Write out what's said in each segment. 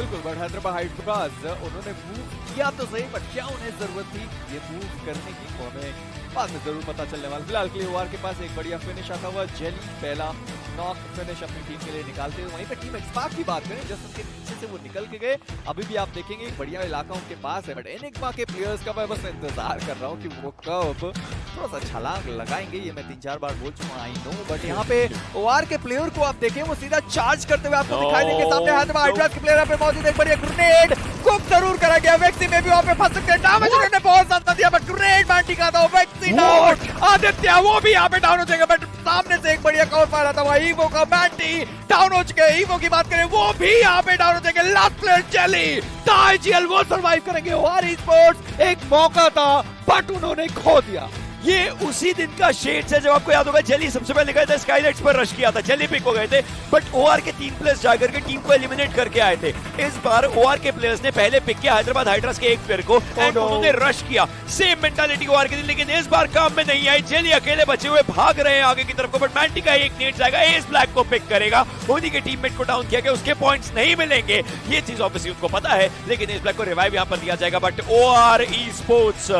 बिल्कुल, but Hyderabad hydras उन्होंने move किया तो सही, बट क्या उन्हें जरूरत थी ये मूव करने की, हमें बाद में जरूर पता चलने वाला। फिलहाल के लिए ओआर के पास एक बढ़िया फिनिश आता हुआ, जेली पहला नॉक फिनिश अपनी टीम के लिए निकालते हुए। वहीं पे टीम एक्सपार्क की बात करें, जस्ट उनके पीछे से वो निकल के गए, अभी भी आप देखेंगे एक बढ़िया इलाका उनके पास है, बट एनिग्मा के प्लेयर्स का मैं बस इंतजार कर रहा हूँ कि वो कब थोड़ा सा छलांग लगाएंगे। ये मैं 3-4 बार बोल चुका हूँ, आई नो, बट यहाँ पे ओआर के प्लेयर को आप देखें वो सीधा चार्ज करते हुए आपको दिखाई देंगे। सामने हैदराबाद हाइड्रास के प्लेयर यहाँ पे मौजूद, एक बढ़िया ग्रेनेड कुक जरूर करा गया, वैक्सी में भी वहाँ पे फंस सकते हैं, डैमेज उन्होंने बहुत ज्यादा दिया, बट ग्रेनेड बैंटी का था, वैक्सी डाउन, आदित्य वो भी यहाँ पे डाउन हो जाएगा, बट सामने से एक बढ़िया कवर फायर आता हुआ, ईवो का बैंटी डाउन हो चुके हैं। ईवो की बात करें वो भी यहाँ पे डाउन हो जाएंगे, लास्ट प्लेयर जेली ताइजीएल वो सर्वाइव करेंगे। और स्पोर्ट्स एक मौका था बट उन्होंने खो दिया। ये उसी दिन का शेड्स है जब आपको याद होगा जेली सबसे पहले गए थे, स्काईलाइट्स पर रश किया था, जेली पिक हो गए थे, बट ओआर के 3 प्लेयर्स जाकर के टीम को एलिमिनेट करके आए थे। इस बार ओआर के प्लेयर्स ने पहले पिक किया हैदराबाद हाइड्रास के एक प्लेयर को एंड उन्होंने रश किया, सेम मेंटालिटी ओआर की थी, लेकिन इस बार काम में नहीं आई। जेली अकेले बचे हुए भाग रहे हैं आगे की तरफ को, बट मैंटी का एक नेट जाएगा, एस ब्लैक को पिक करेगा, उन्हीं के टीममेट को डाउन किया गया, उसके पॉइंट्स नहीं मिलेंगे, ये चीज ऑब्वियसली उनको पता है, लेकिन एस ब्लैक को रिवाइव यहाँ पर दिया जाएगा। बट ओआर स्पोर्ट्स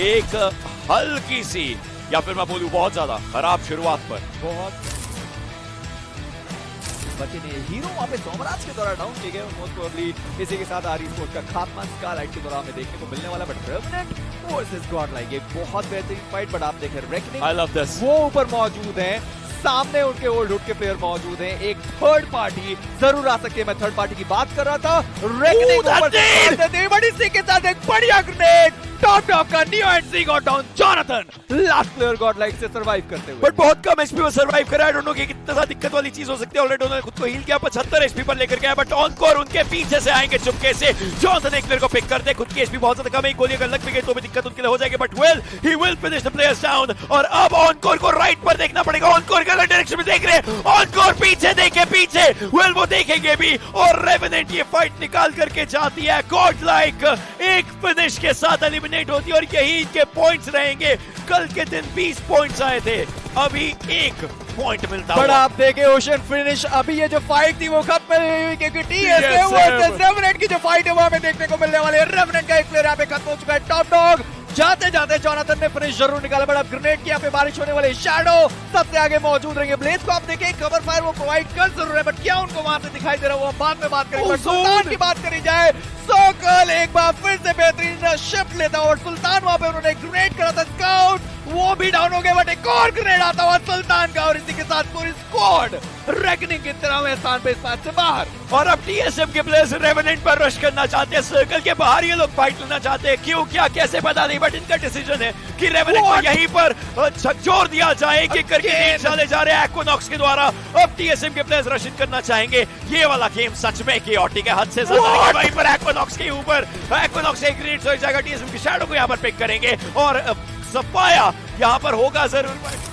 एक हल्की सी या फिर मैं बोलूं बहुत ज्यादा खराब शुरुआत पर बहुत बचे नहीं। हीरो वहाँ पे सोमराज के द्वारा डाउन किए गए, मोस्ट प्रोबेबली इसी के साथ आरी स्पोर्ट्स का खात्मा स्काईलाइट के द्वारा हमें देखने को मिलने वाला। बट रेवेनेंट वर्सेस गॉडलाइक एक बहुत बेहतरीन फाइट, बट आप देखें रेकनिंग आई लव दिस, वो ऊपर मौजूद है, सामने उनके ओल्ड हुड के प्लेयर मौजूद हैं, एक थर्ड पार्टी जरूर आ सकती है। मैं थर्ड पार्टी की बात कर रहा था, रेकनिंग बड़ी सी के साथ एक बढ़िया ग्रेनेड टॉप का Neo and C got down, Jonathan last player Godlike से सर्वाइव करते हुए, बट बहुत कम एचपी पर सर्वाइव करा है। डोंट नो कि कितना सा दिक्कत वाली चीज हो सकती है। ऑलरेडी उन्होंने खुद को हील किया, 75 एचपी पर लेकर गया, बट ऑनकोर उनके पीछे से आएंगे चुपके से, जॉनथन एक प्लेयर को पिक करते, खुद की एचपी बहुत ज्यादा कम है, गोली अगर लग भी गई तो भी दिक्कत उनके लिए हो जाएगी, but well he will finish the players down. और अब ऑनकोर को राइट पर देखना पड़ेगा, ऑनकोर के अलग डायरेक्शन में देख रहे हैं, ऑनकोर पीछे देखे, पीछे वेल वो देखेंगे भी, और रेवेनेंट ये फाइट निकाल करके जाती है, गॉडलाइक एक फिनिश के साथ एलिमिनेट होती है, और यही इनके पॉइंट्स रहेंगे। कल के दिन 20 पॉइंट्स आए थे, अभी 1 पॉइंट मिलता बड़ा आप देखे ओशन फिनिश, अभी ये जो फाइट थी वो खत्म नहीं हुई, क्योंकि टीएसए वर्सेस रेवेनेंट की जो फाइट है वो हमें देखने को मिलने वाली है। रेवेनेंट का एक प्लेयर यहाँ पे खत्म हो चुका है, टॉप डॉग जाते जाते जॉनथन ने फिनिश जरूर निकाला, बट अब ग्रेनेड की यहाँ पे बारिश होने वाली, शैडो सबसे आगे मौजूद रहेंगे। ब्लेज को आप देखें कवर फायर वो प्रोवाइड कर जरूर है, बट क्या उनको वहां से दिखाई दे रहा है वो बाद में बात करेंगे। सुल्तान की बात करी जाए, सोकल एक बार फिर से बेहतरीन शिफ्ट लेता और सुल्तान वहां पे उन्होंने ग्रेनेड करा था, स्काउट वो भी डाउन हो गया, बट एक और ग्रेनेड आता हुआ सुल्तान का, और इसी के साथ पूरी स्क्वाड रेकनिंग की तरह स्थान पे इस मैच से बाहर। और अब टीएसएम के प्लेयर्स रेवेनेंट पर रश करना चाहते हैं, सर्कल के बाहर ये लोग फाइट लेना चाहते हैं, क्यों क्या कैसे पता नहीं, बट इनका डिसीजन है कि रेवेनेंट को यहीं पर झकझोर दिया जाए, कि करके डाले जा रहे हैं इक्विनॉक्स के द्वारा। अब टीएसएम के प्लेयर्स रश करना चाहेंगे, ये वाला गेम सच में chaotic है, हद से ज्यादा। वहीं पर इक्विनॉक्स के ऊपर इक्विनॉक्स एक ग्रेनेड हो जाएगा, टीएसएम की शैडो को यहाँ पर पिक करेंगे, और सफाया यहाँ पर होगा जरूर।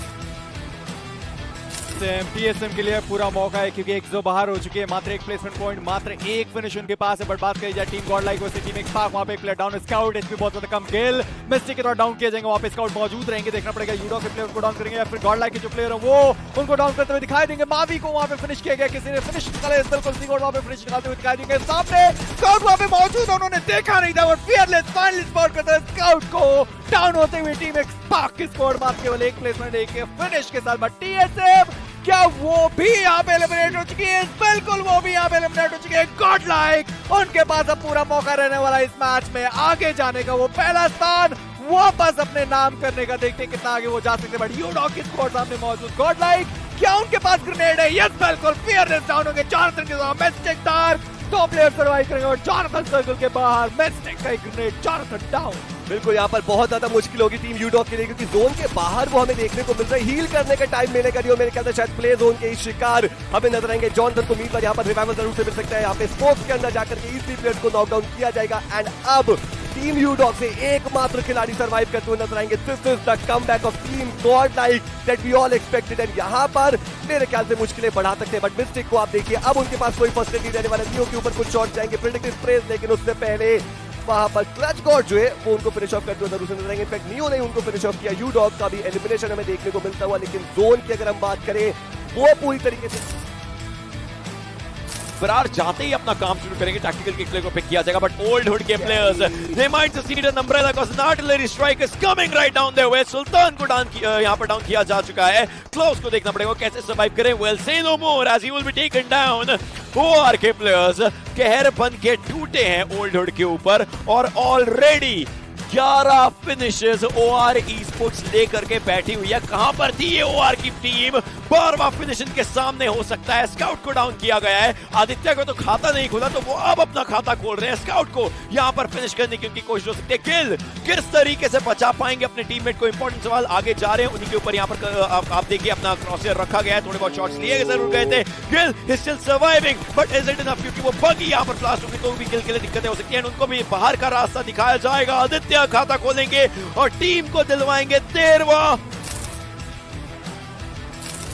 टीएसएम के लिए पूरा मौका है, क्योंकि एक जो बाहर हो चुकी है, मात्र एक प्लेसमेंट पॉइंट, मात्र एक फिनिश उनके पास है। बट बात करी जाए टीम गॉडलाइक वर्सेस टीम एक्सपार्क, वहां पे एक प्लेयर डाउन, स्काउट एचपी बहुत ज्यादा कम, गेल मिस्टिक के द्वारा डाउन किए जाएंगे, वहां पे स्काउट मौजूद रहेंगे, देखना पड़ेगा यूडॉग के प्लेयर को डाउन करेंगे या फिर गॉडलाइक के जो प्लेयर है वो उनको डाउन करते हुए दिखाई देंगे। मावी को वहां पे फिनिश किया गया, किसी ने फिनिश निकाला, बिल्कुल सी वहां पे फिनिश निकालते हुए दिखाई देंगे। सामने स्काउट वहां पे मौजूद है, उन्होंने देखा नहीं था, और फियरलेस फाइनली स्पॉट करता है स्काउट को डाउन होते हुए। टीम एक्सपार्क की स्क्वाड मात्र केवल एक प्लेसमेंट एक फिनिश के साथ, बट टीएसएम क्या वो भी यहाँ पे एलिमिनेट हो चुकी है? बिल्कुल वो भी यहाँ पे एलिमिनेट हो चुकी है। गॉडलाइक उनके पास अब पूरा मौका रहने वाला है इस मैच में आगे जाने का, वो पहला स्थान वापस अपने नाम करने का, देखते कितना आगे वो जा सकते हैं। बट यूडॉग की स्क्वाड सामने मौजूद, गॉडलाइक क्या उनके पास ग्रेनेड है? यस बिल्कुल, फियरलेस डाउन होंगे, जॉनथन के साथ मिस्टिक डार्क, 2 प्लेयर सर्वाइव करेंगे, और जॉनथन सर्कल के बाहर मिस्टिक का ग्रेनेड, जॉनथन डाउन। बिल्कुल यहाँ पर बहुत ज्यादा मुश्किल होगी टीम यूडॉग के लिए, क्योंकि जोन के बाहर वो हमें देखने को मिल रहा है, हील करने का टाइम मिलेगा नहीं, और मेरे ख्याल से शायद प्ले जोन के इस शिकार हमें नजर आएंगे। जॉनथन को उम्मीदवार यहाँ पर रिवाइवल जरूर से मिल सकता है, यहाँ पे स्पोर्ट्स के अंदर जाकर के इसी प्लेयर को नॉकडाउन किया जाएगा। एंड अब टीम यूडॉग से एकमात्र खिलाड़ी सर्वाइव करते हुए नजर आएंगे। This is the comeback of team Godlike that we all expected, and यहाँ पर मेरे ख्याल से मुश्किलें बढ़ा सकते हैं। बट मिस्टिक को आप देखिए, अब उनके पास कोई फर्स्ट एड नहीं रहने वाला, नियो के ऊपर कुछ शॉट जाएंगे, प्रेडिक्टिव स्प्रेज, लेकिन उससे पहले वहां पर क्लच गॉड जो है वो उनको फिनिश ऑफ करते हुए जरूर से नजर आएंगे। इनफैक्ट नियो ने उनको फिनिश ऑफ किया, यूडॉग का भी एलिमिनेशन हमें देखने को मिलता हुआ। लेकिन जोन की अगर हम बात करें वो पूरी तरीके से फरार जाते ही अपना काम शुरू करेंगे। टैक्टिकल के प्लेयर को पिक किया जाएगा, बट ओल्ड हुड के players they might succeed an umbrella cause an artillery strike is coming right down their way। सुल्तान को यहाँ पर डाउन किया जा चुका है। क्लोज को देखना पड़ेगा कैसे सर्वाइव करें। Well, say no more as he will be taken down। OR के प्लेयर्स कहर बन के टूटे हैं ओल्ड हुड के ऊपर और ऑलरेडी 11 फिनिशेस OR Esports लेकर के बैठी हुई है। कहां पर थी ये OR की टीम? 12वां फिनिश इनके सामने हो सकता है। स्काउट को डाउन किया गया है। आदित्य को तो खाता नहीं खुला, तो वो अब अपना खाता खोल रहे हैं। स्काउट को यहां पर फिनिश करने की उनकी कोशिश हो सकती है। किल किस तरीके से बचा पाएंगे अपने टीममेट को? इंपॉर्टेंट सवाल। आगे जा रहे हैं, उन्हीं के ऊपर यहां पर आप देखिए अपना क्रॉसर रखा गया है। थोड़े बहुत शॉट्स लिए जरूर गए थे। Kill is still surviving but is it enough? क्योंकि वो बगी यहां पर ब्लास्ट होगी तो भी किल के लिए दिक्कतें हो सकती हैं। उनको भी बाहर का रास्ता दिखाया जाएगा। आदित्य खाता खोलेंगे और टीम को दिलवाएंगे 13वां।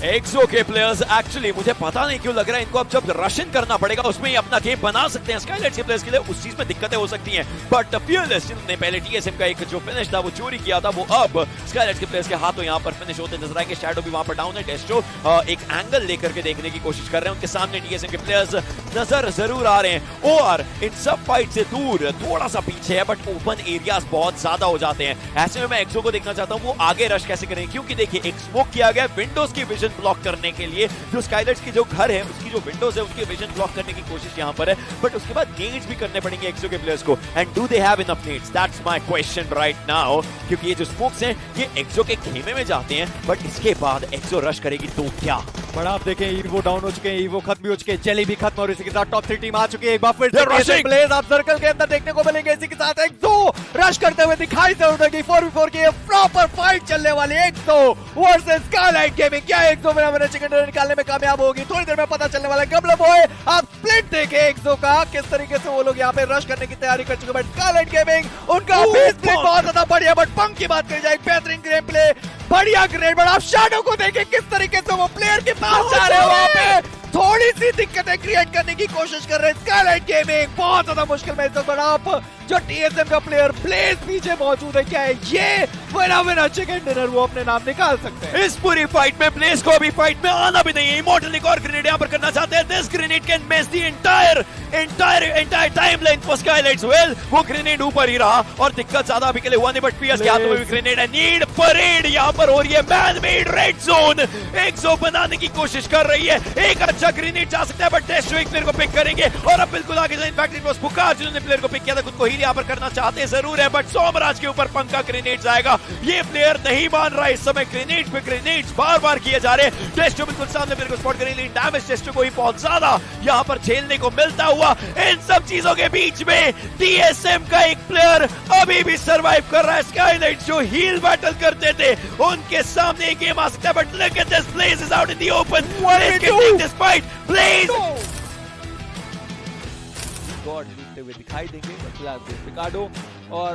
एक्सो के प्लेयर्स एक्चुअली मुझे पता नहीं क्यों लग रहा है इनको अब जब रशियन करना पड़ेगा उसमें ही अपना गेम बना सकते हैं। स्काईलाइट्स के प्लेयर्स के लिए उस चीज में दिक्कतें हो सकती हैं, बट फियरलेस जिन्होंने पहले टीएसएम का एक जो फिनिश था वो चोरी किया था, वो अब स्काईलाइट्स के प्लेयर्स के हाथों यहां पर फिनिश होते नजर आएंगे। शैडो भी वहां पर डाउन है। डेस्ट्रो एक एंगल लेकर के देखने की कोशिश कर रहे हैं। उनके सामने टीएसएम के प्लेयर्स नजर जरूर आ रहे हैं और इन सब फाइट से दूर थोड़ा सा पीछे है, बट ओपन एरियाज बहुत ज्यादा हो जाते हैं। ऐसे में मैं एक्सो को देखना चाहता हूं वो आगे रश कैसे करेंगे, क्योंकि देखिए एक स्मोक किया गया विंडोज की विजन ब्लॉक करने के लिए। जो स्काईलाइट्स की जो घर है उसकी जो विंडोज है उसकी विजन ब्लॉक करने की कोशिश यहां पर है, बट उसके बाद नेड्स भी करने पड़ेंगे एक्सो के प्लेयर्स को। And do they have enough needs? That's my question right now, क्योंकि ये जो स्मोक्स हैं ये एक्सो के खेमे में जाते हैं, बट इसके बाद एक्सो रश करेगी तो क्या? बट आप देखें ईवो डाउन हो चुके हैं, ईवो खत्म भी हो चुके हैं, जेली भी खत्म और इसी के साथ टॉप 3 टीम आ चुकी है। एक बार फिर से प्लेयर्स आप सर्कल के अंदर देखने को मिलेंगे। इसी के साथ एक्सो रश करते हुए दिखाई जरूर देगी। 4v4 की प्रॉपर फाइट चलने वाली एक्सो वर्सेस स्काईलाइट गेमिंग। क्या एक्सो मेरा चिकन डिनर निकालने में कामयाब होगी? थोड़ी देर में पता चलने वाला है। गबला बॉय आप स्प्लिट देखे एक्सो का किस तरीके से वो लोग यहाँ पे रश करने की तैयारी कर चुके हैं, बट स्काईलाइट गेमिंग उनका स्प्लिट बहुत ज्यादा बढ़िया। बट पंक की बात करी जाए, बेहतरीन गेम प्ले, बढ़िया ग्रेड। बट आप शैडो को देखें किस तरीके से वो प्लेयर के पास जा रहे हैं, वहां पे थोड़ी सी दिक्कतें क्रिएट करने की कोशिश कर रहे हैं स्काईलाइट गेमिंग। बहुत ज्यादा मुश्किल में इस पर आप जो टीएसएम का प्लेयर ब्लेज पीछे मौजूद है, क्या है ये विना चिकन डिनर वो अपने नाम निकाल सकते हैं। इस पूरी फाइट में ब्लेज को अभी फाइट में आना भी नहीं है। इमॉर्टल एक और ग्रेनेड यहाँ पर करना चाहते हैं। This grenade can miss the entire timeline for Skylights. Well वो ग्रेनेड ऊपर ही रहा और दिक्कत ज्यादा अभी के लिए हुआ नहीं, बट पीएस के हाथों में भी ग्रेनेड है। नीड परेड यहाँ पर हो रही है। मैन मेड रेड जोन एक जोन बनाने की कोशिश कर रही है। एक अच्छा ग्रेनेड जा सकता है, बट टेस्ट एक प्लेयर को पिक करेंगे और अब बिल्कुल आगे जाए। इनफैक्ट इट वाज पुकार जिन्होंने प्लेयर को पिक किया था, खुद को हील यहाँ पर करना चाहते जरूर है, बट सोमराज के ऊपर पंखा ग्रेनेड आएगा। ये प्लेयर नहीं मान रहा इस समय। ग्रेनेड पे ग्रेनेड बार बार किए जा रहे हैं। टेस्टो बिल्कुल सामने प्लेयर को स्पॉट करेंगे, लेकिन डैमेज टेस्टो को ही बहुत ज्यादा यहाँ पर झेलने को मिलता हुआ। इन सब चीजों के बीच में टीएसएम का एक प्लेयर अभी भी सर्वाइव कर रहा है। स्काईलाइट जो हील बैटल करते थे उनके सामने एक गेम आ सकता है, but look at this, Blaze is out in the open. Blaze can take this fight. Blaze God जीतते हुए दिखाई देंगे, बट फिलहाल पिकाडो और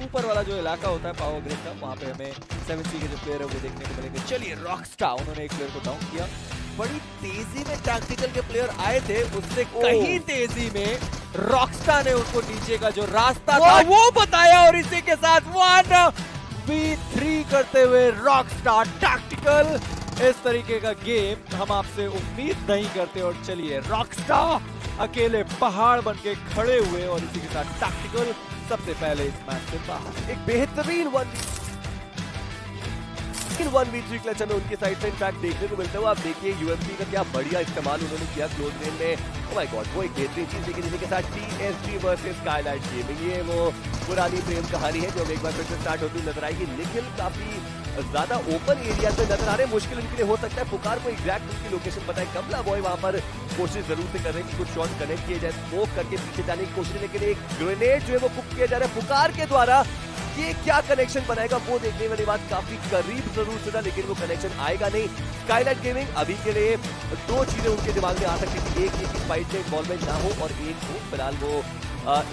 ऊपर वाला जो इलाका होता है पावर ग्रिड का, वहां पे हमें 7C के जो प्लेयर है वो देखने को मिलेंगे। चलिए रॉकस्टार उन्होंने एक प्लेयर को डाउन किया। बड़ी तेजी में टैक्टिकल के प्लेयर आए थे, उससे कहीं तेजी में रॉकस्टार ने उनको नीचे का जो रास्ता था वो बताया और इसी के साथ 1v3 करते हुए रॉकस्टार टैक्टिकल। इस तरीके का गेम हम आपसे उम्मीद नहीं करते। और चलिए रॉकस्टार अकेले पहाड़ बन के खड़े हुए और इसी के साथ टैक्टिकल सबसे पहले इस मैच से बाहर। एक बेहतरीन 1v3 क्लच हमें उनकी साइड से इनफैक्ट देखने को मिलता है। आप देखिए यूएमपी का क्या बढ़िया इस्तेमाल उन्होंने किया क्लोज रेंज में। ओह माय गॉड, वो एक बेहतरीन चीज। लेकिन इसी के साथ टीएसजी वर्सेस स्काईलाइट गेमिंग, ये वो पुरानी प्रेम कहानी है जो एक बार फिर से स्टार्ट होती नजर आएगी। निखिल काफी ज्यादा ओपन एरिया में नजर आ रहे हैं। मुश्किल उनके लिए हो सकता है पुकार को एग्जैक्ट उनकी लोकेशन पता है। कमला बॉय वहां पर कोशिश जरूर से कर रहे हैं कि कुछ शॉट कनेक्ट किए जाए, स्मोक करके पीछे जाने की कोशिश, लेकिन एक ग्रेनेड जो है वो कुक किया जा रहा है पुकार के द्वारा। ये क्या कनेक्शन बनाएगा वो देखने वाली बात। काफी करीब जरूर से था, लेकिन वो कनेक्शन आएगा नहीं। स्काईलाइट गेमिंग अभी के लिए दो चीजें उनके दिमाग में आ सकती थी, एक ये कि फाइट में इन्वॉल्वमेंट ना हो और एक को फिलहाल वो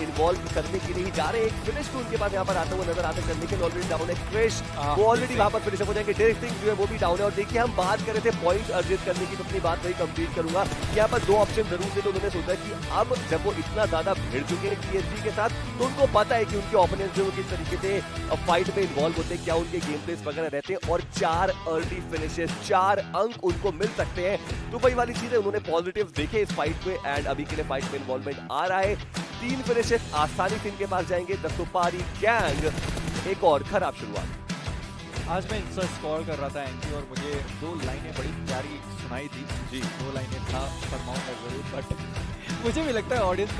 इन्वॉल्व करने के लिए ही जा रहे हैं। एक फिनिश तो उनके पास यहाँ पर आता हुआ नजर आता है, करने के लिए ऑलरेडी डाउन है क्रिश, वो ऑलरेडी वहां पर फिनिश हो जाएंगे। डेरिंग जो है वो भी डाउन है। और देखिए हम बात कर रहे थे पॉइंट अर्जित करने की, तो अपनी बात वही कंप्लीट करूंगा। यहाँ पर दो ऑप्शन जरूर थे, तो उन्होंने सोचा कि अब जब वो इतना ज्यादा भिड़ चुके हैं TSG के साथ, तो उनको पता है कि उनके ओपोनेंट जो किस तरीके से फाइट में इन्वॉल्व होते हैं, क्या उनके गेम प्लेस वगैरह रहते हैं, और 4 अर्ली फिनिशेस, 4 अंक उनको मिल सकते हैं। तो वही वाली चीज है, उन्होंने पॉजिटिव देखे इस फाइट में एंड अभी के लिए फाइट में इन्वॉल्वमेंट आ रहा है। 3 फिनिशेस आसानी से इनके पास जाएंगे। द सुपारी गैंग एक और खराब शुरुआत। आज मैं इंस्टा स्क्रॉल कर रहा था एंटी, और मुझे 2 लाइनें बड़ी प्यारी सुनाई थी जी। 2 लाइनें था फरमाऊंगा जरूर, बट मुझे भी लगता है ऑडियंस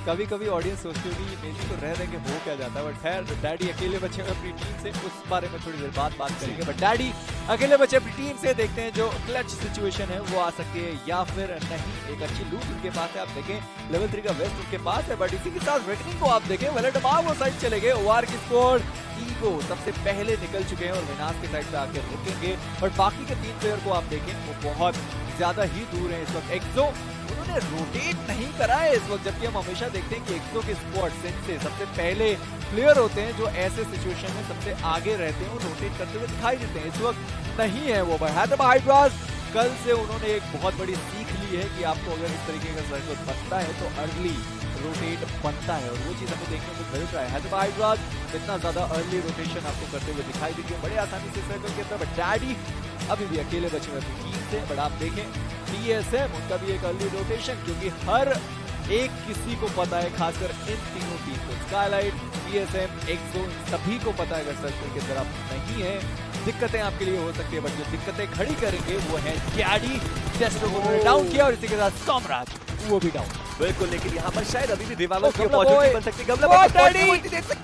कभी कभी ऑडियंस सोचती होगी ये मेसी तो रह के हो क्या जाता है। बट खैर डैडी अकेले बचे हुए अपनी टीम से, उस बारे में थोड़ी देर बाद बात करेंगे। बट डैडी अकेले बचे अपनी टीम से, देखते हैं जो क्लच सिचुएशन है वो आ सकती है या फिर नहीं। एक अच्छी लूट उनके पास है, आप देखें लेवल 3 का वेस्ट उनके पास है। बट इसी के साथ रेकनिंग को आप देखें, वेलेंटमार वो साइड चले गए। ओआर की स्क्वाड ईगो सबसे पहले निकल चुके हैं और विनाश के साइड पे आके रुकेंगे। बट बाकी के 3 प्लेयर को आप देखें वो बहुत ज्यादा ही दूर है इस वक्त। एक्सो उन्होंने रोटेट नहीं करा है इस वक्त, जबकि हम हमेशा देखते हैं कि एक्सो के स्क्वाड से सबसे पहले प्लेयर होते हैं जो ऐसे सिचुएशन में सबसे आगे रहते हैं और रोटेट करते हुए दिखाई देते हैं। इस वक्त नहीं है वो। हैदराबाद हाइड्रास कल से उन्होंने एक बहुत बड़ी सीख ली है कि आपको अगर इस तरीके का सर्कल बनता है तो अर्ली रोटेट बनता है, और वो चीज हमें देखने को मिल रहा है। हैदराबाद हाइड्रास इतना ज्यादा अर्ली रोटेशन आपको करते हुए दिखाई देती है बड़े आसानी से सर्कल के अंदर। बट डैडी अभी भी अकेले बचे हुए अपनी टीम से। बट आप देखें TSM उनका भी एक अर्ली रोटेशन, क्योंकि हर एक किसी को पता है, खासकर इन तीनों टीम को, स्काईलाइट, TSM, एक्सो, सभी को पता है अगर सर्कल के अंदर आप नहीं है दिक्कतें आपके लिए हो सकती है। बट जो दिक्कतें खड़ी करेंगे वो है डैडी। जेस्टो को उन्होंने डाउन किया और इसी के साथ कॉमराज वो भी डाउन। बिल्कुल, लेकिन यहाँ पर शायद अभी भी रिवाइवल की अपॉर्चुनिटी बन सकती है। गमला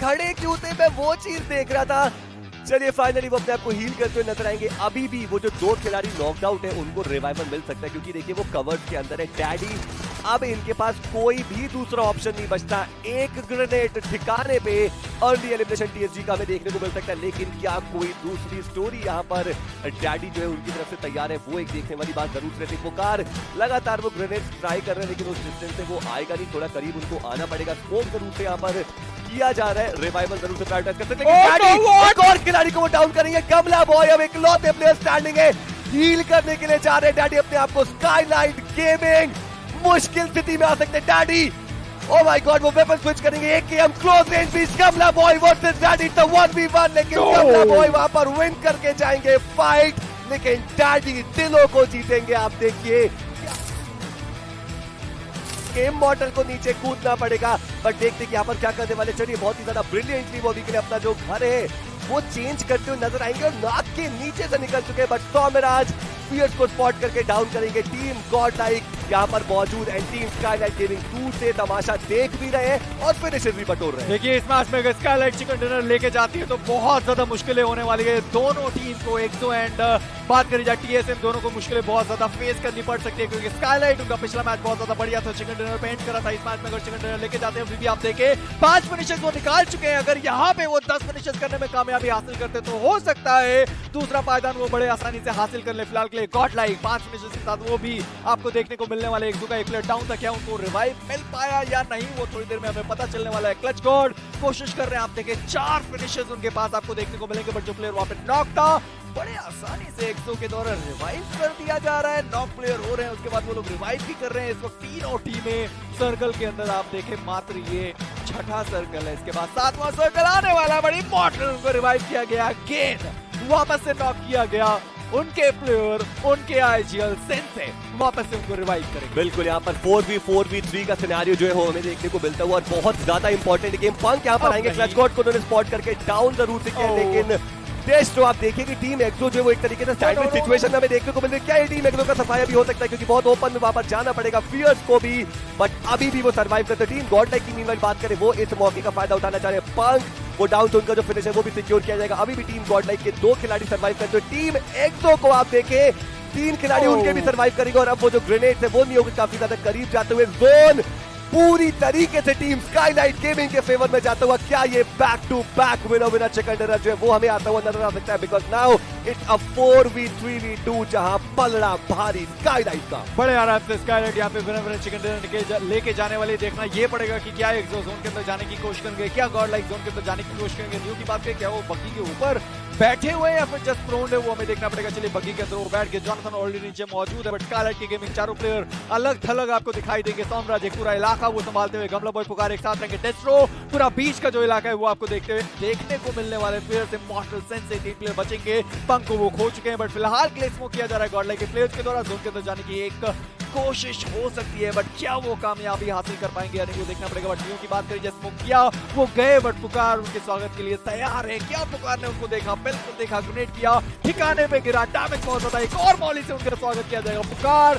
खड़े क्यों थे, मैं वो चीज देख रहा था। चलिए फाइनली वो अपने आप को हील करते हुए नजर आएंगे। अभी भी वो जो 2 खिलाड़ी नॉकड आउट है उनको रिवाइवल मिल सकता है, क्योंकि देखिए वो कवर्स के अंदर है। डैडी अब इनके पास कोई भी दूसरा ऑप्शन नहीं बचता। एक ग्रेनेड ठिकाने पे अर्ली एलिमिनेशन TSG का हमें देखने को मिल सकता है। लेकिन क्या कोई दूसरी स्टोरी यहाँ पर डैडी जो है उनकी तरफ से तैयार है, वो एक देखने वाली बात जरूर रहती है। पुकार लगातार वो ग्रेनेड ट्राई कर रहे हैं, लेकिन उस डिस्टेंस से वो आएगा नहीं, थोड़ा करीब उनको आना पड़ेगा। स्मोक जरूर से यहाँ पर किया जा रहा है, रिवाइवल जरूर से प्रायोरिटाइज करते हैं। एक और खिलाड़ी को वो डाउन करेंगे। गमला बॉय अब इकलौते प्लेयर स्टैंडिंग है, हील करने के लिए जा रहे हैं डैडी अपने आप को। स्काईलाइट गेमिंग मुश्किल स्थिति में आ सकते हैं डैडी। ओह माय गॉड, वो वेपन स्विच करेंगे। एक गेम क्लोज रेंज भी गमला बॉय वर्सेस डैडी, तो 1v1, लेकिन गमला बॉय वहां पर विन करके जाएंगे फाइट, लेकिन डैडी दिलों को जीतेंगे। आप देखिए गेम मॉडल को नीचे कूदना पड़ेगा, बट देखते कि यहाँ पर क्या करने वाले। चलिए बहुत ही ज्यादा ब्रिलियंटली वो अभी के लिए अपना जो घर है वो चेंज करते हुए नजर आएंगे और नाक के नीचे से निकल चुके हैं। बट सौम्यराज फियर्स को स्पॉट करके डाउन करेंगे। टीम गॉडलाइक यहाँ पर मौजूद एंड टीम स्काईलाइट गेमिंग दूर से तमाशा देख भी रहे हैं और फिनिशर भी बटोर रहे हैं। देखिए इस मैच में अगर स्काईलाइट चिकन डिनर लेके जाती है तो बहुत ज्यादा मुश्किलें होने वाली है दोनों टीम को। एक्सो एंड बात करी जाए TSM, दोनों को मुश्किलें बहुत ज्यादा फेस करनी पड़ सकती है, क्योंकि स्काईलाइट उनका पिछला मैच बहुत ज्यादा बढ़िया था, चिकन डिनर पे एंड करा था। इस मैच में अगर चिकन डिनर लेके जाते हैं फिर भी आप देखें 5 फिनिशर्स वो निकाल चुके हैं। अगर यहाँ पे वो 10 फिनिशर्स करने में कामयाबी हासिल करते तो हो सकता है दूसरा पायदान वो बड़े आसानी से हासिल कर ले। फिलहाल के लिए गॉडलाइक 5 फिनिशर्स के साथ वो भी आपको देखने को मिलने वाले। एक्सो का एक प्लेयर डाउन था, क्या उनको रिवाइव मिल पाया या नहीं वो थोड़ी देर में हमें पता चलने वाला है। क्लच गॉड कोशिश कर रहे हैं, आप देखें 4 फिनिशर्स उनके पास आपको देखने को मिलेंगे, बट जो प्लेयर वहां पे नॉक था बड़े आसानी से एक्सो के द्वारा रिवाइव कर दिया जा रहा है। नॉक प्लेयर हो रहे हैं, उसके बाद वो लोग रिवाइव भी कर रहे हैं। इस वक्त तीनों टीमें सर्कल के अंदर आप देखें मात्र ये 6ठा सर्कल है, इसके बाद 7वां सर्कल आने वाला है। बड़ी इम्पोर्टेंट उनको रिवाइव किया गया, गेन वापस से नॉक किया गया। उनके प्लेयर उनके IGL सेंसे वापस से उनको रिवाइव करेंगे। बिल्कुल, यहाँ पर 4v3 का सिनेरियो जो है वो हमें देखने को मिलता हुआ और बहुत ज्यादा इंपॉर्टेंट गेम। पंक यहाँ पर आएंगे, क्लच गॉड को उन्होंने स्पॉट करके डाउन जरूर से किया, लेकिन टेस्ट तो आप देखिए कि टीम एक्सो जो वो एक तरीके से स्टैंडर्ड सिचुएशन में हमें देखने को मिल रही है। क्या ये टीम एक्सो का सफाया भी हो सकता है, क्योंकि बहुत ओपन में वहां पर जाना पड़ेगा फियर्स को भी, बट अभी भी वो सर्वाइव करते। टीम गॉडलाइक की मीनवाइल बात करें, वो इस मौके का फायदा उठाना चाह रहे हैं। पंक वो डाउन तो उनका जो फिनिश है वो भी सिक्योर किया जाएगा। अभी भी टीम गॉडलाइक के 2 खिलाड़ी सर्वाइव करते हैं। टीम एक्सो को आप देखें 3 खिलाड़ी उनके भी सर्वाइव करेंगे और अब वो जो ग्रेनेड है वो नहीं होगी, काफी ज्यादा करीब जाते हुए जोन पूरी तरीके से टीम स्काईलाइट गेमिंग के फेवर में जाता हुआ। क्या ये back to back winner chicken dinner जो है वो हमें आता हुआ नजर आ सकता है, because now it's a 4v3v2 जहां पलड़ा भारी स्काईलाइट का। बड़े आराम से स्काईलाइट यहाँ पे विनर चिकन डिनर लेके जाने वाले देखना ये पड़ेगा कि क्या एक जोन के अंदर जाने की कोशिश करेंगे, क्या गॉड लाइक जोन के अंदर जाने की कोशिश करेंगे। न्यू की बात करें, क्या वो बग्गी के ऊपर बैठे हुए या फिर जस्ट प्रोन है, वो हमें देखना पड़ेगा। चलिए बग्गी के अंदर वो बैठ के जॉनथन ऑलरेडी नीचे मौजूद है, बट स्काईलाइट की गेमिंग चारों प्लेयर अलग थलग आपको दिखाई देंगे। साम्राज्य एक पूरा इलाका वो संभालते हुए, गमला बॉय पुकार एक साथ रहेंगे, डेस्ट्रो पूरा बीच का जो इलाका है वो आपको देखने को मिलने वाले प्लेयर से मॉर्टल सेंस से 3 प्लेयर बचेंगे। पंख को वो खो चुके हैं, बट फिलहाल के लिए स्मोक किया जा रहा है गॉडलाइक के प्लेयर्स के द्वारा। जोन के अंदर जाने की एक कोशिश हो सकती है, बट क्या वो कामयाबी हासिल कर पाएंगे या नहीं वो देखना पड़ेगा। बट न्यू की बात करें, जैसे स्मोक किया वो गए, बट पुकार उनके स्वागत के लिए तैयार है। क्या पुकार ने उनको देखा, बिल्कुल देखा, ग्रेनेड किया, ठिकाने पे गिरा, डैमेज बहुत ज्यादा, एक और मॉली से उनका स्वागत किया जाएगा। पुकार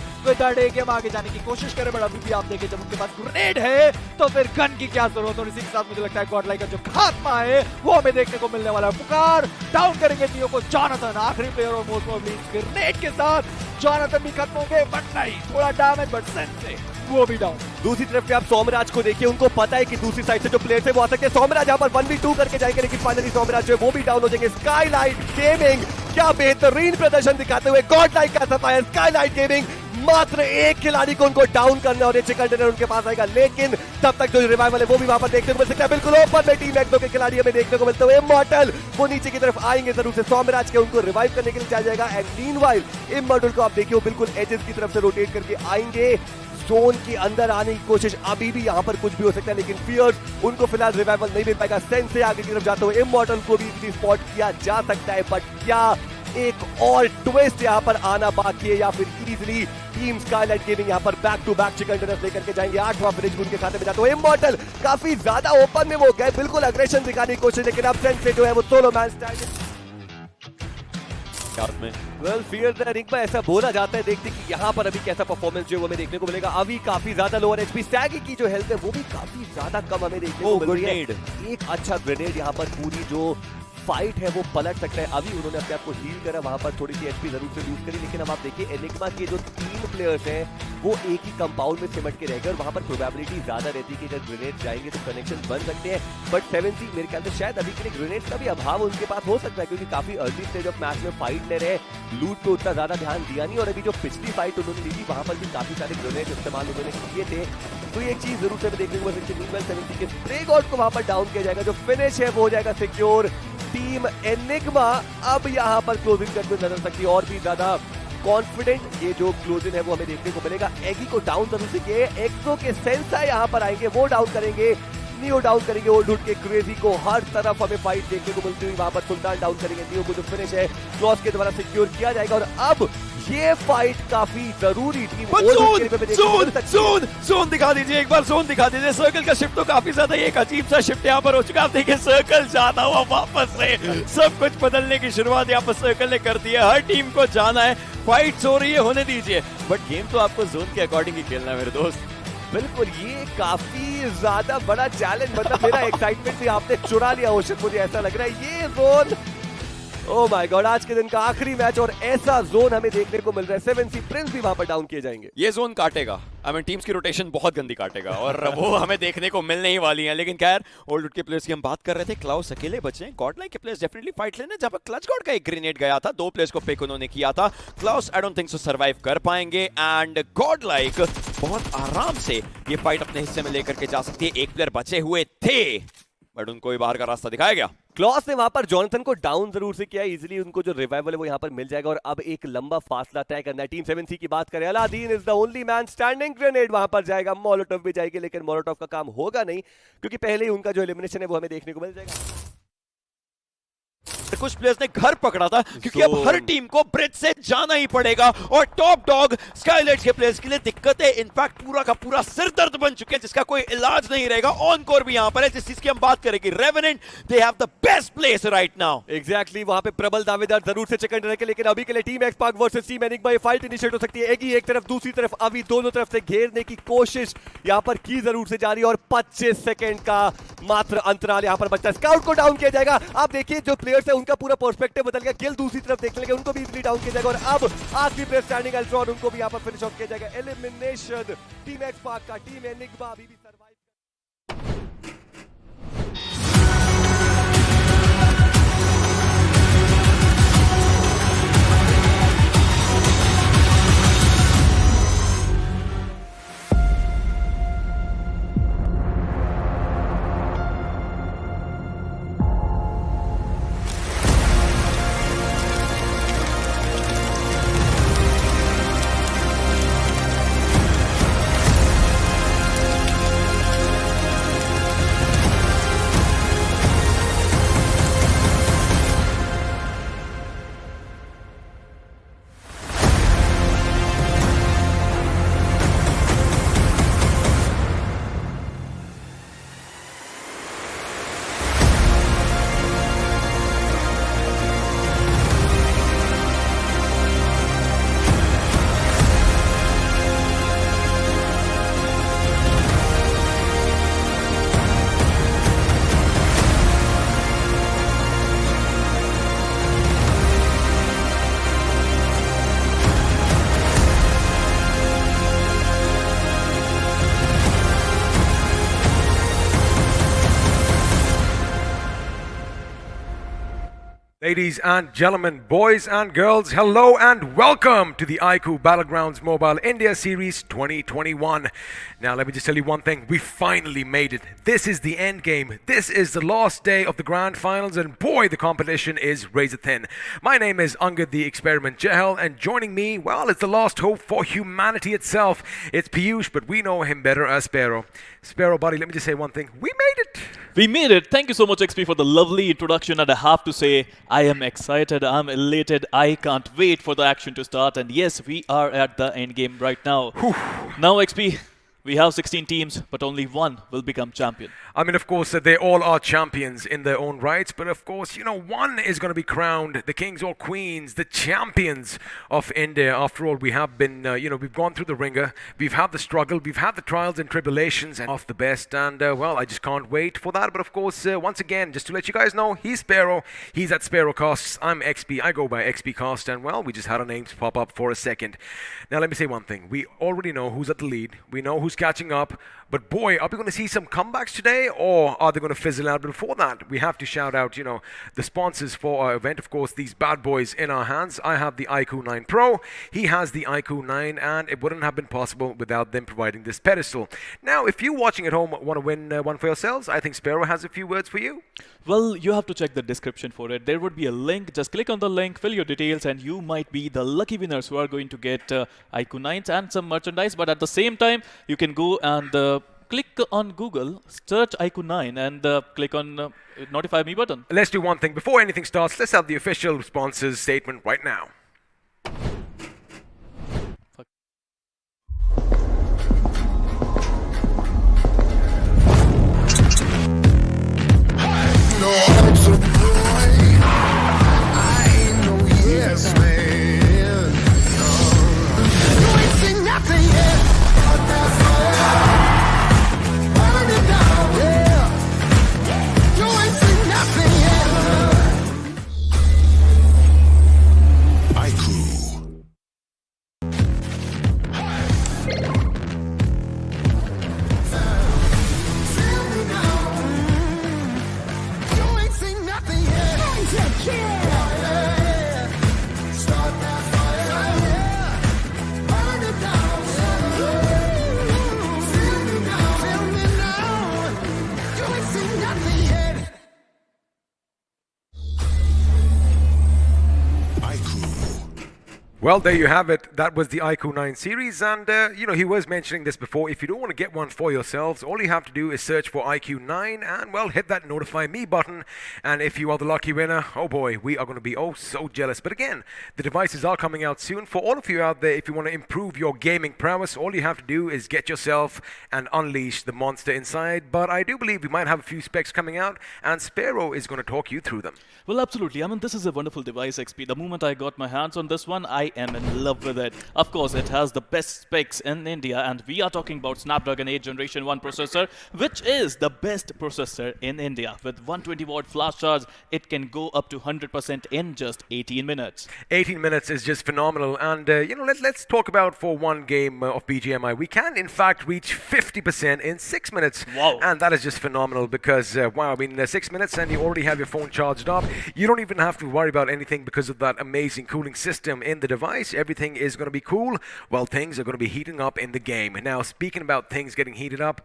गेम आगे जाने की कोशिश करे, बट अभी भी आप देखें जब उनके पास ग्रेनेड है तो फिर गन की क्या जरूरत है। और इसी के साथ मुझे लगता है गॉडलाइक का जो खात्मा है वो हमें देखने को मिलने वाला है। पुकार डाउन करेंगे नियो को, जॉनथन आखिरी प्लेयर और मोस्ट प्रोबेबली ग्रेनेड के साथ जॉनथन भी खत्म होंगे, बट नहीं थोड़ा डैमेज, बट सेंस से वो भी डाउन। दूसरी तरफ पे आप सोमराज को देखिए, उनको पता है कि दूसरी साइड से जो प्लेयर है वो आ सकते हैं। सोमराज यहाँ पर 1v2 करके जाएंगे, लेकिन फाइनली सोमराज जो है वो भी डाउन हो जाएंगे। स्काईलाइट गेमिंग क्या बेहतरीन प्रदर्शन दिखाते हुए गॉडलाइक का सफाया है। स्काईलाइट गेमिंग मात्र एक खिलाड़ी को उनको डाउन करना और ये चिकन डिनर उनके पास आएगा, लेकिन तब तक जो रिवाइवल है वो भी वहां पर देखने को मिल सकता है। बिल्कुल ओपन में टीम एक्सो के खिलाड़ी हमें देखने को मिलते हुए। इमॉर्टल वो नीचे की तरफ आएंगे जरूर से, सोमराज के उनको रिवाइव करने के लिए चला जाएगा। एंड मीनवाइल इमॉर्टल को आप देखिए वो बिल्कुल एजेस की तरफ से रोटेट करके आएंगे। जोन के अंदर आने की कोशिश, अभी भी यहाँ पर कुछ भी हो सकता है, लेकिन फियर्स उनको फिलहाल रिवाइवल नहीं मिल पाएगा। सेंस से आगे की तरफ जाते हुए इमॉर्टल को भी इजीली स्पॉट किया जा सकता है, बट क्या एक और ट्विस्ट यहाँ पर आना बाकी है या फिर इजीली टीम स्काईलाइट गेमिंग यहाँ पर back to back chicken dinner लेकर के जाएंगे। 8वां फिनिश उनके खाते में जाते हुए। इमॉर्टल काफी ज्यादा ओपन में वो गए, बिल्कुल अग्रेशन दिखाने की कोशिश, लेकिन अब सेंस से जो है वो सोलो मैन स्टैंड में। वेल फियर द एनिग्मा ऐसा बोला जाता है, देखते कि यहाँ पर अभी कैसा परफॉर्मेंस जो है वो हमें देखने को मिलेगा। अभी काफी ज्यादा लोअर एचपी, सैगी की जो हेल्थ है वो भी काफी ज्यादा कम हमें देखने को मिल रही है। एक अच्छा ग्रेनेड यहाँ पर पूरी जो फाइट है वो पलट सकता है। अभी उन्होंने अपने आप को हील करा, वहां पर थोड़ी सी एचपी जरूर से लूज करी, लेकिन अब आप देखिए एनिग्मा के जो 3 प्लेयर्स हैं वो एक ही कंपाउंड में सिमट के रह गए और वहां पर प्रोबेबिलिटी ज्यादा रहती है कि अगर ग्रेनेड जाएंगे तो कनेक्शन बन सकते हैं। बट 7C मेरे ख्याल से शायद अभी के लिए ग्रेनेड का भी अभाव उनके पास हो सकता है, क्योंकि काफी अर्ली स्टेज ऑफ मैच में फाइट ले रहे हैं, लूट पे उतना ज्यादा ध्यान दिया नहीं। और अभी जो पिछली फाइट उन्होंने ली थी वहां पर भी काफी सारे ग्रेनेड इस्तेमाल उन्होंने किए थे। तो ये एक चीज जरूर से देखने को मिल सकती है। 7C के स्प्रे गॉड को वहां पर डाउन किया जाएगा, जो फिनिश है वो हो जाएगा सिक्योर। टीम एनिग्मा अब यहाँ पर क्लोजिंग करते हुए नजर सकती है, और भी ज्यादा कॉन्फिडेंट ये जो क्लोजिंग है वो हमें देखने को मिलेगा। एगी को डाउन जरूर से किए, एक्सो के सेंसा यहाँ पर आएंगे, वो डाउन करेंगे, नियो डाउन करेंगे, ओल्ड हुड के क्रेजी को हर तरफ हमें फाइट देखने को मिलती हुई। वहां पर सुल्तान डाउन करेंगे, नियो को जो फिनिश है क्लॉस के द्वारा सिक्योर किया जाएगा। और अब ये फाइट काफी जरूरी टीम जोन दिखा दीजिए, एक बार जोन दिखा दीजिए। सर्कल का शिफ्ट तो काफी ज्यादा एक अजीब सा शिफ्ट यहाँ पर हो चुका। आप देखिए सर्कल जाता हुआ वापस से सब कुछ बदलने की शुरुआत यहाँ पर सर्कल ने कर दी है। हर टीम को जाना है, फाइट हो रही है, होने दीजिए, बट गेम तो आपको जोन के अकॉर्डिंग ही खेलना है मेरे दोस्त। बिल्कुल, ये काफी ज्यादा बड़ा चैलेंज, मतलब मेरा एक्साइटमेंट भी आपने चुरा लिया ओशन, मुझे ऐसा लग रहा है। ये जोन, ओह माय गॉड, आज के दिन का आखिरी मैच और ऐसा जोन हमें देखने को मिल रहा है। 7C प्रिंस भी वहां पर डाउन किए जाएंगे। ये जोन काटेगा, आई मीन टीम्स की रोटेशन बहुत गंदी काटेगा और वो हमें देखने को मिलने ही वाली है। लेकिन खैर ओल्ड वुड के प्लेयर्स की हम बात कर रहे थे, क्लाउस अकेले बचे हैं। गॉडलाइक के प्लेयर्स डेफिनेटली फाइट लेने, जब क्लच गॉड का एक ग्रेनेड गया था, 2 प्लेयर्स को पिक उन्होंने किया था। Klaus I don't think so survive कर पाएंगे एंड गॉडलाइक बहुत आराम से ये फाइट अपने हिस्से में लेकर के जा सकती है। एक प्लेयर बचे हुए थे बट उनको ही बाहर का रास्ता दिखाया गया। क्लॉस ने वहां पर जॉनथन को डाउन जरूर से किया, इजीली उनको जो रिवाइवल है वो यहाँ पर मिल जाएगा। और अब एक लंबा फासला तय करना है। टीम 7C की बात करें, Aladdin is the only man standing. Grenade वहां पर जाएगा, मोलोटोव भी जाएगी, लेकिन मोलोटोव का काम होगा नहीं, क्योंकि पहले ही उनका जो एलिमिनेशन है वो हमें देखने को मिल जाएगा। कुछ प्लेयर्स ने घर पकड़ा था, क्योंकि अब हर टीम को ब्रिज से जाना ही पड़ेगा और टॉप डॉग स्काईलाइट्स के प्लेयर्स के लिए दिक्कत है। इनफैक्ट पूरा का पूरा सिरदर्द बन चुके हैं, जिसका कोई इलाज नहीं रहेगा। ऑन कोर भी यहां पर है, जिस चीज की हम बात करेंगे। Revenant they have the best place right now. Exactly, वहां पे प्रबल दावेदार जरूर से चिकन डिनर के, लेकिन अभी के लिए team x park versus team enigma fight initiate हो सकती है। एगी एक तरफ, दूसरी तरफ अभी दोनों तरफ से घेरने की कोशिश यहां पर की जरूर से जारी। और 25 सेकंड का मात्र अंतराल यहाँ पर बचता है, स्काउट को डाउन किया जाएगा। आप देखिए जो प्लेयर्स है उनका पूरा पर्सपेक्टिव बदल गया, गिल दूसरी तरफ देखने लगे, उनको भी इजीली डाउन किया जाएगा और अब आखिरी प्लेयर स्टैंडिंग अल्ट्रॉन, उनको भी यहाँ पर फिनिश ऑफ किया जाएगा। एलिमिनेशन टीम एक्स पार्क का, टीम एनिग्मा अभी भी survive. Ladies and gentlemen, boys and girls, hello and welcome to the iQOO Battlegrounds Mobile India Series 2021. Now, let me just tell you one thing. We finally made it. This is the end game. This is the last day of the grand finals, and boy, the competition is razor thin. My name is Angad the Experiment Jahel, and joining me, well, it's the last hope for humanity itself. It's Piyush, but we know him better as Sparrow. Sparrow, buddy, let me just say one thing. We made it. We made it. Thank you so much, XP, for the lovely introduction. And I have to say, I am excited. I'm elated. I can't wait for the action to start. And yes, we are at the end game right now. Now, XP, we have 16 teams, but only one will become champion. I mean, of course, they all are champions in their own rights, but of course, you know, one is going to be crowned the kings or queens, the champions of India. After all, we have been, we've gone through the ringer, we've had the struggle, we've had the trials and tribulations and of the best, and well, I just can't wait for that. But of course, once again, just to let you guys know, he's Sparrow, he's at Sparrow Casts, I'm XP, I go by XP Cast, and well, we just had our names pop up for a second. Now, let me say one thing. We already know who's at the lead, we know who's catching up, but boy, are we going to see some comebacks today, or are they going to fizzle out? But before that, we have to shout out, you know, the sponsors for our event. Of course, these bad boys in our hands. I have the iQOO 9 Pro. He has the iQOO 9, and it wouldn't have been possible without them providing this pedestal. Now, if you watching at home want to win one for yourselves, I think Sparrow has a few words for you. Well, you have to check the description for it. There would be a link. Just click on the link, fill your details, and you might be the lucky winners who are going to get iQOO 9s and some merchandise. But at the same time, you can go and click on Google, search iQOO 9, and click on Notify Me button. Let's do one thing. Before anything starts, let's have the official sponsors statement right now. Well, there you have it. That was the iQOO 9 series, and he was mentioning this before. If you don't want to get one for yourselves, all you have to do is search for iQOO 9 and, well, hit that notify me button. And if you are the lucky winner, oh boy, we are going to be oh so jealous. But again, the devices are coming out soon. For all of you out there, if you want to improve your gaming prowess, all you have to do is get yourself and unleash the monster inside. But I do believe we might have a few specs coming out, and Sparrow is going to talk you through them. Well, absolutely. I mean, this is a wonderful device, XP. The moment I got my hands on this one, I I am in love with it. Of course, it has the best specs in India, and we are talking about Snapdragon 8 Generation 1 processor, which is the best processor in India. With 120-watt flash charge, it can go up to 100% in just 18 minutes. 18 minutes is just phenomenal, and let's talk about for one game of BGMI. We can in fact reach 50% in 6 minutes. Wow. And that is just phenomenal because wow, I mean 6 minutes and you already have your phone charged up. You don't even have to worry about anything because of that amazing cooling system in the device. Everything is going to be cool while things are going to be heating up in the game. Now, speaking about things getting heated up,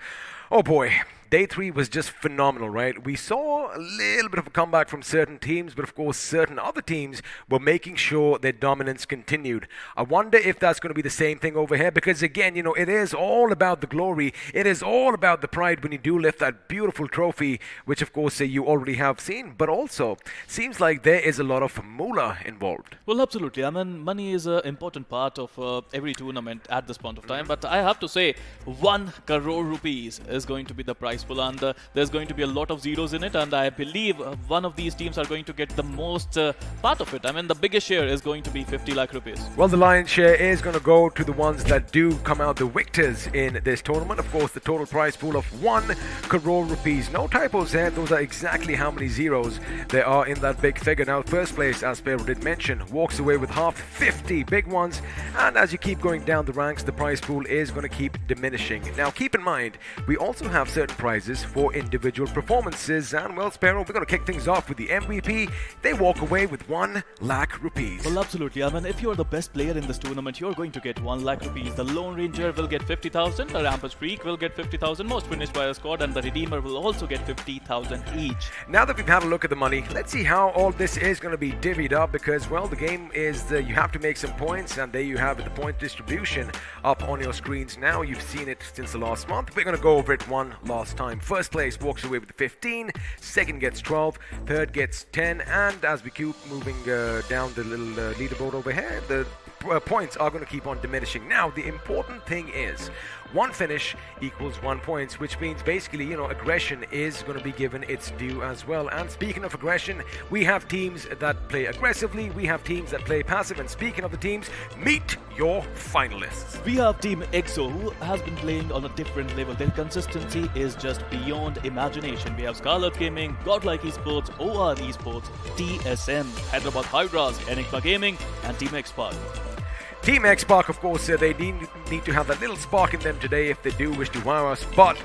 oh boy, Day 3 was just phenomenal, right? We saw a little bit of a comeback from certain teams, but of course certain other teams were making sure their dominance continued. I wonder if that's going to be the same thing over here, because again, it is all about the glory. It is all about the pride when you do lift that beautiful trophy, which of course you already have seen, but also seems like there is a lot of moolah involved. Well, absolutely. I mean, money is an important part of every tournament at this point of time, but I have to say 1 crore rupees is going to be the prize pool, and there's going to be a lot of zeros in it, and I believe one of these teams are going to get the most part of it. I mean, the biggest share is going to be 50 lakh rupees. Well, the lion's share is going to go to the ones that do come out the victors in this tournament. Of course, the total prize pool of 1 crore rupees. No typos there. Those are exactly how many zeros there are in that big figure. Now, first place, as Pedro did mention, walks away with half 50 big ones. And as you keep going down the ranks, the prize pool is going to keep diminishing. Now, keep in mind, we also have certain prizes for individual performances. And well, Sparrow, we're going to kick things off with the MVP. They walk away with 1 lakh rupees. Well, absolutely. I mean, if you're the best player in this tournament, you're going to get 1 lakh rupees. The Lone Ranger will get 50,000, the Rampage Freak will get 50,000, most finished by a squad, and the Redeemer will also get 50,000 each. Now that we've had a look at the money, let's see how all this is going to be divvied up, because, well, the game is you have to make some points, and there you have it, the point distribution up on your screens now. You've seen it since the last month. We're going to go over it one last time. First place walks away with 15, second gets 12, third gets 10, and as we keep moving down the little leaderboard over here, the points are going to keep on diminishing. Now, the important thing is 1 finish equals 1 point, which means basically, aggression is going to be given its due as well. And speaking of aggression, we have teams that play aggressively, we have teams that play passive, and speaking of the teams, meet your finalists. We have Team EXO, who has been playing on a different level. Their consistency is just beyond imagination. We have Skylightz Gaming, GodLike Esports, OR Esports, TSM, Hyderabad Hydras, Enigma Gaming, and Team Xpark. Team Xpark, of course, they need to have that little spark in them today if they do wish to wow us, but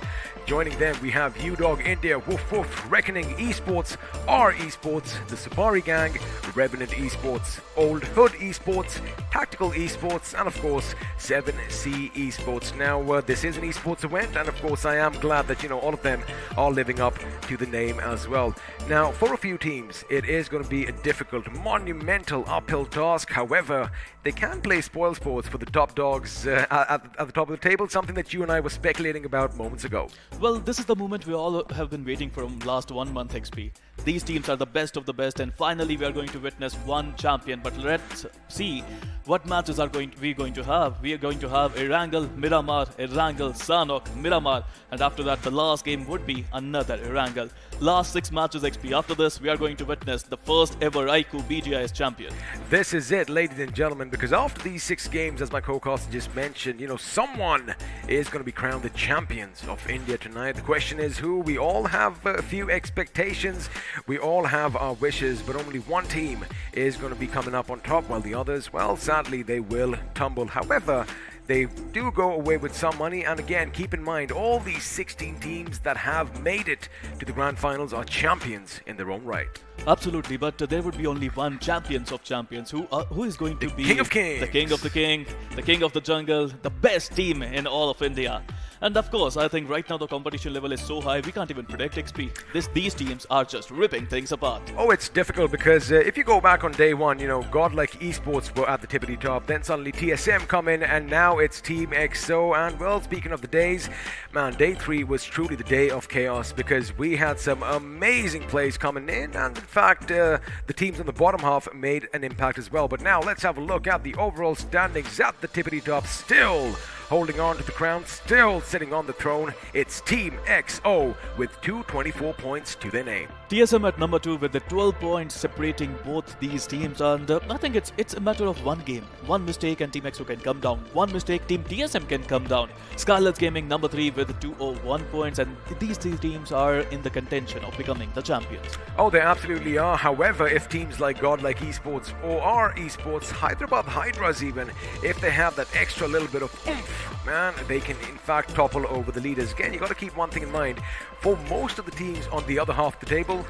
joining them, we have UDog India, Woof Woof, Recknoning Esports, R Esports, the Supari Gang, Revenant Esports, Old Hood Esports, Tactical Esports, and of course 7C Esports. Now, this is an esports event, and of course I am glad that all of them are living up to the name as well. Now, for a few teams, it is going to be a difficult, monumental uphill task. However, they can play spoil sports for the top dogs at the top of the table, something that you and I were speculating about moments ago. Well, this is the moment we all have been waiting for from last 1 month, XP. These teams are the best of the best, and finally we are going to witness one champion. But let's see what matches are we going to have. We are going to have Erangel, Miramar, Erangel, Sanhok, Miramar, and after that the last game would be another Erangel. Last 6 matches, XP. After this, we are going to witness the first ever iQOO BGIS champion. This is it, ladies and gentlemen, because after these 6 games, as my co-caster just mentioned, someone is going to be crowned the champions of India tonight. The question is who? We all have a few expectations, we all have our wishes, but only one team is going to be coming up on top, while the others, well, sadly, they will tumble. However, they do go away with some money, and again, keep in mind, all these 16 teams that have made it to the grand finals are champions in their own right. Absolutely, but there would be only one champions of champions. Who is going to be King of Kings, the king of the king, the king of the jungle, the best team in all of India? And of course, I think right now the competition level is so high, we can't even predict XP. These teams are just ripping things apart. Oh, it's difficult because if you go back on day 1, GodLike Esports were at the tippity top, then suddenly TSM come in, and now it's Team EXO. And well, speaking of the days, man, day 3 was truly the day of chaos because we had some amazing plays coming in, and in fact, the teams on the bottom half made an impact as well. But now let's have a look at the overall standings at the tippity top. Still holding on to the crown, still sitting on the throne, it's Team EXO with 224 points to their name. TSM at number 2 with the 12 points separating both these teams, and I think it's a matter of one game. One mistake and Team EXO can come down. One mistake, Team TSM can come down. Skylightz Gaming number 3 with 201 points, and these three teams are in the contention of becoming the champions. Oh, they absolutely are. However, if teams like GodLike Esports or our Esports, Hyderabad Hydras even, if they have that extra little bit of oomph, man, they can in fact topple over the leaders. Again, you got to keep one thing in mind. For most of the teams on the other half of the table,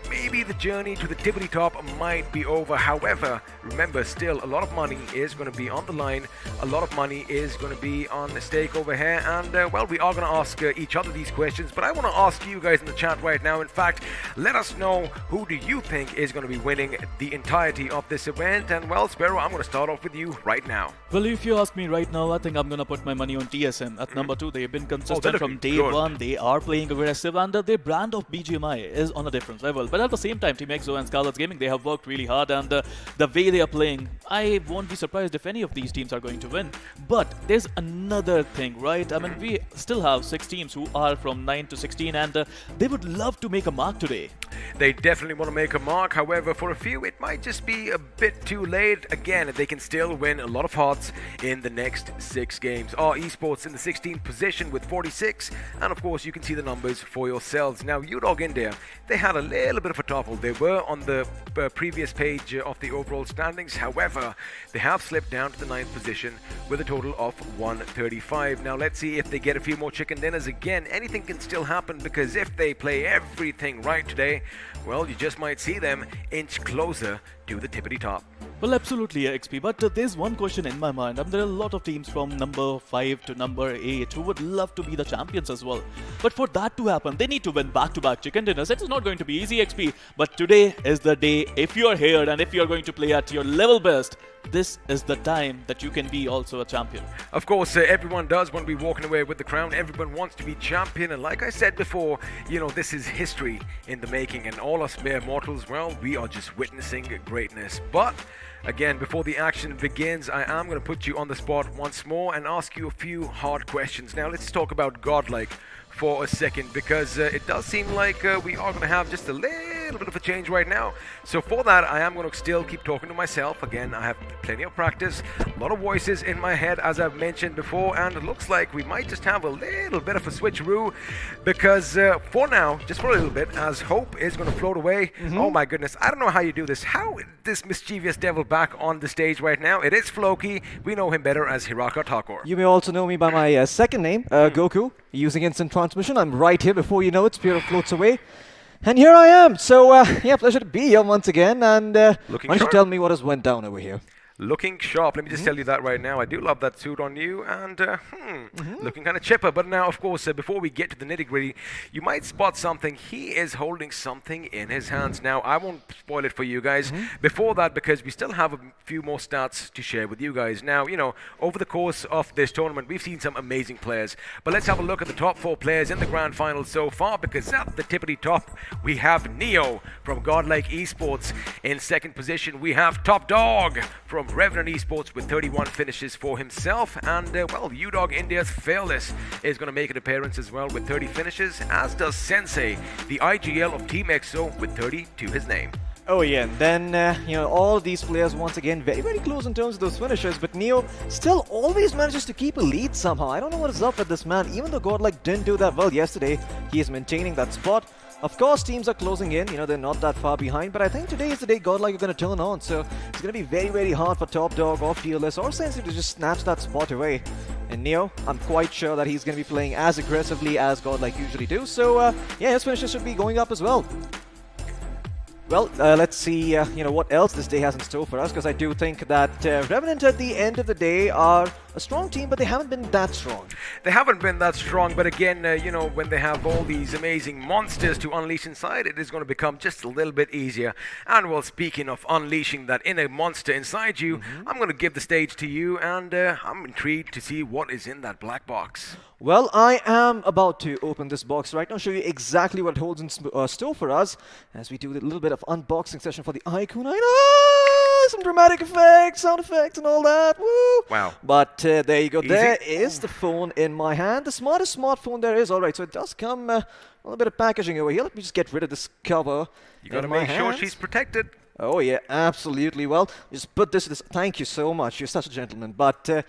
maybe the journey to the tippity top might be over. However, remember, still a lot of money is going to be on the line. A lot of money is going to be on the stake over here. And, well, we are going to ask each other these questions. But I want to ask you guys in the chat right now. In fact, let us know, who do you think is going to be winning the entirety of this event? And, well, Sparrow, I'm going to start off with you right now. Well, if you ask me right now, I think I'm going to put my money on TSM. At number 2, they've been consistent from day one. They are playing aggressive, and their brand of BGMI is on a different level. But at the same time, Team EXO and Skylightz Gaming, they have worked really hard, and the way they are playing, I won't be surprised if any of these teams are going to win. But there's another thing, right? I mean, we still have 6 teams who are from 9 to 16, and they would love to make a mark today. They definitely want to make a mark. However, for a few, it might just be a bit too late. Again, they can still win a lot of hearts in the next 6 games. Our Esports in the 16th position with 46, and of course, you can see the numbers for yourselves. Now, UDog India, they had a little bit of a topple. They were on the previous page of the overall standings. However, they have slipped down to the 9th position with a total of 135. Now, let's see if they get a few more chicken dinners. Again, anything can still happen, because if they play everything right today, well, you just might see them inch closer to the tippity top. Well, absolutely, XP. But there's one question in my mind. There are a lot of teams from number 5 to number 8 who would love to be the champions as well. But for that to happen, they need to win back-to-back chicken dinners. It's not going to be easy, XP. But today is the day. If you're here and if you're going to play at your level best, this is the time that you can be also a champion. Of course, everyone does want to be walking away with the crown. Everyone wants to be champion. And like I said before, you know, this is history in the making. And all us mere mortals, well, we are just witnessing greatness. But again, before the action begins, I am going to put you on the spot once more and ask you a few hard questions. Now, let's talk about GodLike for a second, because it does seem like we are going to have just a little bit of a change right now. So for that, I am going to still keep talking to myself. Again, I have plenty of practice, a lot of voices in my head, as I've mentioned before, and it looks like we might just have a little bit of a switcheroo, because for now, just for a little bit, as Hope is going to float away. Oh my goodness, I don't know how you do this. How this mischievous devil back on the stage right now? It is Floki. We know him better as Hiraka Thakur. You may also know me by my second name, Goku. Using instant transmission, I'm right here. Before you know it, Spirit floats away. And here I am. So, yeah, pleasure to be here once again. And why don't you tell me what has went down over here? Looking sharp. Let me just tell you that right now. I do love that suit on you, and looking kind of chipper. But now, of course, before we get to the nitty-gritty, you might spot something. He is holding something in his hands. Now, I won't spoil it for you guys before that, because we still have a few more stats to share with you guys. Now, you know, over the course of this tournament, we've seen some amazing players. But let's have a look at the top 4 players in the grand final so far, because at the tippity top, we have Neo from GodLike Esports. In second position, we have Top Dog from Revenant Esports with 31 finishes for himself, and well, UDog India's Fearless is going to make an appearance as well with 30 finishes, as does Sensei, the IGL of Team EXO, with 30 to his name. Oh yeah, and then, you know, all these players once again very, very close in terms of those finishes, but Neo still always manages to keep a lead somehow. I don't know what is up with this man. Even though GodLike didn't do that well yesterday, he is maintaining that spot. Of course, teams are closing in, you know, they're not that far behind, but I think today is the day GodLike are going to turn on, so it's going to be very, very hard for Top Dog or Fearless or Sensei to just snatch that spot away. And Neo, I'm quite sure that he's going to be playing as aggressively as GodLike usually do, so yeah, his finishes should be going up as well. Well, let's see, you know, what else this day has in store for us, because I do think that Revenant at the end of the day are a strong team, but they haven't been that strong. They haven't been that strong, but again, you know, when they have all these amazing monsters to unleash inside, it is going to become just a little bit easier. And well, speaking of unleashing that inner monster inside you, I'm going to give the stage to you, and I'm intrigued to see what is in that black box. Well, I am about to open this box right now, show you exactly what it holds in store for us, as we do a little bit of unboxing session for the iQOO 9. some dramatic effects, sound effects and all that. Woo! Wow. But there you go. Easy. There is the phone in my hand. The smartest smartphone there is. All right, so it does come a little bit of packaging over here. Let me just get rid of this cover. You got to in my make sure hands. she's protected. Oh yeah, absolutely. Well, just put this. Thank you so much. You're such a gentleman. But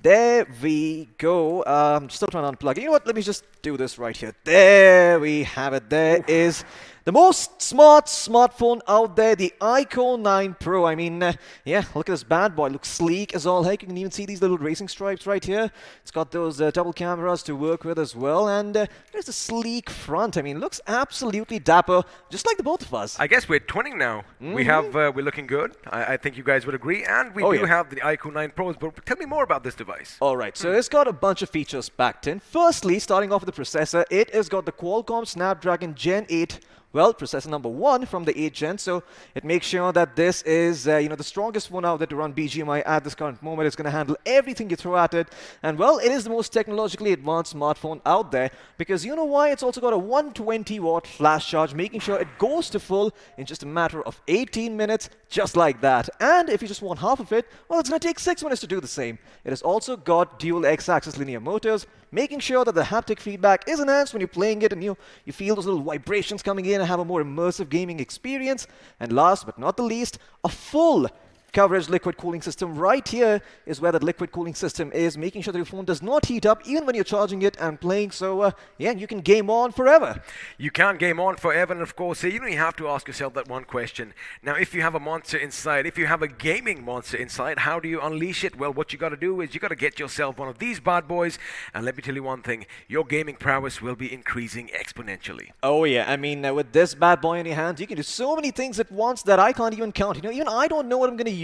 there we go. Still trying to unplug it. You know what? Let me just do this right here. There we have it. There is the most smart smartphone out there, the iQOO 9 Pro. I mean, yeah, look at this bad boy. Looks sleek as all heck. You can even see these little racing stripes right here. It's got those double cameras to work with as well. And there's a sleek front. I mean, looks absolutely dapper, just like the both of us. I guess we're twinning now. We have, we're looking good. I think you guys would agree. And we do have the iQOO 9 Pros. But tell me more about this device. All right, so it's got a bunch of features packed in. Firstly, starting off with the processor, it has got the Qualcomm Snapdragon Gen 8. Well, processor number 1 from the 8th gen, so it makes sure that this is, the strongest one out there to run BGMI at this current moment. It's going to handle everything you throw at it, and well, it is the most technologically advanced smartphone out there, because you know why? It's also got a 120-watt flash charge, making sure it goes to full in just a matter of 18 minutes, just like that. And if you just want half of it, well, it's going to take 6 minutes to do the same. It has also got dual X-axis linear motors, making sure that the haptic feedback is enhanced when you're playing it, and you feel those little vibrations coming in and have a more immersive gaming experience. And last but not the least, a full coverage liquid cooling system. Right here is where the liquid cooling system is, making sure that your phone does not heat up even when you're charging it and playing. So yeah, you can game on forever. You can game on forever, and of course, you have to ask yourself that one question. Now, if you have a monster inside, if you have a gaming monster inside, how do you unleash it? Well, what you got to do is you got to get yourself one of these bad boys, and let me tell you one thing, your gaming prowess will be increasing exponentially. Oh yeah, I mean, with this bad boy in your hands, you can do so many things at once that I can't even count. Even I don't know what I'm going to use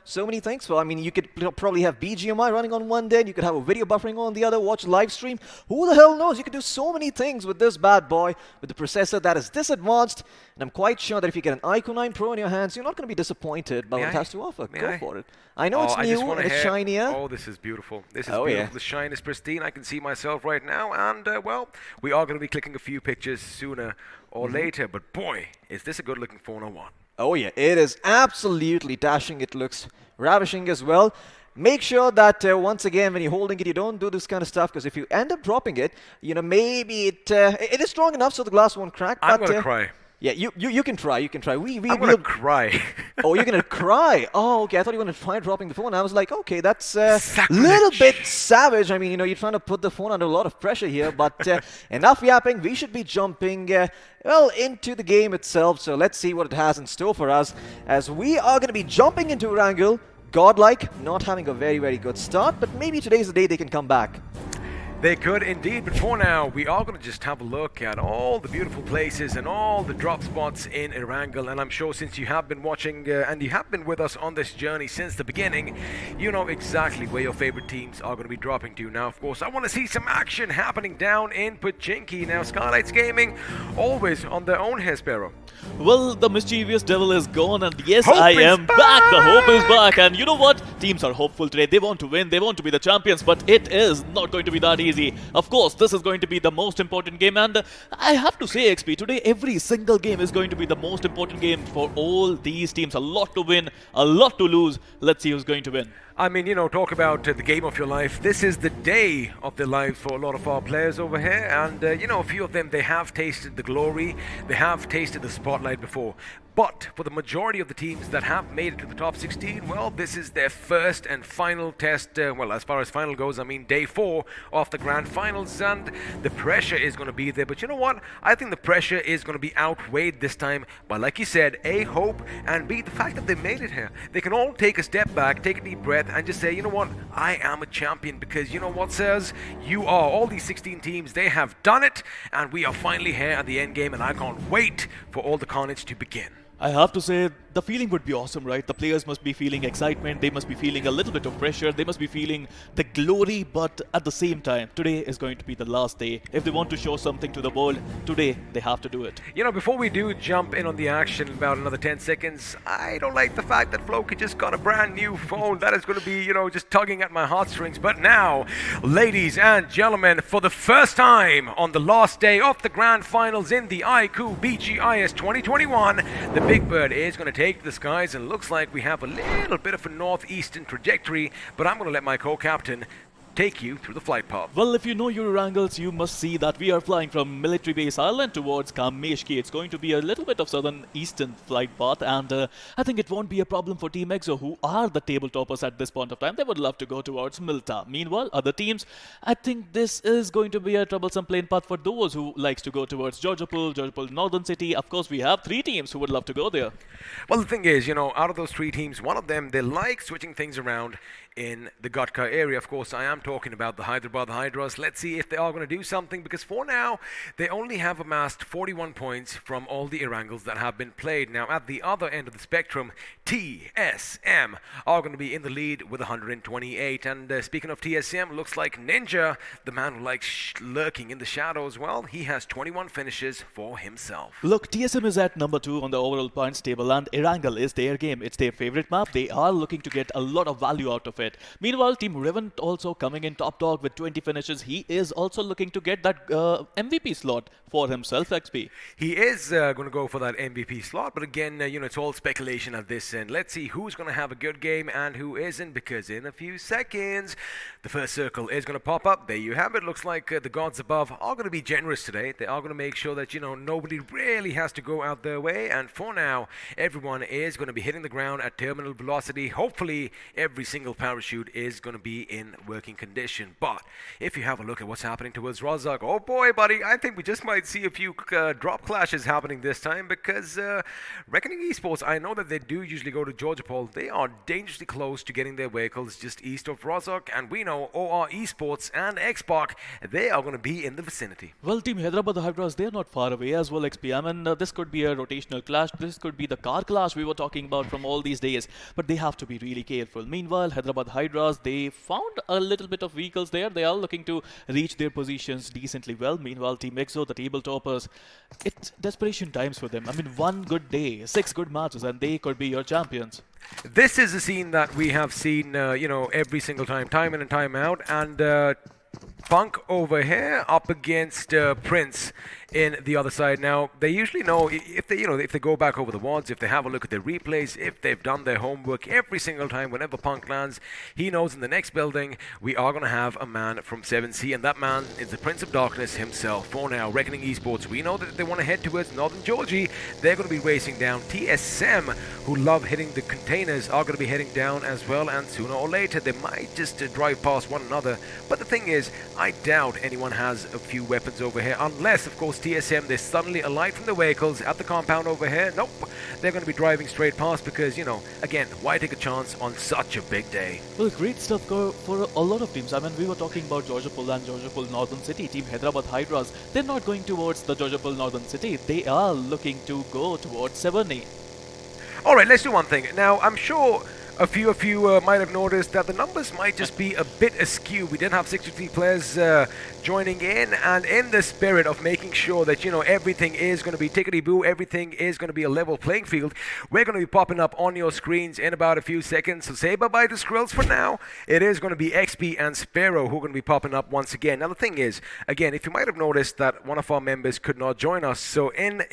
so many things for. I mean, you could probably have BGMI running on one day, and you could have a video buffering on the other, watch live stream. Who the hell knows? You could do so many things with this bad boy, with the processor that is this advanced, and I'm quite sure that if you get an iQOO 9 Pro in your hands, you're not going to be disappointed by what it has to offer. Go for it. I know it's new and it's shinier. Oh, this is beautiful. This is beautiful. Yeah. The shine is pristine. I can see myself right now, and well, we are going to be clicking a few pictures sooner or later, but boy, is this a good looking phone or what? Oh yeah, it is absolutely dashing. It looks ravishing as well. Make sure that once again, when you're holding it, you don't do this kind of stuff, because if you end up dropping it, maybe it is strong enough so the glass won't crack. I'm going to cry. Yeah, you can try. You can try. I'm gonna cry. Oh, you're gonna cry. Oh, okay. I thought you were gonna try dropping the phone. I was like, okay, that's a little bit savage. I mean, you're trying to put the phone under a lot of pressure here. But enough yapping. We should be jumping well into the game itself. So let's see what it has in store for us, as we are gonna be jumping into Erangel. GodLike not having a very, very good start, but maybe today's the day they can come back. They could indeed, but for now, we are going to just have a look at all the beautiful places and all the drop spots in Erangel. And I'm sure since you have been watching and you have been with us on this journey since the beginning, you know exactly where your favorite teams are going to be dropping to. Now, of course, I want to see some action happening down in Pochinki. Now, Skylightz Gaming, always on their own hair, Sparrow. Well, the mischievous devil is gone, and yes, I am back. The hope is back, and you know what? Teams are hopeful today. They want to win. They want to be the champions, but it is not going to be that easy. Of course, this is going to be the most important game, and I have to say, XP, today every single game is going to be the most important game for all these teams. A lot to win, a lot to lose. Let's see who's going to win. I mean, talk about the game of your life. This is the day of their lives for a lot of our players over here. And, a few of them, they have tasted the glory. They have tasted the spotlight before. But for the majority of the teams that have made it to the top 16, well, this is their first and final test. Well, as far as final goes, I mean, day 4 of the grand finals. And the pressure is going to be there. But you know what? I think the pressure is going to be outweighed this time by, like you said, A, hope, and B, the fact that they made it here. They can all take a step back, take a deep breath, and just say, you know what, I am a champion, because you know what, sirs, you are. All these 16 teams, they have done it, and we are finally here at the end game, and I can't wait for all the carnage to begin. I have to say, the feeling would be awesome, right? The players must be feeling excitement, they must be feeling a little bit of pressure, they must be feeling the glory, but at the same time, today is going to be the last day. If they want to show something to the world, today they have to do it. Before we do jump in on the action in about another 10 seconds, I don't like the fact that Floki just got a brand new phone. That is going to be, just tugging at my heartstrings. But now, ladies and gentlemen, for the first time on the last day of the grand finals in the iQOO BGIS 2021, the Big Bird is going to take the skies, and looks like we have a little bit of a northeastern trajectory, but I'm going to let my co-captain take you through the flight path. Well, if you know your Erangels, you must see that we are flying from Military Base Island towards Kameshki. It's going to be a little bit of southern eastern flight path, and I think it won't be a problem for Team EXO, who are the table toppers at this point of time. They would love to go towards Milta. Meanwhile, other teams, I think this is going to be a troublesome plane path for those who likes to go towards Georgopol, Northern City. Of course, we have 3 teams who would love to go there. Well, the thing is, out of those 3 teams, one of them, they like switching things around in the Gatka area. Of course, I am talking about the Hyderabad Hydras. Let's see if they are going to do something, because for now, they only have amassed 41 points from all the Erangels that have been played. Now, at the other end of the spectrum, TSM are going to be in the lead with 128. And speaking of TSM, looks like Ninja, the man who likes lurking in the shadows, well, he has 21 finishes for himself. Look, TSM is at number 2 on the overall points table, and Erangel is their game. It's their favorite map. They are looking to get a lot of value out of it. Meanwhile, Team Revenant also coming in top dog with 20 finishes. He is also looking to get that MVP slot for himself, XP. He is going to go for that MVP slot, but again, it's all speculation at this end. Let's see who's going to have a good game and who isn't, because in a few seconds, the first circle is going to pop up. There you have it. Looks like the gods above are going to be generous today. They are going to make sure that, nobody really has to go out their way. And for now, everyone is going to be hitting the ground at terminal velocity. Hopefully, every single parachute is going to be in working condition. But if you have a look at what's happening towards Razak, oh boy, buddy, I think we just might see a few drop clashes happening this time, because Recknoning Esports, I know that they do usually go to Georgopol. They are dangerously close to getting their vehicles just east of Razak, and we know OR Esports and Xbox, they are going to be in the vicinity. Well, Team Hyderabad Hydras, they're not far away as well, XP. I mean, this could be a rotational clash. This could be the car clash we were talking about from all these days, but they have to be really careful. Meanwhile, Hyderabad Hydras, they found a little bit of vehicles there. They are looking to reach their positions decently well. Meanwhile, Team EXO, the table toppers, it's desperation times for them. I mean, one good day, 6 good matches, and they could be your champions. This is a scene that we have seen, every single time in and time out, and Punk over here up against Prince in the other side. Now, they usually know if they go back over the WODs, if they have a look at their replays, if they've done their homework every single time whenever Punk lands, he knows in the next building we are going to have a man from 7C, and that man is the Prince of Darkness himself. For now, Recknoning Esports, we know that if they want to head towards Northern Georgie, they're going to be racing down. TSM, who love hitting the containers, are going to be heading down as well, and sooner or later they might just drive past one another. But the thing is, I doubt anyone has a few weapons over here, unless, of course, TSM, they suddenly alight from the vehicles at the compound over here. Nope, they're going to be driving straight past, because, again, why take a chance on such a big day? Well, great stuff for a lot of teams. I mean, we were talking about Georgopol and Georgopol Northern City. Team Hyderabad Hydras, they're not going towards the Georgopol Northern City. They are looking to go towards Severny. All right, let's do one thing. Now, I'm sure a few of you might have noticed that the numbers might just be a bit askew. We did have 63 players joining in, and in the spirit of making sure that, everything is going to be tickety-boo, everything is going to be a level playing field, we're going to be popping up on your screens in about a few seconds. So say bye-bye to Skrills for now. It is going to be XP and Sparrow who are going to be popping up once again. Now, the thing is, again, if you might have noticed that one of our members could not join us, so in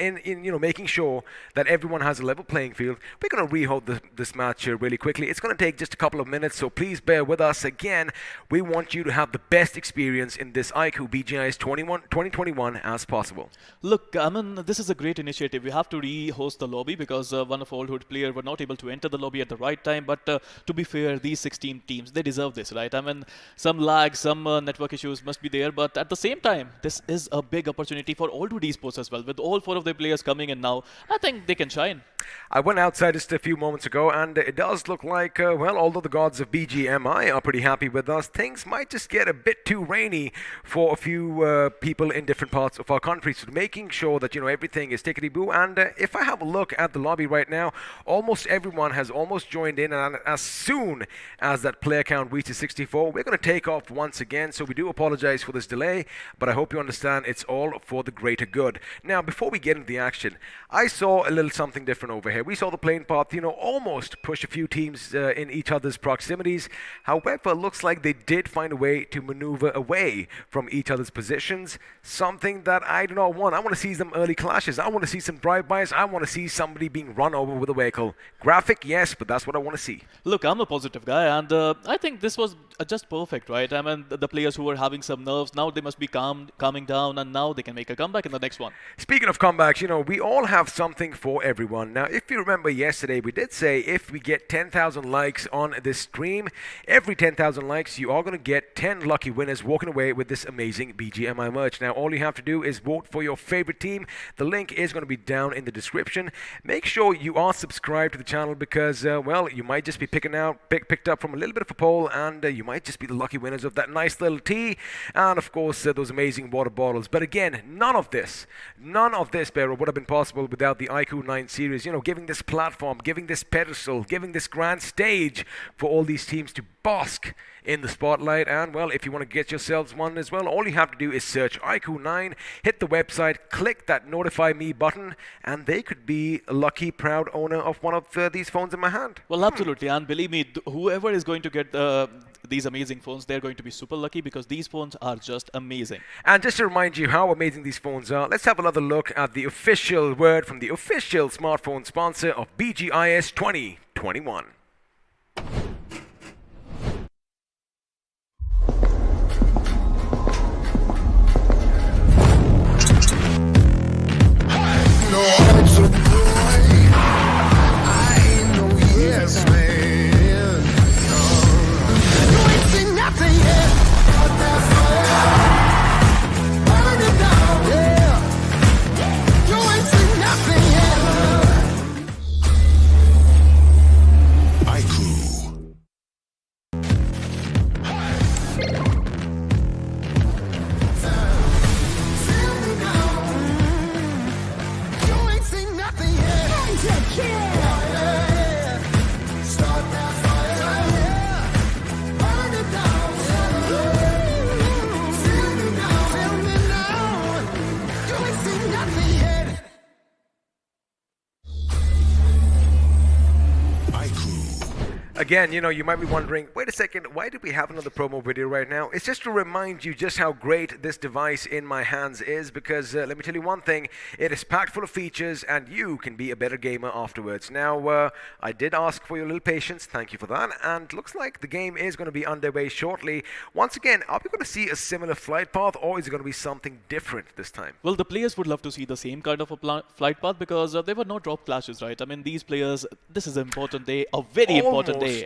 making sure that everyone has a level playing field, we're going to rehold this match really quickly. It's going to take just a couple of minutes, so please bear with us. Again, we want you to have the best experience in this iQOO BGIS 2021 as possible. Look, I mean, this is a great initiative. We have to re-host the lobby because one of our old hood players were not able to enter the lobby at the right time. But to be fair, these 16 teams, they deserve this, right? I mean, some lag, some network issues must be there. But at the same time, this is a big opportunity for old hood esports as well. With all 4 of their players coming in now, I think they can shine. I went outside just a few moments ago, and it does look like, although the gods of BGMI are pretty happy with us, things might just get a bit too rainy for a few people in different parts of our country. So making sure that, everything is tickety-boo. And if I have a look at the lobby right now, almost everyone has almost joined in. And as soon as that player count reaches 64, we're going to take off once again. So we do apologize for this delay, but I hope you understand it's all for the greater good. Now, before we get into the action, I saw a little something different over here. We saw the plane path, almost push a few teams in each other's proximities. However, looks like they did find a way to maneuver away from each other's positions. Something that I do not want. I want to see some early clashes. I want to see some drive-bys. I want to see somebody being run over with a vehicle. Graphic, yes, but that's what I want to see. Look, I'm a positive guy, and I think this was just perfect, right? I mean, the players who were having some nerves, now they must be calming down, and now they can make a comeback in the next one. Speaking of comebacks, we all have something for everyone. Now, if you remember yesterday, we did say if we get 10,000 likes on this stream, every 10,000 likes, you are going to get 10 lucky winners walking away with this amazing BGMI merch. Now, all you have to do is vote for your favorite team. The link is going to be down in the description. Make sure you are subscribed to the channel because, you might just be picked up from a little bit of a poll, and you might just be the lucky winners of that nice little tea and, of course, those amazing water bottles. But again, none of this, Pero, would have been possible without the iQOO 9 series, giving this platform, giving this pedestal, giving this grand stage for all these teams to bask in the spotlight. And well, if you want to get yourselves one as well, all you have to do is search iQOO 9, hit the website, click that notify me button, and they could be a lucky, proud owner of one of these phones in my hand. Well, absolutely, and believe me, whoever is going to get these amazing phones, they're going to be super lucky because these phones are just amazing. And just to remind you how amazing these phones are, let's have another look at the official word from the official smartphone sponsor of BGIS 2021. Again, you might be wondering, wait a second, why did we have another promo video right now? It's just to remind you just how great this device in my hands is because let me tell you one thing, it is packed full of features and you can be a better gamer afterwards. Now, I did ask for your little patience, thank you for that, and looks like the game is going to be underway shortly. Once again, are we going to see a similar flight path or is it going to be something different this time? Well, the players would love to see the same kind of a flight path because there were no drop clashes, right? I mean, these players, this is an important day, a very important day.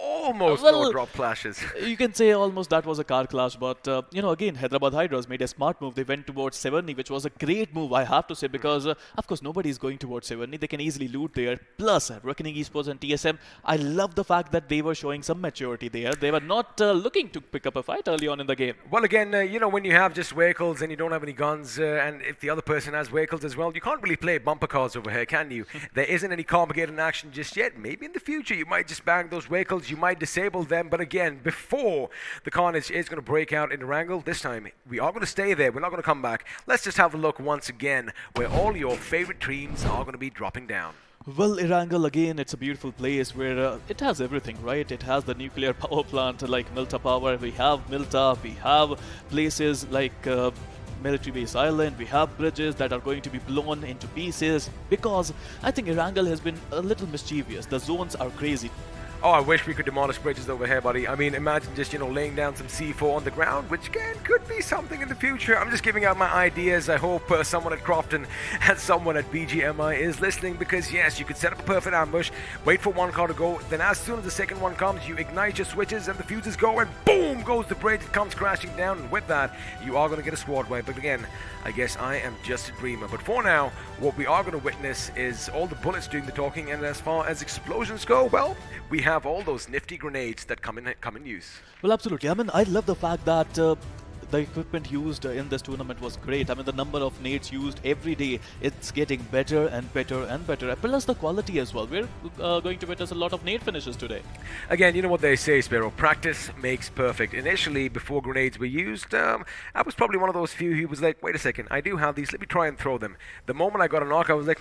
Almost no drop clashes. You can say almost that was a car clash, but again, Hyderabad Hydras made a smart move. They went towards 70, which was a great move, I have to say, because of course nobody is going towards 70. They can easily loot there. Plus, Recknoning Esports and TSM, I love the fact that they were showing some maturity there. They were not looking to pick up a fight early on in the game. Well, again, when you have just vehicles and you don't have any guns, and if the other person has vehicles as well, you can't really play bumper cars over here, can you? There isn't any complicated action just yet. Maybe in the future you might just bang those vehicles. You might disable them, but again, before the carnage is going to break out in Erangel, this time we are going to stay there. We're not going to come back. Let's just have a look once again where all your favorite teams are going to be dropping down. Well, Erangel, again, it's a beautiful place where it has everything, right? It has the nuclear power plant like Milta Power. We have Milta, we have places like military base island, we have bridges that are going to be blown into pieces because I think Erangel has been a little mischievous. The zones are crazy. Oh, I wish we could demolish bridges over here, buddy. I mean, imagine just, laying down some C4 on the ground, which, again, could be something in the future. I'm just giving out my ideas. I hope someone at Crofton and someone at BGMI is listening because, yes, you could set up a perfect ambush, wait for one car to go, then as soon as the second one comes, you ignite your switches and the fuses go, and boom goes the bridge. It comes crashing down, and with that, you are going to get a squad wipe. But again, I guess I am just a dreamer. But for now, what we are going to witness is all the bullets doing the talking, and as far as explosions go, well, we have all those nifty grenades that come in use. Well, absolutely. I mean, I love the fact that the equipment used in this tournament was great. I mean, the number of nades used every day, it's getting better and better and better. Plus the quality as well. We're going to witness a lot of nade finishes today. Again, you know what they say, Sparrow, practice makes perfect. Initially, before grenades were used, I was probably one of those few who was like, wait a second, I do have these, let me try and throw them. The moment I got a knock, I was like,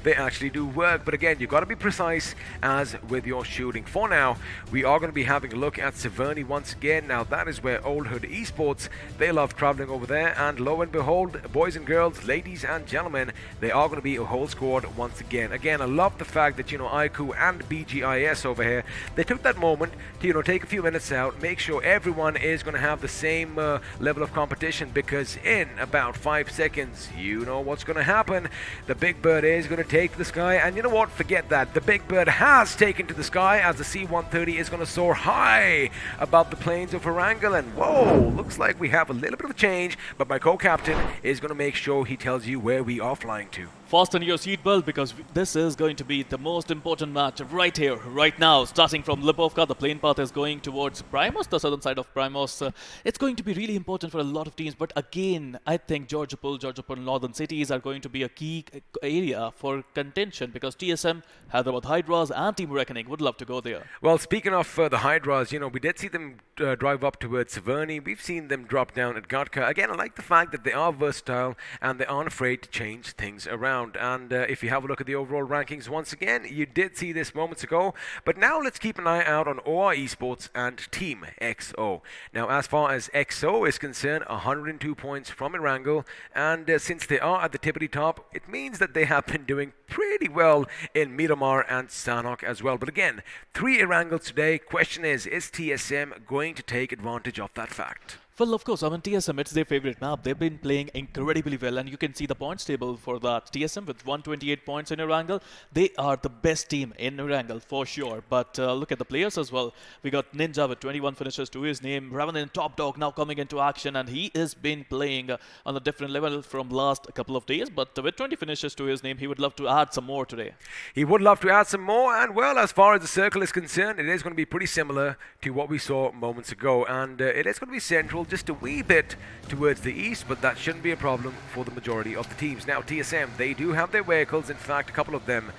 they actually do work. But again, you've got to be precise as with your shooting. For now, we are going to be having a look at Supari once again. Now, that is where Old Hood Esports, they love traveling over there. And lo and behold, boys and girls, ladies and gentlemen, they are going to be a whole squad once again. Again, I love the fact that, iQOO and BGIS over here, they took that moment to, take a few minutes out, make sure everyone is going to have the same level of competition, because in about 5 seconds, you know what's going to happen. The Big Bird is going to take to the sky, and you know what? Forget that. The Big Bird has taken to the sky as the C-130 is going to soar high above the plains of Erangel, and whoa, looks like we have a little bit of a change, but my co-captain is going to make sure he tells you where we are flying to. Fasten your seatbelt, because this is going to be the most important match right here, right now. Starting from Lipovka, the plane path is going towards Primos, the southern side of Primos. It's going to be really important for a lot of teams, but again, I think Georgopol, northern cities are going to be a key area for contention, because TSM, Hyderabad Hydras and Team Recknoning would love to go there. Well, speaking of the Hydras, we did see them drive up towards Supari. We've seen them drop down at Gatka. Again, I like the fact that they are versatile and they aren't afraid to change things around. And if you have a look at the overall rankings once again, you did see this moments ago. But now let's keep an eye out on OR Esports and Team XO. Now, as far as XO is concerned, 102 points from Erangel. And since they are at the tippity top, it means that they have been doing pretty well in Miramar and Sanhok as well. But again, 3 Erangels today. Question is TSM going to take advantage of that fact? Well, of course, I mean, TSM, it's their favorite map. They've been playing incredibly well, and you can see the points table for that. TSM with 128 points in Erangel. They are the best team in Erangel, for sure. But look at the players as well. We got Ninja with 21 finishes to his name. Revenant, top dog, now coming into action, and he has been playing on a different level from last couple of days. But with 20 finishes to his name, he would love to add some more today. He would love to add some more, and well, as far as the circle is concerned, it is going to be pretty similar to what we saw moments ago. And it is going to be central, just a wee bit towards the east, but that shouldn't be a problem for the majority of the teams. Now, TSM, they do have their vehicles, in fact, a couple of them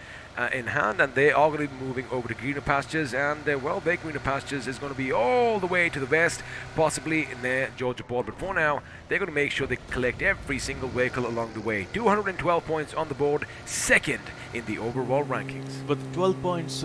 in hand, and they are going to be moving over to greener pastures, and well, their greener pastures is going to be all the way to the west, possibly near Georgopol. But for now, they're going to make sure they collect every single vehicle along the way. 212 points on the board, second in the overall rankings. With 12 points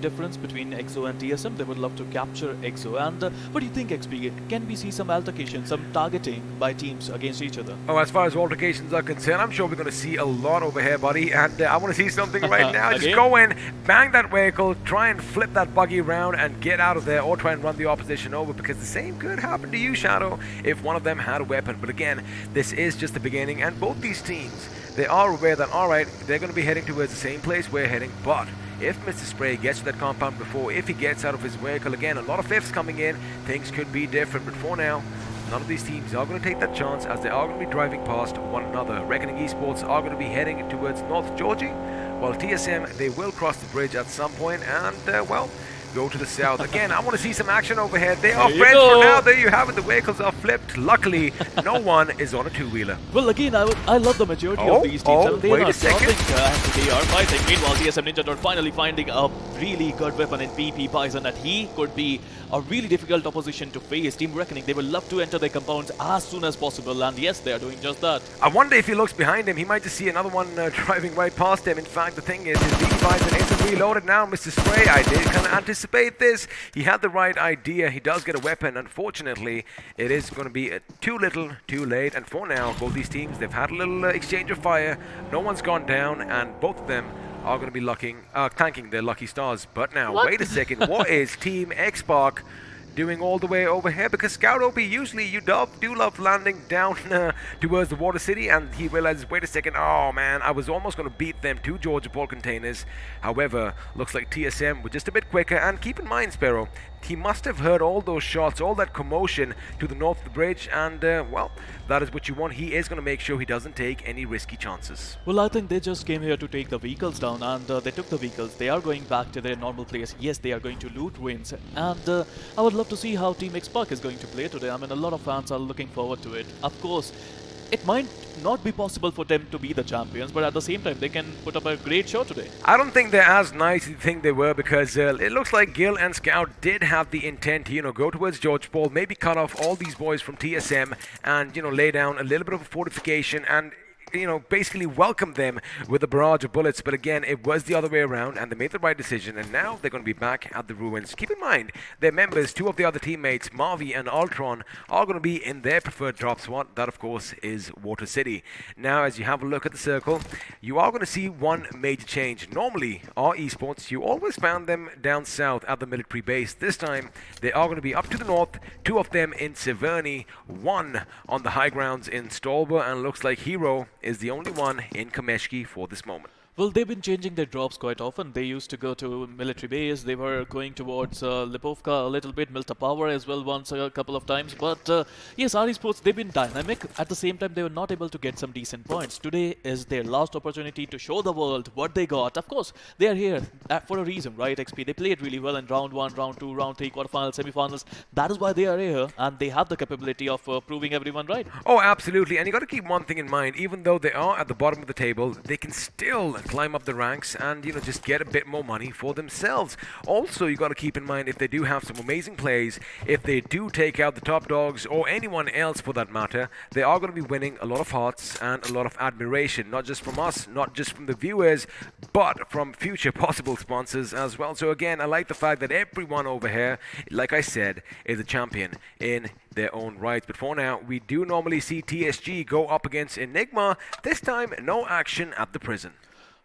difference between XO and TSM, they would love to capture XO. And what do you think, XP? Can we see some altercation, some targeting by teams against each other? Oh, as far as altercations are concerned, I'm sure we're going to see a lot over here, buddy. And I want to see something right now. Just go in, bang that vehicle, try and flip that buggy around and get out of there, or try and run the opposition over, because the same could happen to you, Shadow, if one of them had a weapon. But again, this is just the beginning, and both these teams, they are aware that, alright, they're going to be heading towards the same place we're heading, but if Mr. Spray gets to that compound before, if he gets out of his vehicle, again, a lot of fifths coming in, things could be different. But for now, none of these teams are going to take that chance, as they are going to be driving past one another. Recknoning Esports are going to be heading towards North Georgie, while TSM, they will cross the bridge at some point and, well, go to the south. Again, I want to see some action over here. They are friends for now. There you have it. The vehicles are flipped. Luckily, no one is on a two-wheeler. Well, again, I love the majority of these teams. Wait a second. They are fighting. Meanwhile, TSM Ninja are finally finding a really good weapon in PP Bison, that he could be a really difficult opposition to face. Team Recknoning, they will love to enter their compounds as soon as possible, and yes, they are doing just that. I wonder if he looks behind him, he might just see another one driving right past him. In fact, the thing is, his PP Bison isn't reloaded now, Mr. Spray. I did kind of anticipate this. He had the right idea. He does get a weapon. Unfortunately, it is going to be too little, too late. And for now, both these teams, they've had a little exchange of fire. No one's gone down, and both of them are going to be thanking their lucky stars. But now, wait a second. What is Team X-Spark doing all the way over here? Because Scout OP, usually you do love landing down towards the water city, and he realizes, wait a second, oh man, I was almost going to beat them to Georgopol containers. However, looks like TSM were just a bit quicker. And keep in mind, Sparrow, he must have heard all those shots, all that commotion to the north of the bridge, and well, that is what you want. He is going to make sure he doesn't take any risky chances. Well, I think they just came here to take the vehicles down, and they took the vehicles. They are going back to their normal place. Yes, they are going to loot wins, and I would love to see how Team X-Spark is going to play today. I mean, a lot of fans are looking forward to it. Of course, it might not be possible for them to be the champions, but at the same time, they can put up a great show today. I don't think they're as nice as you think they were, because it looks like Gil and Scout did have the intent to, go towards Georgopol, maybe cut off all these boys from TSM and, lay down a little bit of a fortification and basically welcomed them with a barrage of bullets. But again, it was the other way around, and they made the right decision, and now they're going to be back at the ruins. Keep in mind, their members, two of the other teammates, Marvi and Ultron, are going to be in their preferred drop spot. That, of course, is Water City. Now, as you have a look at the circle, you are going to see one major change. Normally, our esports, you always found them down south at the military base. This time, they are going to be up to the north, two of them in Severny, one on the high grounds in Stolber, and looks like Hero is the only one in Kameshki for this moment. Well, they've been changing their drops quite often. They used to go to military base. They were going towards Lipovka a little bit, Milta Power as well once a couple of times. But yes, RE Sports, they've been dynamic. At the same time, they were not able to get some decent points. Today is their last opportunity to show the world what they got. Of course, they are here for a reason, right, XP? They played really well in round 1, round 2, round 3, quarterfinals, semifinals. That is why they are here, and they have the capability of proving everyone right. Oh, absolutely. And you got to keep one thing in mind. Even though they are at the bottom of the table, they can still climb up the ranks and just get a bit more money for themselves. Also, you got to keep in mind, if they do have some amazing plays, if they do take out the top dogs or anyone else for that matter, they are going to be winning a lot of hearts and a lot of admiration, not just from us, not just from the viewers, but from future possible sponsors as well. So again, I like the fact that everyone over here, like I said, is a champion in their own right. But for now, we do normally see TSG go up against Enigma. This time, no action at the prison.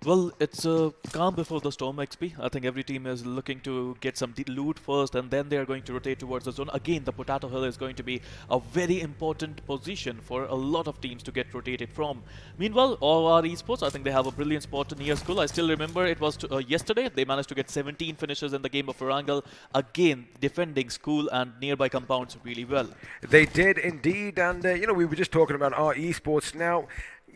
Well, it's calm before the storm, XP. I think every team is looking to get some loot first, and then they are going to rotate towards the zone. Again, the Potato Hill is going to be a very important position for a lot of teams to get rotated from. Meanwhile, all our esports, I think they have a brilliant spot near school. I still remember it was yesterday. They managed to get 17 finishes in the game of Erangel. Again, defending school and nearby compounds really well. They did indeed, and we were just talking about our esports now.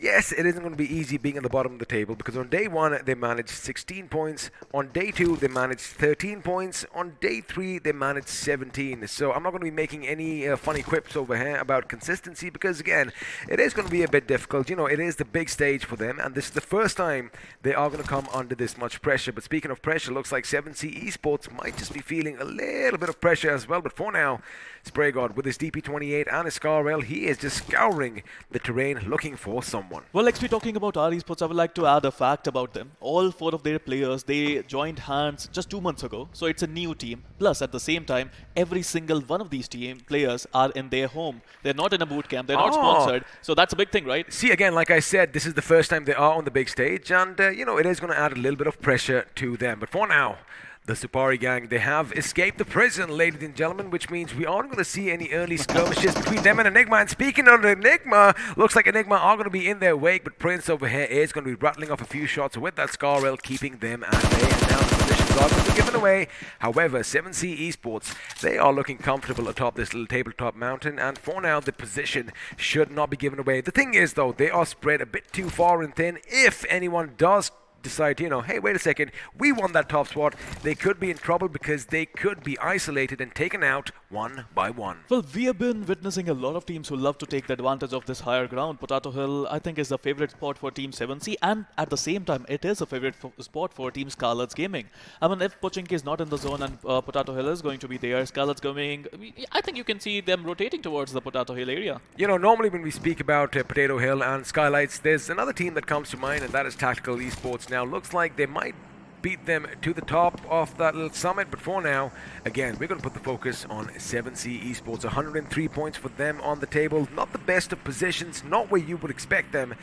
Yes, it isn't going to be easy being at the bottom of the table, because on day 1 they managed 16 points, on day 2 they managed 13 points, on day 3 they managed 17. So I'm not going to be making any funny quips over here about consistency, because again, it is going to be a bit difficult. It is the big stage for them, and this is the first time they are going to come under this much pressure. But speaking of pressure, looks like 7C Esports might just be feeling a little bit of pressure as well. But for now, SprayGod with his DP28 and his Scar Rail, he is just scouring the terrain looking for someone. Well, XP, talking about RE Sports, I would like to add a fact about them. All 4 of their players, they joined hands just 2 months ago, so it's a new team. Plus, at the same time, every single one of these team players are in their home. They're not in a boot camp, they're not sponsored, so that's a big thing, right? See, again, like I said, this is the first time they are on the big stage, and, it is going to add a little bit of pressure to them. But for now, the Supari gang, they have escaped the prison, ladies and gentlemen, which means we aren't going to see any early skirmishes between them and Enigma. And speaking of Enigma, looks like Enigma are going to be in their wake, but Prince over here is going to be rattling off a few shots with that Scar Rail, keeping them at bay. And now the positions are going to be given away. However, 7C Esports, they are looking comfortable atop this little tabletop mountain, and for now, the position should not be given away. The thing is, though, they are spread a bit too far and thin. If anyone does decide, hey, wait a second, we won that top spot, they could be in trouble, because they could be isolated and taken out one by one. Well, we have been witnessing a lot of teams who love to take the advantage of this higher ground. Potato Hill, I think, is the favorite spot for Team 7C, and at the same time, it is a favorite spot for Team Skylightz Gaming. I mean, if Pochinki is not in the zone and Potato Hill is going to be there, Skylightz Gaming, I think you can see them rotating towards the Potato Hill area. Normally when we speak about Potato Hill and Skylightz, there's another team that comes to mind, and that is Tactical Esports. Now, looks like they might beat them to the top of that little summit, but for now, again, we're going to put the focus on 7C Esports. 103 points for them on the table. Not the best of positions, not where you would expect them.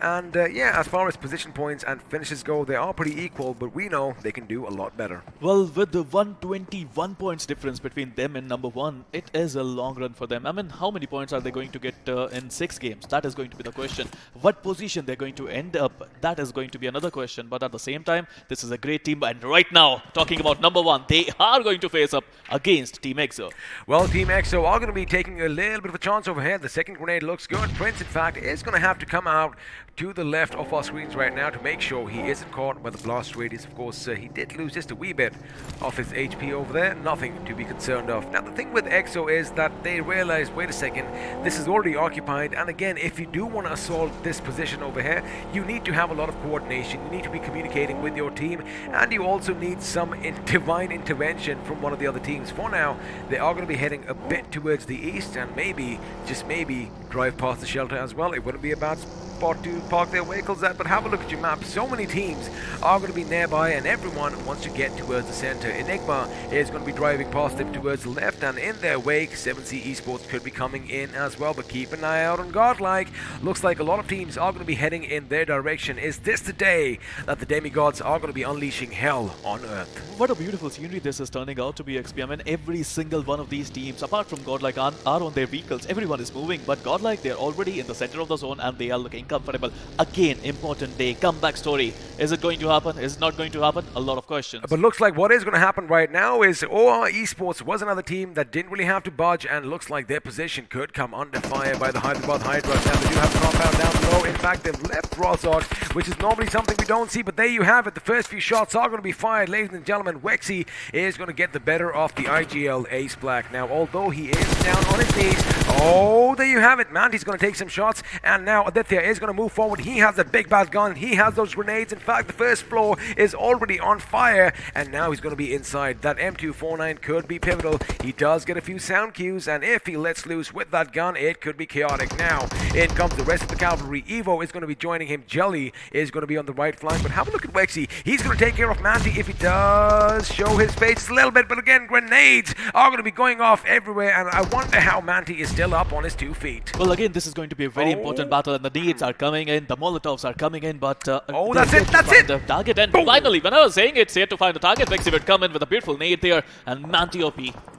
And yeah, as far as position points and finishes go, they are pretty equal, but we know they can do a lot better. Well, with the 121 points difference between them and number 1, it is a long run for them. I mean, how many points are they going to get in 6 games? That is going to be the question. What position they're going to end up, that is going to be another question. But at the same time, this is a great team, and right now, talking about number 1, they are going to face up against Team EXO. Well, Team EXO are going to be taking a little bit of a chance over here. The second grenade looks good. Prince, in fact, is going to have to come out to the left of our screens right now to make sure he isn't caught by the blast radius. Of course, he did lose just a wee bit of his HP over there. Nothing to be concerned of. Now, the thing with EXO is that they realize, wait a second, this is already occupied. And again, if you do want to assault this position over here, you need to have a lot of coordination. You need to be communicating with your team, and you also need some divine intervention from one of the other teams. For now, they are going to be heading a bit towards the east, and maybe, just maybe, drive past the shelter as well. It wouldn't be a bad spot to park their vehicles at. But have a look at your map. So many teams are going to be nearby, and everyone wants to get towards the center. Enigma is going to be driving past them towards the left, and in their wake, 7C Esports could be coming in as well. But keep an eye out on GodLike. Looks like a lot of teams are going to be heading in their direction. Is this the day that the demigods are going to be unleashing hell on Earth? What a beautiful scenery this is turning out to be, XP. I mean, every single one of these teams, apart from GodLike, are on their vehicles. Everyone is moving, but GodLike, they're already in the center of the zone and they are looking comfortable. Again, important day, comeback story. Is it going to happen? Is it not going to happen? A lot of questions. But looks like what is going to happen right now is OR Esports was another team that didn't really have to budge, and looks like their position could come under fire by the Hyderabad Hydras. Now they do have a compound down below. In fact, they've left Rozok, which is normally something we don't see, but there you have it. The first few shots are going to be fired, ladies and gentlemen. Wexy is going to get the better of the IGL Ace Black. Now, although he is down on his knees, oh, there you have it. Manty's going to take some shots, and now Aditya is going to move forward. He has a big bad gun. He has those grenades. In fact, the first floor is already on fire, and now he's going to be inside. That M249 could be pivotal. He does get a few sound cues, and if he lets loose with that gun, it could be chaotic. Now, in comes the rest of the cavalry. Evo is going to be joining him. Jelly is going to be on the right flank, but have a look at Wexy. He's going to take care of Manty if he does show his face a little bit, but again, grenades are going to be going off everywhere, and I wonder how Manty is still up on his 2 feet. Well, again, this is going to be a very important battle, and the nades are coming in, the Molotovs are coming in, but oh, that's it, that's it! The target, and boom. Finally, when I was saying it's here to find the target, Wexy would come in with a beautiful nade there, and Manty OP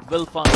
will find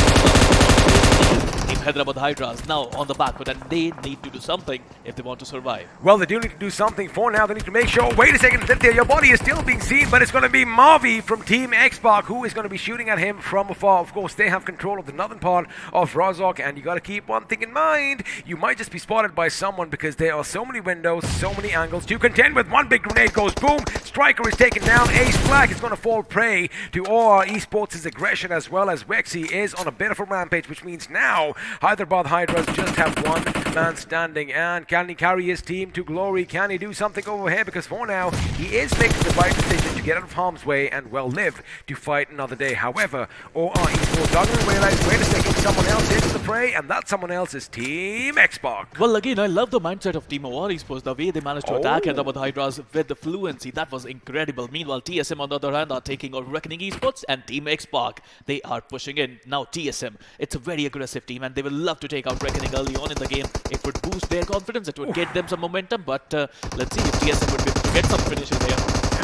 Team Hyderabad Hydras now on the back foot, and they need to do something if they want to survive. Well, they do need to do something for now. They need to make sure. Wait a second, Aditya, your body is still being seen, but it's going to be Mavi from Team Xbox who is going to be shooting at him from afar. Of course, they have control of the northern part of Rozok, and you got to keep one thing in mind. You might just be spotted by someone because there are so many windows, so many angles to contend with. One big grenade goes boom. Striker is taken down. Ace Black is going to fall prey to OR Esports' aggression, as well as Wexy is on a bit of a rampage, which means now Hyderabad Hydras just have one man standing. And can he carry his team to glory? Can he do something over here? Because for now, he is making the right decision to get out of harm's way and, well, live to fight another day. However, OR Esports are going to realize, wait a second, someone else is the prey, and that someone else is Team Xbox. Well, again, I love the mindset of Team OR Esports, the way they managed to attack Hyderabad Hydras with the fluency. That was incredible. Meanwhile, TSM on the other hand are taking on Recknoning Esports, and Team Xbox, they are pushing in. Now TSM, it's a very aggressive team, and they will love to take out Recknoning early on in the game. It would boost their confidence, it would get them some momentum, but let's see if TSM would be able to get some finishes here.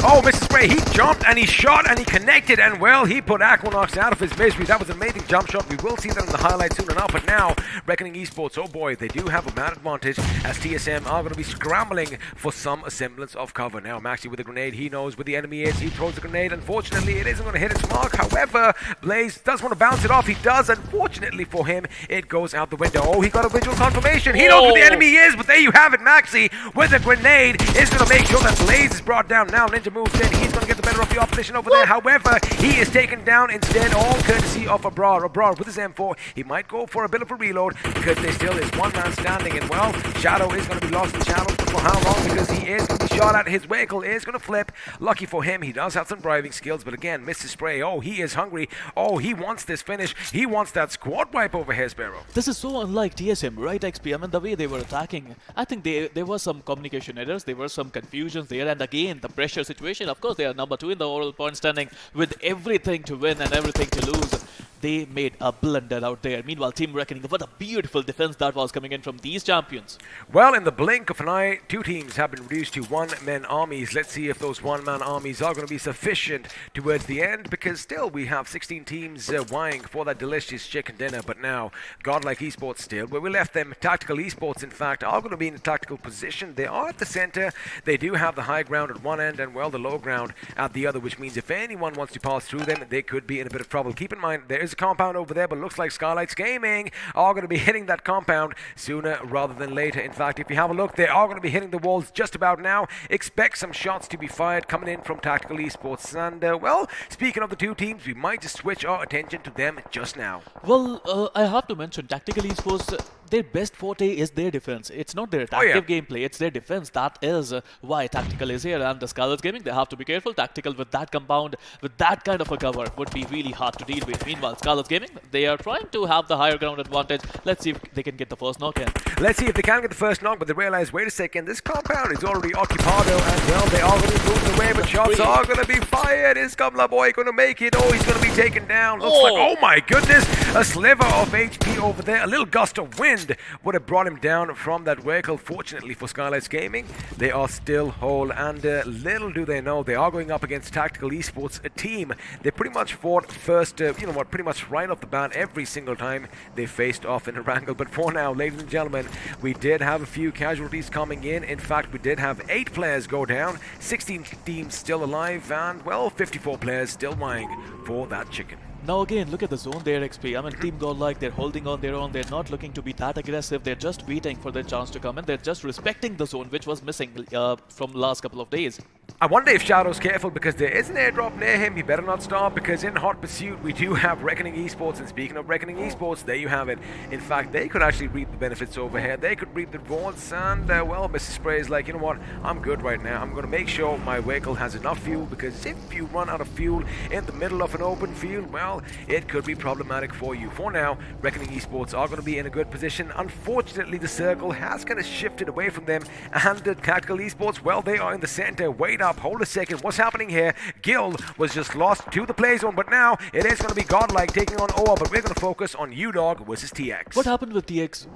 Oh, Mr. Spray, he jumped and he shot and he connected, and well, he put Aquanox out of his misery. That was an amazing jump shot. We will see that in the highlights soon enough, but now Recknoning Esports, oh boy, they do have a bad advantage as TSM are going to be scrambling for some semblance of cover. Now Maxi with a grenade, he knows where the enemy is. He throws the grenade. Unfortunately, it isn't going to hit its mark. However, Blaze does want to bounce it off. He does. Unfortunately for him, it goes out the window. Oh, he got a visual confirmation. He knows where the enemy is, but there you have it. Maxi with a grenade is going to make sure that Blaze is brought down. Now Ninja moves in. He's going to get the better of the opposition over there. However, he is taken down instead, all courtesy of Abrar. Abrar with his M4. He might go for a bit of a reload because there still is one man standing, and well, Shadow is going to be lost in shadows, but for how long? Because he is going to be shot at. His vehicle is going to flip. Lucky for him, he does have some driving skills, but again, Mr. Spray, oh, he is hungry. Oh, he wants this finish. He wants that squad wipe over here, Sparrow. This is so unlike TSM, right, XP? I mean, the way they were attacking, I think there were some communication errors, there were some confusions there, and again, the pressure situation. Of course, they are number 2 in the overall point standing with everything to win and everything to lose. They made a blunder out there. Meanwhile, Team Recknoning, what a beautiful defense that was coming in from these champions. Well, in the blink of an eye, 2 teams have been reduced to one-man armies. Let's see if those one-man armies are going to be sufficient towards the end, because still we have 16 teams vying for that delicious chicken dinner. But now, GodLike Esports still, where we left them, Tactical Esports, in fact, are going to be in a tactical position. They are at the center. They do have the high ground at one end and, well, the low ground at the other, which means if anyone wants to pass through them, they could be in a bit of trouble. Keep in mind, there is a compound over there, but looks like Skylightz Gaming are going to be hitting that compound sooner rather than later. In fact, if you have a look, they are going to be hitting the walls just about now. Expect some shots to be fired coming in from Tactical Esports. And, well, speaking of the 2 teams, we might just switch our attention to them just now. Well, I have to mention Tactical Esports, their best forte is their defense. It's not their attactive gameplay, it's their defense. That is why Tactical is here. And the Skylightz Gaming, they have to be careful. Tactical with that compound, with that kind of a cover, would be really hard to deal with. Meanwhile, Skylightz Gaming, they are trying to have the higher ground advantage. Let's see if they can get the first knock in. Let's see if they can get the first knock, but they realize, wait a second, this compound is already occupado, and well, they are going to be moved away, but shots are going to be fired. Is Kamla Boy going to make it? Oh, he's going to be taken down. Looks like, oh my goodness, a sliver of HP over there. A little gust of wind would have brought him down from that vehicle. Fortunately for Skylightz Gaming, they are still whole, and little do they know, they are going up against Tactical Esports, a team they pretty much fought first, pretty much right off the bat every single time they faced off in Erangel. But for now, ladies and gentlemen, we did have a few casualties coming in. In fact, we did have 8 players go down, 16 teams still alive, and well, 54 players still vying for that chicken. Now again, look at the zone there, XP. I mean, Team GodLike, they're holding on their own. They're not looking to be that aggressive. They're just waiting for their chance to come in. They're just respecting the zone, which was missing from last couple of days. I wonder if Shadow's careful, because there is an airdrop near him. He better not stop, because in hot pursuit, we do have Recknoning Esports. And speaking of Recknoning Esports, there you have it. In fact, they could actually reap the benefits over here. They could reap the rewards. And, well, Mr. Spray is like, you know what? I'm good right now. I'm going to make sure my vehicle has enough fuel, because if you run out of fuel in the middle of an open field, well, it could be problematic for you. For now, Recknoning Esports are going to be in a good position. Unfortunately, the circle has kind of shifted away from them. And the Tactical Esports, well, they are in the center. Wait up. Hold a second. What's happening here? Guild was just lost to the play zone, but now it is going to be GodLike taking on OA, but we're going to focus on UDog versus TX. What happened with Team X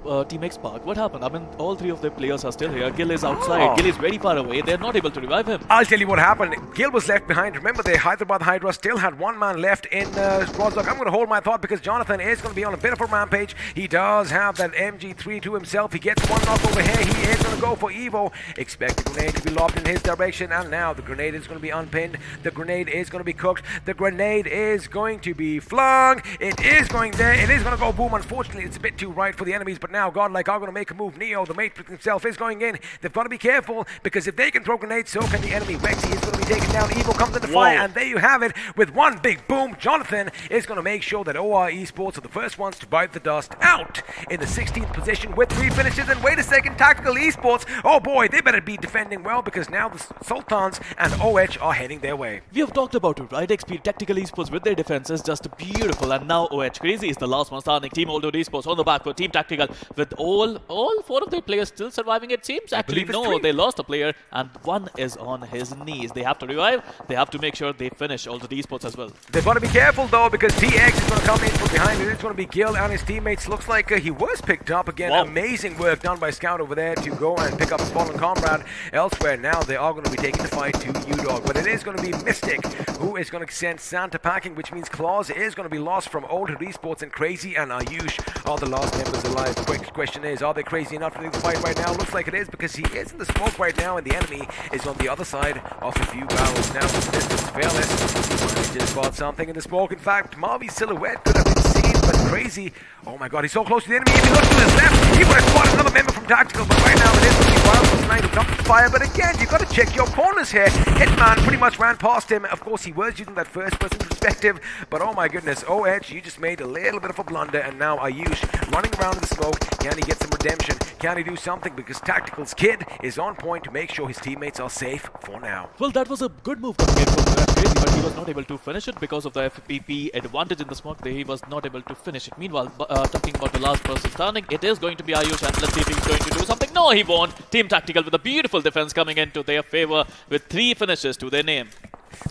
Park? What happened? I mean, all 3 of their players are still here. Gil is outside. Gil is very far away. They're not able to revive him. I'll tell you what happened. Gil was left behind. Remember, the Hyderabad Hydras still had 1 man left in GodLike. I'm going to hold my thought, because Jonathan is going to be on a bit of a rampage. He does have that MG3 to himself. He gets 1 knock over here. He is going to go for Evo. Expect the grenade to be lobbed in his direction, and now the grenade is going to be unpinned. The grenade is going to be cooked. The grenade is going to be flung. It is going there. It is going to go boom. Unfortunately, it's a bit too right for the enemies, but now GodLike are going to make a move. Neo, the Matrix himself, is going in. They've got to be careful, because if they can throw grenades, so can the enemy. Rexy is going to be taken down. Evo comes into fire, and there you have it. With 1 big boom, Jonathan is going to make sure that OR Esports are the first ones to bite the dust out in the 16th position with 3 finishes. And wait a second, Tactical Esports, oh boy, they better be defending well, because now the Sultans and OH are heading their way. We have talked about it, right? XP, Tactical Esports with their defense is just beautiful, and now OH Crazy is the last one standing. Team Older Esports on the back for Team Tactical, with all 4 of their players still surviving, it seems. Actually, no, they lost a player, and 1 is on his knees. They have to revive. They have to make sure they finish Older Esports as well. They've got to be careful, though, because TX is going to come in from behind. It is going to be Gil and his teammates. Looks like he was picked up again. Wow. Amazing work done by Scout over there to go and pick up his fallen comrade elsewhere. Now they are going to be taking the fight to UDog, but it is going to be Mystic who is going to send Santa packing, which means Claus is going to be lost from Older Esports, and Crazy and Ayush are the last members alive. Quick question is, are they crazy enough to do the fight right now? Looks like it is, because he is in the smoke right now, and the enemy is on the other side of a few barrels. Now with distance fearless, he just spot something in the smoke. In fact, Marvy's silhouette could have been seen, but Crazy, oh my god, he's so close to the enemy. If he looks to his left, he would have spotted another member from Tactical, but right now it is going to be Wild tonight who comes to fire. But again, you've got to check your corners here. Hitman pretty much ran past him. Of course, he was using that first person perspective, but oh my goodness, OH, you just made a little bit of a blunder, and now Ayush running around in the smoke. Can he get some redemption? Can he do something? Because Tactical's kid is on point to make sure his teammates are safe for now. Well, that was a good move coming in from Crazy, but he was not able to finish it because of the FPP advantage in the smoke. He was not able to finish it. Meanwhile, talking about the last person standing, it is going to be Ayush, and let's see if he's going to do something. No, he won't. Team Tactical with a beautiful defense coming into their favor with 3 finishes to their name.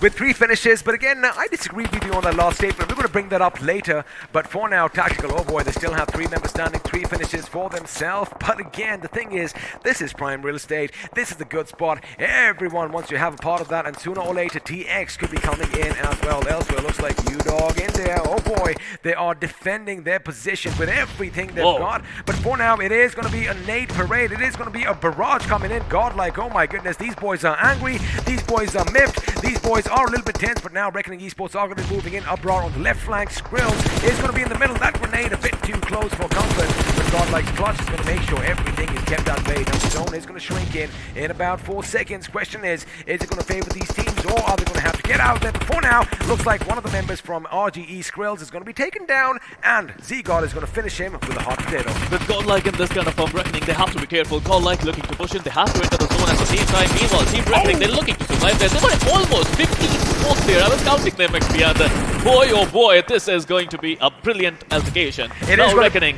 With 3 finishes, but again, I disagree with you on that last statement. We're going to bring that up later, but for now, Tactical, oh boy, they still have 3 members standing, 3 finishes for themselves. But again, the thing is, this is prime real estate. This is the good spot. Everyone wants to have a part of that, and sooner or later, TX could be coming in as well. Elsewhere, looks like UDog in there. Oh boy, they are defending their position with everything they've got. But for now, it is going to be a nade parade. It is going to be a barrage coming in. GodLike, oh my goodness, these boys are angry. These boys are miffed. These boys are a little bit tense, but now Recknoning Esports are going to be moving in. Uproar on the left flank. Skrills is going to be in the middle. That grenade a bit too close for comfort. But GodLike's clutch is going to make sure everything is kept at bay. Now the zone is going to shrink in about 4 seconds. Question is it going to favor these teams, or are they going to have to get out there? But for now, looks like one of the members from RGE Skrills is going to be taken down, and Z-God is going to finish him with a hot potato. With GodLike in this kind of form, Reckoning, they have to be careful. GodLike looking to push in, they have to enter the zone at the same time. Meanwhile, Team Reckoning, they're looking to survive there. They were almost 15 smokes there. I was counting them, XP, and boy, oh boy, this is going to be a brilliant altercation. It now is Reckoning.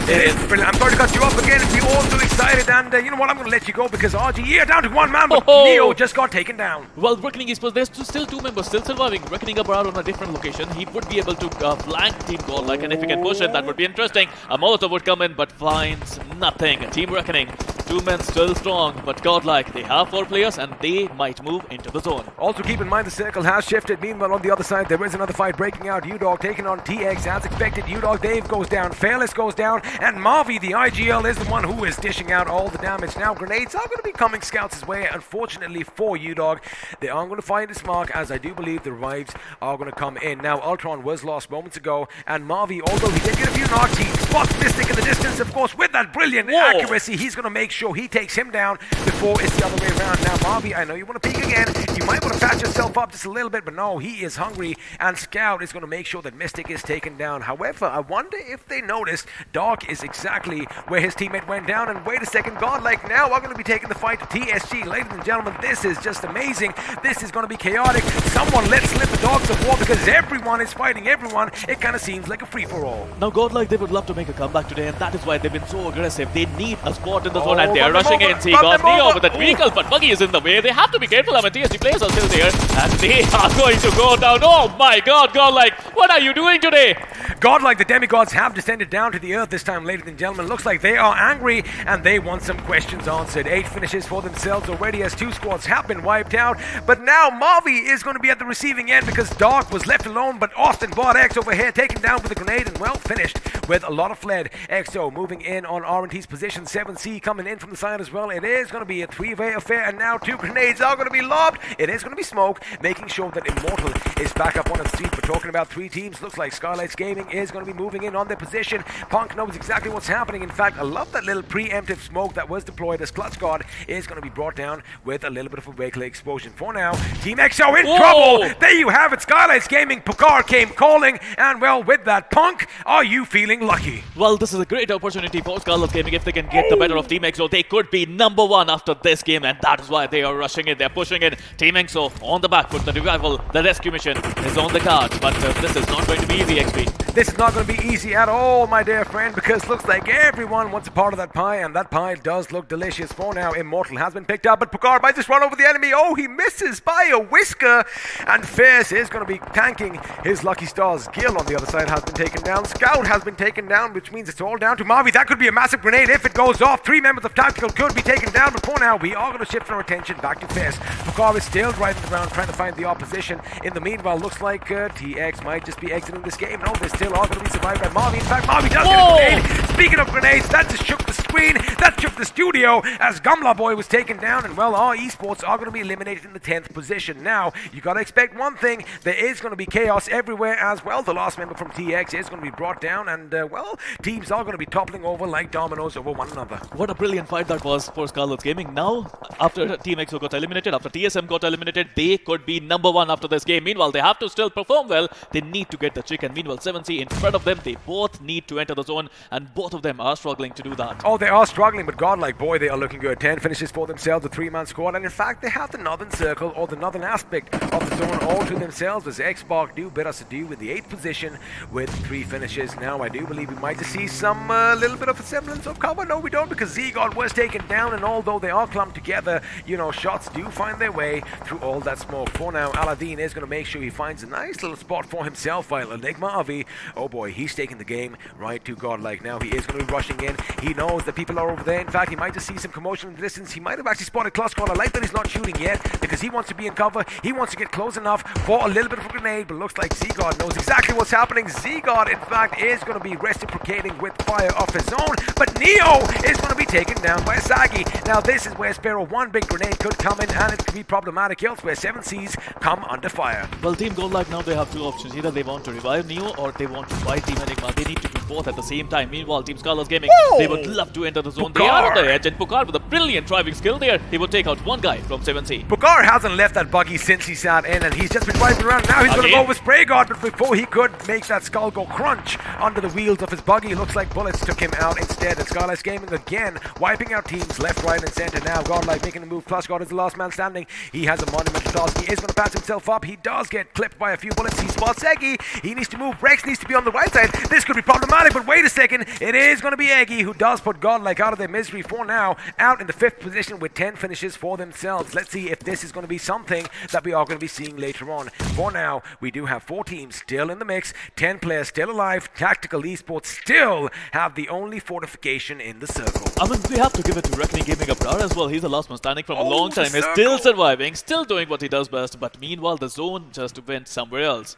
It is brilliant. I'm sorry to cut you off again if you're all too excited, and you know what, I'm going to let you go because RGE are down to one man, but Neo just got taken down. Well, Reckoning Esports, there's still 2 members still surviving. Reckoning Abrar on a different location. He would be able to flank Team GodLike, and if he can push it, that would be interesting. A Molotov would come in, but finds nothing. Team Reckoning, 2 men still strong, but GodLike, they have 4 players, and they might move into the zone. Also keep in mind the circle has shifted. Meanwhile, on the other side, there is another fight breaking out. UDog taking on TX as expected. UDog Dave goes down, Fearless goes down, and Marvi, the IGL, is the one who is dishing out all the damage. Now, grenades are going to be coming Scouts' way. Unfortunately for UDog, they aren't going to find his mark, as I do believe the revives are going to come in. Now, Ultron was lost moments ago, and Marvi, although he did get a few knocks, he spots Mystic in the distance. Of course, with that brilliant accuracy, he's going to make sure he takes him down before it's the other way around. Now, Marvi, I know you want to peek again. You might want to patch yourself up just a little bit, but no, he is hungry, and Scout is going to make sure that Mystic is taken down. However, I wonder if they noticed Dark is exactly where his teammate went down, and wait a second, GodLike now are going to be taking the fight to TSG. Ladies and gentlemen, this is just amazing. This is going to be chaotic. Someone let slip the dogs of war because everyone is fighting everyone. It kind of seems like a free-for-all. Now, GodLike, they would love to make a comeback today, and that is why they've been so aggressive. They need a spot in the zone, and they're rushing in. See, got Neo with that vehicle, but Buggy is in the way. They have to be careful. I mean, TSG players are still there, and they are going to go down. Oh my god, GodLike, what are you doing today? GodLike, the demigods have descended down to the earth this time, ladies and gentlemen. Looks like they are angry, and they want some questions answered. 8 finishes for themselves already as 2 squads have been wiped out. But now Marvi is going to be at the receiving end because Dark was left alone, but Austin bought X over here, taken down with a grenade, and well finished with a lot of fled. XO moving in on R&T's position. 7C coming in from the side as well. It is going to be a 3-way affair, and now 2 grenades are going to be lobbed. It is going to be Smoke, making sure that Immortal is back up on its feet. We're talking about 3 teams. Looks like Skylightz Gaming is going to be moving in on their position. Punk knows exactly what's happening. In fact, I love that little preemptive smoke that was deployed as Clutch God is going to be brought down with a little bit of a vehicle explosion. For now, Team XO in trouble. There you have it. Skylightz Gaming, Pokar came calling, and well, with that, Punk, are you feeling lucky? Well, this is a great opportunity for Skylightz Gaming. If they can get the better of Team XO, they could be #1 after this game, and that is why they are rushing it. They're pushing it. Team XO on the back foot. The revival, the rescue mission is on the cards, but this is not going to be easy, XP. This is not going to be easy at all, my dear friend, because looks like everyone wants a part of that pie, and that pie does look delicious. For now, Immortal has been picked up, but Pokar might just run over the enemy. Oh, he misses by a whisker, and Fierce is going to be tanking his lucky stars. Gil on the other side has been taken down. Scout has been taken down, which means it's all down to Marvi. That could be a massive grenade if it goes off. 3 members of Tactical could be taken down, but for now, we are going to shift our attention back to Fierce. Pokar is still driving around trying to find the opposition. In the meanwhile, looks like TX might just be exiting this game. No, they still are going to be survived by Marvi. In fact, Marvi does get a grenade. Speaking of grenades, that just shook the screen. That shook the studio as Gumla Boy was taken down, and well, our esports are going to be eliminated in the 10th position. Now, you got to expect one thing. There is going to be chaos everywhere as well. The last member from TX is going to be brought down, and well, teams are going to be toppling over like dominoes over one another. What a brilliant fight that was for Skylightz Gaming. Now, after Team XO got eliminated, after TSM got eliminated, they could be #1 after this game. Meanwhile, they have to still perform well. They need to get the chicken. Meanwhile, 7C in front of them, they both need to enter the zone, and both of them are struggling to do that. Oh, they are struggling, but GodLike, boy, they are looking good. 10 finishes for themselves, a 3-man squad, and in fact, they have the northern circle, or the northern aspect of the zone all to themselves, as Xbox do bid us adieu with the 8th position with 3 finishes. Now, I do believe we might just see some little bit of a semblance of cover. No, we don't, because Z-God was taken down, and although they are clumped together, you know, shots do find their way through all that smoke. For now, Aladdin is going to make sure he finds a nice little spot for himself, while Enigma Avi, oh boy, he's taking the game right to GodLike. Now, he is going to be rushing in. He knows that people are over there. In fact, he might just see some commotion in the distance. He might have actually spotted Clutchcon. I like that he's not shooting yet, because he wants to be in cover. He wants to get close enough for a little bit of a grenade, but looks like Z-God knows exactly what's happening. Z-God, in fact, is going to be reciprocating with fire of his own, but Neo is going to be taken taken down by Sagi. Now this is where Sparrow, one big grenade could come in and it could be problematic elsewhere. 7Cs come under fire. Well, Team GodLike now they have two options. Either they want to revive Neo or they want to fight Team Enigma. They need to do both at the same time. Meanwhile, Team Skylightz Gaming, they would love to enter the zone. They are on the edge, and Pukar with a brilliant driving skill there, he would take out one guy from 7C. Pukar hasn't left that buggy since he sat in, and he's just been driving around. Now he's going to go with Spray Guard, but before he could make that skull go crunch under the wheels of his buggy, it looks like bullets took him out instead. And Skylightz Gaming again wiping out teams left, right, and center. Now GodLike making a move. Plus God is the last man standing. He has a monumental task. He is going to pass himself up. He does get clipped by a few bullets. He spots Eggy. He needs to move. Rex needs to be on the right side. This could be problematic, but wait a second. It is going to be Eggy who does put GodLike out of their misery for now. Out in the 5th position with 10 finishes for themselves. Let's see if this is going to be something that we are going to be seeing later on. For now, we do have 4 teams still in the mix. 10 players still alive. Tactical Esports still have the only fortification in the circle. I mean, we have to give it to Recknoning Gaming Abrar as well. He's the last man standing from a long time. He's still surviving, still doing what he does best. But meanwhile, the zone just went somewhere else.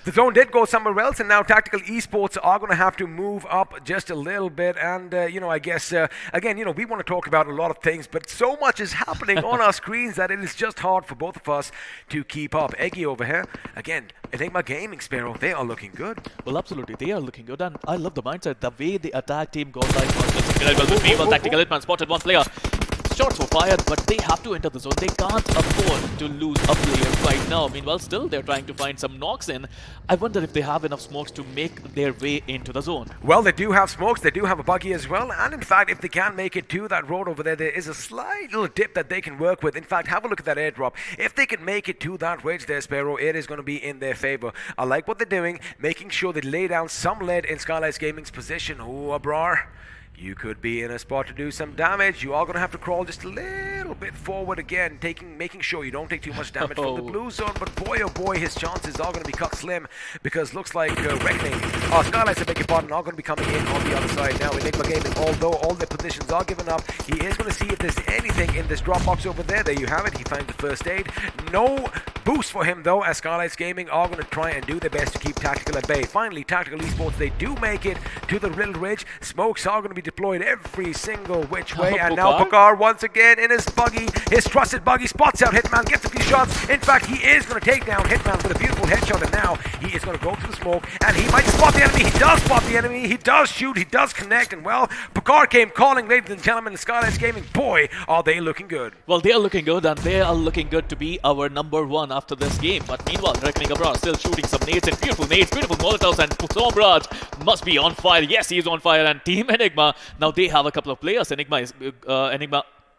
The zone did go somewhere else, and now Tactical Esports are going to have to move up just a little bit. And, I guess, again, we want to talk about a lot of things, but so much is happening on our screens that it is just hard for both of us to keep up. Eggy over here, again, Enigma Gaming, Sparrow, they are looking good. Well, absolutely, they are looking good, and I love the mindset, the way they attack Team GodLike was just incredible. Meanwhile, Tactical Hitman spotted one player. Shots were fired, but they have to enter the zone. They can't afford to lose a player right now. Meanwhile, still they're trying to find some knocks in. I wonder if they have enough smokes to make their way into the zone. Well, they do have smokes, they do have a buggy as well, and in fact, if they can make it to that road over there, there is a slight little dip that they can work with. In fact, have a look at that airdrop. If they can make it to that ridge there, Sparrow, it is going to be in their favor. I like what they're doing, making sure they lay down some lead in Skylightz Gaming's position. Oh, Abrar, you could be in a spot to do some damage. You are going to have to crawl just a little bit forward again, making sure you don't take too much damage from the blue zone. But boy, oh boy, his chances are going to be cut slim, because looks like Skylightz, I beg your pardon, are going to be coming in on the other side now. Enigma Gaming, although all their positions are given up, he is going to see if there's anything in this drop box over there. There you have it. He finds the first aid. No boost for him though, as Skylightz Gaming are going to try and do their best to keep Tactical at bay. Finally, Tactical Esports, they do make it to the little ridge. Smokes are going to be deployed every single which way, and now Pukar once again in his buggy, his trusted buggy, spots out Hitman, gets a few shots. In fact, he is going to take down Hitman with a beautiful headshot, and now he is going to go through the smoke, and he might spot the enemy. He does spot the enemy, he does shoot, he does connect, and well, Pukar came calling, ladies and gentlemen. Skylightz Gaming, boy, are they looking good. Well, they are looking good, and they are looking good to be our #1 after this game. But meanwhile, Recknoning Abrar still shooting some nades, and beautiful molotovs, and Somraj must be on fire. Yes, he is on fire, and Team Enigma, now they have a couple of players. Enigma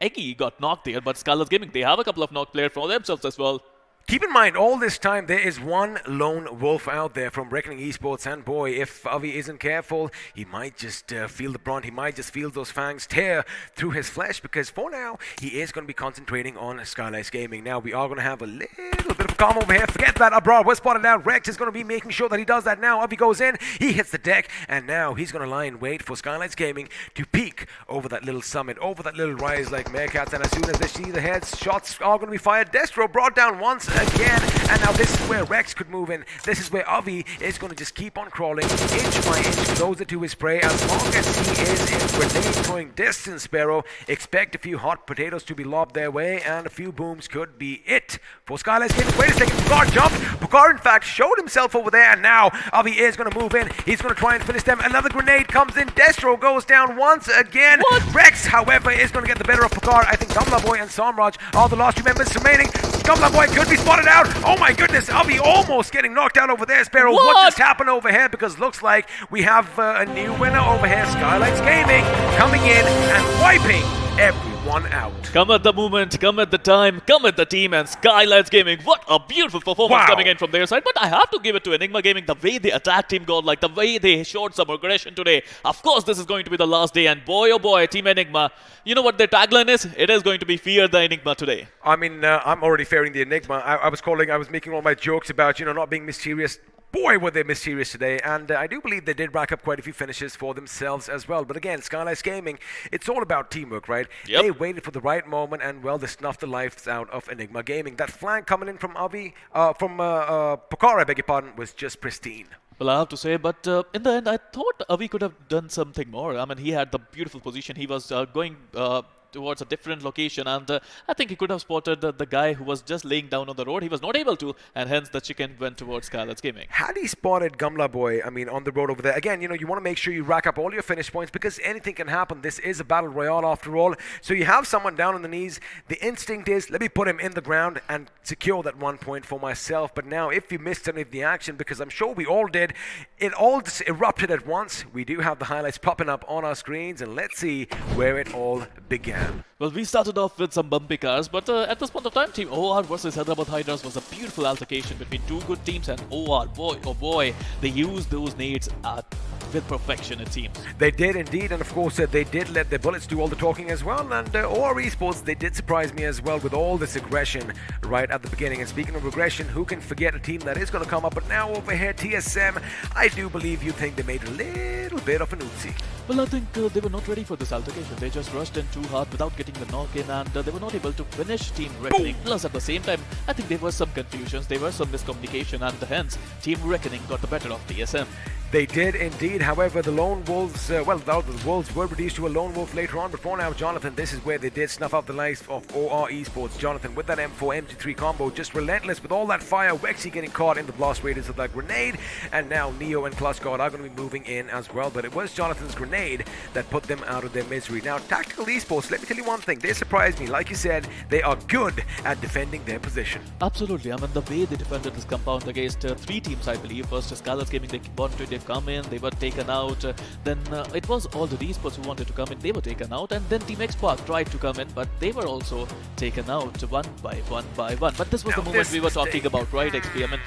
Eggy got knocked there, but Skylightz Gaming, they have a couple of knocked players for themselves as well. Keep in mind, all this time, there is one lone wolf out there from Recknoning Esports, and boy, if Avi isn't careful, he might just feel the brunt. He might just feel those fangs tear through his flesh, because for now, he is going to be concentrating on Skylightz Gaming. Now, we are going to have a little bit of a calm over here. Forget that, Abrar was spotted out. Rex is going to be making sure that he does that now. Avi goes in, he hits the deck, and now he's going to lie in wait for Skylightz Gaming to peek over that little summit, over that little rise like meerkats, and as soon as they see the heads, shots are going to be fired. Destro brought down once again, and now this is where Rex could move in. This is where Avi is going to just keep on crawling inch by inch closer to his prey. As long as he is in grenade throwing distance, Sparrow, expect a few hot potatoes to be lobbed their way, and a few booms could be it for Skylightz Gaming. Wait a second, Pukar jumped. Pukar in fact showed himself over there, and now Avi is going to move in. He's going to try and finish them. Another grenade comes in. Destro goes down once again. What? Rex, however, is going to get the better of Pukar. I think Gamla Boy and Somraj are the last two members remaining. Gamla Boy could be spotted out. Oh my goodness, Avi almost getting knocked out over there. Sparrow, what just happened over here? Because looks like we have a new winner over here. Skylightz Gaming coming in and wiping everyone out. Come at the moment, come at the time, come at the team, and Skylightz Gaming. What a beautiful performance coming in from their side. But I have to give it to Enigma Gaming, the way they attacked Team GodLike, the way they showed some aggression today. Of course, this is going to be the last day, and boy, oh boy, Team Enigma, you know what their tagline is? It is going to be Fear the Enigma today. I mean, I'm already fearing the Enigma. I was making all my jokes about, not being mysterious. Boy, were they mysterious today, and I do believe they did rack up quite a few finishes for themselves as well. But again, Skylightz Gaming, it's all about teamwork, right? Yep. They waited for the right moment, and well, they snuffed the lives out of Enigma Gaming. That flank coming in from Avi, Pukar, I beg your pardon, was just pristine. Well, I have to say, but in the end, I thought Avi could have done something more. I mean, he had the beautiful position. He was going towards a different location, and I think he could have spotted the guy who was just laying down on the road. He was not able to, and hence the chicken went towards Skylightz Gaming. Had he spotted Gamla Boy, I mean, on the road over there, again, you know, you want to make sure you rack up all your finish points because anything can happen. This is a battle royale after all. So you have someone down on the knees. The instinct is, let me put him in the ground and secure that 1 point for myself. But now, if you missed any of the action, because I'm sure we all did, it all just erupted at once. We do have the highlights popping up on our screens, and let's see where it all began. Well, we started off with some bumpy cars, but at this point of time, Team OR versus Hyderabad Hydras was a beautiful altercation between two good teams, and OR, boy, oh boy, they used those nades with perfection, it seems. They did indeed, and of course they did let their bullets do all the talking as well, and OR Esports, they did surprise me as well with all this aggression right at the beginning. And speaking of aggression, who can forget a team that is going to come up? But now over here, TSM, I do believe you think they made a little bit of an oopsie. Well, I think they were not ready for this altercation. They just rushed in too hard without getting the knock in, and they were not able to finish Team Recknoning. Plus, at the same time, I think there were some confusions, there were some miscommunication, and hence Team Recknoning got the better of TSM. They did indeed. However, the Lone Wolves, the Wolves were reduced to a Lone Wolf later on. But for now, Jonathan, this is where they did snuff out the life of OR Esports. Jonathan, with that M4 MG3 combo, just relentless with all that fire. Wexy getting caught in the blast radius of that grenade. And now Neo and Clutchguard are going to be moving in as well. But it was Jonathan's grenade that put them out of their misery. Now, Tactical Esports, let me tell you one thing. They surprised me. Like you said, they are good at defending their position. Absolutely. I mean, the way they defended this compound against three teams, I believe. First, Skylightz Gaming, they wanted to come in, they were taken out. Then it was all the Esports who wanted to come in, they were taken out. And then Team Xpark tried to come in, but they were also taken out one by one. But this was the moment we were talking about, right, XP? I mean,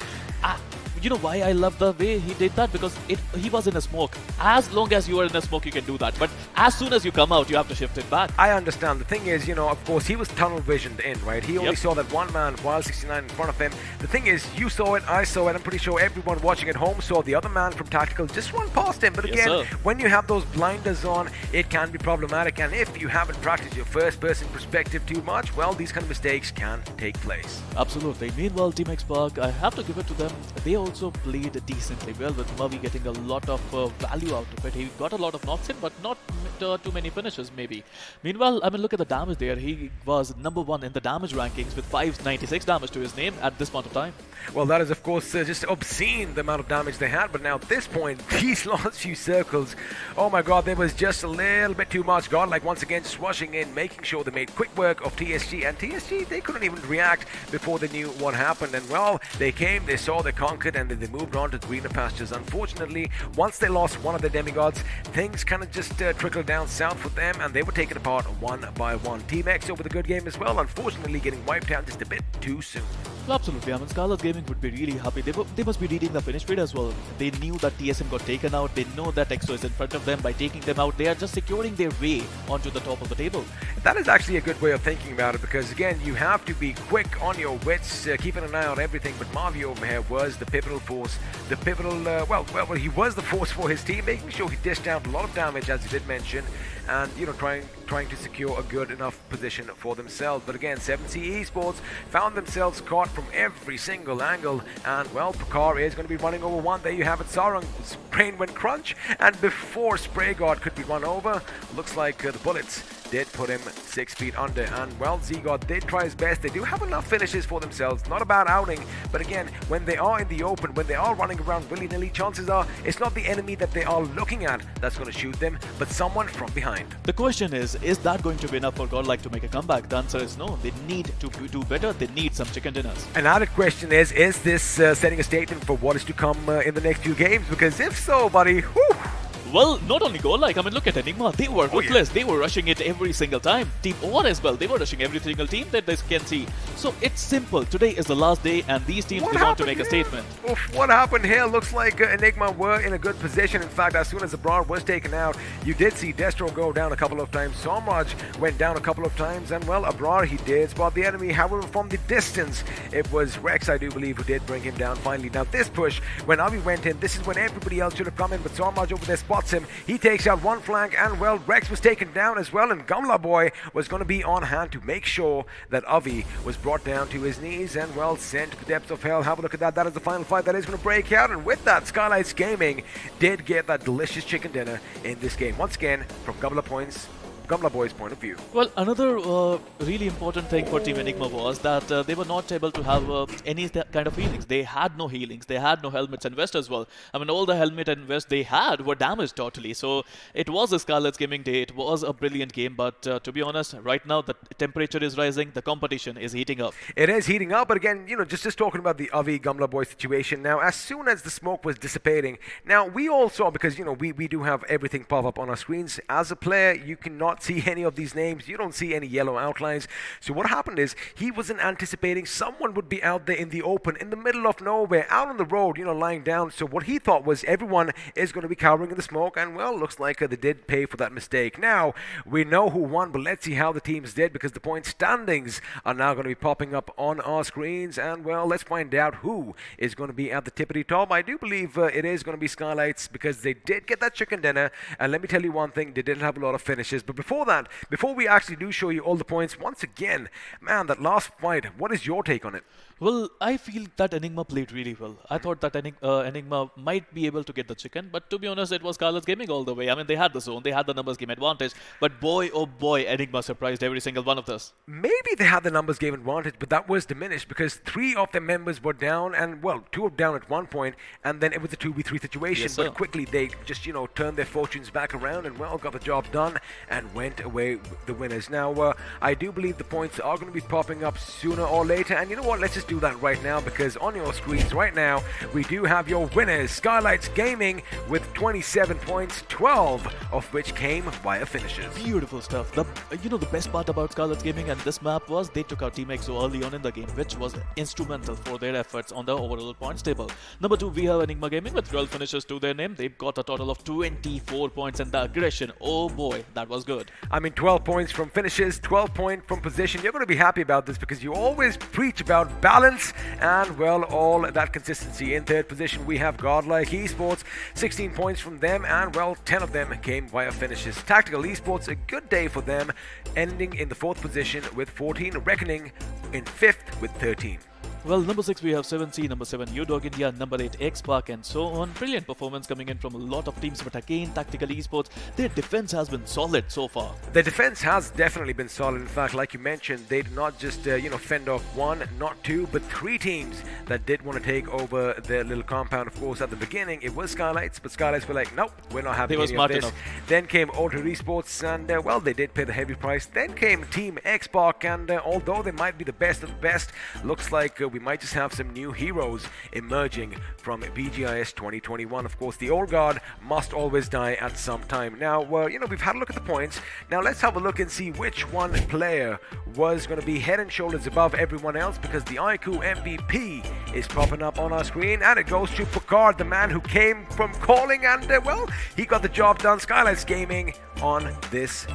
you know why I love the way he did that? Because he was in a smoke. As long as you are in a smoke, you can do that. But as soon as you come out, you have to shift it back. I understand. The thing is, you know, of course, he was tunnel visioned in, right? He only saw that one man, Wild 69, in front of him. The thing is, you saw it, I saw it. I'm pretty sure everyone watching at home saw the other man from Tactical just run past him. But again, when you have those blinders on, it can be problematic. And if you haven't practiced your first-person perspective too much, well, these kind of mistakes can take place. Absolutely. Meanwhile, Team Xpark, I have to give it to them. They also played decently well, with Mavi getting a lot of value out of it. He got a lot of knocks in, but not too many finishes, maybe. Meanwhile, I mean, look at the damage there. He was #1 in the damage rankings with 596 damage to his name at this point of time. Well, that is, of course, just obscene, the amount of damage they had. But now at this point, these last few circles, oh my god, there was just a little bit too much. GodLike once again swashing in, making sure they made quick work of TSG. And TSG, they couldn't even react before they knew what happened. And well, they came, they saw, they conquered, and then they moved on to greener pastures. Unfortunately, once they lost one of their demigods, things kind of just trickled down south for them, and they were taken apart one by one. Team X with a good game as well, unfortunately getting wiped out just a bit too soon. Well, absolutely. I mean, Skylightz Gaming would be really happy. They must be reading the finish rate as well. They knew that TSM got taken out. They know that EXO is in front of them. By taking them out, they are just securing their way onto the top of the table. That is actually a good way of thinking about it, because again, you have to be quick on your wits, keeping an eye on everything. But Mavi over here was the pivotal force, the pivotal, well, he was the force for his team, making sure he dished out a lot of damage, as you did mention, and, you know, trying to secure a good enough position for themselves. But again, 7C Esports found themselves caught from every single angle, and well, Pakar is going to be running over one. There you have it. Sarang's brain went crunch, and before Spray God could be run over, looks like the bullets did put him 6 feet under. And well, Z-God did try his best. They do have enough finishes for themselves. Not a bad outing, but again, when they are in the open, when they are running around willy-nilly, chances are it's not the enemy that they are looking at that's going to shoot them, but someone from behind. The question is that going to be enough for GodLike to make a comeback? The answer is no. They need to do better. They need some chicken dinners. An added question is this setting a statement for what is to come in the next few games? Because if so, buddy, whew. Well, not only GodLike, I mean, look at Enigma. They were ruthless. They were rushing it every single time. Team OR as well. They were rushing every single team that they can see. So it's simple. Today is the last day, and these teams, they want to make a statement. Oof, what happened here? Looks like Enigma were in a good position. In fact, as soon as Abrar was taken out, you did see Destro go down a couple of times. Somraj went down a couple of times, and well, Abrar, he did spot the enemy. However, from the distance, it was Rex, I do believe, who did bring him down finally. Now, this push, when Avi went in, this is when everybody else should have come in, but Somraj over there spots him. He takes out one flank, and well, Rex was taken down as well, and Gamla Boy was going to be on hand to make sure that Avi was brought brought down to his knees and, well, sent to the depths of hell. Have a look at that. That is the final fight that is going to break out. And with that, Skylightz Gaming did get that delicious chicken dinner in this game. Once again, from Gamla Boys' point of view. Well, another really important thing for Team Enigma was that they were not able to have any kind of healings. They had no healings. They had no helmets and vests as well. I mean, all the helmet and vest they had were damaged totally. So it was a Skylightz Gaming day. It was a brilliant game. But to be honest, right now the temperature is rising. The competition is heating up. It is heating up. But again, just talking about the Avi Gamla Boy situation. Now, as soon as the smoke was dissipating, now we all saw, because, we do have everything pop up on our screens. As a player, you cannot see any of these names. You don't see any yellow outlines. So what happened is he wasn't anticipating someone would be out there in the open, in the middle of nowhere, out on the road, lying down. So what he thought was everyone is going to be cowering in the smoke, and, well, looks like they did pay for that mistake. Now, we know who won, but let's see how the teams did, because the point standings are now going to be popping up on our screens, and, well, let's find out who is going to be at the tippity top. I do believe it is going to be Skylightz, because they did get that chicken dinner, and let me tell you one thing, they didn't have a lot of finishes. But before that, before we actually do show you all the points, once again, man, that last fight, what is your take on it? Well, I feel that Enigma played really well. I thought that Enigma might be able to get the chicken, but to be honest, it was Skylightz Gaming all the way. I mean, they had the zone, they had the numbers game advantage, but boy, oh boy, Enigma surprised every single one of us. Maybe they had the numbers game advantage, but that was diminished because 3 of their members were down, and, well, 2 were down at one point, and then it was a 2v3 situation. Yes, but quickly they just, turned their fortunes back around and, well, got the job done and went away the winners. Now, I do believe the points are going to be popping up sooner or later, and you know what, let's just do that right now, because on your screens right now, we do have your winners, Skylightz Gaming with 27 points, 12 of which came via finishes. Beautiful stuff. The best part about Skylightz Gaming and this map was they took out Team EXO early on in the game, which was instrumental for their efforts on the overall points table. Number 2, we have Enigma Gaming with 12 finishes to their name. They've got a total of 24 points, and the aggression, oh boy, that was good. I mean, 12 points from finishes, 12 points from position. You're going to be happy about this because you always preach about balance and, well, all that consistency. In third position, we have GodLike Esports, 16 points from them, and, well, 10 of them came via finishes. Tactical Esports, a good day for them, ending in the 4th position with 14, Recknoning in 5th with 13. Well, number 6 we have 7C, number 7 UDog India, number 8 X-Park, and so on. Brilliant performance coming in from a lot of teams, but again, Tactical Esports, their defense has been solid so far. The defense has definitely been solid. In fact, like you mentioned, they did not just fend off 1, not 2, but 3 teams that did want to take over their little compound. Of course, at the beginning, it was Skylightz, but Skylightz were like, nope, we're not having any of this. Then came Altered Esports, and, well, they did pay the heavy price. Then came Team X-Park, and although they might be the best of the best, looks like we might just have some new heroes emerging from BGIS 2021. Of course, the old guard must always die at some time. Now, we've had a look at the points. Now, let's have a look and see which one player was going to be head and shoulders above everyone else, because the iQOO MVP is popping up on our screen, and it goes to Picard, the man who came from calling, and, well, he got the job done. Skylightz Gaming on this,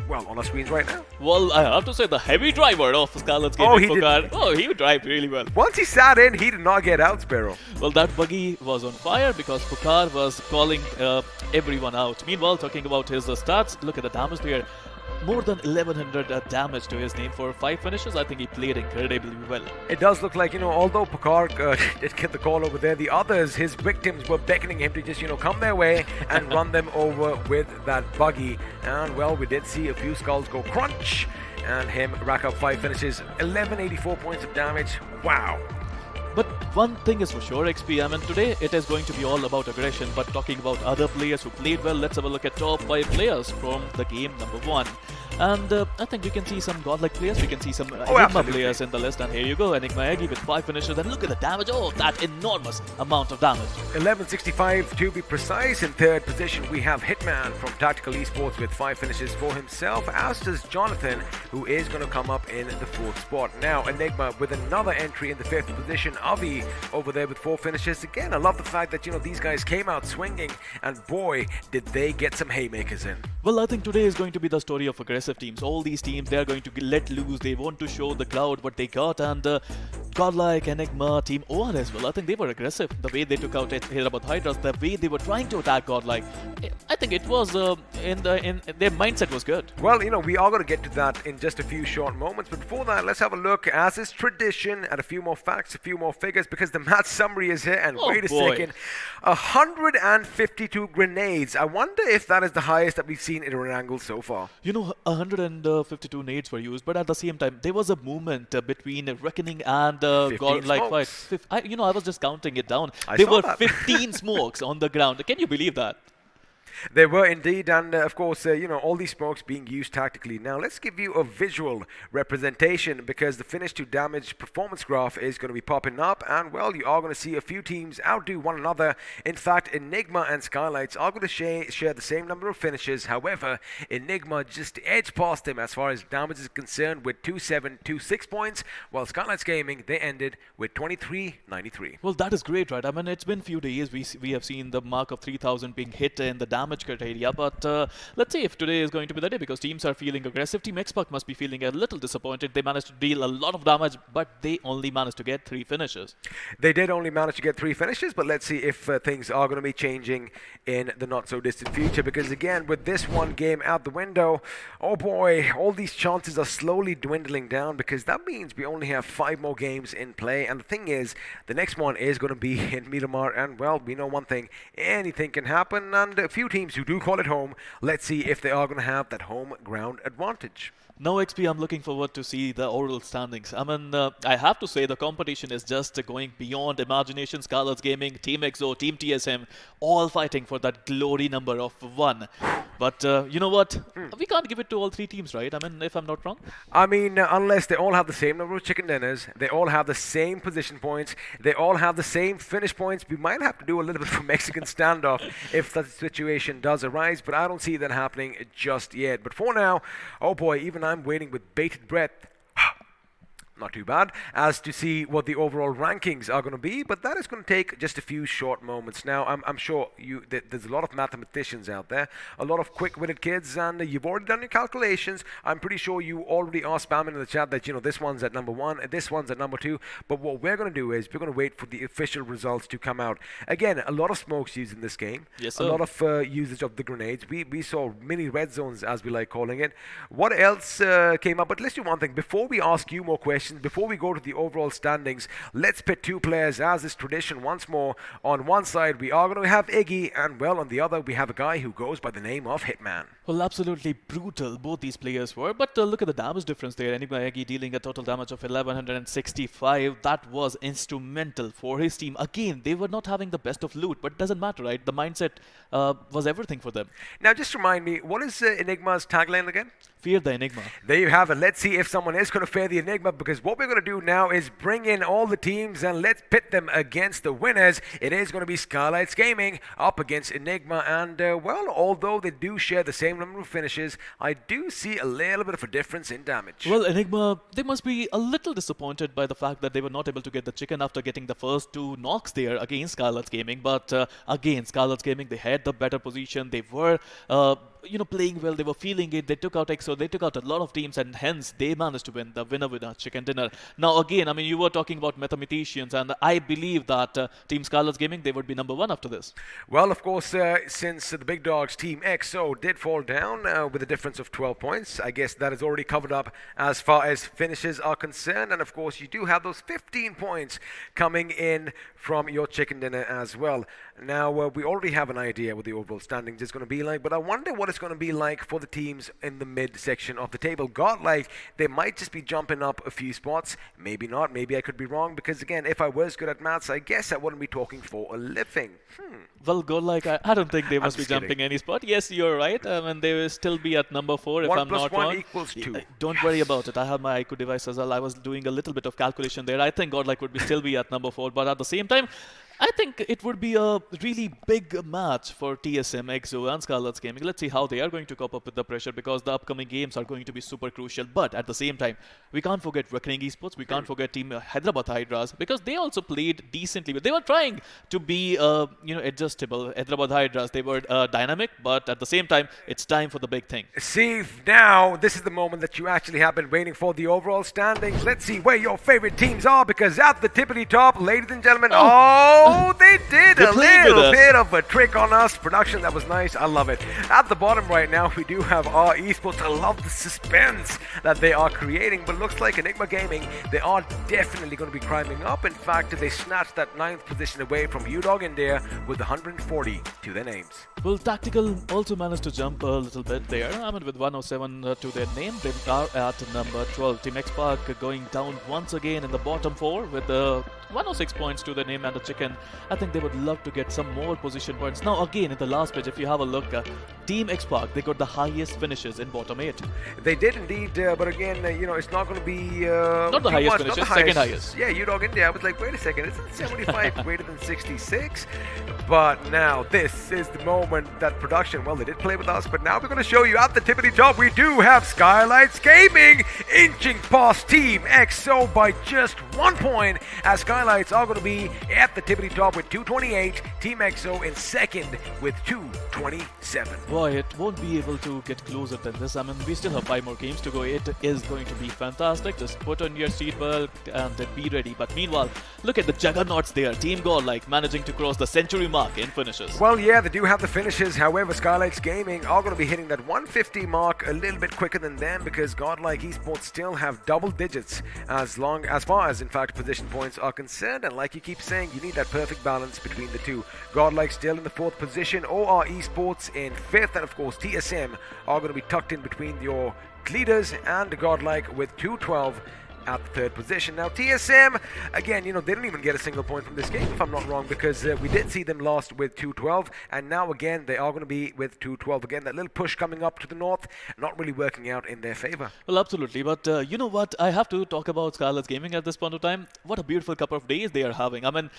well, on our screens right now. Well, I have to say the heavy driver of Skylightz Gaming, Picard. Oh, he drive really well. Once he sat in, he did not get out, Sparrow. Well, that buggy was on fire because Picard was calling everyone out. Meanwhile, talking about his stats, look at the damage here. More than 1100 damage to his name for 5 finishes. I think he played incredibly well. It does look like, although Picard did get the call over there, the others, his victims, were beckoning him to just, come their way and run them over with that buggy. And, well, we did see a few skulls go crunch and him rack up 5 finishes, 1184 points of damage. Wow. But one thing is for sure, XP, I mean, today it is going to be all about aggression, but talking about other players who played well, let's have a look at top 5 players from the game number 1. And I think we can see some godlike players, we can see some Enigma players in the list, and here you go, Enigma Aggie with 5 finishes, and look at the damage, oh, that enormous amount of damage. 1165 to be precise. In third position, we have Hitman from Tactical Esports with 5 finishes for himself, as does Jonathan, who is going to come up in the 4th spot. Now, Enigma with another entry in the 5th position, Avi over there with 4 finishes. Again, I love the fact that, these guys came out swinging, and boy, did they get some haymakers in. Well, I think today is going to be the story of aggressive teams. All these teams, they are going to let loose. They want to show the crowd what they got, and GodLike, Enigma, Team OR as well. I think they were aggressive. The way they took out Hyderabad Hydras, the way they were trying to attack GodLike, I think it was in their mindset was good. Well, we are going to get to that in just a few short moments. But before that, let's have a look, as is tradition, at a few more facts, a few more figures, because the match summary is here. And wait a second, 152 grenades. I wonder if that is the highest that we've seen in Erangel so far. 152 nades were used, but at the same time, there was a movement between Reckoning and GodLike fight. I was just counting it down. There were 15 smokes on the ground. Can you believe that? They were indeed, and of course, all these smokes being used tactically. Now, let's give you a visual representation, because the finish to damage performance graph is going to be popping up, and well, you are going to see a few teams outdo one another. In fact, Enigma and Skylightz are going to share the same number of finishes. However, Enigma just edged past them as far as damage is concerned with 2726 points, while Skylightz Gaming, they ended with 2393. Well, that is great, right? I mean, it's been a few days. We have seen the mark of 3000 being hit in the damage criteria, but let's see if today is going to be the day, because teams are feeling aggressive. Team Xbox must be feeling a little disappointed. They managed to deal a lot of damage, but they only managed to get 3 finishes. They did only manage to get 3 finishes, but let's see if things are going to be changing in the not so distant future, because again, with this one game out the window, oh boy, all these chances are slowly dwindling down, because that means we only have 5 more games in play. And the thing is, the next one is going to be in Miramar, and well, we know one thing, anything can happen, and a few teams who do call it home, let's see if they are going to have that home ground advantage. Now, XP, I'm looking forward to see the overall standings. I mean, I have to say the competition is just going beyond imagination. Skylightz Gaming, Team XO, Team TSM, all fighting for that glory number of 1. But you know what? We can't give it to all 3 teams, right? I mean, if I'm not wrong. I mean, unless they all have the same number of chicken dinners, they all have the same position points, they all have the same finish points, we might have to do a little bit of a Mexican standoff if that situation does arise, but I don't see that happening just yet. But for now, oh boy, even I'm waiting with bated breath. Not too bad, as to see what the overall rankings are going to be, but that is going to take just a few short moments. Now, I'm sure there's a lot of mathematicians out there, a lot of quick-witted kids, and you've already done your calculations. I'm pretty sure you already are spamming in the chat that, this one's at number 1, this one's at number 2, but what we're going to do is we're going to wait for the official results to come out. Again, a lot of smokes used in this game, yes, sir. A lot of usage of the grenades. We saw mini red zones, as we like calling it. What else came up? But let's do one thing. Before we ask you more questions, before we go to the overall standings, let's pit 2 players, as is tradition once more. On one side, we are going to have Iggy, and well, on the other, we have a guy who goes by the name of Hitman. Well, absolutely brutal both these players were, but look at the damage difference there. Enigma Iggy dealing a total damage of 1165. That was instrumental for his team. Again, they were not having the best of loot, but it doesn't matter, right? The mindset was everything for them. Now, just remind me, what is Enigma's tagline again? Fear the Enigma. There you have it. Let's see if someone is going to fear the Enigma, because what we're going to do now is bring in all the teams and let's pit them against the winners. It is going to be Skylightz Gaming up against Enigma, and well, although they do share the same number of finishes, I do see a little bit of a difference in damage. Well, Enigma, they must be a little disappointed by the fact that they were not able to get the chicken after getting the first 2 knocks there against Skylightz Gaming, but again, Skylightz Gaming, they had the better position. They were playing well, they were feeling it, they took out EXO, they took out a lot of teams, and hence they managed to win the winner chicken dinner. Now again, I mean, you were talking about mathematicians, and I believe that Team Skylightz Gaming, they would be number 1 after this. Well, of course, since the big dogs, Team XO, did fall down with a difference of 12 points, I guess that is already covered up as far as finishes are concerned, and of course, you do have those 15 points coming in from your chicken dinner as well. Now, we already have an idea what the overall standings is going to be like, but I wonder what it's going to be like for the teams in the mid section of the table. GodLike, they might just be jumping up a few spots, maybe not, maybe I could be wrong, because again, if I was good at maths, I guess I wouldn't be talking for a living. Well, GodLike, I don't think they must be jumping any spot. Yes, you're right. I mean, they will still be at number 4 if I'm not wrong. 1 + 1 = 2. Don't worry about it. I have my iQOO device as well. I was doing a little bit of calculation there. I think GodLike would still be at number 4, but at the same time, I think it would be a really big match for TSM, EXO and Skylightz Gaming. Let's see how they are going to cope up with the pressure because the upcoming games are going to be super crucial. But at the same time, we can't forget Recknoning Esports. We can't forget Team Hyderabad Hydras because they also played decently. They were trying to be, adjustable. Hyderabad Hydras, they were dynamic, but at the same time, it's time for the big thing. See, now this is the moment that you actually have been waiting for, the overall standings. Let's see where your favorite teams are because at the tippity top, ladies and gentlemen, they did a little bit of a trick on us. Production, that was nice. I love it. At the bottom right now, we do have our Esports. I love the suspense that they are creating, but looks like Enigma Gaming, they are definitely going to be climbing up. In fact, they snatched that 9th position away from UDog India with 140 to their names. Well, Tactical also managed to jump a little bit there. I mean, with 107 to their name, they are at number 12. Team X-Park going down once again in the bottom 4 with 106 points to their name and the chicken. I think they would love to get some more position points. Now, again, in the last page, if you have a look, Team X-Park, they got the highest finishes in bottom 8. They did indeed, but again, it's not going to be... not the highest finishes, second highest. Yeah, UDog India, I was like, wait a second, isn't 75 greater than 66? But now, this is the moment that production, well, they did play with us, but now we're going to show you at the tippity top, we do have Skylightz Gaming inching past Team EXO by just 1 point, as Skylightz are going to be at the tippity top with 228, Team EXO in second with 227. Boy, it won't be able to get closer than this. I mean, we still have 5 more games to go. It is going to be fantastic. Just put on your seatbelt and be ready. But meanwhile, look at the juggernauts there. Team GodLike managing to cross the century mark in finishes. Well, yeah, they do have the finishes. However, Skylightz Gaming are going to be hitting that 150 mark a little bit quicker than them because GodLike Esports still have double digits as far as, in fact, position points are concerned. And like you keep saying, you need that perfect balance between the two. GodLike still in the 4th position, OR Esports in 5th, and of course TSM are going to be tucked in between your leaders and GodLike with 212 at the 3rd position. Now TSM, again, they didn't even get a single point from this game, if I'm not wrong, because we did see them lost with 212, and now again they are going to be with 212. Again, that little push coming up to the north, not really working out in their favor. Well, absolutely, but you know what? I have to talk about Skylightz Gaming at this point of time. What a beautiful couple of days they are having. I mean,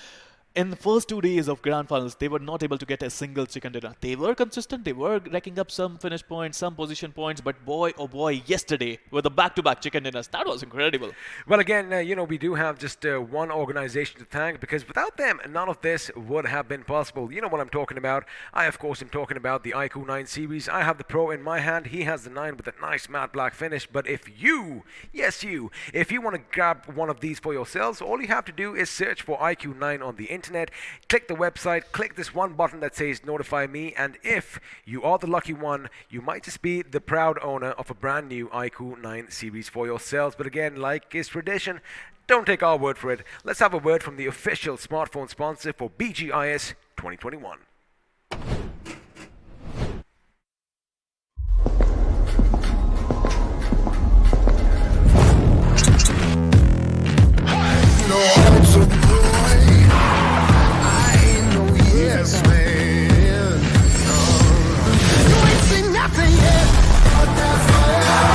in the first 2 days of Grand Finals, they were not able to get a single chicken dinner. They were consistent, they were racking up some finish points, some position points, but boy, oh boy, yesterday, with the back-to-back chicken dinners, that was incredible. Well, again, we do have just one organization to thank, because without them, none of this would have been possible. You know what I'm talking about. I, of course, am talking about the iQOO 9 series. I have the Pro in my hand. He has the 9 with a nice matte black finish. But if you, yes you, if you want to grab one of these for yourselves, all you have to do is search for iQOO 9 on the internet. Click the website, click this one button that says notify me, and if you are the lucky one, you might just be the proud owner of a brand new iQOO 9 series for yourselves. But again, like is tradition, don't take our word for it. Let's have a word from the official smartphone sponsor for BGIS 2021. Yes, man. You ain't seen nothing yet. But that's fire.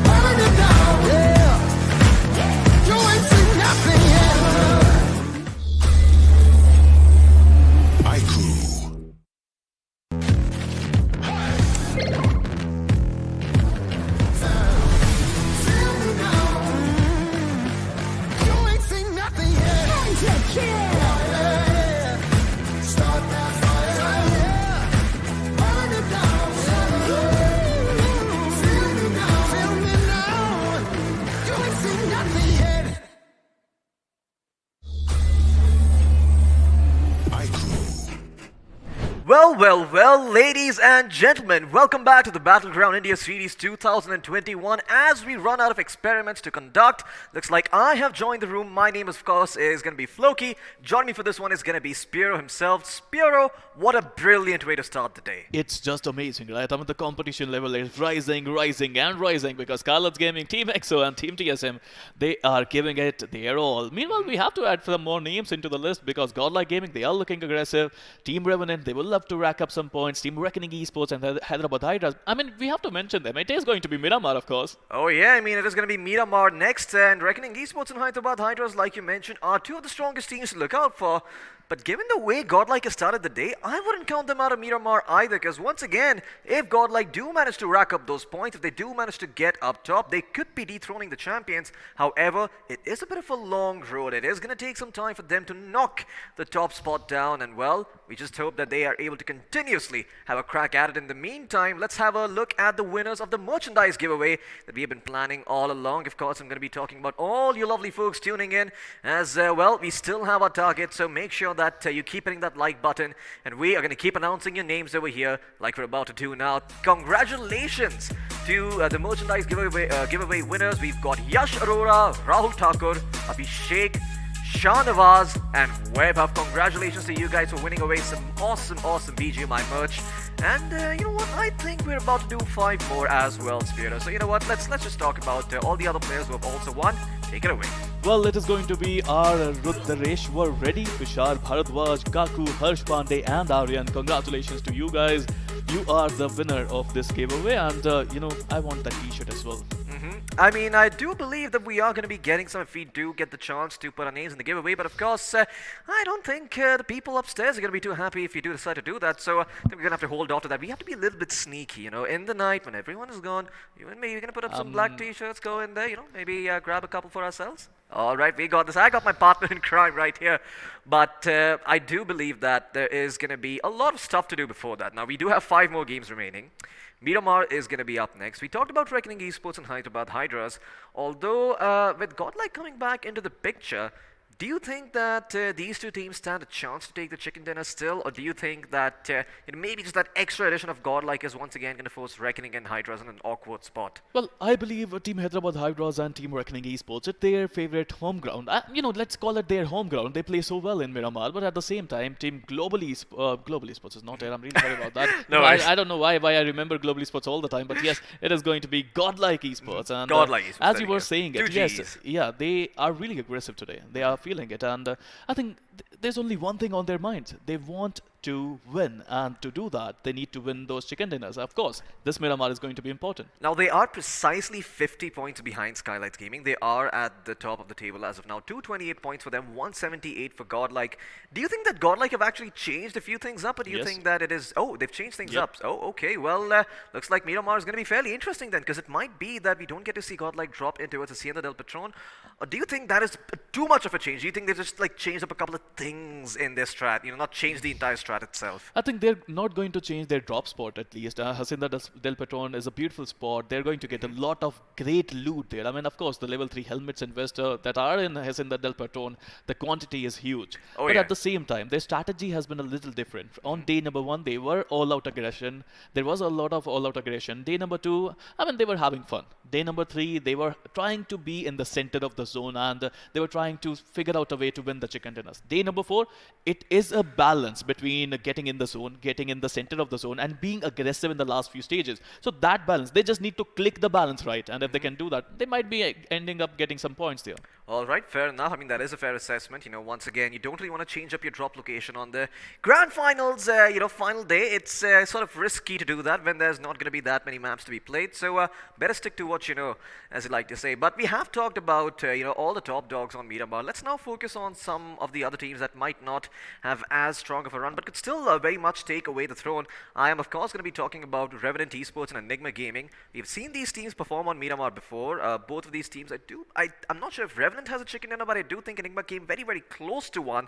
Burning it down. Yeah. You ain't seen nothing yet. iQOO. You ain't seen nothing yet. Well, ladies and gentlemen, welcome back to the Battleground India Series 2021. As we run out of experiments to conduct, looks like I have joined the room. My name, of course, is going to be Floki. Joining me for this one is going to be Spiro himself. Spiro, what a brilliant way to start the day. It's just amazing, right? I mean, the competition level is rising because Skylightz Gaming, Team EXO and Team TSM, they are giving it their all. Meanwhile, we have to add some more names into the list because GodLike Gaming, they are looking aggressive. Team Revenant, they will love to rack up some points. Team Recknoning Esports and the Hyderabad Hydras. I mean, we have to mention them. It is going to be Miramar, of course. Oh yeah, I mean it is going to be Miramar next, and Recknoning Esports and Hyderabad Hydras, like you mentioned, are two of the strongest teams to look out for. But given the way GodLike has started the day, I wouldn't count them out of Miramar either, because once again, if GodLike do manage to rack up those points, if they do manage to get up top, they could be dethroning the champions. However, it is a bit of a long road. It is going to take some time for them to knock the top spot down, and well, we just hope that they are able to continuously have a crack at it. In the meantime, let's have a look at the winners of the merchandise giveaway that we have been planning all along. Of course, I'm going to be talking about all you lovely folks tuning in as well. We still have our target, so make sure that you keep hitting that like button, and we are going to keep announcing your names over here like we're about to do now. Congratulations to the merchandise giveaway winners. We've got Yash Arora, Rahul Thakur, Abhishek, Shahnawaz and Webhub. Congratulations to you guys for winning away some awesome BGMI merch. And you know what? I think we're about to do 5 more as well, Spiro. So you know what? Let's just talk about all the other players who have also won. Take it away. Well, it is going to be our Rudraesh. We're ready. Vishal Bharadwaj, Kaku, Harsh Pandey and Aryan. Congratulations to you guys. You are the winner of this giveaway, and you know, I want that t-shirt as well. I mean, I do believe that we are going to be getting some if we do get the chance to put our names in the giveaway, but of course, I don't think the people upstairs are going to be too happy if you do decide to do that, so I think we're going to have to hold off to that. We have to be a little bit sneaky, you know, in the night when everyone is gone. You and me, we're going to put up some black t-shirts, go in there, you know, maybe grab a couple for ourselves. Alright, we got this. I got my partner in crime right here. But I do believe that there is going to be a lot of stuff to do before that. Now, we do have 5 more games remaining. Miramar is going to be up next. We talked about Recknoning Esports and Hyderabad Hydras. Although, with GodLike coming back into the picture, do you think that these two teams stand a chance to take the chicken dinner still? Or do you think that you know, maybe just that extra addition of GodLike is once again going to force Recknoning and Hydras in an awkward spot? Well, I believe Team Hyderabad Hydras and Team Recknoning Esports, it's their favorite home ground. You know, let's call it their home ground. They play so well in Miramar, but at the same time, Team Global Esports is not there. I'm really sorry about that. No, I don't know why I remember Global Esports all the time, but yes, it is going to be GodLike Esports. And GodLike Esports, as you were saying it, 2 yes, Gs. yeah, they are really aggressive today. They are feeling it, and I think there's only one thing on their minds. They want to win, and to do that, they need to win those chicken dinners. Of course, this Miramar is going to be important. Now, they are precisely 50 points behind Skylightz Gaming. They are at the top of the table as of now. 228 points for them, 178 for GodLike. Do you think that GodLike have actually changed a few things up, or do you think that it is... Oh, they've changed things up. Oh, okay. Well, looks like Miramar is going to be fairly interesting then, because it might be that we don't get to see GodLike drop into towards the Hacienda del Patron. Or do you think that is too much of a change? Do you think they've just like changed up a couple of things in their strat, you know, not changed the entire strat itself? I think they're not going to change their drop spot at least. Hacienda del Patron is a beautiful spot. They're going to get a lot of great loot there. I mean, of course, the level 3 helmets investor that are in Hacienda del Patron, the quantity is huge. But at the same time, their strategy has been a little different. On day number 1, they were all-out aggression. There was a lot of all-out aggression. Day number 2, I mean, they were having fun. Day number 3, they were trying to be in the center of the zone, and they were trying to figure out a way to win the chicken dinners. Day number 4, it is a balance between getting in the zone, getting in the center of the zone, and being aggressive in the last few stages. So that balance, they just need to click the balance right, and if they can do that, they might be ending up getting some points there. All right, fair enough. I mean, that is a fair assessment. You know, once again, you don't really want to change up your drop location on the grand finals, you know, final day. It's sort of risky to do that when there's not going to be that many maps to be played. So better stick to what you know, as you like to say. But we have talked about, you know, all the top dogs on Miramar. Let's now focus on some of the other teams that might not have as strong of a run, but could still very much take away the throne. I am, of course, going to be talking about Revenant Esports and Enigma Gaming. We've seen these teams perform on Miramar before. Both of these teams, I'm not sure if Revenant has a chicken dinner, but I do think Enigma came very, very close to one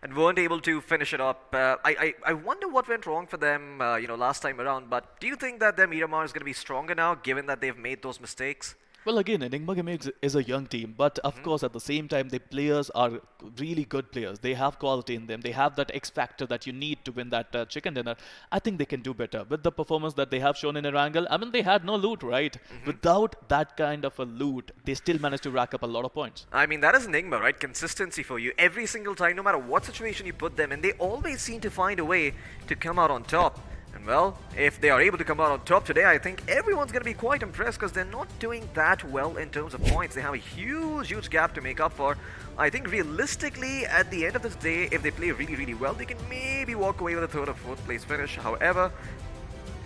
and weren't able to finish it up. I wonder what went wrong for them, you know, last time around. But do you think that their Miramar is going to be stronger now, given that they've made those mistakes? Well, again, Enigma Gaming is a young team, but of course, at the same time, the players are really good players. They have quality in them. They have that X factor that you need to win that chicken dinner. I think they can do better with the performance that they have shown in Erangel. I mean, they had no loot, right? Without that kind of a loot, they still managed to rack up a lot of points. I mean, that is Enigma, right? Consistency for you. Every single time, no matter what situation you put them in, they always seem to find a way to come out on top. And And well, if they are able to come out on top today, I think everyone's going to be quite impressed because they're not doing that well in terms of points. They have a huge gap to make up for. I think realistically, at the end of this day, if they play really well, they can maybe walk away with a 3rd or 4th place finish. However,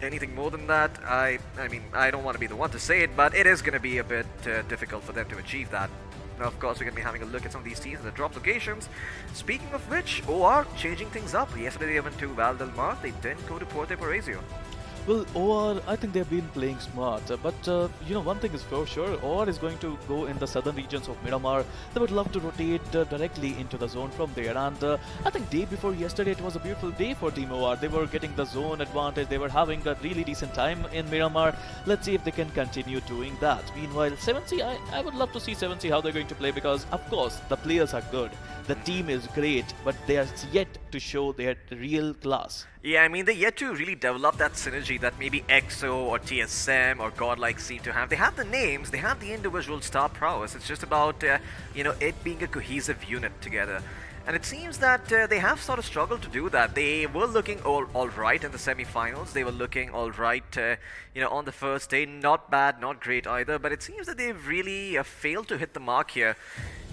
anything more than that, I mean, I don't want to be the one to say it, but it is going to be a bit difficult for them to achieve that. Now, of course, we're going to be having a look at some of these teams and the drop locations. Speaking of which, OR changing things up. Yesterday they went to Val del Mar. They didn't go to Puerto Paraiso. Well, OR, I think they've been playing smart, but you know, one thing is for sure, OR is going to go in the southern regions of Miramar. They would love to rotate directly into the zone from there, and I think day before yesterday it was a beautiful day for Team OR. They were getting the zone advantage, they were having a really decent time in Miramar. Let's see if they can continue doing that. Meanwhile, 7C, I would love to see 7C how they're going to play, because of course the players are good, the team is great, but they are yet to show their real class. Yeah, I mean, they're yet to really develop that synergy that maybe iQOO or TSM or GodLike seem to have. They have the names, they have the individual star prowess. It's just about, you know, it being a cohesive unit together. And it seems that they have sort of struggled to do that. They were looking all right in the semi-finals. They were looking all right, you know, on the first day. Not bad, not great either. But it seems that they've really failed to hit the mark here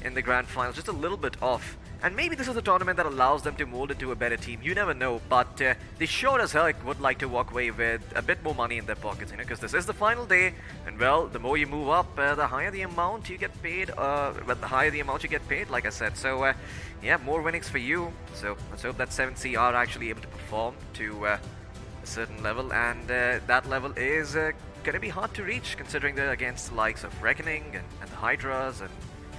in the grand finals. Just a little bit off. And maybe this is a tournament that allows them to mold into a better team. You never know, but they sure as heck would like to walk away with a bit more money in their pockets, you know, because this is the final day, and well, the more you move up, the higher the amount you get paid, like I said. So, yeah, more winnings for you. So let's hope that 7C are actually able to perform to a certain level, and that level is going to be hard to reach, considering they're against the likes of Recknoning and the Hydras and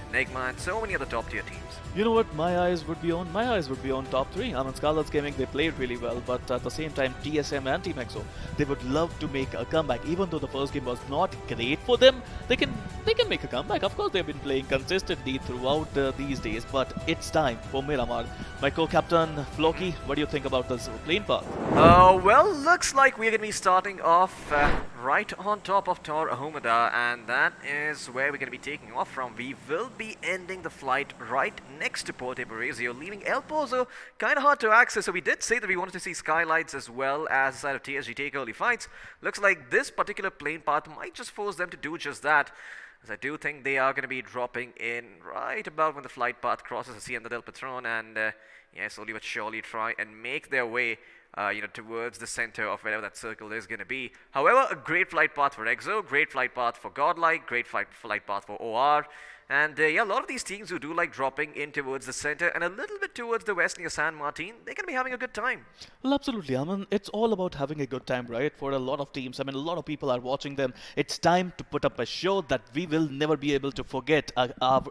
Enigma and so many other top tier teams. You know what my eyes would be on? My eyes would be on top 3. I mean, Skylightz Gaming, they played really well, but at the same time, TSM and Team iQOO, they would love to make a comeback. Even though the first game was not great for them, they can make a comeback. Of course, they've been playing consistently throughout these days, but it's time for Miramar. My co-captain, Floki, what do you think about this plane path? Well, looks like we're going to be starting off right on top of Tor Ahumada, and that is where we're going to be taking off from. We will be ending the flight right next to Puerto Paraiso, leaving El Pozo kind of hard to access. So we did say that we wanted to see Skylightz as well as the side of TSG take early fights. Looks like this particular plane path might just force them to do just that, as I do think they are going to be dropping in right about when the flight path crosses the Hacienda del Patron, and yeah, slowly but surely try and make their way you know, towards the center of wherever that circle is going to be. However, a great flight path for iQOO, great flight path for GodLike, great flight path for OR. And yeah, a lot of these teams who do like dropping in towards the center and a little bit towards the west near San Martin, they're going to be having a good time. Well, absolutely. I mean, it's all about having a good time, right? For a lot of teams. I mean, a lot of people are watching them. It's time to put up a show that we will never be able to forget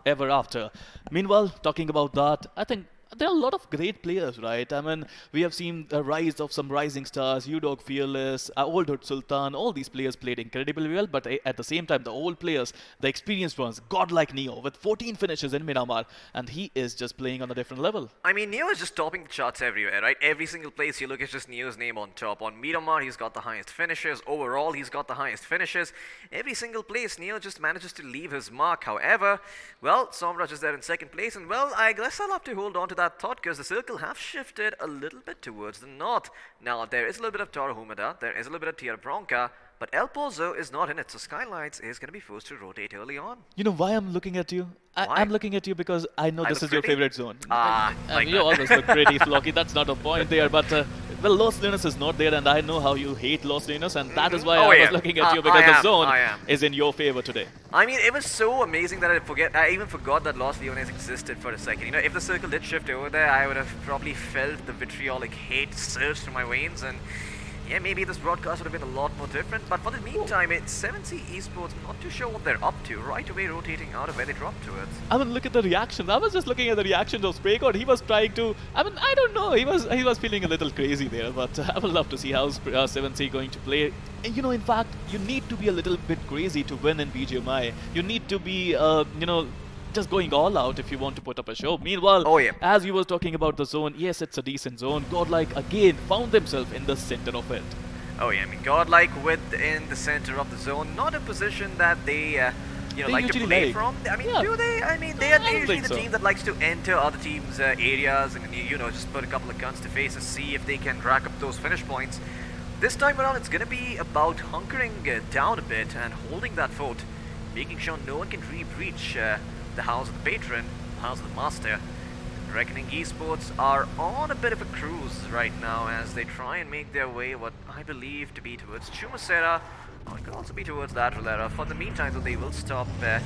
ever after. Meanwhile, talking about that, I think there are a lot of great players, right? I mean, we have seen the rise of some rising stars, UDog, Fearless, Old Hood Sultan. All these players played incredibly well, but at the same time, the old players, the experienced ones, GodLike Neo with 14 finishes in Miramar, and he is just playing on a different level. I mean, Neo is just topping the charts everywhere, right? Every single place you look, it's just Neo's name on top. On Miramar, he's got the highest finishes. Overall, he's got the highest finishes. Every single place, Neo just manages to leave his mark. However, well, Somraj is there in second place, and well, I guess I'll have to hold on to that thought, because the circle have shifted a little bit towards the north. Now, there is a little bit of Tor Ahumada, there is a little bit of Tierra Bronca, but El Pozo is not in it, so Skylightz is going to be forced to rotate early on. You know why I'm looking at you? I'm looking at you because I know this is your favorite zone. Like you always look pretty, Floki. That's not a point there, but well, Los Lunas is not there, and I know how you hate Los Lunas, and that is why I was looking at you, because the zone is in your favor today. I mean, it was so amazing that I even forgot that Los Leones existed for a second. You know, if the circle did shift over there, I would have probably felt the vitriolic hate surge through my veins, and yeah, maybe this broadcast would have been a lot more different, but for the meantime, it's 7C Esports, not too sure what they're up to, right away rotating out of where they dropped towards. I mean, look at the reactions. I was just looking at the reactions of SprayGod. He was trying to, I mean, I don't know, he was feeling a little crazy there, but I would love to see how 7C going to play. And you know, in fact, you need to be a little bit crazy to win in BGMI. You need to be, you know, just going all out if you want to put up a show. Meanwhile, as you were talking about the zone, yes, it's a decent zone. GodLike again found themselves in the center of it. Oh yeah, I mean, GodLike within the center of the zone, not a position that they you know, like to play from. I mean, do they? I mean, they are usually the team that likes to enter other teams' areas and, you know, just put a couple of guns to face and see if they can rack up those finish points. This time around, it's going to be about hunkering down a bit and holding that fort, making sure no one can breach the house of the patron, house of the master. Reckoning Esports are on a bit of a cruise right now as they try and make their way what I believe to be towards Chumasera, or it could also be towards Lateral Era. For the meantime, though, they will stop at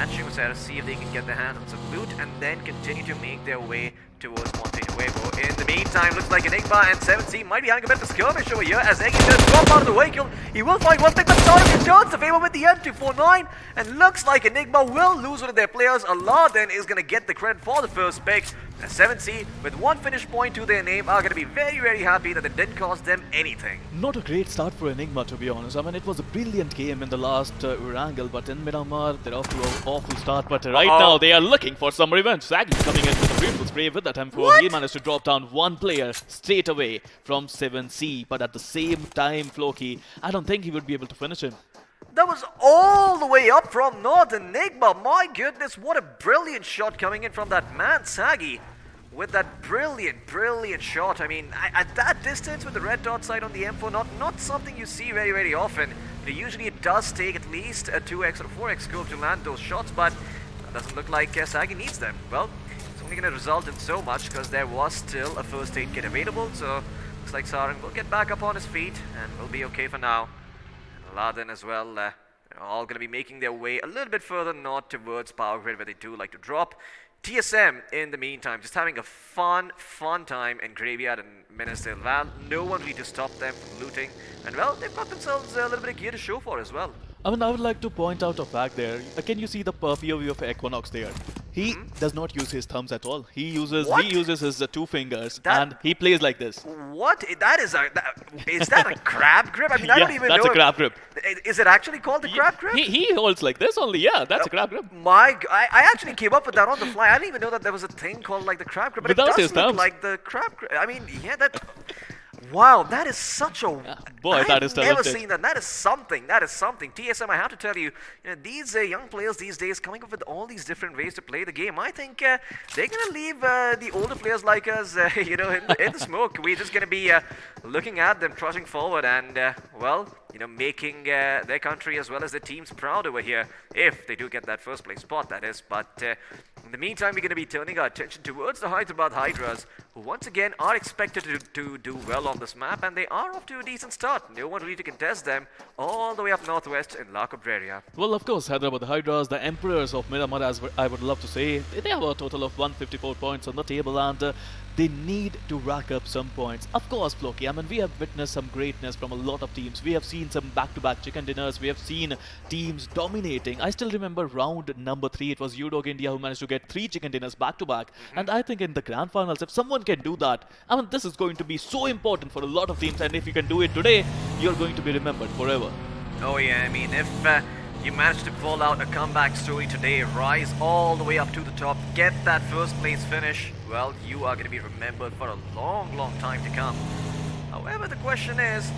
Chumasera, see if they can get their hands on some loot, and then continue to make their way towards Monte Nuevo. In the meantime, looks like Enigma and 7C might be having a bit of a skirmish over here as Eggy is going to drop out of the vehicle. He will find one thing, but Sanhok returns the favor with the M249, and looks like Enigma will lose one of their players. Aladdin is going to get the credit for the first pick. 7C, with one finish point to their name, are going to be very, very happy that it didn't cost them anything. Not a great start for Enigma, to be honest. I mean, it was a brilliant game in the last Erangel, but in Miramar, they're off to an awful start. But right now, they are looking for some revenge. Saggy coming in with a beautiful spray with that M4. He managed to drop down one player straight away from 7C. But at the same time, Floki, I don't think he would be able to finish him. That was all the way up from North Enigma. My goodness, what a brilliant shot coming in from that man, Saggy. With that brilliant shot. I mean, at that distance with the red dot sight on the M4, not something you see very, very often. Usually it does take at least a 2x or 4x scope to land those shots, but it doesn't look like Saggy needs them. Well, it's only going to result in so much because there was still a first aid kit available, so looks like Sarang will get back up on his feet and will be okay for now. And Aladdin as well, they're all going to be making their way a little bit further north towards Power Grid, where they do like to drop. TSM, in the meantime, just having a fun time in Graveyard and Minister Val. No one really to stop them from looting. And well, they've got themselves a little bit of gear to show for as well. I mean, I would like to point out a fact there. Can you see the POV of Equinox there? He does not use his thumbs at all. He uses his two fingers and he plays like this. What? Is that a crab grip? I mean, I don't even know. That's a crab grip. Is it actually called the crab grip? He holds like this only. Yeah, that's a crab grip. I actually came up with that on the fly. I didn't even know that there was a thing called like the crab grip. But without it does look like the crab grip. I mean, yeah, that. Wow, that is such a... boy, that is talented. I've never seen that. That is something. TSM, I have to tell you, these young players these days coming up with all these different ways to play the game. I think they're going to leave the older players like us, in the smoke. We're just going to be looking at them trotting forward and, making their country as well as their teams proud over here, if they do get that first place spot, that is. But in the meantime, we're going to be turning our attention towards the Hyderabad Hydras, who once again are expected to do well on this map, and they are off to a decent start. No one really to contest them all the way up northwest in La Cabrera. Well, of course, Hyderabad Hydras, the emperors of Miramar, as I would love to say, they have a total of 154 points on the table, and they need to rack up some points. Of course, Floki, I mean, we have witnessed some greatness from a lot of teams. We have seen some back-to-back chicken dinners. We have seen teams dominating. I still remember round number 3. It was UDog India who managed to get 3 chicken dinners back-to-back. And I think in the grand finals, if someone can do that, I mean, this is going to be so important for a lot of teams. And if you can do it today, you're going to be remembered forever. Oh yeah, I mean, if you manage to pull out a comeback story today, rise all the way up to the top, get that first place finish, well, you are going to be remembered for a long time to come. However, the question is,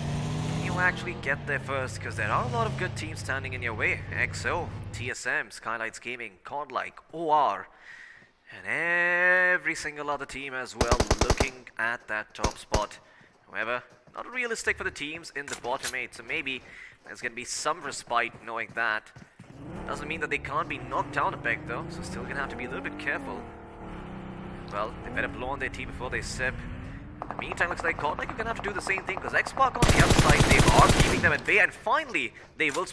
can you actually get there first? Because there are a lot of good teams standing in your way. iQOO, TSM, Skylightz Gaming, GodLike, OR, and every single other team as well looking at that top spot. However, not realistic for the teams in the bottom 8, so maybe there's going to be some respite knowing that. Doesn't mean that they can't be knocked down a peg though, so still going to have to be a little bit careful. Well, they better blow on their team before they sip. In the meantime, looks like GodLike are going to have to do the same thing, because Xpark on the other side, they are keeping them at bay, and finally, they will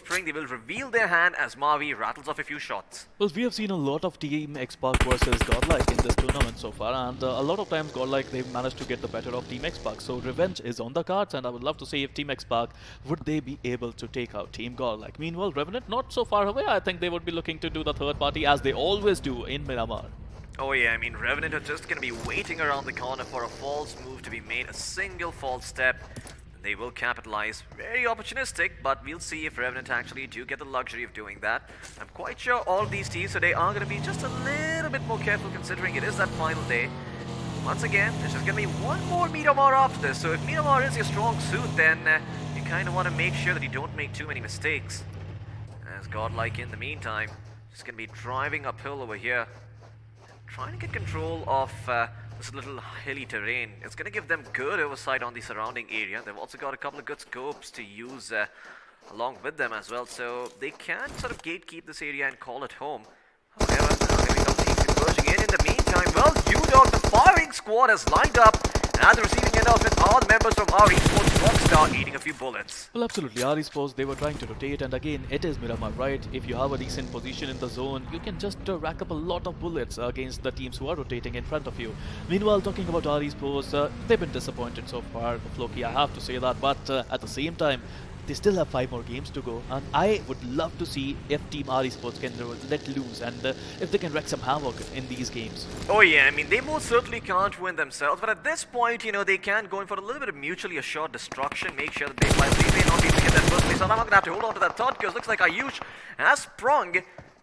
reveal their hand as Mavi rattles off a few shots. Well, we have seen a lot of Team Xpark versus GodLike in this tournament so far, and a lot of times GodLike, they've managed to get the better of Team Xpark, so revenge is on the cards, and I would love to see if Team Xpark, would they be able to take out Team GodLike. Meanwhile, Revenant not so far away. I think they would be looking to do the third party, as they always do in Miramar. Oh yeah, I mean, Revenant are just going to be waiting around the corner for a false move to be made, a single false step. They will capitalize. Very opportunistic, but we'll see if Revenant actually do get the luxury of doing that. I'm quite sure all these teams today are going to be just a little bit more careful, considering it is that final day. Once again, there's just going to be one more Miramar after this, so if Miramar is your strong suit, then you kind of want to make sure that you don't make too many mistakes. As GodLike in the meantime, just going to be driving uphill over here. trying to get control of this little hilly terrain. It's going to give them good oversight on the surrounding area. They've also got a couple of good scopes to use along with them as well, so they can sort of gatekeep this area and call it home. However, now here we go, Teams converging in the meantime. Well, UDog, the firing squad has lined up, and at the receiving end of it are the members from our Esports Rockstar eating a few bullets. Well, absolutely. Our Esports, they were trying to rotate, and again, it is Miramar, right? If you have a decent position in the zone, you can just rack up a lot of bullets against the teams who are rotating in front of you. Meanwhile, talking about our Esports, they've been disappointed so far, Floki, I have to say that, but at the same time, they still have 5 more games to go, and I would love to see if Team R Esports can let loose and if they can wreak some havoc in these games. Oh yeah, I mean, they most certainly can't win themselves, but at this point, you know, they can go in for a little bit of mutually assured destruction, make sure that they may not be able to get that first place. So I'm not going to have to hold on to that thought, because looks like iQOO has sprung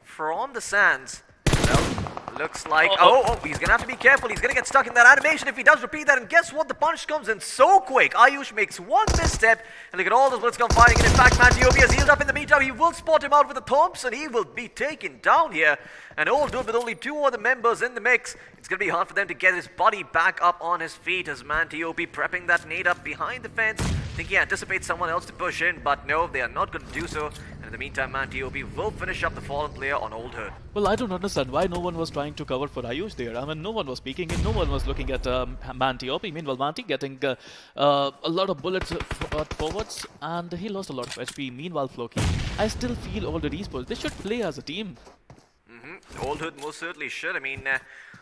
from the sands. Well, looks like... Oh, he's going to have to be careful. He's going to get stuck in that animation if he does repeat that. And guess what? The punish comes in so quick. iQOO makes one misstep. And look at all those bullets come firing in. In fact, Mantiopi has healed up in the meantime. He will spot him out with a Thompson. He will be taken down here. And all good with only 2 other members in the mix. It's going to be hard for them to get his body back up on his feet as Mantiopi prepping that nade up behind the fence. I think he anticipates someone else to push in, but no, they are not going to do so. And in the meantime, Mantiopi will finish up the fallen player on Old Hood. Well, I don't understand why no one was trying to cover for iQOO there. I mean, no one was peeking in, no one was looking at Mantiopi. Meanwhile, Manti getting a lot of bullets forwards, and he lost a lot of HP. Meanwhile, Floki, I still feel Old Hood Esports, they should play as a team. Old Hood most certainly should. I mean,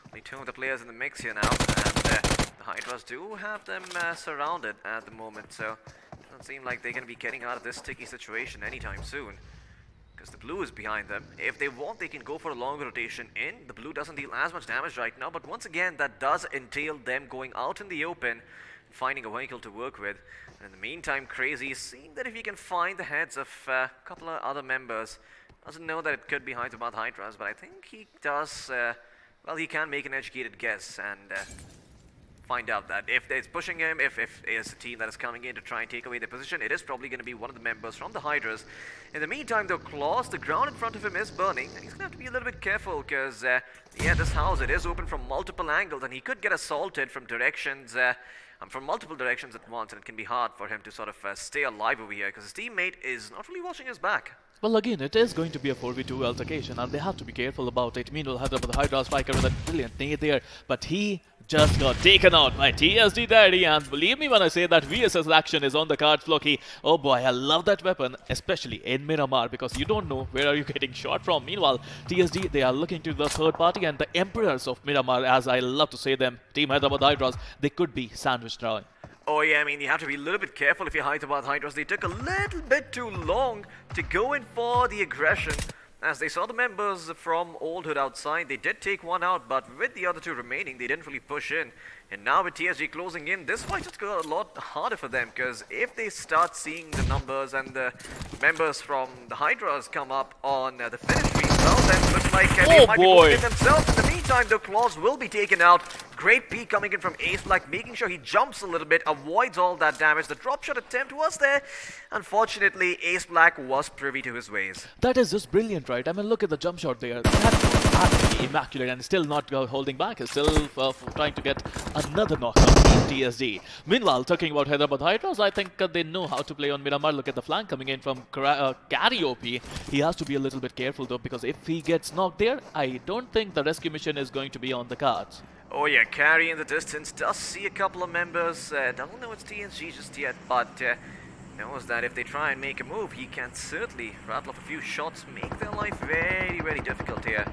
only 2 of the players in the mix here now, and the Hydras do have them surrounded at the moment, so it doesn't seem like they're going to be getting out of this sticky situation anytime soon, because the blue is behind them. If they want, they can go for a longer rotation in. The blue doesn't deal as much damage right now, but once again, that does entail them going out in the open, finding a vehicle to work with. And in the meantime, Crazy is seeing that if he can find the heads of a couple of other members. Doesn't know that it could be Hyderabad Hydras, but I think he does, well, he can make an educated guess and find out that if it's pushing him, if it's a team that is coming in to try and take away their position, it is probably going to be one of the members from the Hydras. In the meantime, though, Claws, the ground in front of him is burning, and he's going to have to be a little bit careful because, yeah, this house, it is open from multiple angles, and he could get assaulted from directions, from multiple directions at once, and it can be hard for him to sort of stay alive over here because his teammate is not really watching his back. Well, again, it is going to be a 4v2 altercation, and they have to be careful about it. Meanwhile, Hyderabad Hydra striker with a brilliant nade there, but he just got taken out by TSD Daddy, and believe me when I say that VSS action is on the cards, Floki. Oh boy, I love that weapon, especially in Miramar, because you don't know where are you getting shot from. Meanwhile, TSD, they are looking to the third party, and the Emperors of Miramar, as I love to say them, Team Hyderabad Hydras, they could be sandwiched dry. Oh yeah, I mean, you have to be a little bit careful if you're Hyderabad Hydras. They took a little bit too long to go in for the aggression. As they saw the members from Old Hood outside, they did take one out, but with the other 2 remaining, they didn't really push in. And now with TSG closing in, this fight just got a lot harder for them, because if they start seeing the numbers and the members from the Hydras come up on the finish screen, well then it looks like they might be moving themselves. In the meantime, the Claws will be taken out. Great peek coming in from Ace Black, making sure he jumps a little bit, avoids all that damage. The drop shot attempt was there. Unfortunately, Ace Black was privy to his ways. That is just brilliant, right? I mean, look at the jump shot there. That's immaculate, and still not holding back. He's still trying to get another knock on TSD. Meanwhile, talking about Hyderabad Hydras, I think they know how to play on Miramar. Look at the flank coming in from Karaoke. He has to be a little bit careful though, because if he gets knocked there, I don't think the rescue mission is going to be on the cards. Oh yeah, Carry in the distance does see a couple of members. Doesn't know it's TSG just yet, but knows that if they try and make a move, he can certainly rattle off a few shots, make their life very, very difficult here.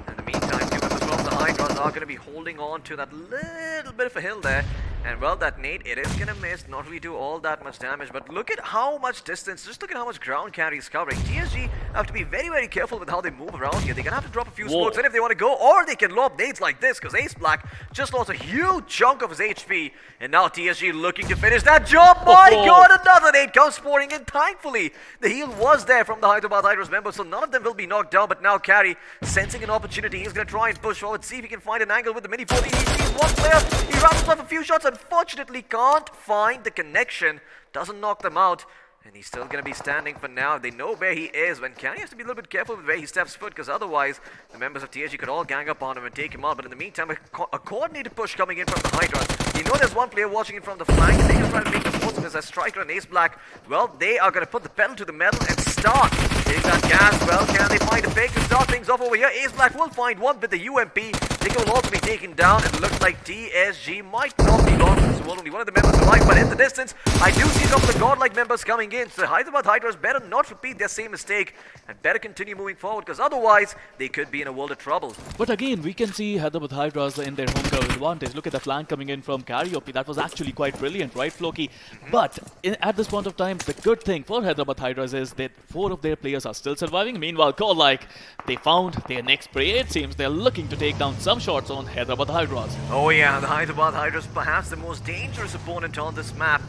In the meantime, two members from the Hydras are going to be holding on to that little bit of a hill there. And well, that nade, it is going to miss, not really do all that much damage, but look at how much distance, just look at how much ground Carry is covering. TSG have to be very, very careful with how they move around here. They're going to have to drop a few smokes in if they want to go, or they can lob nades like this, because Ace Black just lost a huge chunk of his HP, and now TSG looking to finish that job. My God, another nade comes pouring in. Thankfully, the heal was there from the Hyderabad Hydras members, so none of them will be knocked down, but now Carry, sensing an opportunity, he's going to try and push forward, see if he can find an angle with the mini 40. He sees one player, he rattles off a few shots, unfortunately can't find the connection, doesn't knock them out. And he's still going to be standing for now. They know where he is. When Kenny has to be a little bit careful with where he steps foot, because otherwise the members of TSG could all gang up on him and take him out. But in the meantime, a coordinated push coming in from the Hydras. You know there's one player watching in from the flank. They're going to try to make the most of this as Striker and Ace Black. Well, they are going to put the pedal to the metal and start hitting that gas. Well, can they find a fake to start things off over here? Ace Black will find one with the UMP. They will also be taken down. It looks like TSG might not be lost. This will only one of the members alive, but in the distance, I do see a couple of GodLike members coming in. So Hyderabad Hydras better not repeat their same mistake and better continue moving forward, because otherwise they could be in a world of trouble. But again, we can see Hyderabad Hydras in their home ground advantage. Look at the flank coming in from Karaoke. That was actually quite brilliant, right, Floki? But at this point of time, the good thing for Hyderabad Hydras is that 4 of their players are still surviving. Meanwhile, GodLike, they found their next prey. It seems they're looking to take down some shots on Hyderabad Hydras. Oh yeah, the Hyderabad Hydras perhaps the most dangerous opponent on this map.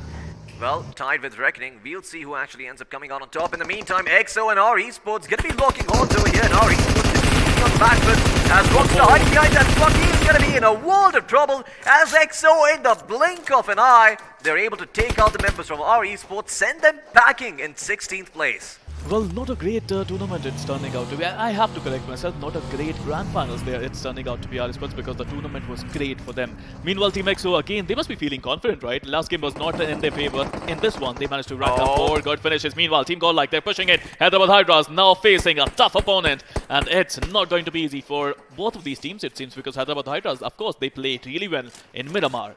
Well, tied with Recknoning. We'll see who actually ends up coming out on top. In the meantime, iQOO and our Esports going to be locking horns over here. And our Esports continuing on the back foot as Rockstar hiding behind that truck. He's going to be in a world of trouble as iQOO, in the blink of an eye, they're able to take out the members from our Esports, send them packing in 16th place. Well, not a great tournament it's turning out to be. I have to correct myself, not a great grand finals there it's turning out to be, our Esports, because the tournament was great for them. Meanwhile, Team iQOO, again, they must be feeling confident, right? Last game was not in their favor. In this one, they managed to rack up 4 good finishes. Meanwhile, Team GodLike, they're pushing it. Hyderabad Hydras now facing a tough opponent, and it's not going to be easy for both of these teams, it seems, because Hyderabad Hydras, of course, they played really well in Miramar.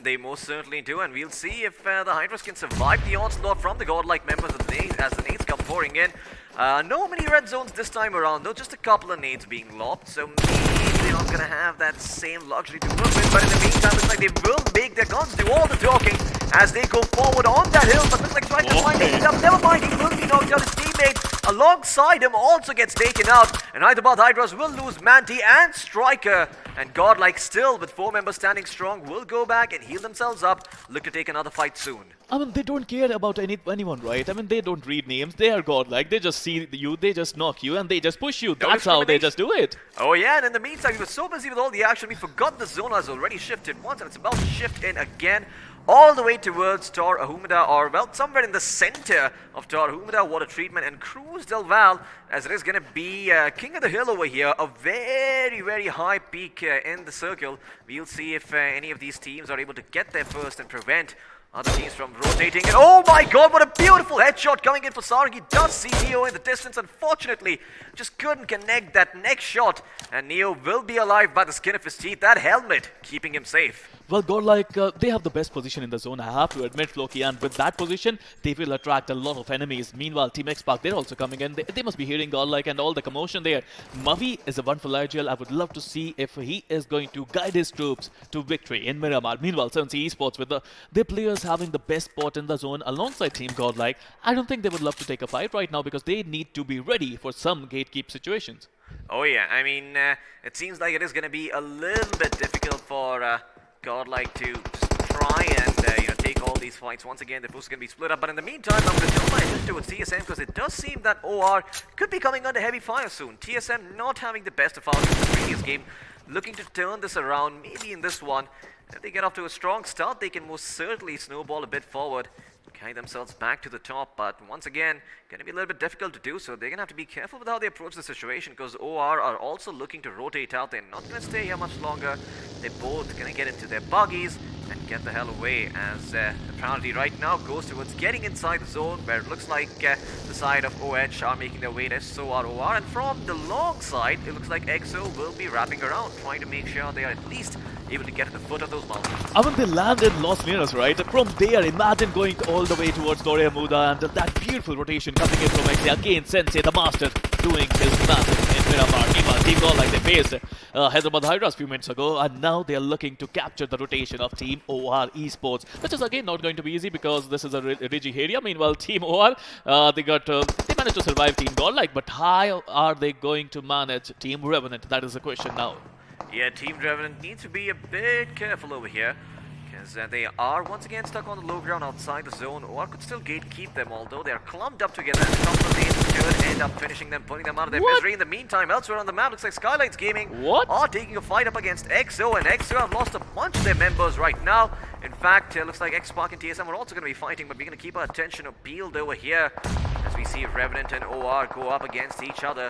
They most certainly do, and we'll see if the Hydras can survive the onslaught from the GodLike members as the nades come pouring in. No many red zones this time around, though, just a couple of nades being lobbed, so maybe they're not going to have that same luxury to work with, but in the meantime, looks like they will make their guns do all the talking as they go forward on that hill, but looks like trying to find it up. Never mind, he will be knocked out. His teammate alongside him also gets taken out, and Hyderabad Hydras will lose Manti and Striker, and GodLike still with 4 members standing strong will go back and heal themselves up, look to take another fight soon. I mean, they don't care about anyone, right? I mean, they don't read names. They are GodLike. They just see you, they just knock you, and they just push you. That's how they just do it. Oh yeah, and in the meantime, we were so busy with all the action, we forgot the zone has already shifted once, and it's about to shift in again, all the way towards Tor Ahumada, or well, somewhere in the center of Tor Ahumada water treatment, and Cruz Del Val, as it is going to be King of the Hill over here, a very, very high peak in the circle. We'll see if any of these teams are able to get there first and prevent other teams from rotating. And oh my god, what a beautiful headshot coming in for Sanhok. He does see Neo in the distance. Unfortunately, just couldn't connect that next shot. And Neo will be alive by the skin of his teeth. That helmet keeping him safe. Well, GodLike, they have the best position in the zone, I have to admit, Floki, and with that position, they will attract a lot of enemies. Meanwhile, Team X-Pac, they're also coming in. They must be hearing GodLike and all the commotion there. Mavi is a one for Erangel. I would love to see if he is going to guide his troops to victory in Miramar. Meanwhile, 7C Esports, with their players having the best spot in the zone alongside Team GodLike, I don't think they would love to take a fight right now because they need to be ready for some gatekeep situations. Oh yeah, I mean, it seems like it is going to be a little bit difficult for GodLike to just try and take all these fights. Once again, the forces going to be split up, but in the meantime, I'm going to turn my attention towards TSM because it does seem that OR could be coming under heavy fire soon. TSM not having the best of outcomes in the previous game, looking to turn this around, maybe in this one. If they get off to a strong start, they can most certainly snowball a bit forward, carry themselves back to the top, but once again, going to be a little bit difficult to do so. They're going to have to be careful with how they approach the situation because OR are also looking to rotate out. They're not going to stay here much longer. They're both going to get into their buggies and get the hell away as the priority right now goes towards getting inside the zone where it looks like the side of OH are making their way to so are OR, and from the long side, it looks like iQOO will be wrapping around, trying to make sure they are at least able to get to the foot of those mountains. I mean, they land in Los Minas, right? From there, imagine going all the way towards Torre Muda and that beautiful rotation coming in from XA. Again, Sensei, the master, doing his magic in Miramar. Meanwhile, Team GodLike, they faced Hyderabad Hydras a few minutes ago, and now they are looking to capture the rotation of Team OR Esports, which is again not going to be easy because this is a Rigi area. Meanwhile, Team OR, they managed to survive Team GodLike, but how are they going to manage Team Revenant? That is the question now. Yeah, Team Revenant needs to be a bit careful over here because they are once again stuck on the low ground outside the zone. OR could still gatekeep them, although they are clumped up together and a couple of nades secured could end up finishing them, putting them out of their misery. In the meantime, elsewhere on the map, looks like Skylightz Gaming are taking a fight up against EXO, and EXO have lost a bunch of their members right now. In fact, it looks like Xspark and TSM are also going to be fighting, but we're going to keep our attention peeled over here as we see Revenant and OR go up against each other.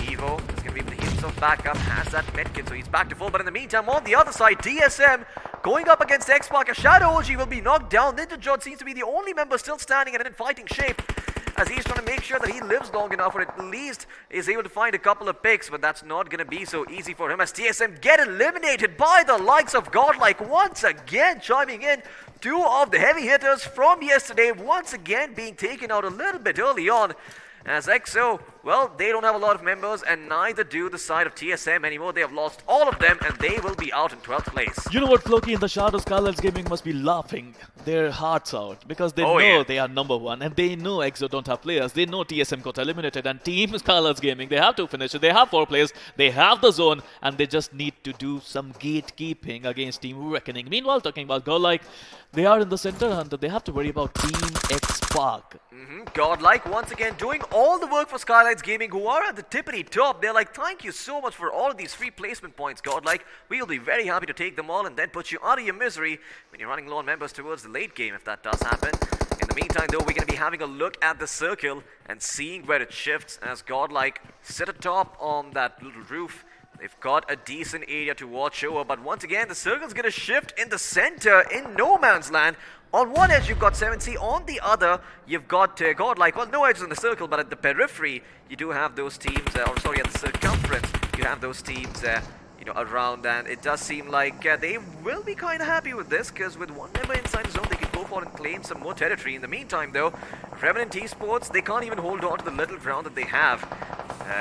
Evo is going to be able to heal himself back up, has that medkit, so he's back to full. But in the meantime, on the other side, TSM going up against Xspark. A Shadow OG will be knocked down. Ninja Jod seems to be the only member still standing and in fighting shape, as he's trying to make sure that he lives long enough or at least is able to find a couple of picks, but that's not going to be so easy for him as TSM get eliminated by the likes of GodLike once again chiming in. Two of the heavy hitters from yesterday once again being taken out a little bit early on, as EXO, well, they don't have a lot of members, and neither do the side of TSM anymore. They have lost all of them, and they will be out in 12th place. You know what, Floki, in the shadows, Skylightz Gaming must be laughing their hearts out because they know they are number one, and they know EXO don't have players. They know TSM got eliminated, and Team Skylightz Gaming, they have to finish it. They have 4 players, they have the zone, and they just need to do some gatekeeping against Team Reckoning. Meanwhile, talking about GodLike, they are in the center, and they have to worry about Team Xspark. GodLike once again doing all the work for Skylightz Gaming, who are at the tippity top. They're like, thank you so much for all of these free placement points, GodLike. We'll be very happy to take them all and then put you out of your misery when you're running low on members towards the late game, if that does happen. In the meantime, though, we're going to be having a look at the circle and seeing where it shifts as GodLike sit atop on that little roof. They've got a decent area to watch over, but once again, the circle's going to shift in the center in no man's land. On one edge, you've got 7C. On the other, you've got GodLike. Well, no edges in the circle, but at the periphery, you do have those teams, or sorry, at the circumference, you have those teams, you know, around. And it does seem like they will be kind of happy with this, because with one member inside the zone, they can go for and claim some more territory. In the meantime, though, Revenant Esports, they can't even hold on to the little ground that they have.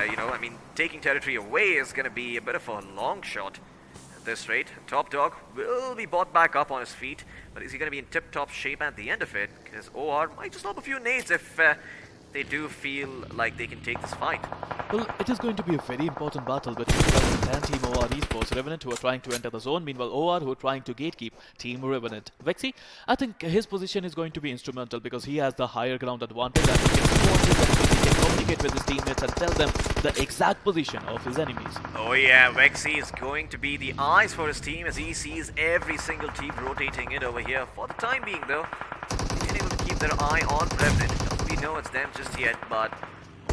You know, I mean, taking territory away is going to be a bit of a long shot. At this rate, Top Dog will be brought back up on his feet, but is he going to be in tip-top shape at the end of it? Because OR might just lob a few nades if they do feel like they can take this fight. Well, it is going to be a very important battle between Revenant and Team OR Esports. Revenant, who are trying to enter the zone, meanwhile OR, who are trying to gatekeep Team Revenant. Vexy, I think his position is going to be instrumental because he has the higher ground advantage and he can support his enemies, he can communicate with his teammates and tell them the exact position of his enemies. Oh yeah, Vexy is going to be the eyes for his team as he sees every single team rotating in over here. For the time being, though, being able to keep their eye on Revenant. Doesn't we know it's them just yet, but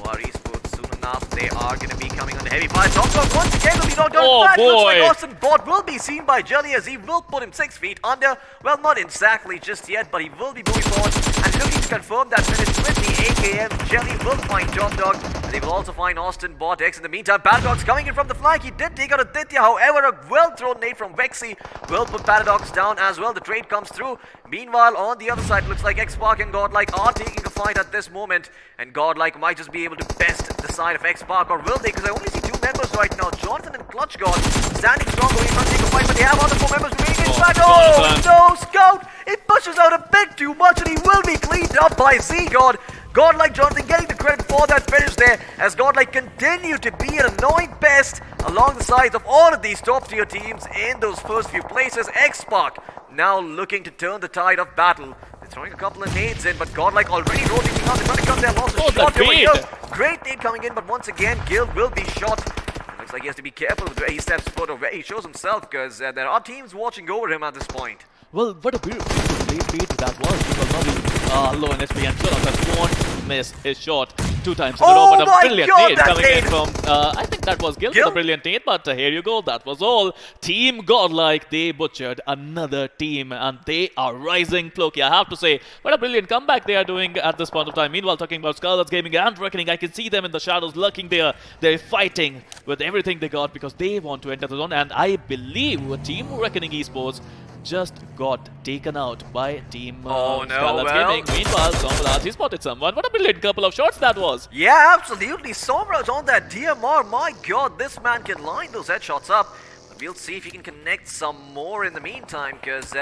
OR Esports soon enough, they are going to be coming on the heavy fire. Top Dog once again will be knocked down. Oh, In fact, looks like boy. Austin Bot will be seen by Jelly as he will put him 6 feet under. Well, not exactly just yet, but he will be moving forward and looking to confirm that finish with the AKM. Jelly will find Top Dog, and they will also find Austin Bot X. In the meantime, Paradox coming in from the flank. He did take out Aditya, however, a well-thrown nade from Vexy will put Paradox down as well. The trade comes through. Meanwhile, on the other side, looks like Xspark and GodLike are taking a fight at this moment, and GodLike might just be able to best the side of Xspark, or will they? Because I only see 2 members right now, Jonathan and Clutch God, standing strong, going to take a fight, but they have other 4 members remaining in fact. Oh, no, Scout! It pushes out a bit too much, and he will be cleaned up by Z-God. GodLike Jonathan getting the credit for that finish there, as GodLike continue to be an annoying pest along the sides of all of these top tier teams in those first few places. Xspark now looking to turn the tide of battle. They're throwing a couple of nades in, but GodLike already rotating out. They're trying to cut their loss. Oh, Shot the over bait. here. Great nade coming in, but once again, Gil will be shot. It looks like he has to be careful with where he steps foot or where he shows himself, because there are teams watching over him at this point. Well, what a beautiful beat that was. Because Navi low in SP and Jonathan won't miss his shot 2 times in a row. Oh But a my brilliant God, nade that coming in nade. from, I think that was Gil with a brilliant nade. But here you go, that was all. Team GodLike, they butchered another team and they are rising. Floki, I have to say, what a brilliant comeback they are doing at this point of time. Meanwhile, talking about Skylightz Gaming and Reckoning, I can see them in the shadows lurking there. They're fighting with everything they got because they want to enter the zone. And I believe Team Reckoning Esports just got taken out by Team Skylightz Gaming. Meanwhile, Somraj, he spotted someone. What a brilliant couple of shots that was. Yeah, absolutely. Somraj on that DMR. My God, this man can line those headshots up. But we'll see if he can connect some more in the meantime, because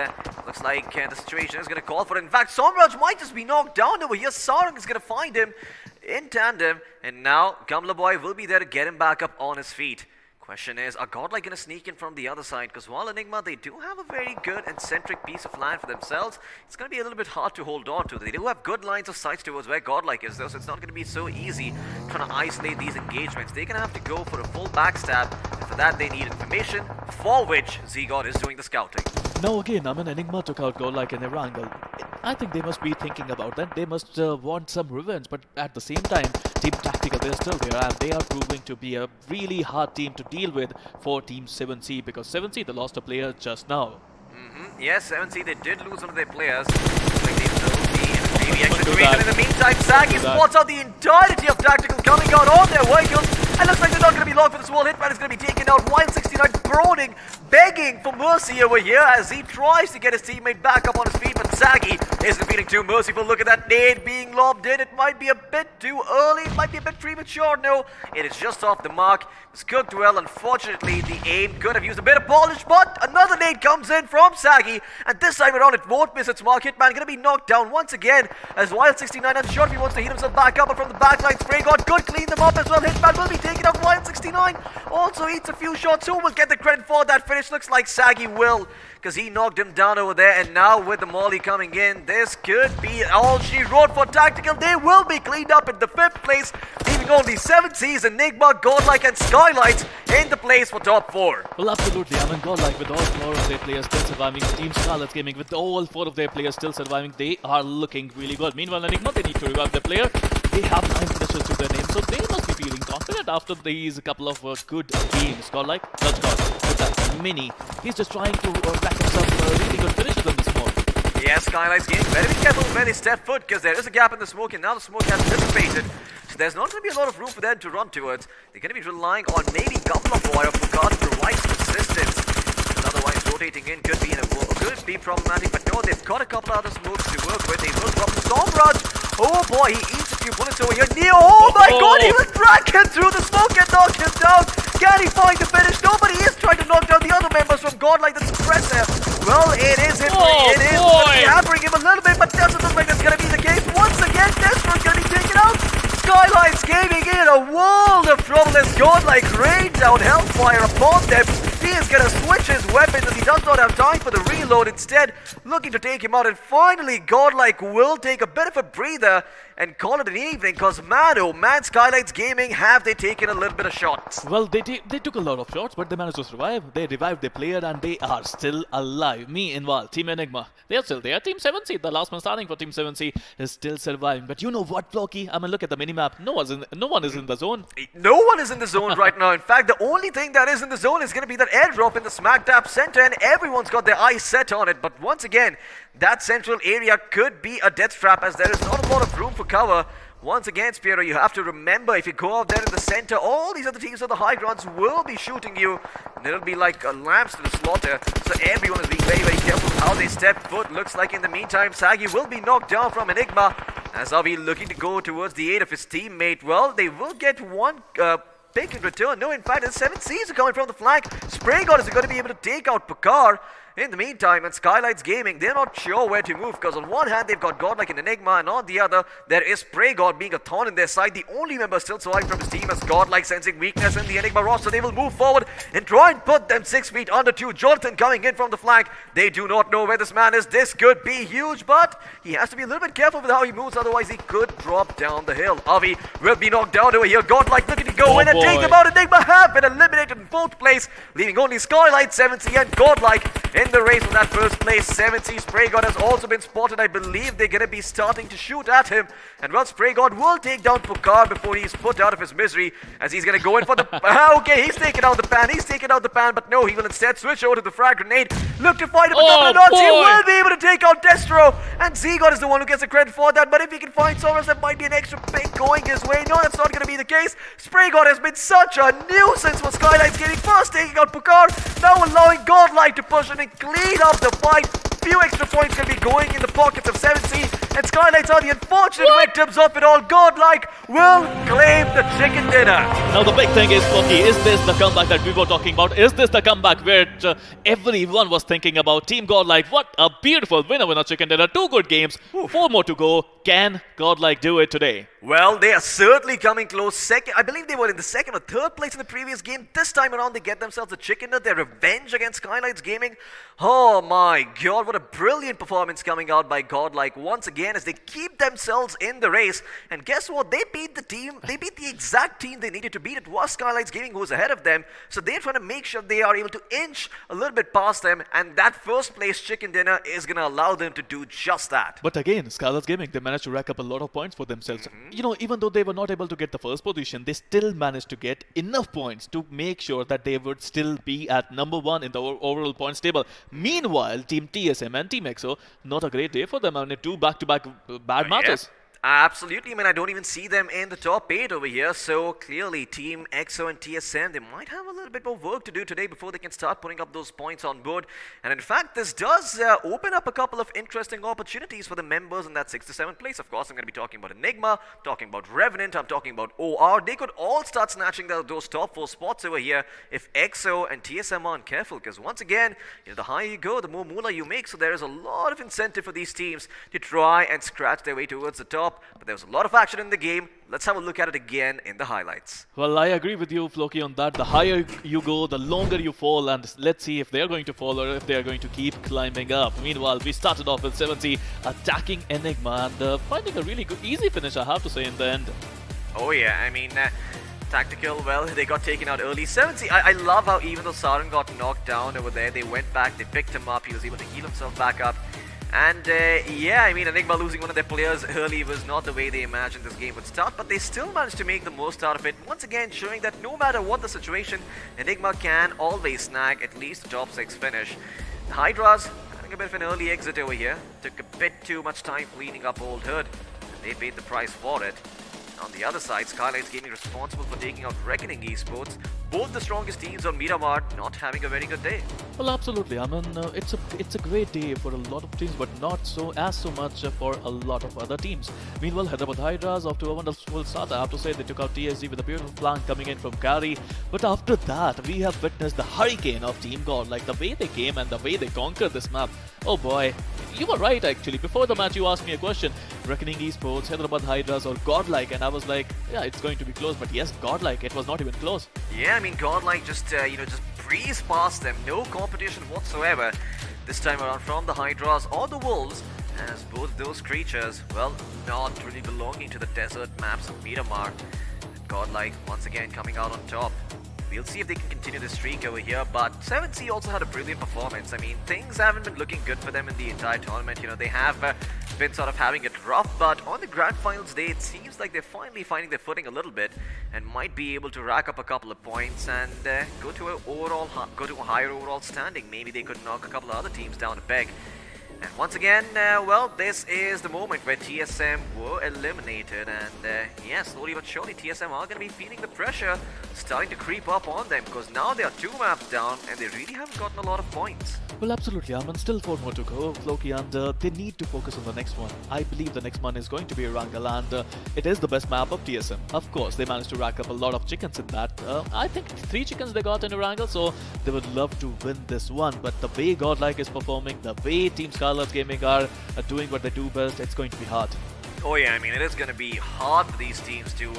looks like the situation is going to call for it. In fact, Somraj might just be knocked down over here. Sarang is going to find him in tandem. And now, Gamla Boy will be there to get him back up on his feet. Question is, are GodLike going to sneak in from the other side? Because while Enigma, they do have a very good and centric piece of land for themselves, it's going to be a little bit hard to hold on to. They do have good lines of sight towards where GodLike is, though, so it's not going to be so easy trying to isolate these engagements. They're going to have to go for a full backstab, and for that they need information, for which ZGod is doing the scouting. Now again, Enigma took out GodLike and Erangel. I think they must be thinking about that. They must want some revenge, but at the same time, Team Tactical, they're still there, and they are proving to be a really hard team to deal with for Team 7C, because 7C, they lost a player just now. Yes, 7C, they did lose one of their players. Like they will be in a maybe extra situation. In the meantime, Sagi spots out the entirety of Tactical coming out on their vehicles. And looks like they're not going to be locked for this wall. Hitman is going to be taken out. Wild 69 groaning, begging for mercy over here as he tries to get his teammate back up on his feet. But Sagi isn't feeling too merciful. Look at that nade being lobbed in. It might be a bit too early. It might be a bit premature. No, it is just off the mark. It's cooked well. Unfortunately, the aim could have used a bit of polish, but another nade comes in from Sagi. And this time around, it won't miss its mark. Hitman going to be knocked down once again as Wild 69 unsure if he wants to heat himself back up. But from the backline, Spray God could clean them up as well. Hitman will be taking out Wild 69. Also eats a few shots. Who will get the credit for that finish? Looks like Sagi will, because he knocked him down over there. And now with the molly coming in, this could be all she wrote for Tactical. They will be cleaned up in the 5th place, leaving only 7Cs, Enigma, GodLike and Skylightz in the place for top 4. Well, absolutely. GodLike, with all 4 of their players still surviving, Team Skylightz Gaming, with all 4 of their players still surviving, they are looking really good. Meanwhile, Enigma, they need to revive their player. They have 9 finishes to their name, so they must be feeling confident after these couple of good games. GodLike, that's God. With that mini, he's just trying to rack up some really good finishes in the smoke. Yes, Skylightz Gaming, very careful where they step foot, because there is a gap in the smoke, and now the smoke has dissipated. So there's not going to be a lot of room for them to run towards. They're going to be relying on maybe Gumla Boy or Fugard to provide some assistance. Otherwise, rotating in could be problematic, but no, they've got a couple other smokes to work with. They will drop the Storm Rush. Oh boy, he eats a few bullets over here. Neo, oh my god, he will drag him through the smoke and knock him down. Can he find the finish? Nobody is trying to knock down the other members from GodLike, the suppressor. Well, it is him. It is hampering him a little bit, but doesn't look like that's going to be the case. Once again, Destro's going to be taken out. Skylightz Gaming in a world of trouble as GodLike rains down hellfire upon them. He is going to switch his weapons as he does not have time for the reload. Instead, looking to take him out. And finally, GodLike will take a bit of a breather and call it an evening, because man, oh man, Skylightz Gaming, have they taken a little bit of shots? Well, they took a lot of shots, but they managed to survive. They revived their player and they are still alive. Me involved, Team Enigma, they are still there. Team 7C, the last man starting for Team 7C, is still surviving. But you know what, Floki? I mean, look at the minimap. No one is in the zone. No one is in the zone right now. In fact, the only thing that is in the zone is going to be that airdrop in the smack dab center, and everyone's got their eyes set on it. But once again, that central area could be a death trap, as there is not a lot of room for cover. Once again, Spiro, you have to remember, if you go out there in the center, all these other teams of the Hydras will be shooting you, and it'll be like lambs to the slaughter. So everyone is being very, very careful with how they step foot. Looks like in the meantime, Sagi will be knocked down from Enigma, as Avi looking to go towards the aid of his teammate. Well, they will get one pick in return. No, in fact, the 7Cs are coming from the flank. Spray God is going to be able to take out Pakar. In the meantime, and Skylightz Gaming, they're not sure where to move, because on one hand they've got GodLike and Enigma, and on the other there is Spray God being a thorn in their side. The only member still surviving from his team is GodLike, sensing weakness in the Enigma roster. They will move forward and try and put them 6 feet under 2. Jonathan coming in from the flank. They do not know where this man is. This could be huge, but he has to be a little bit careful with how he moves, otherwise he could drop down the hill. Avi will be knocked down over here. GodLike looking to go in and take them out. Enigma have been eliminated in 4th place, leaving only Skylightz, 7C and GodLike in the race for that first place. 7C Spray God has also been spotted. I believe they're going to be starting to shoot at him. And well, Spray God will take down Pukar before he's put out of his misery, as he's going to go in for the... okay, he's taken out the pan. He's taken out the pan, but no, he will instead switch over to the frag grenade. Look to find him with double knots. He will be able to take out Destro. And ZGod is the one who gets the credit for that. But if he can find Soros, that might be an extra pick going his way. No, that's not going to be the case. Spray God has been such a nuisance for Skylightz Gaming. First taking out Pukar, now allowing GodLike to push in and clean up the fight. Few extra points can be going in the pockets of 7C, and Skylightz are the unfortunate victims of it all. GodLike will claim the chicken dinner. Now the big thing is, Floki, is this the comeback that we were talking about? Is this the comeback where everyone was thinking about? Team GodLike, what a beautiful winner chicken dinner. 2 good games, 4 more to go. can GodLike do it today? Well, they are certainly coming close. Second, I believe they were in the second or third place in the previous game. This time around, they get themselves a chicken nut. Their revenge against Skylightz Gaming. Oh my god, what a brilliant performance coming out by GodLike once again as they keep themselves in the race. And guess what? They beat the team. They beat the exact team they needed to beat. It was Skylightz Gaming who was ahead of them. So they're trying to make sure they are able to inch a little bit past them. And that first place chicken dinner is going to allow them to do just that. But again, Skylightz Gaming, they managed to rack up a lot of points for themselves. You know, even though they were not able to get the first position, they still managed to get enough points to make sure that they would still be at number 1 in the overall points table. Meanwhile, Team TSM and Team EXO, not a great day for them. I mean, 2 back-to-back bad matches. Absolutely. I mean, I don't even see them in the top 8 over here. So clearly, Team EXO and TSM, they might have a little bit more work to do today before they can start putting up those points on board. And in fact, this does open up a couple of interesting opportunities for the members in that 6th to 7th place. Of course, I'm going to be talking about Enigma, talking about Revenant, I'm talking about OR. They could all start snatching those top 4 spots over here if EXO and TSM aren't careful. Because once again, you know, the higher you go, the more moolah you make. So there is a lot of incentive for these teams to try and scratch their way towards the top. But there was a lot of action in the game. Let's have a look at it again in the highlights. Well, I agree with you, Floki, on that. The higher you go, the longer you fall, and let's see if they're going to fall or if they're going to keep climbing up. Meanwhile, we started off with 70 attacking Enigma and finding a really good, easy finish, I have to say, in the end. Oh yeah, I mean, tactical, well, they got taken out early. 70, I love how even though Saran got knocked down over there, they went back, they picked him up, he was able to heal himself back up. And yeah, I mean, Enigma losing one of their players early was not the way they imagined this game would start, but they still managed to make the most out of it. Once again, showing that no matter what the situation, Enigma can always snag at least the top 6 finish. The Hydras having a bit of an early exit over here. Took a bit too much time cleaning up Old Hood, and they paid the price for it. On the other side, Skylightz Gaming responsible for taking out Recknoning Esports. Both the strongest teams on Miramar not having a very good day. Well, absolutely. I mean, it's a great day for a lot of teams, but not so much for a lot of other teams. Meanwhile, Hyderabad Hydras off to a wonderful start. I have to say they took out TSG with a beautiful flank coming in from Kari. But after that, we have witnessed the hurricane of Team God. Like the way they came and the way they conquered this map. Oh boy. You were right, actually. Before the match, you asked me a question. Recknoning Esports, Hyderabad Hydras or GodLike, and I was like, yeah, it's going to be close. But yes, GodLike, it was not even close. Yeah, I mean, GodLike just, just breezed past them. No competition whatsoever. This time around from the Hydras or the Wolves, as both those creatures, well, not really belonging to the desert maps of Miramar. GodLike, once again, coming out on top. We'll see if they can continue the streak over here, but 7C also had a brilliant performance. I mean, things haven't been looking good for them in the entire tournament. You know, they have been sort of having it rough, but on the Grand Finals day, it seems like they're finally finding their footing a little bit and might be able to rack up a couple of points and go to a higher overall standing. Maybe they could knock a couple of other teams down a peg. And once again, well, this is the moment where TSM were eliminated, and yeah, slowly but surely TSM are going to be feeling the pressure starting to creep up on them, because now they are 2 maps down and they really haven't gotten a lot of points. Well, absolutely, Aman. Still 4 more to go, Floki, and they need to focus on the next one. I believe the next one is going to be Erangel, and it is the best map of TSM. Of course, they managed to rack up a lot of chickens in that. I think 3 chickens they got in Erangel, so they would love to win this one. But the way GodLike is performing, the way Team Skylightz Gaming are doing what they do best, it's going to be hard. Oh yeah, I mean, it is going to be hard for these teams to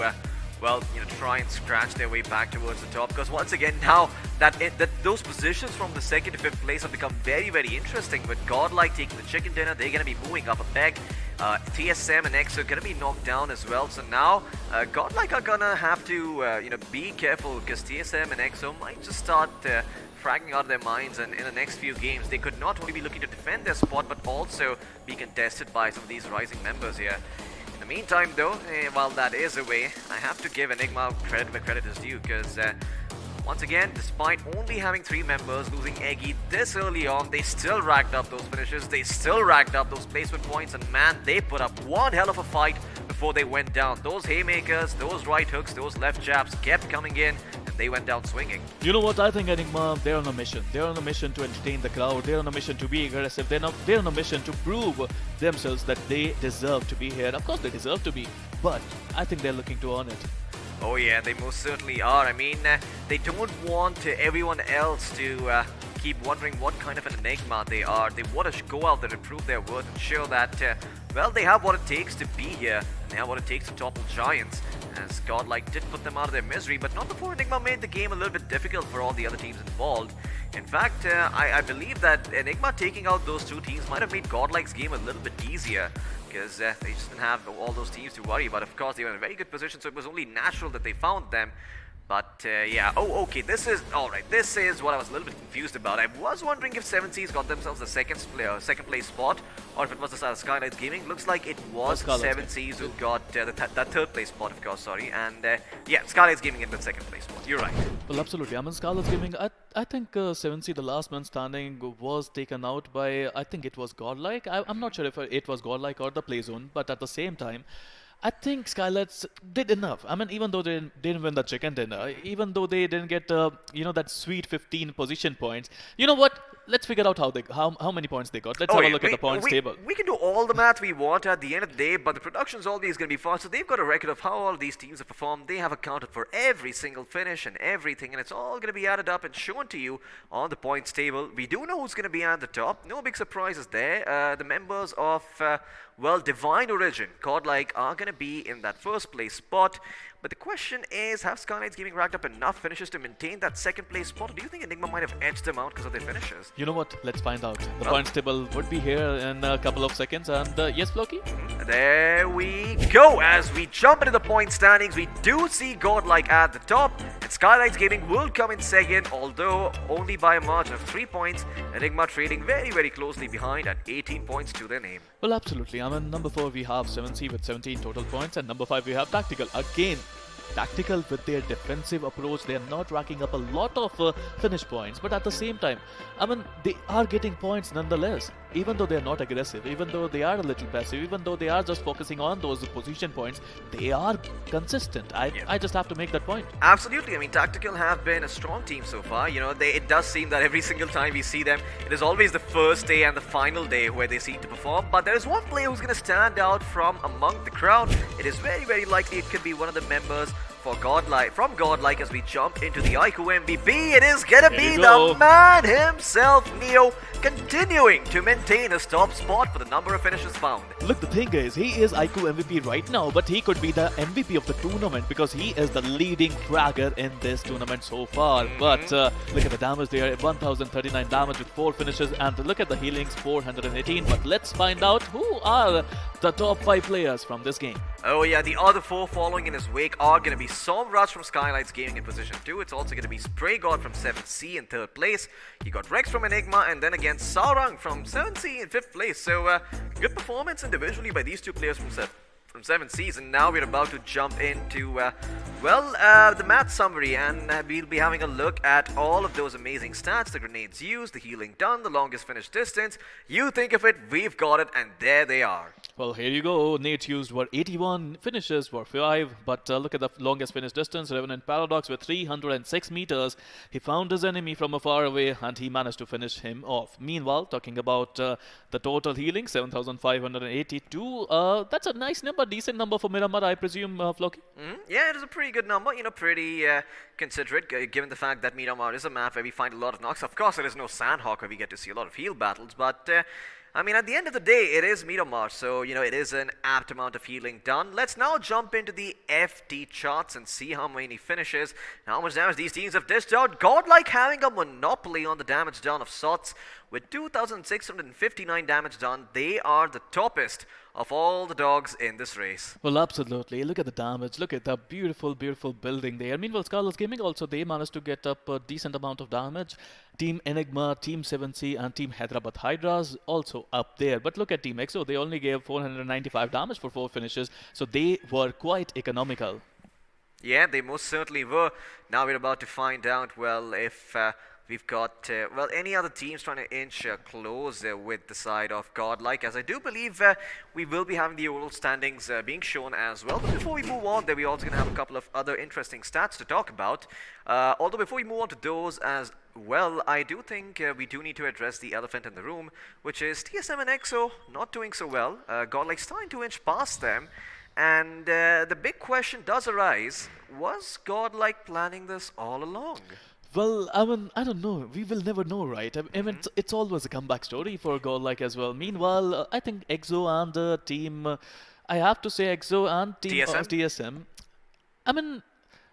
well, you know, try and scratch their way back towards the top, because once again now that those positions from the 2nd to 5th place have become very, very interesting. With GodLike taking the chicken dinner, they're going to be moving up a peg. TSM and EXO are going to be knocked down as well. So now GodLike are going to have to be careful, because TSM and EXO might just start fragging out of their minds, and in the next few games they could not only be looking to defend their spot but also be contested by some of these rising members here. In the meantime though, while that is away, I have to give Enigma credit where credit is due, because once again, despite only having 3 members, losing Eggy this early on, they still racked up those finishes, they still racked up those placement points, and man, they put up one hell of a fight before they went down. Those haymakers, those right hooks, those left jabs kept coming in, and they went down swinging. You know what, I think Enigma, they're on a mission. They're on a mission to entertain the crowd, they're on a mission to be aggressive, they're on a mission to prove themselves that they deserve to be here. And of course they deserve to be, but I think they're looking to earn it. Oh yeah, they most certainly are. I mean, they don't want everyone else to keep wondering what kind of an Enigma they are. They want to go out there and prove their worth and show that, well, they have what it takes to be here. And they have what it takes to topple giants. As GodLike did put them out of their misery, but not before Enigma made the game a little bit difficult for all the other teams involved. In fact, I believe that Enigma taking out those two teams might have made GodLike's game a little bit easier, because they just didn't have all those teams to worry about. Of course, they were in a very good position, so it was only natural that they found them. But yeah, oh, okay, this is what I was a little bit confused about. I was wondering if 7C's got themselves the second place spot, or if it was the Skylightz Gaming. Looks like it was 7C's who got that third place spot, of course, sorry. And yeah, Skylightz Gaming in the second place spot. You're right. Well, absolutely. I mean, Skylightz Gaming, I think 7C, the last man standing, was taken out by, I think it was GodLike. I'm not sure if it was GodLike or the play zone, but at the same time, I think Skylightz did enough. I mean, even though they didn't win the chicken dinner, even though they didn't get, that sweet 15 position points, you know what? Let's figure out how many points they got. Let's have a look at the points table. We can do all the math we want at the end of the day, but the production's always going to be fast. So they've got a record of how all these teams have performed. They have accounted for every single finish and everything, and it's all going to be added up and shown to you on the points table. We do know who's going to be at the top. No big surprises there. The members of, well, Divine Origin, GodLike, are going to be in that first place spot. But the question is, have Skylightz Gaming racked up enough finishes to maintain that second place spot? Or do you think Enigma might have edged them out because of their finishes? You know what? Let's find out. The points table would be here in a couple of seconds. And yes, Floki? There we go. As we jump into the point standings, we do see GodLike at the top. And Skylightz Gaming will come in second, although only by a margin of 3 points. Enigma trading very, very closely behind at 18 points to their name. Well, absolutely. I mean, number 4 we have 7C with 17 total points, and number 5 we have Tactical. Again, Tactical with their defensive approach, they are not racking up a lot of finish points, but at the same time, I mean, they are getting points nonetheless. Even though they are not aggressive, even though they are a little passive, even though they are just focusing on those position points, they are consistent. I just have to make that point. Absolutely. I mean, Tactical have been a strong team so far. You know, it does seem that every single time we see them, it is always the first day and the final day where they seem to perform. But there is one player who's going to stand out from among the crowd. It is very, very likely it could be one of the members from GodLike as we jump into the iQOO MVP. It is gonna be the man himself, Neo, continuing to maintain his top spot for the number of finishes found. Look, the thing is, he is iQOO MVP right now, but he could be the MVP of the tournament because he is the leading fragger in this tournament so far. But look at the damage there, 1039 damage with 4 finishes, and look at the healings, 418. But let's find out who are the top 5 players from this game. Oh yeah, the other 4 following in his wake are going to be Somraj from Skylightz Gaming in position 2. It's also going to be Spray God from 7C in 3rd place. You got Rex from Enigma, and then again Sarang from 7C in 5th place. So good performance individually by these 2 players from 7Cs. And now we're about to jump into the match summary, and we'll be having a look at all of those amazing stats: the grenades used, the healing done, the longest finish distance. You think of it, we've got it, and there they are. Well, here you go. Nades used were 81, finishes were 5, but look at the longest finish distance. Revenant Paradox with 306 meters. He found his enemy from afar away and he managed to finish him off. Meanwhile, talking about the total healing, 7,582. That's a nice number, decent number for Miramar, I presume, Floki? Yeah, it is a pretty good number, you know, pretty considerate, given the fact that Miramar is a map where we find a lot of knocks. Of course, there is no Sanhok where we get to see a lot of heal battles, but I mean, at the end of the day, it is Miramar, so, you know, it is an apt amount of healing done. Let's now jump into the FT charts and see how many finishes and how much damage these teams have dished out. GodLike having a monopoly on the damage done of sorts with 2,659 damage done. They are the toppest of all the dogs in this race. Well, absolutely. Look at the damage. Look at the beautiful, beautiful building there. Meanwhile, Skylightz Gaming also, they managed to get up a decent amount of damage. Team Enigma, Team 7C and Team Hyderabad Hydras also up there. But look at Team EXO. They only gave 495 damage for 4 finishes. So they were quite economical. Yeah, they most certainly were. Now we're about to find out, well, if we've got, any other teams trying to inch closer with the side of GodLike, as I do believe we will be having the overall standings being shown as well. But before we move on, we're also going to have a couple of other interesting stats to talk about. Although before we move on to those as well, I do think we do need to address the elephant in the room, which is TSM and EXO not doing so well. GodLike starting to inch past them. And the big question does arise, was GodLike planning this all along? Well, I mean, I don't know. We will never know, right? I mean, it's always a comeback story for GodLike as well. Meanwhile, I think EXO and the team, I have to say EXO and team TSM? TSM. I mean,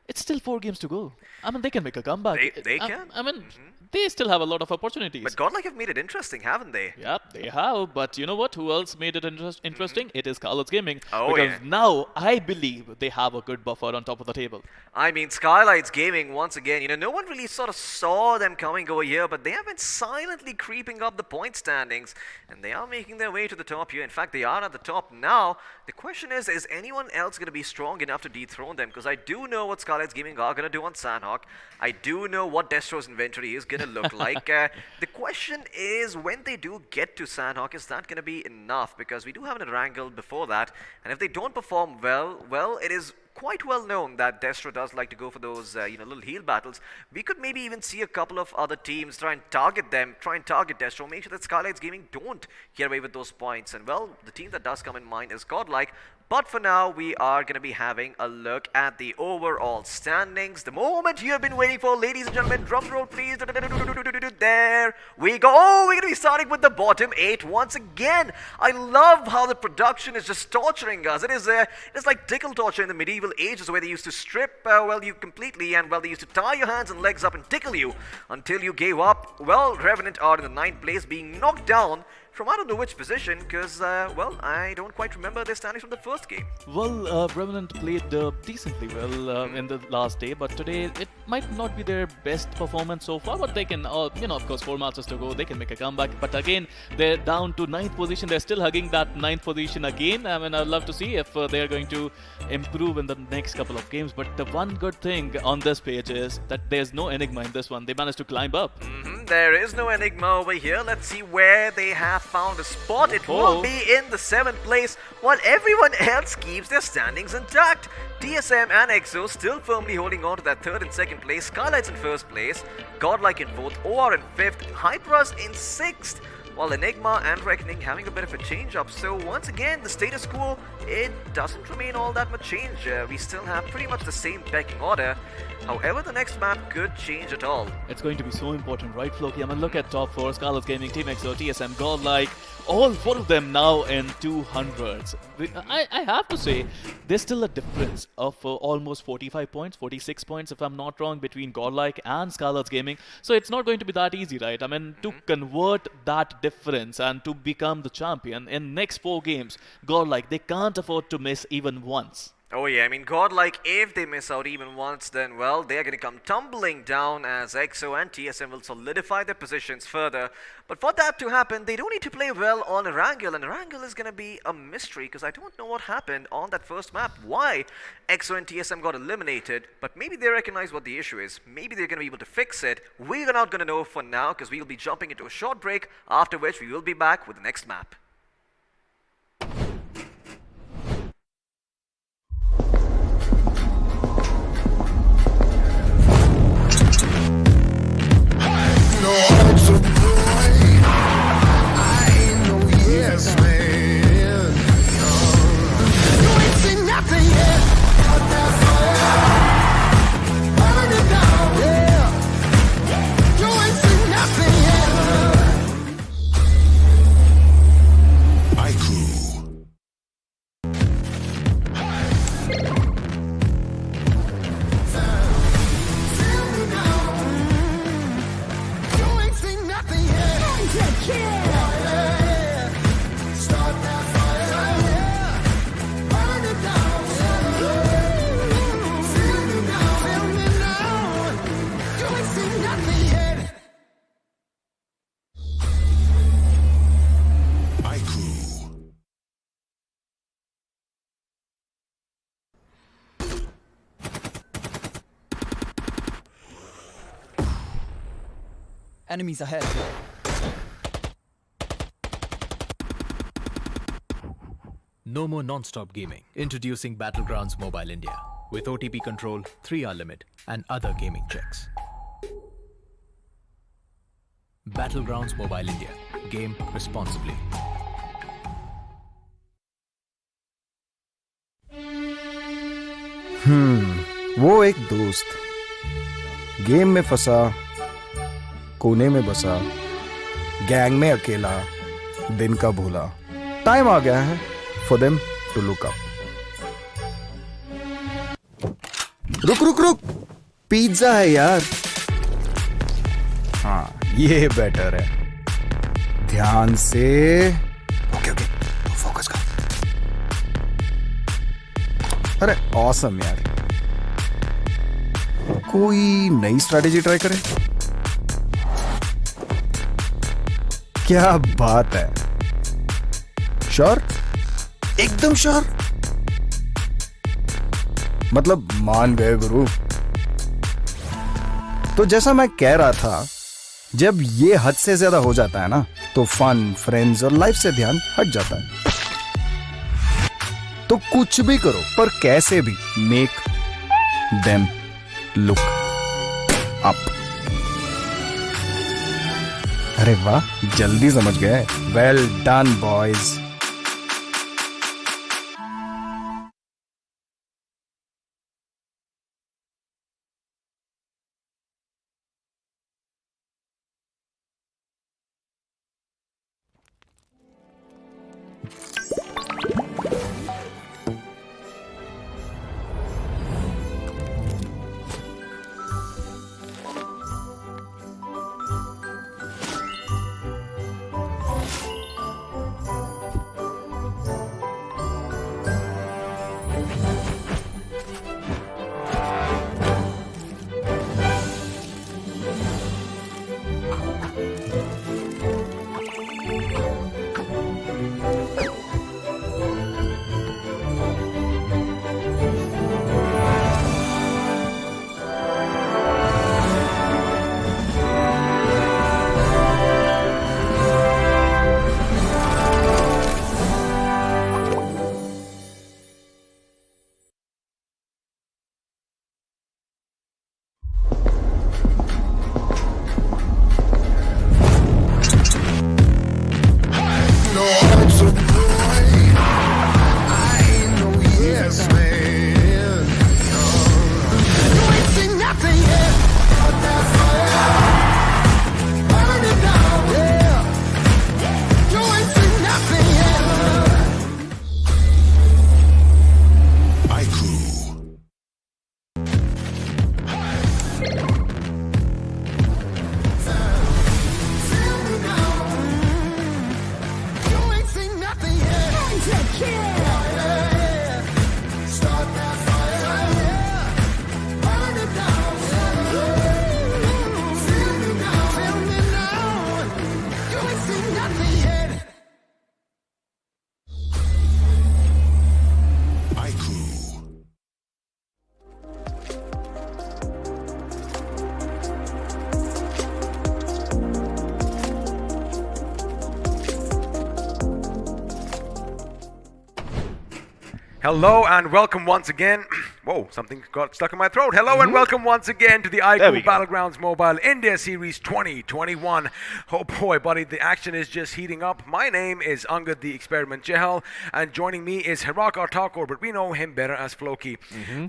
it's still 4 games to go. I mean, they can make a comeback. They can. I mean, they still have a lot of opportunities. But GodLike have made it interesting, haven't they? Yeah, they have. But you know what? Who else made it interesting? It is Skylightz Gaming. Oh, because yeah. now I believe they have a good buffer on top of the table. I mean, Skylightz Gaming, once again, no one really sort of saw them coming over here, but they have been silently creeping up the point standings, and they are making their way to the top here. In fact, they are at the top now. The question is anyone else going to be strong enough to dethrone them? Because I do know what Skylightz Gaming are going to do on Sanhok. I do know what Destro's inventory is going to look like. The question is, when they do get to Sanhok, is that going to be enough? Because we do have an Erangel before that, and if they don't perform well, it is quite well known that Destro does like to go for those little heal battles. We could maybe even see a couple of other teams try and target them, try and target Destro, make sure that Skylightz Gaming don't get away with those points. And well, the team that does come in mind is GodLike. But for now, we are going to be having a look at the overall standings. The moment you have been waiting for, ladies and gentlemen. Drum roll, please. There we go. Oh, we're going to be starting with the bottom 8 once again. I love how the production is just torturing us. It's like tickle torture in the medieval ages, where they used to strip you completely, and they used to tie your hands and legs up and tickle you until you gave up. Well, Revenant are in the 9th place, being knocked down from I don't know which position, because, I don't quite remember their standings from the first game. Well, Revenant played decently well in the last day, but today it might not be their best performance so far, but they can, of course, 4 matches to go, they can make a comeback. But again, they're down to 9th position, they're still hugging that 9th position again. I mean, I'd love to see if they're going to improve in the next couple of games. But the one good thing on this page is that there's no Enigma in this one. They managed to climb up. There is no Enigma over here. Let's see where they have found a spot. It will be in the 7th place, while everyone else keeps their standings intact. TSM and EXO still firmly holding on to that 3rd and 2nd place. Skylightz in 1st place, GodLike in 4th, OR in 5th, Hydras in 6th, while Enigma and Recknoning having a bit of a change up. So once again, the status quo, it doesn't remain all that much change. We still have pretty much the same pecking order. However, the next map could change at all. It's going to be so important, right, Floki? I mean, look at top 4, Skylightz Gaming, Team EXO, TSM, GodLike, all 4 of them now in 200s. I have to say, there's still a difference of almost 45 points, 46 points, if I'm not wrong, between GodLike and Skylightz Gaming. So it's not going to be that easy, right? I mean, to convert that difference and to become the champion in next 4 games, GodLike, they can't afford to miss even once. Oh yeah, I mean, GodLike, if they miss out even once, then, well, they're going to come tumbling down, as EXO and TSM will solidify their positions further. But for that to happen, they don't need to play well on Erangel, and Erangel is going to be a mystery, because I don't know what happened on that first map, why EXO and TSM got eliminated, but maybe they recognize what the issue is. Maybe they're going to be able to fix it. We're not going to know for now, because we'll be jumping into a short break, after which we will be back with the next map. Yes, man. You ain't seen nothing yet. But that's fire. Burn it down. Yeah. You ain't seen nothing yet. iQOO. Feel me now. You ain't seen nothing yet. Start that fire, yeah. Burn it down, yeah. Feel me now. You ain't seen nothing yet. iQOO. Enemies ahead. No more non-stop gaming. Introducing Battlegrounds Mobile India with OTP control, 3-hour limit, and other gaming checks. Battlegrounds Mobile India. Game responsibly. वो एक दोस्त game में फंसा, कोने में बसा, gang में अकेला, दिन का भूला. टाइम आ गया है for them to look up. रुक रुक रुक, पिज्जा है यार. हाँ, ये बेटर है. ध्यान से. ओके ओके, तो फोकस कर. अरे ऑसम यार. कोई नई स्ट्रैटेजी ट्राई करें? क्या बात है. श्योर? एकदम श्योर? मतलब मान गए गुरु. तो जैसा मैं कह रहा था, जब ये हद से ज्यादा हो जाता है ना, तो फन, फ्रेंड्स और लाइफ से ध्यान हट जाता है. तो कुछ भी करो, पर कैसे भी मेक देम लुक अप. अरे वाह, जल्दी समझ गए. Well done boys. Hello and welcome once again. Whoa, something got stuck in my throat. Hello and welcome once again to the iQOO Battlegrounds Mobile India Series 2021. Oh boy, buddy, the action is just heating up. My name is Angad the Experiment Chehal, and joining me is Hirak Artakor, but we know him better as Floki.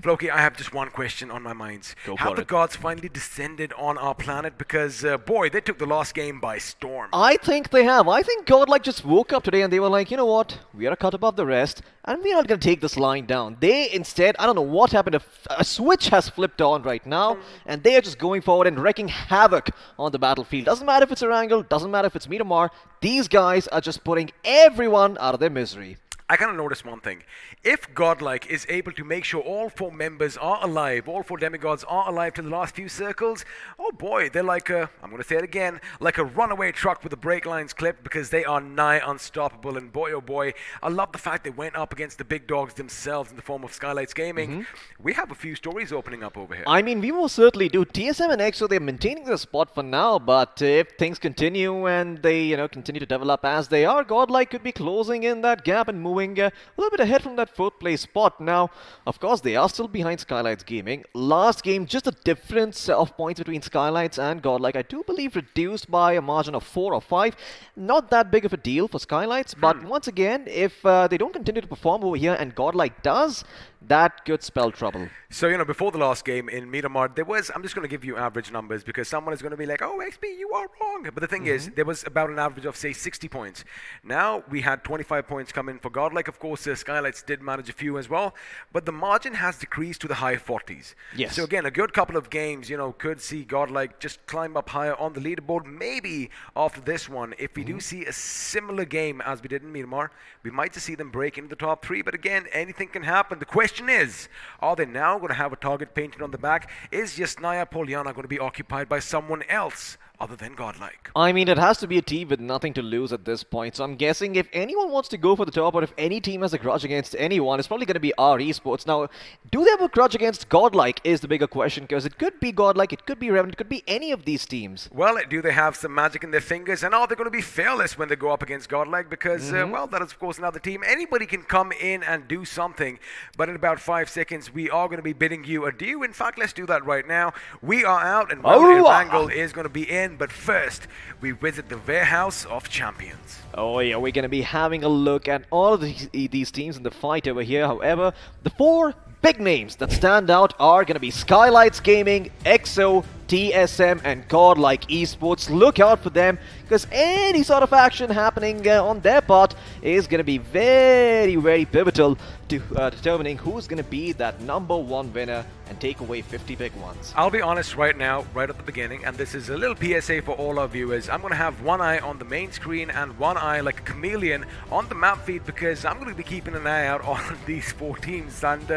Floki, I have just one question on my mind. Have the gods finally descended on our planet? Because, boy, they took the last game by storm. I think they have. I think GodLike just woke up today and they were like, you know what? We are a cut above the rest, and we're not going to take this line down. They instead, I don't know what happened, a switch has flipped on right now, and they are just going forward and wreaking havoc on the battlefield. Doesn't matter if it's Erangel, doesn't matter if it's Miramar, these guys are just putting everyone out of their misery. I kind of noticed one thing. If GodLike is able to make sure all four members are alive, all four demigods are alive to the last few circles, oh boy, they're like a, I'm going to say it again, like a runaway truck with the brake lines clipped, because they are nigh unstoppable. And boy, oh boy, I love the fact they went up against the big dogs themselves in the form of Skylightz Gaming. We have a few stories opening up over here. I mean, we most certainly do. TSM and EXO, they're maintaining their spot for now, but if things continue and they, continue to develop as they are, GodLike could be closing in that gap and moving a little bit ahead from that fourth place spot. Now, of course, they are still behind Skylightz Gaming. Last game, just a difference of points between Skylightz and GodLike, I do believe reduced by a margin of 4 or 5. Not that big of a deal for Skylightz, but once again, if they don't continue to perform over here and GodLike does, that could spell trouble. So, before the last game in Miramar, I'm just going to give you average numbers because someone is going to be like, oh, XP, you are wrong. But the thing is, there was about an average of, say, 60 points. Now, we had 25 points come in for GodLike. Of course, Skylightz did manage a few as well. But the margin has decreased to the high 40s. Yes. So, again, a good couple of games, could see GodLike just climb up higher on the leaderboard. Maybe after this one, if we do see a similar game as we did in Miramar, we might just see them break into the top 3. But again, anything can happen. The question is, are they now going to have a target painted on the back? Is Yasnaya Polyana going to be occupied by someone else other than GodLike? I mean, it has to be a team with nothing to lose at this point. So I'm guessing if anyone wants to go for the top, or if any team has a grudge against anyone, it's probably going to be our Esports. Now, do they have a grudge against GodLike is the bigger question, because it could be GodLike, it could be Revenant, it could be any of these teams. Well, do they have some magic in their fingers? And are they going to be fearless when they go up against GodLike? Because, well, that is, of course, another team. Anybody can come in and do something. But in about 5 seconds, we are going to be bidding you adieu. In fact, let's do that right now. We are out, and well, Erangel is going to be in. But first, we visit the warehouse of champions. Oh yeah, we're going to be having a look at all of these teams in the fight over here. However, the 4 big names that stand out are going to be Skylightz Gaming, iQOO, TSM, and GodLike Esports. Look out for them, because any sort of action happening on their part is going to be very, very pivotal to determining who's going to be that #1 winner and take away 50 big ones. I'll be honest right now, right at the beginning, and this is a little PSA for all our viewers. I'm going to have one eye on the main screen and one eye like a chameleon on the map feed, because I'm going to be keeping an eye out on these 4 teams. And,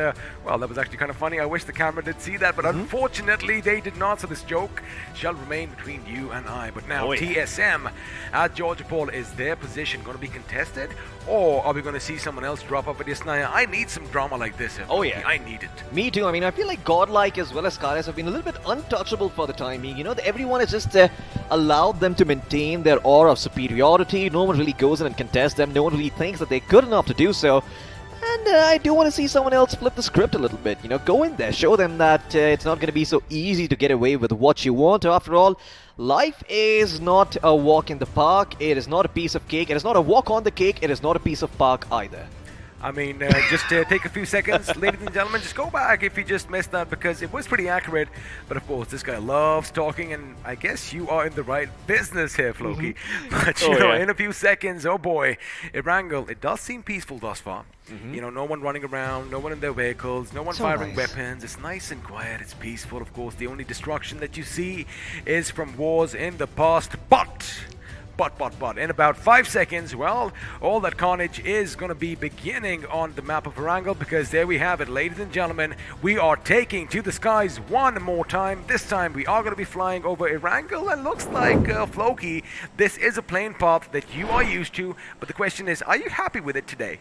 well, that was actually kind of funny. I wish the camera did see that, but unfortunately they did not, so this joke shall remain between you and I. But now, TSM at Georgia Paul, is their position going to be contested, or are we going to see someone else drop up at Yasnaya? I need some drama like this. Oh yeah, I need it. Me too. I mean, I feel like GodLike as well as Skylightz have been a little bit untouchable for the time being. Everyone has just allowed them to maintain their aura of superiority. No one really goes in and contests them. No one really thinks that they're good enough to do so. And I do want to see someone else flip the script a little bit. Go in there, show them that it's not going to be so easy to get away with what you want. After all, life is not a walk in the park. It is not a piece of cake. It is not a walk on the cake. It is not a piece of park either. I mean, just take a few seconds, ladies and gentlemen, just go back if you just missed that, because it was pretty accurate. But of course, this guy loves talking, and I guess you are in the right business here, Floki. But in a few seconds, oh boy, Erangel, it does seem peaceful thus far. No one running around, no one in their vehicles, no one firing weapons. It's nice and quiet, it's peaceful. Of course, the only destruction that you see is from wars in the past. But in about 5 seconds, well, all that carnage is going to be beginning on the map of Erangel, because there we have it, ladies and gentlemen. We are taking to the skies one more time. This time we are going to be flying over Erangel, and looks like, Floki, this is a plane path that you are used to, but the question is, are you happy with it today?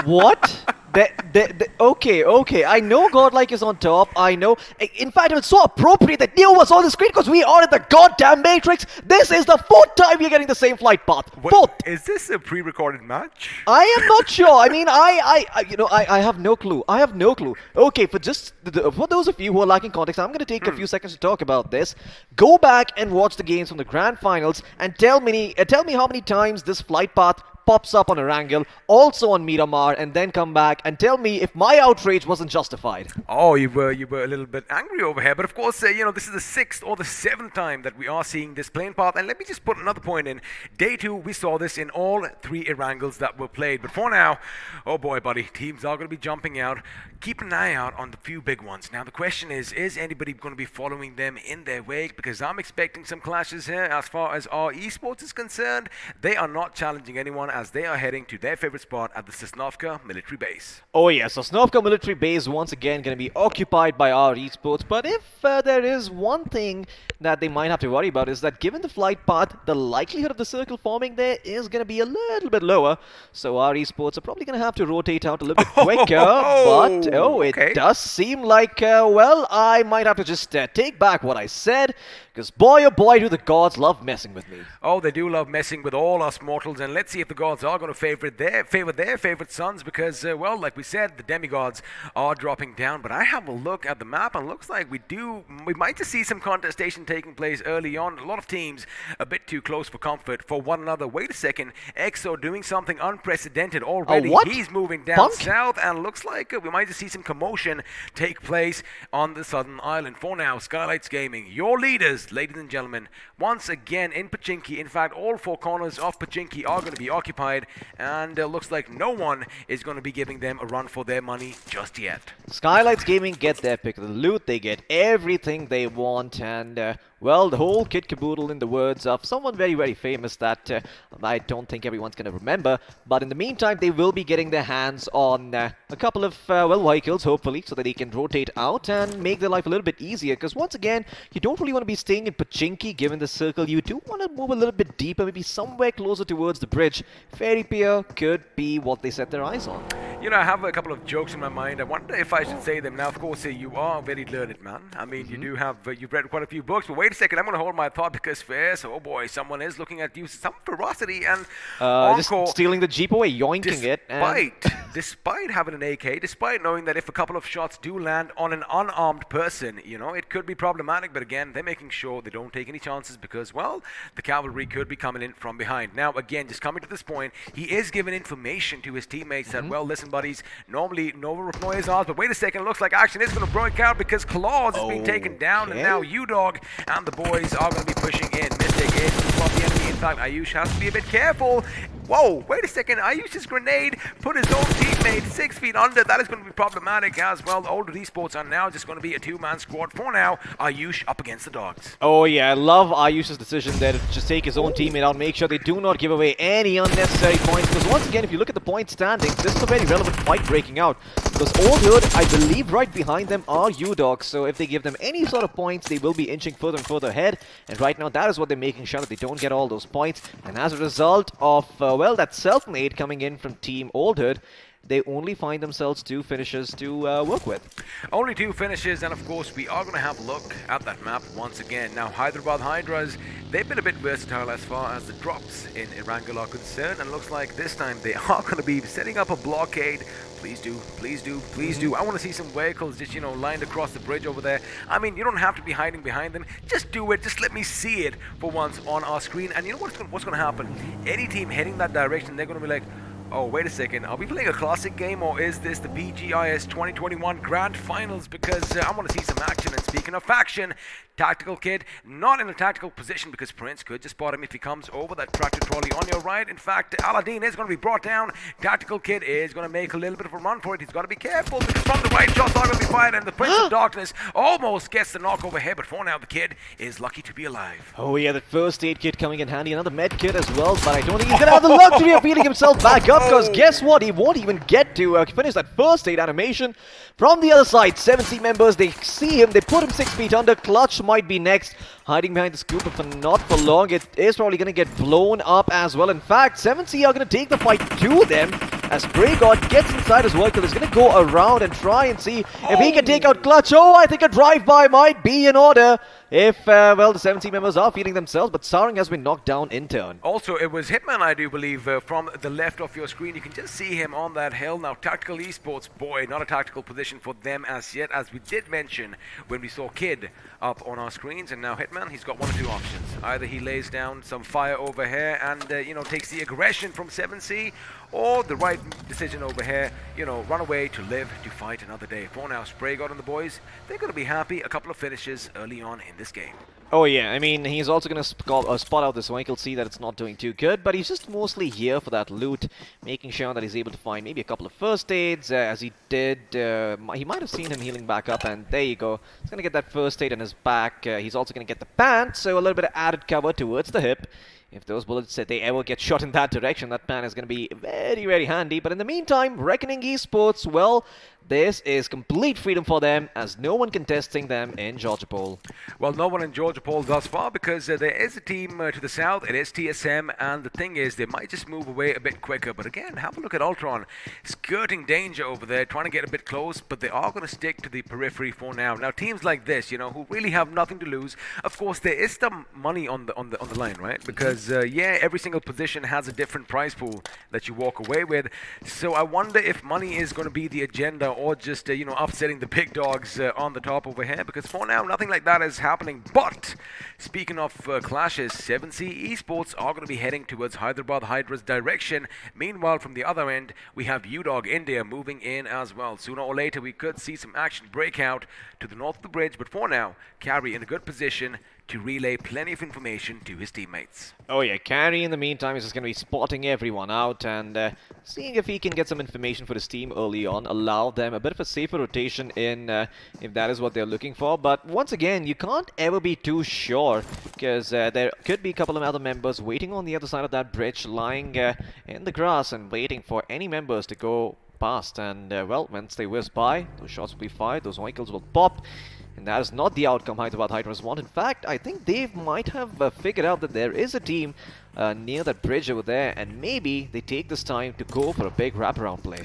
What? Okay, I know GodLike is on top, I know. In fact, it's so appropriate that Neo was on the screen, because we are in the goddamn Matrix. This is the 4th time we're getting the same flight path. 4th! Is this a pre-recorded match? I am not sure. I mean, I have no clue. I have no clue. Okay, for those of you who are lacking context, I'm going to take a few seconds to talk about this. Go back and watch the games from the grand finals and tell me how many times this flight path pops up on Erangel, also on Miramar, and then come back and tell me if my outrage wasn't justified. Oh, you were a little bit angry over here, but of course, this is the 6th or the 7th time that we are seeing this plane path. And let me just put another point in. Day 2, we saw this in all 3 Erangels that were played. But for now, oh boy, buddy, teams are going to be jumping out. Keep an eye out on the few big ones. Now, the question is anybody going to be following them in their wake? Because I'm expecting some clashes here. As far as our Esports is concerned, they are not challenging anyone, as they are heading to their favorite spot at the Sosnovka military base. Oh yes, Sosnovka military base once again going to be occupied by our Esports. But if there is one thing that they might have to worry about, is that given the flight path, the likelihood of the circle forming there is going to be a little bit lower. So our Esports are probably going to have to rotate out a little bit quicker. But it does seem like, well, I might have to just take back what I said, Because boy oh boy do the gods love messing with me. Oh, they do love messing with all us mortals, and let's see if the gods are going to favor their favorite sons, because, well, like we said, the demigods are dropping down. But I have a look at the map, and it looks like we might just see some contestation taking place early on. A lot of teams a bit too close for comfort for one another. Wait a second, EXO doing something unprecedented already. What? He's moving down Punk? south, and looks like we might just see some commotion take place on the southern island. For now, Skylightz Gaming, your leaders, ladies and gentlemen, once again in Pochinki. In fact, all four corners of Pochinki are going to be occupied, and looks like no one is going to be giving them a run for their money just yet. Skylightz Gaming get their pick of the loot, they get everything they want, and well, the whole kit caboodle, in the words of someone very, very famous that I don't think everyone's going to remember. But in the meantime, they will be getting their hands on a couple of, well, vehicles, hopefully, so that they can rotate out and make their life a little bit easier. Because once again, you don't really want to be staying in Pochinki, given the circle. You do want to move a little bit deeper, maybe somewhere closer towards the bridge. Fairy Pier could be what they set their eyes on. You know, I have a couple of jokes in my mind. I wonder if I should say them. Now, of course, you are a very learned man. I mean, you do have, you've read quite a few books, but wait a second, I'm going to hold my thought, because Fair, oh boy, someone is looking at you, some ferocity, and just stealing the Jeep away, yoinking it. Despite having an AK, despite knowing that if a couple of shots do land on an unarmed person, you know, it could be problematic, but again, they're making sure they don't take any chances, because, well, the cavalry could be coming in from behind. Now, again, just coming to this point, he is giving information to his teammates that, well, listen, buddies, normally Nova is ours, but wait a second, it looks like action is going to break out, because Claws is being taken down, and now UDog and the boys are going to be pushing in. Mystic is from the enemy. In fact, Ayush has to be a bit careful. Whoa, wait a second. Ayush's grenade put his own teammate 6 feet under. That is going to be problematic as well. The older esports are now just going to be a two-man squad. For now, Ayush up against the dogs. Oh yeah, I love Ayush's decision there to just take his own teammate out, make sure they do not give away any unnecessary points. Because once again, if you look at the point standings, this is a very relevant fight breaking out. Because Old Hood, I believe right behind them are UDog. So if they give them any sort of points, they will be inching further and further ahead. And right now, that is what they're making sure that they don't get all those points. And as a result of, well, that self-made coming in from Team Old Hood, they only find themselves 2 finishers to work with. Only 2 finishes, and of course we are going to have a look at that map once again. Now, Hyderabad Hydras, they've been a bit versatile as far as the drops in Erangel are concerned, and looks like this time they are going to be setting up a blockade. Please do, please do, please do. I want to see some vehicles just, you know, lined across the bridge over there. I mean, you don't have to be hiding behind them. Just do it. Just let me see it for once on our screen. And you know what's going to happen? Any team heading that direction, they're going to be like, oh, wait a second, are we playing a classic game, or is this the BGIS 2021 Grand Finals? Because I want to see some action. And speaking of faction, Tactical Kid, not in a tactical position, because Prince could just spot him if he comes over that tractor trolley on your right. In fact, Aladdin is going to be brought down. Tactical Kid is going to make a little bit of a run for it. He's got to be careful, because from the right, shots are going to be fired, and the Prince of Darkness almost gets the knock over here. But for now, the Kid is lucky to be alive. Oh yeah, the first aid kit coming in handy. Another med kit as well, but I don't think he's going to have the luxury of healing himself back up, because guess what? He won't even get to finish that first aid animation. From the other side, 7C members, they see him, they put him 6 feet under. Clutch might be next, hiding behind the scoop, but for not for long. It is probably going to get blown up as well. In fact, 7C are going to take the fight to them as Spray God gets inside his vehicle. He's going to go around and try and see if he can take out Clutch. Oh, I think a drive-by might be in order if, well, the 7C members are feeling themselves, but Sarang has been knocked down in turn. Also, it was Hitman, I do believe, from the left of your screen. You can just see him on that hill. Now, Tactical Esports, boy, not a tactical position for them as yet, as we did mention when we saw Kid up on our screens. And now Hitman, he's got 1 or 2 options. Either he lays down some fire over here and, you know, takes the aggression from 7C, or the right decision over here, you know, run away to live to fight another day. For now, Spray God and the boys, they're going to be happy. A couple of finishes early on in this game. Oh yeah, I mean, he's also going to spot out this vehicle, see that it's not doing too good, but he's just mostly here for that loot, making sure that he's able to find maybe a couple of first aids, as he did. He might have seen him healing back up, and there you go. He's going to get that first aid in his back. He's also going to get the pants, so a little bit of added cover towards the hip. If those bullets, they ever get shot in that direction, that pan is going to be very, very handy. But in the meantime, Recknoning Esports, well, this is complete freedom for them as no one contesting them in Georgia Pole. Well, no one in Georgia Pole thus far because there is a team to the south. It is TSM, and the thing is, they might just move away a bit quicker. But again, have a look at Ultron skirting danger over there, trying to get a bit close. But they are going to stick to the periphery for now. Now, teams like this, you know, who really have nothing to lose. Of course, there is some money on the line, right? Because yeah, every single position has a different prize pool that you walk away with. So I wonder if money is going to be the agenda, or just you know, upsetting the big dogs on the top over here. Because for now, nothing like that is happening. But speaking of clashes, 7C Esports are going to be heading towards Hyderabad Hydras direction. Meanwhile, from the other end, we have UDog India moving in as well. Sooner or later, we could see some action break out to the north of the bridge. But for now, Carry in a good position to relay plenty of information to his teammates. Oh yeah, Carry in the meantime is just going to be spotting everyone out and seeing if he can get some information for his team early on, allow them a bit of a safer rotation in if that is what they're looking for. But once again, you can't ever be too sure because there could be a couple of other members waiting on the other side of that bridge, lying in the grass and waiting for any members to go past. And well, once they whiz by, those shots will be fired, those vehicles will pop. And that is not the outcome Hyderabad Hydras want. In fact, I think they might have figured out that there is a team near that bridge over there, and maybe they take this time to go for a big wraparound play.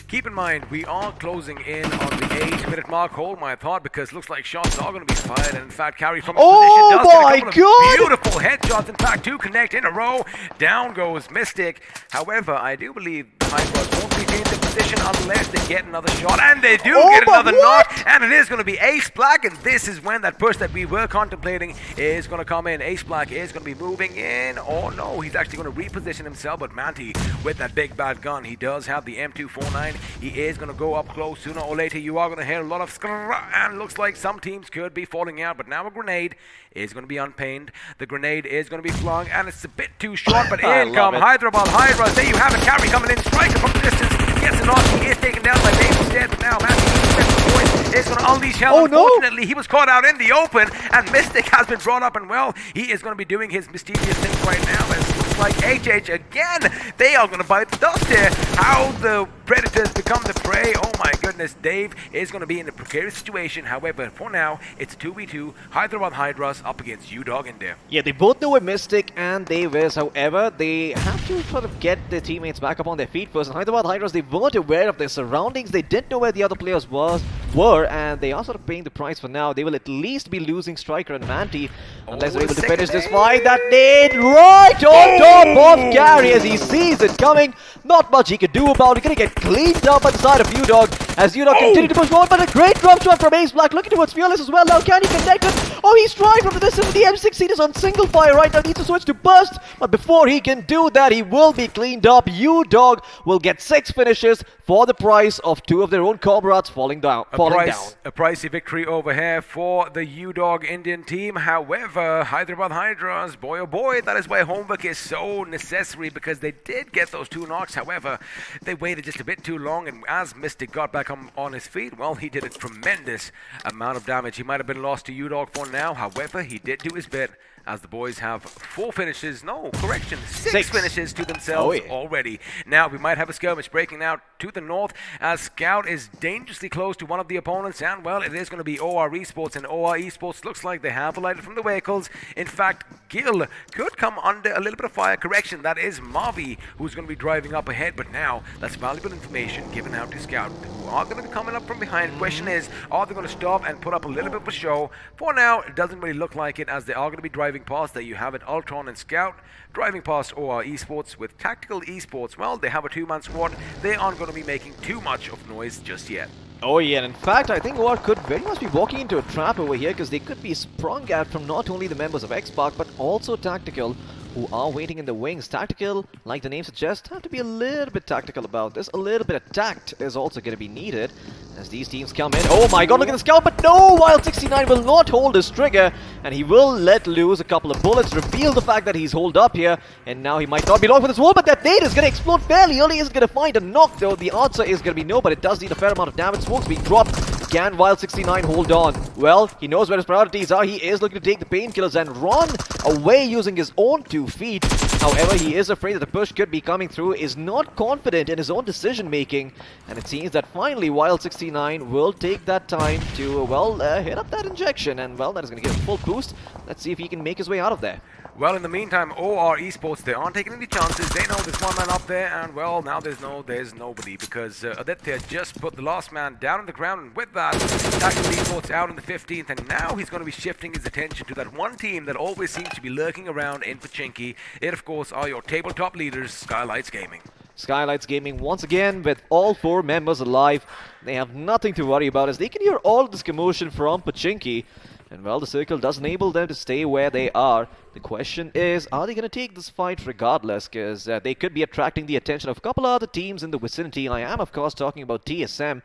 Keep in mind, we are closing in on the 8-minute mark. Hold my thought, because looks like shots are going to be fired, and in fact, Carry from his position does get a couple of beautiful headshots. In fact, 2 connect in a row. Down goes Mystic. However, I do believe Hydras won't retain the position unless they get another shot, and they do get another knock, and it is going to be Ace Black, and this is when that push that we were contemplating is going to come in. Ace Black is going to be moving in. Oh no, he's actually going to reposition himself, but Manti with that big bad gun, he does have the M249. He is going to go up close. Sooner or later, you are going to hear a lot of skrrr, and looks like some teams could be falling out, but now a grenade is going to be unpained. The grenade is going to be flung, and it's a bit too short, but in come Hyderabad Hydras. There you have it, Carry coming in, striker from the distance, gets a knock. He is taken down by Dave instead, but now Manti is going to unleash hell. Unfortunately, he was caught out in the open, and Mystic has been brought up, and well, he is going to be doing his mysterious things right now. As looks like HH again, they are going to bite the dust here. How the Predators become the prey. Oh my goodness, Dave is going to be in a precarious situation. However, for now, it's 2v2, Hyderabad Hydras up against UDog India. Yeah, they both know where Mystic and Dave is. However, they have to sort of get their teammates back up on their feet first. And Hyderabad Hydras, they weren't aware of their surroundings. They didn't know where the other players were, and they are sort of paying the price for now. They will at least be losing Striker and Manti unless they're able to finish this fight. That nade right on top of Carry as he sees it coming. Not much he could do about it. Gonna get cleaned up by the side of UDog as UDog continue to push forward, but a great drop shot from Ace Black looking towards Fearless as well. Now can he connect it? Oh, he's trying from the distance with the M16 is on single fire right now. Needs to switch to burst, but before he can do that, he will be cleaned up. UDog will get 6 finishes for the price of 2 of their own comrades falling down. A pricey victory over here for the UDog Indian team. However, Hyderabad Hydras, boy oh boy, that is why homework is so necessary, because they did get those 2 knocks. However, they waited just a bit too long, and as Mystic got back on his feet, well, he did a tremendous amount of damage. He might have been lost to UDog for now. However, he did do his bit, as the boys have 4 finishes, no, correction, 6 finishes to themselves already. Now, we might have a skirmish breaking out to the north, as Scout is dangerously close to one of the opponents, and, well, it is going to be OR Esports, and OR Esports looks like they have alighted from the vehicles. In fact, Gil could come under a little bit of fire. Correction, that is Mavi who's going to be driving up ahead, but now that's valuable information given out to Scout, who are going to be coming up from behind. Question is, are they going to stop and put up a little bit of a show? For now, it doesn't really look like it, as they are going to be driving past. There you have it, Ultron and Scout driving past OR Esports with Tactical Esports. Well, they have a 2-man squad. They aren't going to be making too much of noise just yet. Oh yeah, and in fact, I think OR could very much be walking into a trap over here, because they could be sprung at from not only the members of Xpark, but also Tactical, who are waiting in the wings. Tactical, like the name suggests, have to be a little bit tactical about this. A little bit of tact is also going to be needed as these teams come in. Oh my god, look at the Scout, but no! Wild 69 will not hold his trigger, and he will let loose a couple of bullets, reveal the fact that he's holed up here, and now he might not be long for this wall, but that nade is going to explode fairly early. Is it going to find a knock, though? The answer is going to be no, but it does need a fair amount of damage. Smoke's being dropped. Can Wild69 hold on? Well, he knows where his priorities are. He is looking to take the painkillers and run away using his own 2 feet. However, he is afraid that the push could be coming through, is not confident in his own decision making, and it seems that finally Wild69 will take that time to, well, hit up that injection, and well, that is going to give him full boost. Let's see if he can make his way out of there. Well, in the meantime, OR Esports, they aren't taking any chances. They know there's one man up there, and well, now there's nobody, because Aditya just put the last man down on the ground, and with that, Tactical Esports out in the 15th, and now he's going to be shifting his attention to that one team that always seems to be lurking around in Pochinki. It, of course, are your tabletop leaders, Skylightz Gaming. Skylightz Gaming once again with all 4 members alive. They have nothing to worry about as they can hear all this commotion from Pochinki. And well, the circle does enable them to stay where they are. The question is, are they going to take this fight regardless? Because they could be attracting the attention of a couple other teams in the vicinity. I am, of course, talking about TSM,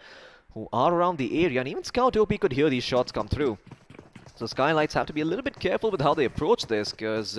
who are around the area. And even Scout OP could hear these shots come through. So Skylightz have to be a little bit careful with how they approach this, because,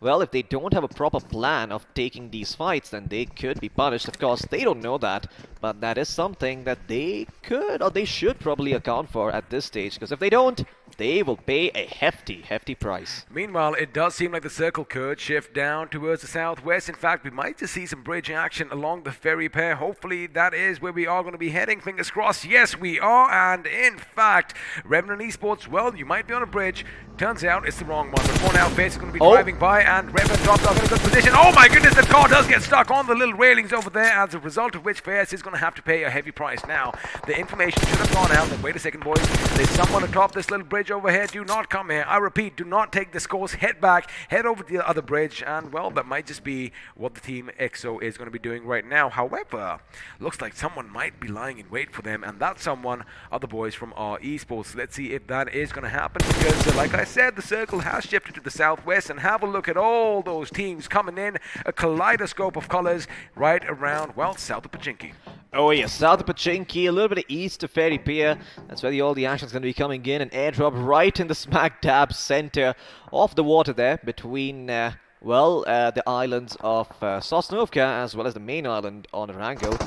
well, if they don't have a proper plan of taking these fights, then they could be punished. Of course, they don't know that, but that is something that they could, or they should probably account for at this stage, because if they don't, they will pay a hefty price. Meanwhile, it does seem like the circle could shift down towards the southwest. In fact, we might just see some bridge action along the ferry pair. Hopefully, that is where we are going to be heading. Fingers crossed. Yes, we are. And in fact, Revenant Esports, well, you might be on a bridge. Turns out it's the wrong one. But for now, Face is going to be driving by, and Revenant drops off in a good position. Oh my goodness, the car does get stuck on the little railings over there, as a result of which Face is going to have to pay a heavy price. Now, the information should have gone out that, wait a second, boys, there's someone atop this little bridge over here. Do not come here. I repeat, do not take this course. Head back, head over to the other bridge, and well, that might just be what the team EXO is going to be doing right now. However, looks like someone might be lying in wait for them, and that someone are the boys from our Esports. Let's see if that is going to happen, because like I said, the circle has shifted to the southwest, and have a look at all those teams coming in, a kaleidoscope of colors right around, well, south of Pochinki. Oh yes, south of Pochinki, a little bit of east of Ferry Pier. That's where all the action is going to be coming in. An airdrop right in the smack dab center of the water there between, the islands of Sosnovka as well as the main island on Erangel.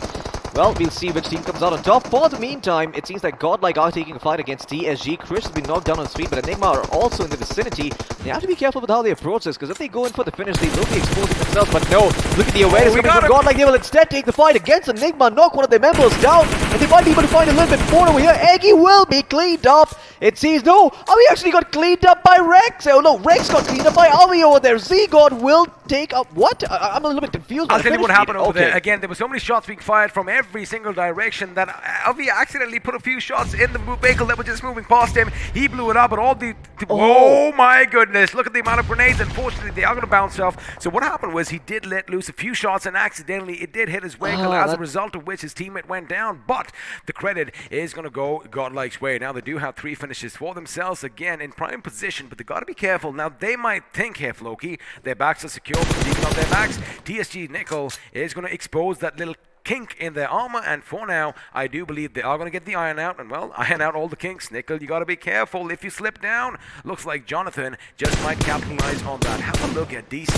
Well, we'll see which team comes out on top. For the meantime, it seems like GodLike are taking a fight against TSG. Chris has been knocked down on the street, but Enigma are also in the vicinity. They have to be careful with how they approach this, because if they go in for the finish, they will be exposing themselves. But no, look at the awareness coming from GodLike. They will instead take the fight against Enigma, knock one of their members down, and they might be able to find a little bit more over here. Eggy will be cleaned up. It seems, no, Avi actually got cleaned up by Rex. Oh no, Rex got cleaned up by Avi over there. Z-God will take up, what? I'm a little bit confused. I'll tell you what happened over there. Again, there were so many shots being fired from every single direction that Avi accidentally put a few shots in the vehicle that was just moving past him. He blew it up, and all the oh my goodness, look at the amount of grenades. Unfortunately, they are going to bounce off. So what happened was he did let loose a few shots, and accidentally it did hit his vehicle, as a result of which his teammate went down. But the credit is going to go GodLike's way. Now they do have 3 finishes for themselves, again in prime position, but they got to be careful. Now they might think here, Floki, their backs are secure, but deep on their backs, TSG Nickel is going to expose that little kink in their armor, and for now, I do believe they are going to get the iron out, and well, iron out all the kinks. Nickel, you got to be careful if you slip down. Looks like Jonathan just might capitalize on that. Have a look at DC.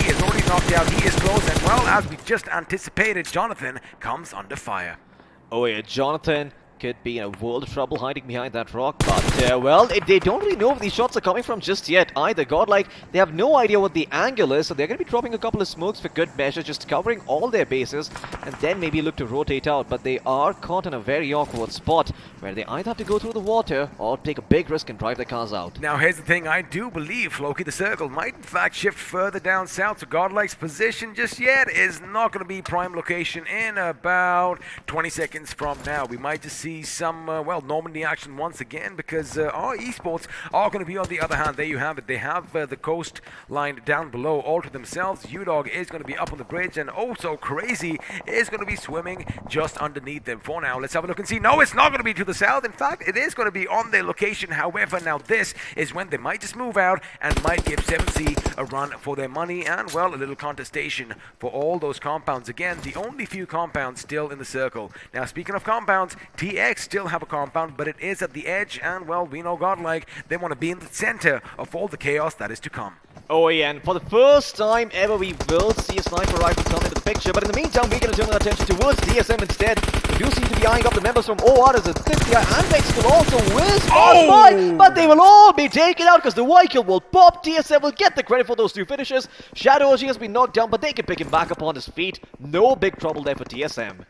He is already knocked out, he is close, and well, as we just anticipated, Jonathan comes under fire. Oh yeah, Jonathan could be in a world of trouble hiding behind that rock, but well, they don't really know where these shots are coming from just yet either. GodLike, they have no idea what the angle is, so they're going to be dropping a couple of smokes for good measure, just covering all their bases, and then maybe look to rotate out. But they are caught in a very awkward spot where they either have to go through the water or take a big risk and drive their cars out. Now here's the thing, I do believe, Floki, the circle might in fact shift further down south, so GodLike's position just yet is not going to be prime location in about 20 seconds from now. We might just see some, Normandy action once again, because our Esports are going to be on the other hand. There you have it. They have the coastline down below all to themselves. UDog is going to be up on the bridge, and oh so crazy is going to be swimming just underneath them. For now, let's have a look and see. No, it's not going to be to the south. In fact, it is going to be on their location. However, now this is when they might just move out and might give 7C a run for their money, and well, a little contestation for all those compounds. Again, the only few compounds still in the circle. Now, speaking of compounds, TS TX still have a compound, but it is at the edge, and well, we know GodLike, they want to be in the center of all the chaos that is to come. Oh yeah, and for the first time ever we will see a sniper rifle come into the picture, but in the meantime we're going to turn our attention towards DSM instead. We do seem to be eyeing up the members from OR as a Cynthia and Vex will also whiz by, but they will all be taken out because the Y kill will pop. TSM will get the credit for those two finishes. Shadow OG has been knocked down, but they can pick him back up on his feet. No big trouble there for TSM.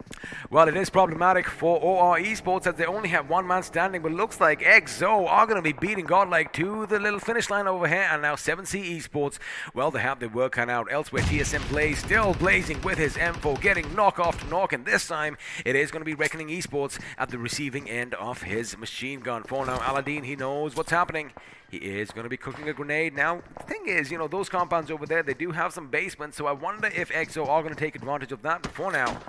Well, it is problematic for OR Esports as they only have one man standing, but looks like XO are going to be beating GodLike to the little finish line over here, and now 7C Esports, well, they have their work cut out. Elsewhere, TSM plays still blazing with his M4, getting knock after knock, and this time it is going to be Recknoning Esports at the receiving end of his machine gun. For now, Aladdin, he knows what's happening. He is going to be cooking a grenade. Now, the thing is, you know, those compounds over there, they do have some basements, so I wonder if XO are going to take advantage of that. But for now,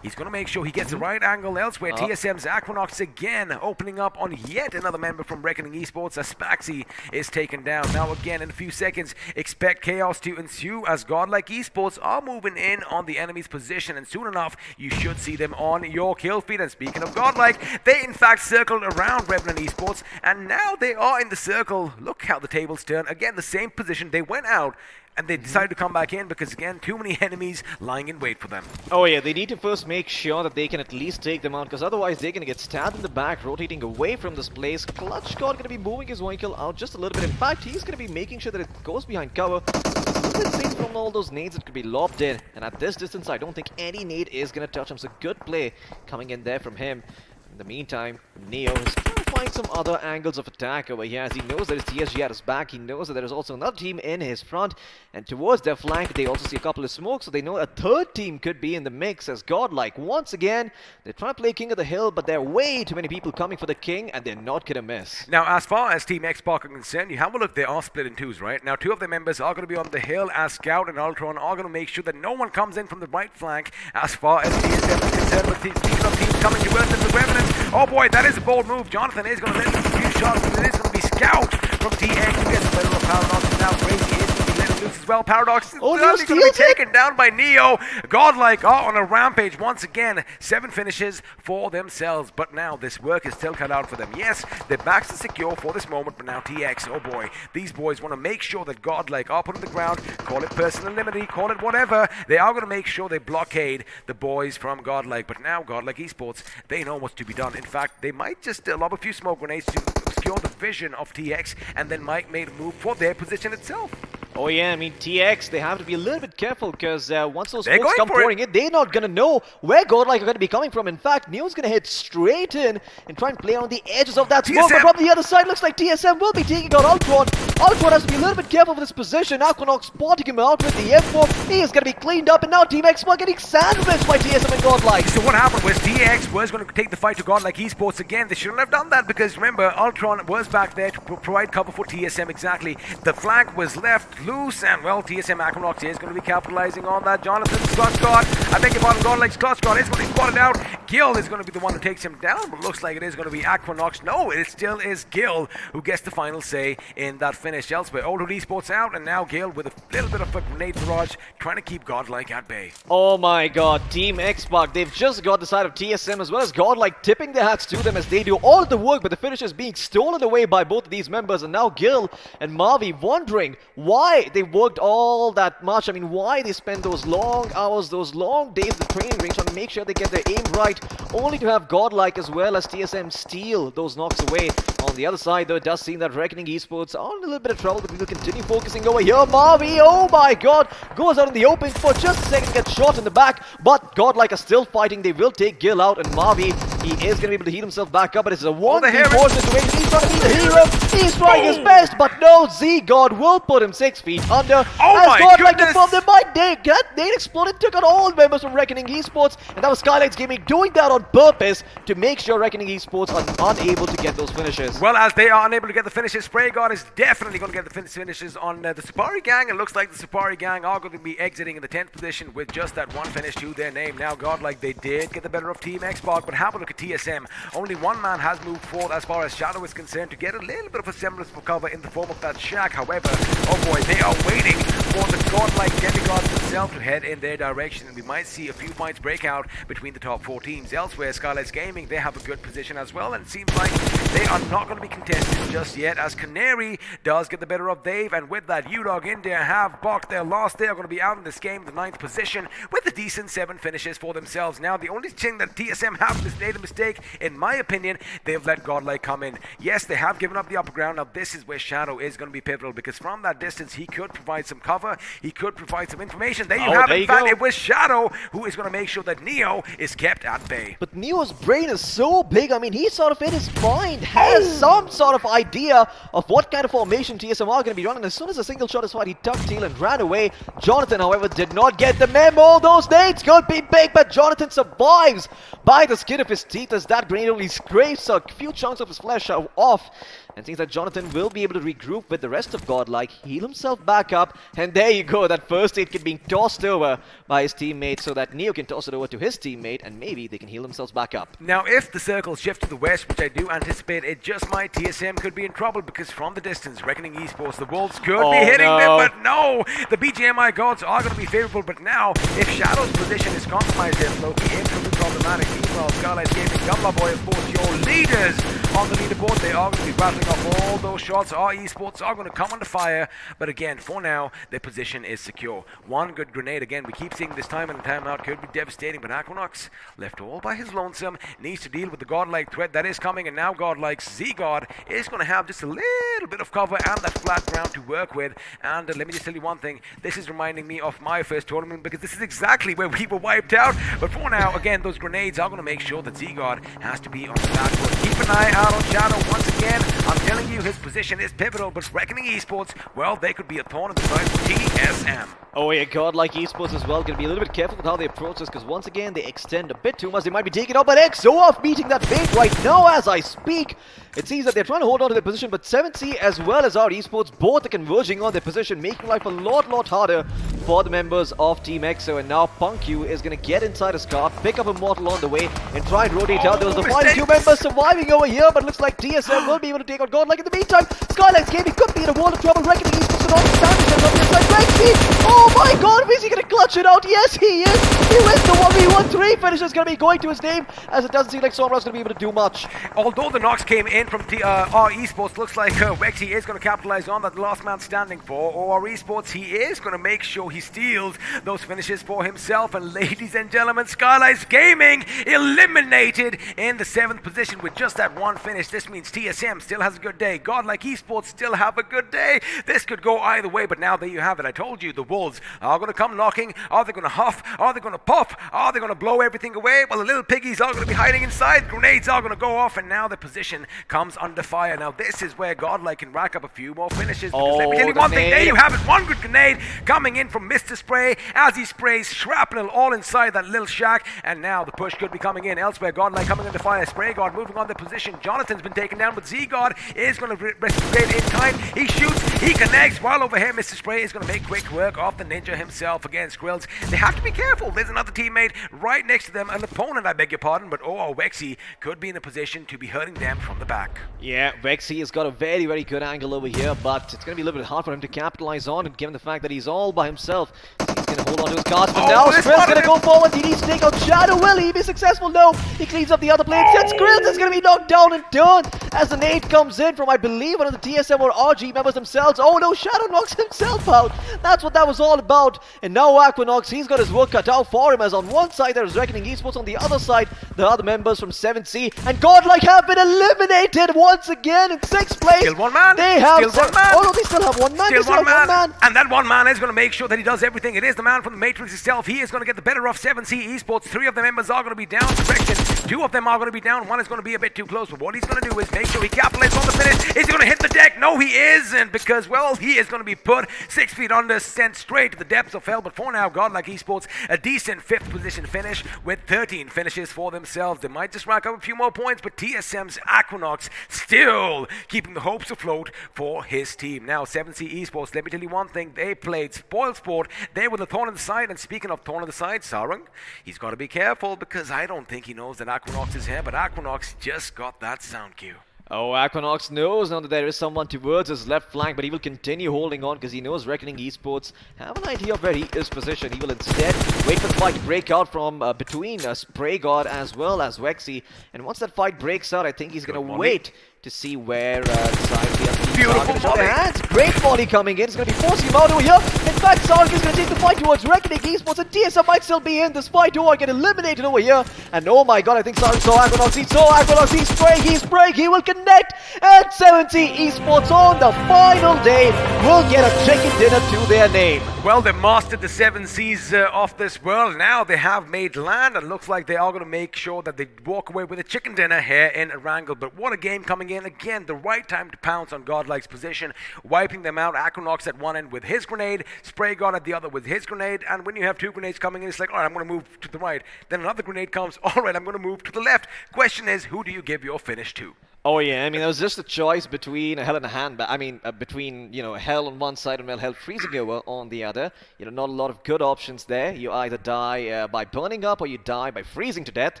he's going to make sure he gets the right angle elsewhere. TSM's Aquanox again opening up on yet another member from Recknoning Esports as Spaxi is taken down. Now again, in a few seconds, expect chaos to ensue as GodLike Esports are moving in on the enemy's position, and soon enough, you should see them on your kill feed. And speaking of GodLike, they in fact circled around Revenant Esports, and now they are in the circle. Look how the tables turn. Again, the same position. They went out, and they decided to come back in because, again, too many enemies lying in wait for them. Oh yeah, they need to first make sure that they can at least take them out, because otherwise they're going to get stabbed in the back, rotating away from this place. Clutch God going to be moving his vehicle out just a little bit. In fact, he's going to be making sure that it goes behind cover. It's a little bit safe from all those nades that could be lobbed in, and at this distance, I don't think any nade is going to touch him. So good play coming in there from him. In the meantime, Neo is trying to find some other angles of attack over here as he knows that his TSG at his back. He knows that there is also another team in his front, and towards their flank they also see a couple of smokes, so they know a third team could be in the mix as GodLike once again, they're trying to play King of the Hill, but there are way too many people coming for the King and they're not going to miss. Now, as far as Team X-Pac are concerned, you have a look, they are split in twos, right? Now, two of their members are going to be on the hill as Scout and Ultron are going to make sure that no one comes in from the right flank as far as TSM is concerned. But speaking of teams coming towards them, the Revenant, oh boy, that is a bold move. Jonathan is going to let a few shots, but it is going to be Scout from TX who gets the middle of Paradox. Now Crazy is going to be letting loose as well. Paradox is early going to be taken down by Neo. GodLike are on a rampage once again. 7 finishes for themselves, but now this work is still cut out for them. Yes, their backs are secure for this moment, but now TX, oh boy, these boys want to make sure that GodLike are put on the ground, call it personal liberty, call it whatever. They are going to make sure they blockade the boys from GodLike, but now GodLike Esports, they know what's to be done. In fact, they might just lob a few smoke grenades to obscure the vision of TX, and then might make a move for their position itself. Oh yeah, I mean, TX, they have to be a little bit careful because once those smokes come pouring in, they're not going to know where GodLike are going to be coming from. In fact, Neo's going to hit straight in and try and play on the edges of that smoke. But from the other side, looks like TSM will be taking out Ultron. Ultron has to be a little bit careful with his position. Aquanox spotting him out with the M4. He is going to be cleaned up, and now Team X are getting sandwiched by TSM and GodLike. So what happened was TX was going to take the fight to GodLike Esports again. They shouldn't have done that because remember, Ultron was back there to provide cover for TSM exactly. The flank was left loose, and well, TSM Aquanox is going to be capitalizing on that. Jonathan's clutch guard, I beg your pardon, GodLike's clutch guard is going to be spotted out. Gil is going to be the one who takes him down, but looks like it is going to be Aquanox. No, it still is Gil who gets the final say in that finish. Elsewhere, Old Esports out, and now Gil with a little bit of a grenade barrage trying to keep GodLike at bay. Oh my god, Team X-Pac, they've just got the side of TSM as well as GodLike tipping their hats to them as they do all the work, but the finish is being stolen away by both of these members, and now Gil and Mavi wondering why they worked all that much. I mean, why they spend those long hours, those long days, the training range, trying to make sure they get their aim right, only to have GodLike as well as TSM steal those knocks away. On the other side, though, it does seem that Recknoning Esports are in a little bit of trouble, but we will continue focusing over here. Mavi, oh my god, goes out in the open for just a second, gets shot in the back, but GodLike are still fighting. They will take Gil out, and Mavi, he is going to be able to heal himself back up, but it's a 1v4 situation. He's trying to be the hero. He's trying his best, but no, Z-God will put him 6 feet under. Oh as my GodLike goodness! informed them by Nade exploded, took out all members from Recknoning Esports, and that was Skylightz Gaming doing that on purpose to make sure Recknoning Esports are unable to get those finishes. Well, as they are unable to get the finishes, Spray God is definitely going to get the finishes on the Supari gang. It looks like the Supari gang are going to be exiting in the 10th position with just that one finish to their name. Now, GodLike, they did get the better of Team X-Pac, but have a look at TSM. Only one man has moved forward as far as Shadow is concerned to get a little bit of a semblance of cover in the form of that shack. However, oh boy, they are waiting for the godlike demigods themselves to head in their direction, and we might see a few fights break out between the top 4 teams. Elsewhere, Skylightz Gaming, they have a good position as well, and it seems like they are not going to be contested just yet, as Canary does get the better of Dave, and with that, UDog India have balked their loss. They are going to be out in this game, the 9th position, with a decent 7 finishes for themselves. Now, the only thing that TSM have is made a mistake, in my opinion, they've let godlike come in. Yes, they have given up the upper ground. Now, this is where Shadow is going to be pivotal, because from that distance, he could provide some cover, he could provide some information. There you have it. In fact, it was Shadow who is going to make sure that Neo is kept at bay. But Neo's brain is so big. I mean, he sort of in his mind has some sort of idea of what kind of formation TSM are going to be running. As soon as a single shot is fired, he tucked tail and ran away. Jonathan, however, did not get the memo. Those nades could be big, but Jonathan survives by the skin of his teeth as that grenade only scrapes a few chunks of his flesh off. And seems that Jonathan will be able to regroup with the rest of godlike, heal himself back up, and there you go, that first aid kit being tossed over by his teammate so that Neo can toss it over to his teammate, and maybe they can heal themselves back up. Now, if the circles shift to the west, which I do anticipate, it just might, TSM could be in trouble, because from the distance, Reckoning Esports, the Wolves could be hitting them, but no! The BGMI gods are going to be favorable, but now, if Shadow's position is compromised there, Floki, it could be problematic. Meanwhile, Skylightz Gaming, Gumla Boy, of course, your leaders on the leaderboard, they are going to be battling off all those shots. Our esports are going to come under fire, but again, for now, their position is secure. One good grenade, again, we keep seeing this time in and time out, could be devastating, but Aquanox, left all by his lonesome, needs to deal with the godlike threat that is coming, and now godlike's Z-God is going to have just a little bit of cover and that flat ground to work with. And let me just tell you one thing, this is reminding me of my first tournament, because this is exactly where we were wiped out. But for now, again, those grenades are going to make sure that Z-God has to be on the back foot. Keep an eye out on Shadow once again. I'm telling you, his position is pivotal, but Reckoning Esports, well, they could be a thorn in the side for TSM. Oh yeah, godlike esports as well. Gonna be a little bit careful with how they approach this, because once again they extend a bit too much. They might be taken out, but XO off beating that bait right now as I speak. It seems that they're trying to hold on to their position, but 7C as well as our esports both are converging on their position, making life a lot harder for the members of Team EXO. And now PunkQ is going to get inside his car, pick up Immortal on the way, and try and rotate out. There was the final 2 members surviving over here, but looks like TSM will be able to take out godlike. In the meantime, Skylightz Gaming could be in a world of trouble. Reckoning Esports not standing on the inside. Rexy! Oh my god, is he going to clutch it out? Yes, he is! He wins the 1v1. 3 finishes going to be going to his name, as it doesn't seem like Somra's going to be able to do much. Although the knocks came in from our esports, looks like Rexy is going to capitalize on that last man standing for our esports. He is going to make sure he steals those finishes for himself. And ladies and gentlemen, Skylightz Gaming eliminated in the 7th position with just that 1 finish. This means TSM still has a good day. Godlike Esports still have a good day. This could go either way, but now there you have it. I told you, the Wolves are going to come knocking. Are they going to huff? Are they going to puff? Are they going to blow everything away? Well, the little piggies are going to be hiding inside. Grenades are going to go off, and now the position comes under fire. Now this is where godlike can rack up a few more finishes, because let me tell you one thing, there you have it, 1 good grenade coming in from Mr. Spray as he sprays shrapnel all inside that little shack. And now the push could be coming in elsewhere. Godlike coming under fire. Spray God moving on the position. Jonathan's been taken down, but Z-God is going to rest the grenade in time. He shoots, he connects, while over here Mr. Spray is going to make quick work of the ninja himself against Grills. They have to be careful. There's another teammate right next to them, an opponent, I beg your pardon, but Wexy could be in a position to be hurting them from the back. Yeah, Rexy has got a very good angle over here, but it's going to be a little bit hard for him to capitalize on it, given the fact that he's all by himself. He's going to hold on to his cards, but now Skrill's going to go forward. He needs to take out Shadow. Will he be successful? No. He cleans up the other plane. Skrills is going to be knocked down and turned as the nade comes in from, I believe, one of the TSM or RG members themselves. Oh no, Shadow knocks himself out. That's what that was all about. And now Aquanox, he's got his work cut out for him, as on one side there's Reckoning Esports, on the other side the other members from 7C and godlike have been eliminated once again in 6th place. Still 1 man. They have still 1 man. Oh no, they still have 1 man. Still they still one have man. 1 man. And that 1 man is going to make sure that he does everything. It is the man from the Matrix itself. He is going to get the better of 7C Esports. 3 of the members are going to be down. Correction. 2 of them are going to be down. 1 is going to be a bit too close. But what he's going to do is make sure he capitalizes on the finish. Is he going to hit the deck? No, he isn't, because, well, he is going to be put 6 feet under, sent straight to the depths of hell. But for now, Godlike Esports, a decent 5th position finish with 13 finishes for themselves. They might just rack up a few more points, but TSM's Aquanox still keeping the hopes afloat for his team. Now, 7C Esports, let me tell you one thing. They played spoil sport. They were the thorn in the side. And speaking of thorn in the side, Sarang, he's got to be careful, because I don't think he knows that Aquanox is here, but Aquanox just got that sound cue. Oh, Aquanox knows now that there is someone towards his left flank, but he will continue holding on because he knows Reckoning Esports have an idea of where he is positioned. He will instead wait for the fight to break out from between Spray God as well as Wexy. And once that fight breaks out, I think he's going to wait to see where the side of Beautiful volley. Great volley coming in. It's going to be forcing him out over here. In fact, Sanhok is going to take the fight towards Reckoning Esports, and TSM might still be in this fight. Or get eliminated over here. And oh my god, I think Sanhok saw Aquanox. He saw Aquanox. He's spraying. He will connect. And 70 Esports on the final day will get a chicken dinner to their name. Well, they mastered the 7 seas of this world. Now they have made land, and looks like they are going to make sure that they walk away with a chicken dinner here in Erangel. But what a game coming in. Again, the right time to pounce on GodLike's position, wiping them out. Aquanox at one end with his grenade, Spray God at the other with his grenade. And when you have 2 grenades coming in, it's like, all right, I'm going to move to the right. Then another grenade comes, all right, I'm going to move to the left. Question is, who do you give your finish to? Oh yeah, I mean, there was just a choice between a Hell and a Handbag. I mean, between, you know, Hell on one side and Hell freezing over on the other. You know, not a lot of good options there. You either die by burning up or you die by freezing to death.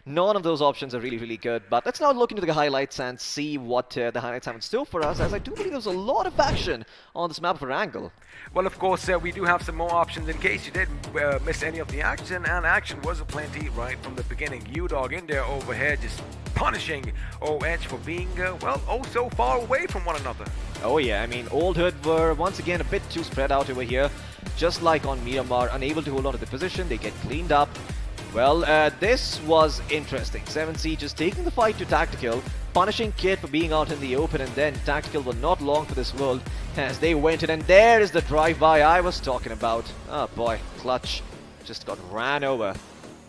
None of those options are really, really good. But let's now look into the highlights and see what the highlights have in store for us, as I do believe there's a lot of action on this map of Erangel. Well, of course, we do have some more options in case you did miss any of the action, and action was aplenty right from the beginning. UDog in there over here just punishing OH for being, well, oh so far away from one another. Oh yeah, I mean, Old Hood were once again a bit too spread out over here. Just like on Miramar, unable to hold on to the position, they get cleaned up. Well, this was interesting. 7C just taking the fight to Tactical, punishing Kid for being out in the open, and then Tactical were not long for this world as they went in, and there is the drive-by I was talking about. Oh boy, Clutch just got ran over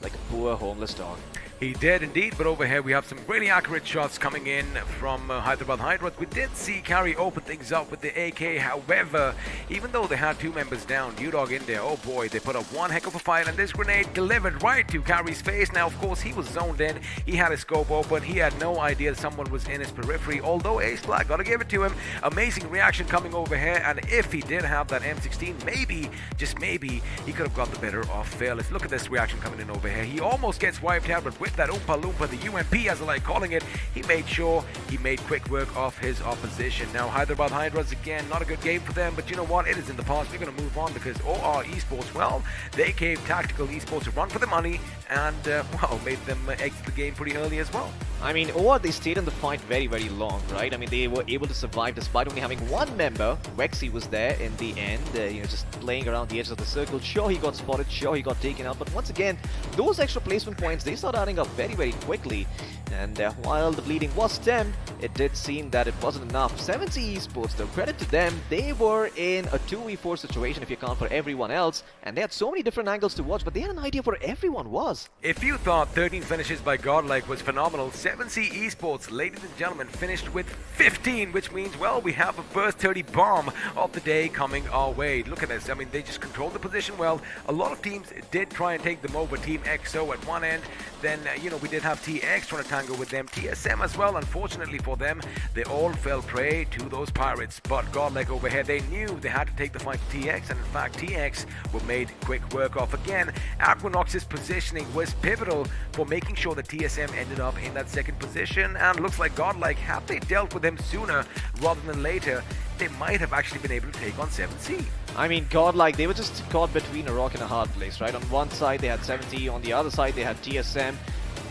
like a poor homeless dog. He did indeed, but over here we have some really accurate shots coming in from Hyderabad Hydras. We did see Carry open things up with the AK, however, even though they had 2 members down, UDog in there, oh boy, they put up one heck of a fight, and this grenade delivered right to Carry's face. Now, of course, he was zoned in, he had his scope open, he had no idea someone was in his periphery, although Ace Black, gotta give it to him, amazing reaction coming over here, and if he did have that M16, maybe, just maybe, he could have got the better of Fearless. Look at this reaction coming in over here. He almost gets wiped out, but with that Oompa Loompa, the UMP as I like calling it, he made sure he made quick work of his opposition. Now Hyderabad Hydras, again, not a good game for them, but you know what, it is in the past. We're going to move on because OR Esports, well, they gave Tactical Esports a run for the money and, well, made them exit the game pretty early as well. I mean, OR, they stayed in the fight very, very long, right? I mean, they were able to survive despite only having 1 member. Wexy was there in the end, you know, just playing around the edges of the circle. Sure, he got spotted, sure, he got taken out, but once again, those extra placement points, they start adding up very, very quickly. And while the bleeding was stemmed, it did seem that it wasn't enough. 7C Esports, though, credit to them, they were in a 2v4 situation if you count for everyone else, and they had so many different angles to watch, but they had an idea where everyone was. If you thought 13 finishes by GodLike was phenomenal, 7C Esports, ladies and gentlemen, finished with 15, which means, well, we have a first 30 bomb of the day coming our way. Look at this. I mean, they just controlled the position well. A lot of teams did try and take them over. Team XO at one end, then, you know, we did have TX trying to tangle with them. TSM as well, unfortunately for them, they all fell prey to those pirates. But GodLike over here, they knew they had to take the fight to TX, and in fact, TX were made quick work of. Again, Aquanox's positioning was pivotal for making sure that TSM ended up in that second position, and looks like GodLike, had they dealt with him sooner rather than later, they might have actually been able to take on 7C. I mean, GodLike, they were just caught between a rock and a hard place, right? On one side, they had 7C, on the other side, they had TSM.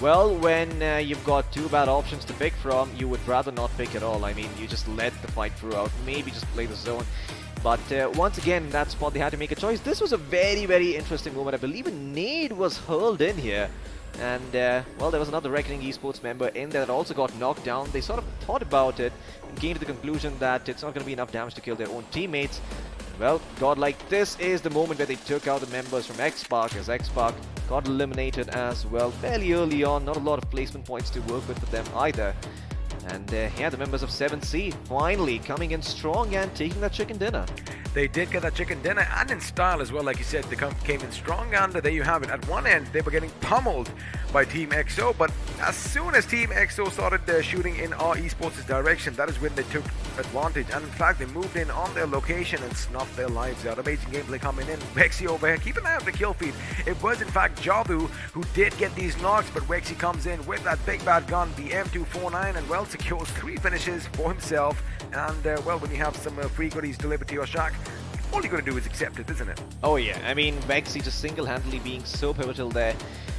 Well, when you've got 2 bad options to pick from, you would rather not pick at all. I mean, you just let the fight throughout, maybe just play the zone. But once again, in that spot, they had to make a choice. This was a very, very interesting moment. I believe a nade was hurled in here. And, well, there was another Reckoning Esports member in there that also got knocked down. They sort of thought about it and came to the conclusion that it's not going to be enough damage to kill their own teammates. Well, GodLike, this is the moment where they took out the members from X-Spark, as X-Spark got eliminated as well fairly early on. Not a lot of placement points to work with for them either. And yeah, the members of 7C finally coming in strong and taking that chicken dinner. They did get that chicken dinner, and in style as well, like you said, they came in strong, and there you have it. At one end, they were getting pummeled by Team EXO, but as soon as Team EXO started shooting in our Esports' direction, that is when they took advantage, and in fact, they moved in on their location and snuffed their lives out. Amazing gameplay coming in. Wexy over here, keep an eye on the kill feed. It was in fact Jabu who did get these knocks, but Wexy comes in with that big bad gun, the M249, and well, secures 3 finishes for himself. And well, when you have some free goodies delivered to your shack, all you gotta do is accept it, isn't it? Oh yeah, I mean, Vexy just single-handedly being so pivotal there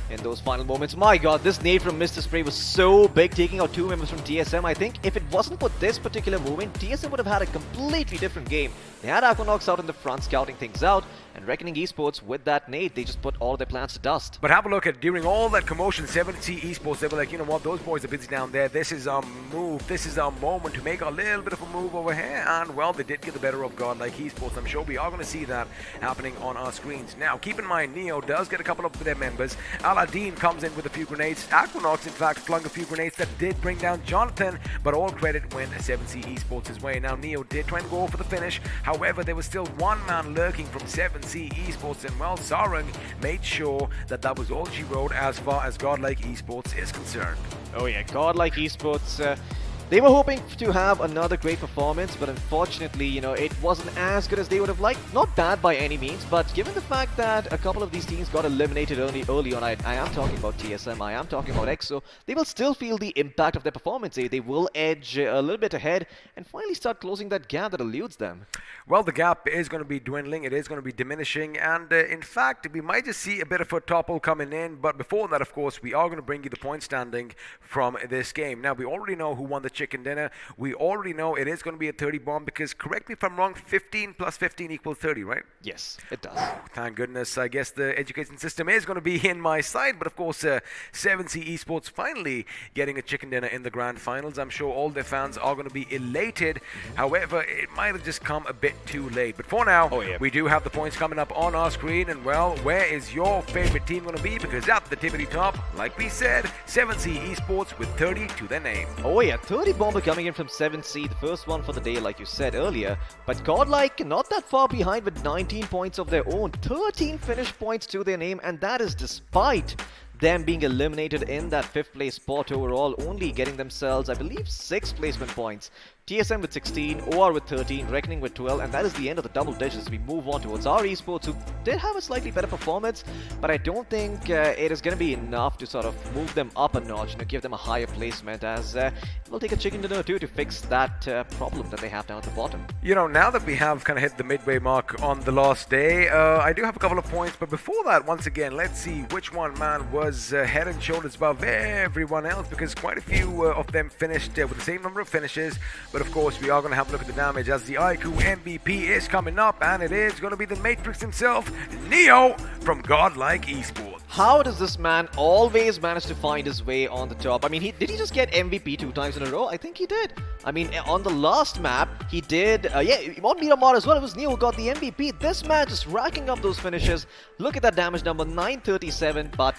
in those final moments. My god, this nade from Mr. Spray was so big, taking out 2 members from TSM. I think if it wasn't for this particular movement, TSM would have had a completely different game. They had Aquanox out in the front scouting things out, and Recknoning Esports, with that nade, they just put all their plans to dust. But have a look at, during all that commotion, 7C Esports, they were like, you know what, those boys are busy down there. This is our move. This is our moment to make a little bit of a move over here. And well, they did get the better of GodLike Esports. I'm sure we are going to see that happening on our screens. Now, keep in mind, Neo does get a couple of their members. Aladdin comes in with a few grenades. Aquanox, in fact, flung a few grenades that did bring down Jonathan, but all credit went 7C Esports' way. Now, Neo did try and go for the finish. However, there was still one man lurking from 7C Esports, and well, Sarang made sure that that was all she wrote as far as GodLike Esports is concerned. Oh yeah, GodLike Esports, they were hoping to have another great performance, but unfortunately, you know, it wasn't as good as they would have liked. Not bad by any means, but given the fact that a couple of these teams got eliminated early on, I am talking about TSM, I am talking about EXO, they will still feel the impact of their performance. They will edge a little bit ahead and finally start closing that gap that eludes them. Well, the gap is going to be dwindling, it is going to be diminishing, and in fact, we might just see a bit of a topple coming in, but before that, of course, we are going to bring you the point standing from this game. Now, we already know who won the chicken dinner. We already know it is going to be a 30 bomb because, correct me if I'm wrong, 15 plus 15 equals 30, right? Yes, it does. Thank goodness. I guess the education system is going to be in my side, but of course, 7C Esports finally getting a chicken dinner in the grand finals. I'm sure all their fans are going to be elated. However, it might have just come a bit too late. But for now, we do have the points coming up on our screen, and well, where is your favorite team going to be? Because at the tippity top, like we said, 7C Esports with 30 to their name. Oh yeah, 30 bomber coming in from 7C, the first one for the day like you said earlier. But GodLike not that far behind with 19 points of their own, 13 finish points to their name, and that is despite them being eliminated in that 5th place spot overall, only getting themselves, I believe, 6 placement points. TSM with 16, OR with 13, Recknoning with 12, and that is the end of the double digits. We move on towards our Esports, who did have a slightly better performance, but I don't think it is going to be enough to sort of move them up a notch, give them a higher placement, as it will take a chicken dinner or two to fix that problem that they have down at the bottom. You know, now that we have kind of hit the midway mark on the last day, I do have a couple of points, but before that, once again, let's see which one man was head and shoulders above everyone else, because quite a few of them finished with the same number of finishes. But of course, we are going to have a look at the damage as the iQOO MVP is coming up, and it is going to be the Matrix himself, Neo from GodLike Esports. How does this man always manage to find his way on the top? I mean, did he just get MVP 2 times in a row? I think he did. I mean, on the last map, he did, on Miramar as well, it was Neo who got the MVP. This man just racking up those finishes. Look at that damage number, 937, but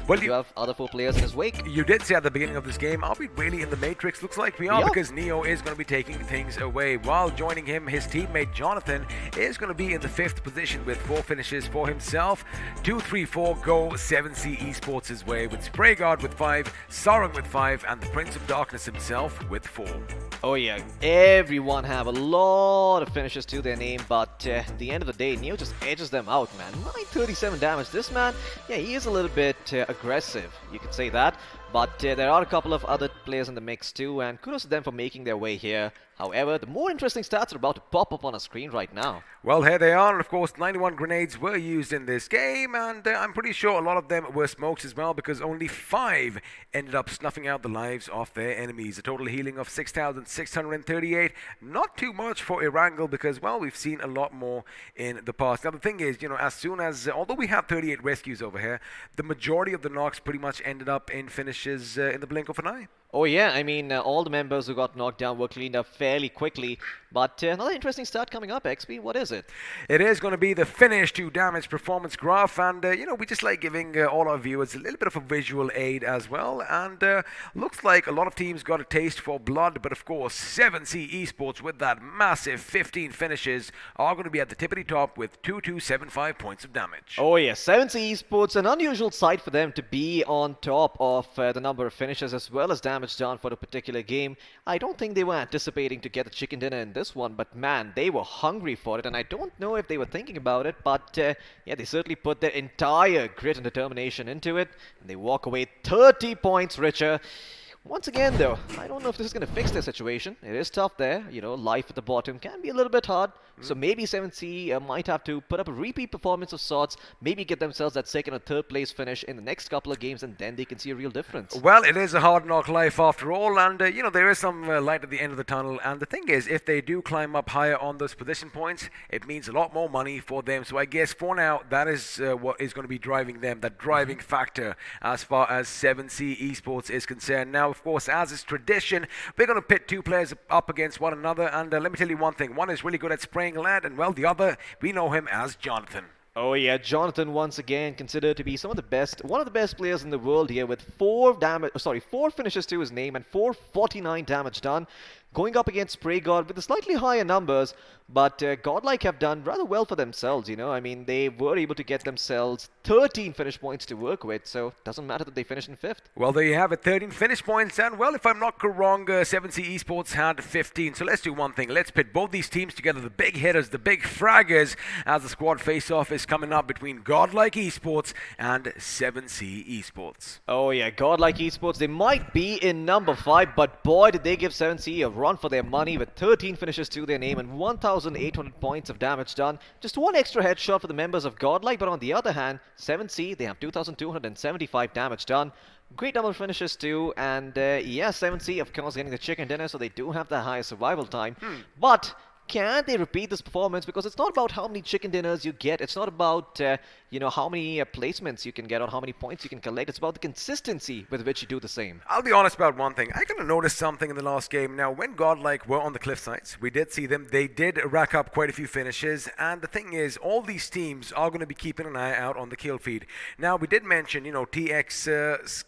well, you have other 4 players in his wake. You did say at the beginning of this game, are we really in the Matrix? Looks like we are, because Neo is going to be taking things away. While joining him, his teammate Jonathan is going to be in the 5th position with 4 finishes for himself. 2, 3, 4 go 7C Esports' way, with Sprayguard with 5, Sarang with 5, and the Prince of Darkness himself with 4. Oh yeah, everyone have a lot of finishes to their name, but at the end of the day, Neo just edges them out, man. 937 damage. This man, yeah, he is a little bit aggressive, you could say that. But there are a couple of other players in the mix too, and kudos to them for making their way here. However, the more interesting stats are about to pop up on our screen right now. Well, here they are, and of course 91 grenades were used in this game, and I'm pretty sure a lot of them were smokes as well, because only 5 ended up snuffing out the lives of their enemies. A total healing of 6,638. Not too much for Erangel, because, well, we've seen a lot more in the past. Now, the thing is, you know, as soon as, although we have 38 rescues over here, the majority of the knocks pretty much ended up in finishes in the blink of an eye. Oh yeah, I mean, all the members who got knocked down were cleaned up fairly quickly. But another interesting start coming up, XP. What is it? It is going to be the finish to damage performance graph, and we just like giving all our viewers a little bit of a visual aid as well. And looks like a lot of teams got a taste for blood, but of course 7C Esports with that massive 15 finishes are going to be at the tippity top with 2275 points of damage. Oh yeah, 7C Esports, an unusual sight for them to be on top of the number of finishes as well as damage done for a particular game. I don't think they were anticipating to get the chicken dinner in this one, but man, they were hungry for it, and I don't know if they were thinking about it, but yeah, they certainly put their entire grit and determination into it, and they walk away 30 points richer. Once again though, I don't know if this is going to fix their situation. It is tough there, life at the bottom can be a little bit hard, so maybe 7C might have to put up a repeat performance of sorts, maybe get themselves that second or third place finish in the next couple of games, and then they can see a real difference. Well, it is a hard knock life after all, and there is some light at the end of the tunnel, and the thing is, if they do climb up higher on those position points, it means a lot more money for them. So I guess for now, that is what is going to be driving them, that driving factor as far as 7C Esports is concerned. Now, of course, as is tradition, we're going to pit two players up against one another, and let me tell you one thing, one is really good at spraying lead, and well, the other, we know him as Jonathan. Oh yeah, Jonathan once again considered to be one of the best players in the world here, with 4 finishes to his name and 449 damage done. Going up against Spray God with the slightly higher numbers, but GodLike have done rather well for themselves, I mean, they were able to get themselves 13 finish points to work with, so it doesn't matter that they finished in 5th. Well, there you have it, 13 finish points, and well, if I'm not wrong, 7C Esports had 15, so let's do one thing, let's pit both these teams together, the big hitters, the big fraggers, as the squad face-off is coming up between GodLike Esports and 7C Esports. Oh yeah, GodLike Esports, they might be in number 5, but boy did they give 7C a run for their money with 13 finishes to their name and 1,800 points of damage done. Just one extra headshot for the members of GodLike, but on the other hand, 7C, they have 2,275 damage done. Great number of finishes too, and yeah, 7C of course getting the chicken dinner, so they do have the higher survival time. But can they repeat this performance? Because it's not about how many chicken dinners you get. It's not about, how many placements you can get or how many points you can collect. It's about the consistency with which you do the same. I'll be honest about one thing. I kind of noticed something in the last game. Now, when GodLike were on the cliff sides, we did see them. They did rack up quite a few finishes. And the thing is, all these teams are going to be keeping an eye out on the kill feed. Now, we did mention, TX...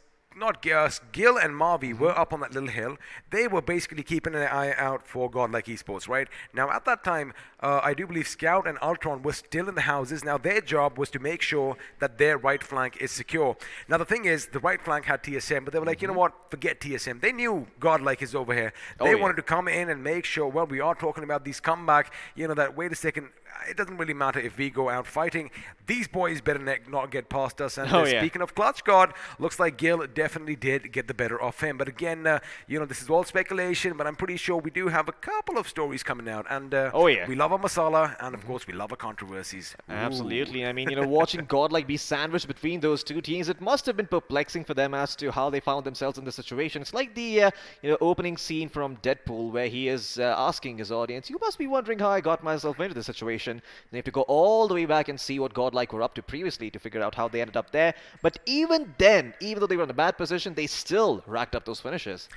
Gil and Marvi were up on that little hill. They were basically keeping an eye out for GodLike Esports, right? Now, at that time, I do believe Scout and Ultron were still in the houses. Now, their job was to make sure that their right flank is secure. Now, the thing is, the right flank had TSM, but they were like, you know what? Forget TSM. They knew GodLike is over here. They wanted to come in and make sure, well, we are talking about these comeback, that, wait a second, it doesn't really matter if we go out fighting. These boys better not get past us. And speaking of Clutch God, looks like Gil definitely did get the better of him. But again, this is all speculation, but I'm pretty sure we do have a couple of stories coming out. And we love our masala, and of course we love our controversies. Absolutely. I mean, watching GodLike be sandwiched between those two teams, it must have been perplexing for them as to how they found themselves in this situation. It's like the opening scene from Deadpool, where he is asking his audience, you must be wondering how I got myself into this situation. They have to go all the way back and see what GodLike were up to previously to figure out how they ended up there. But even then, even though they were in a bad position, they still racked up those finishes.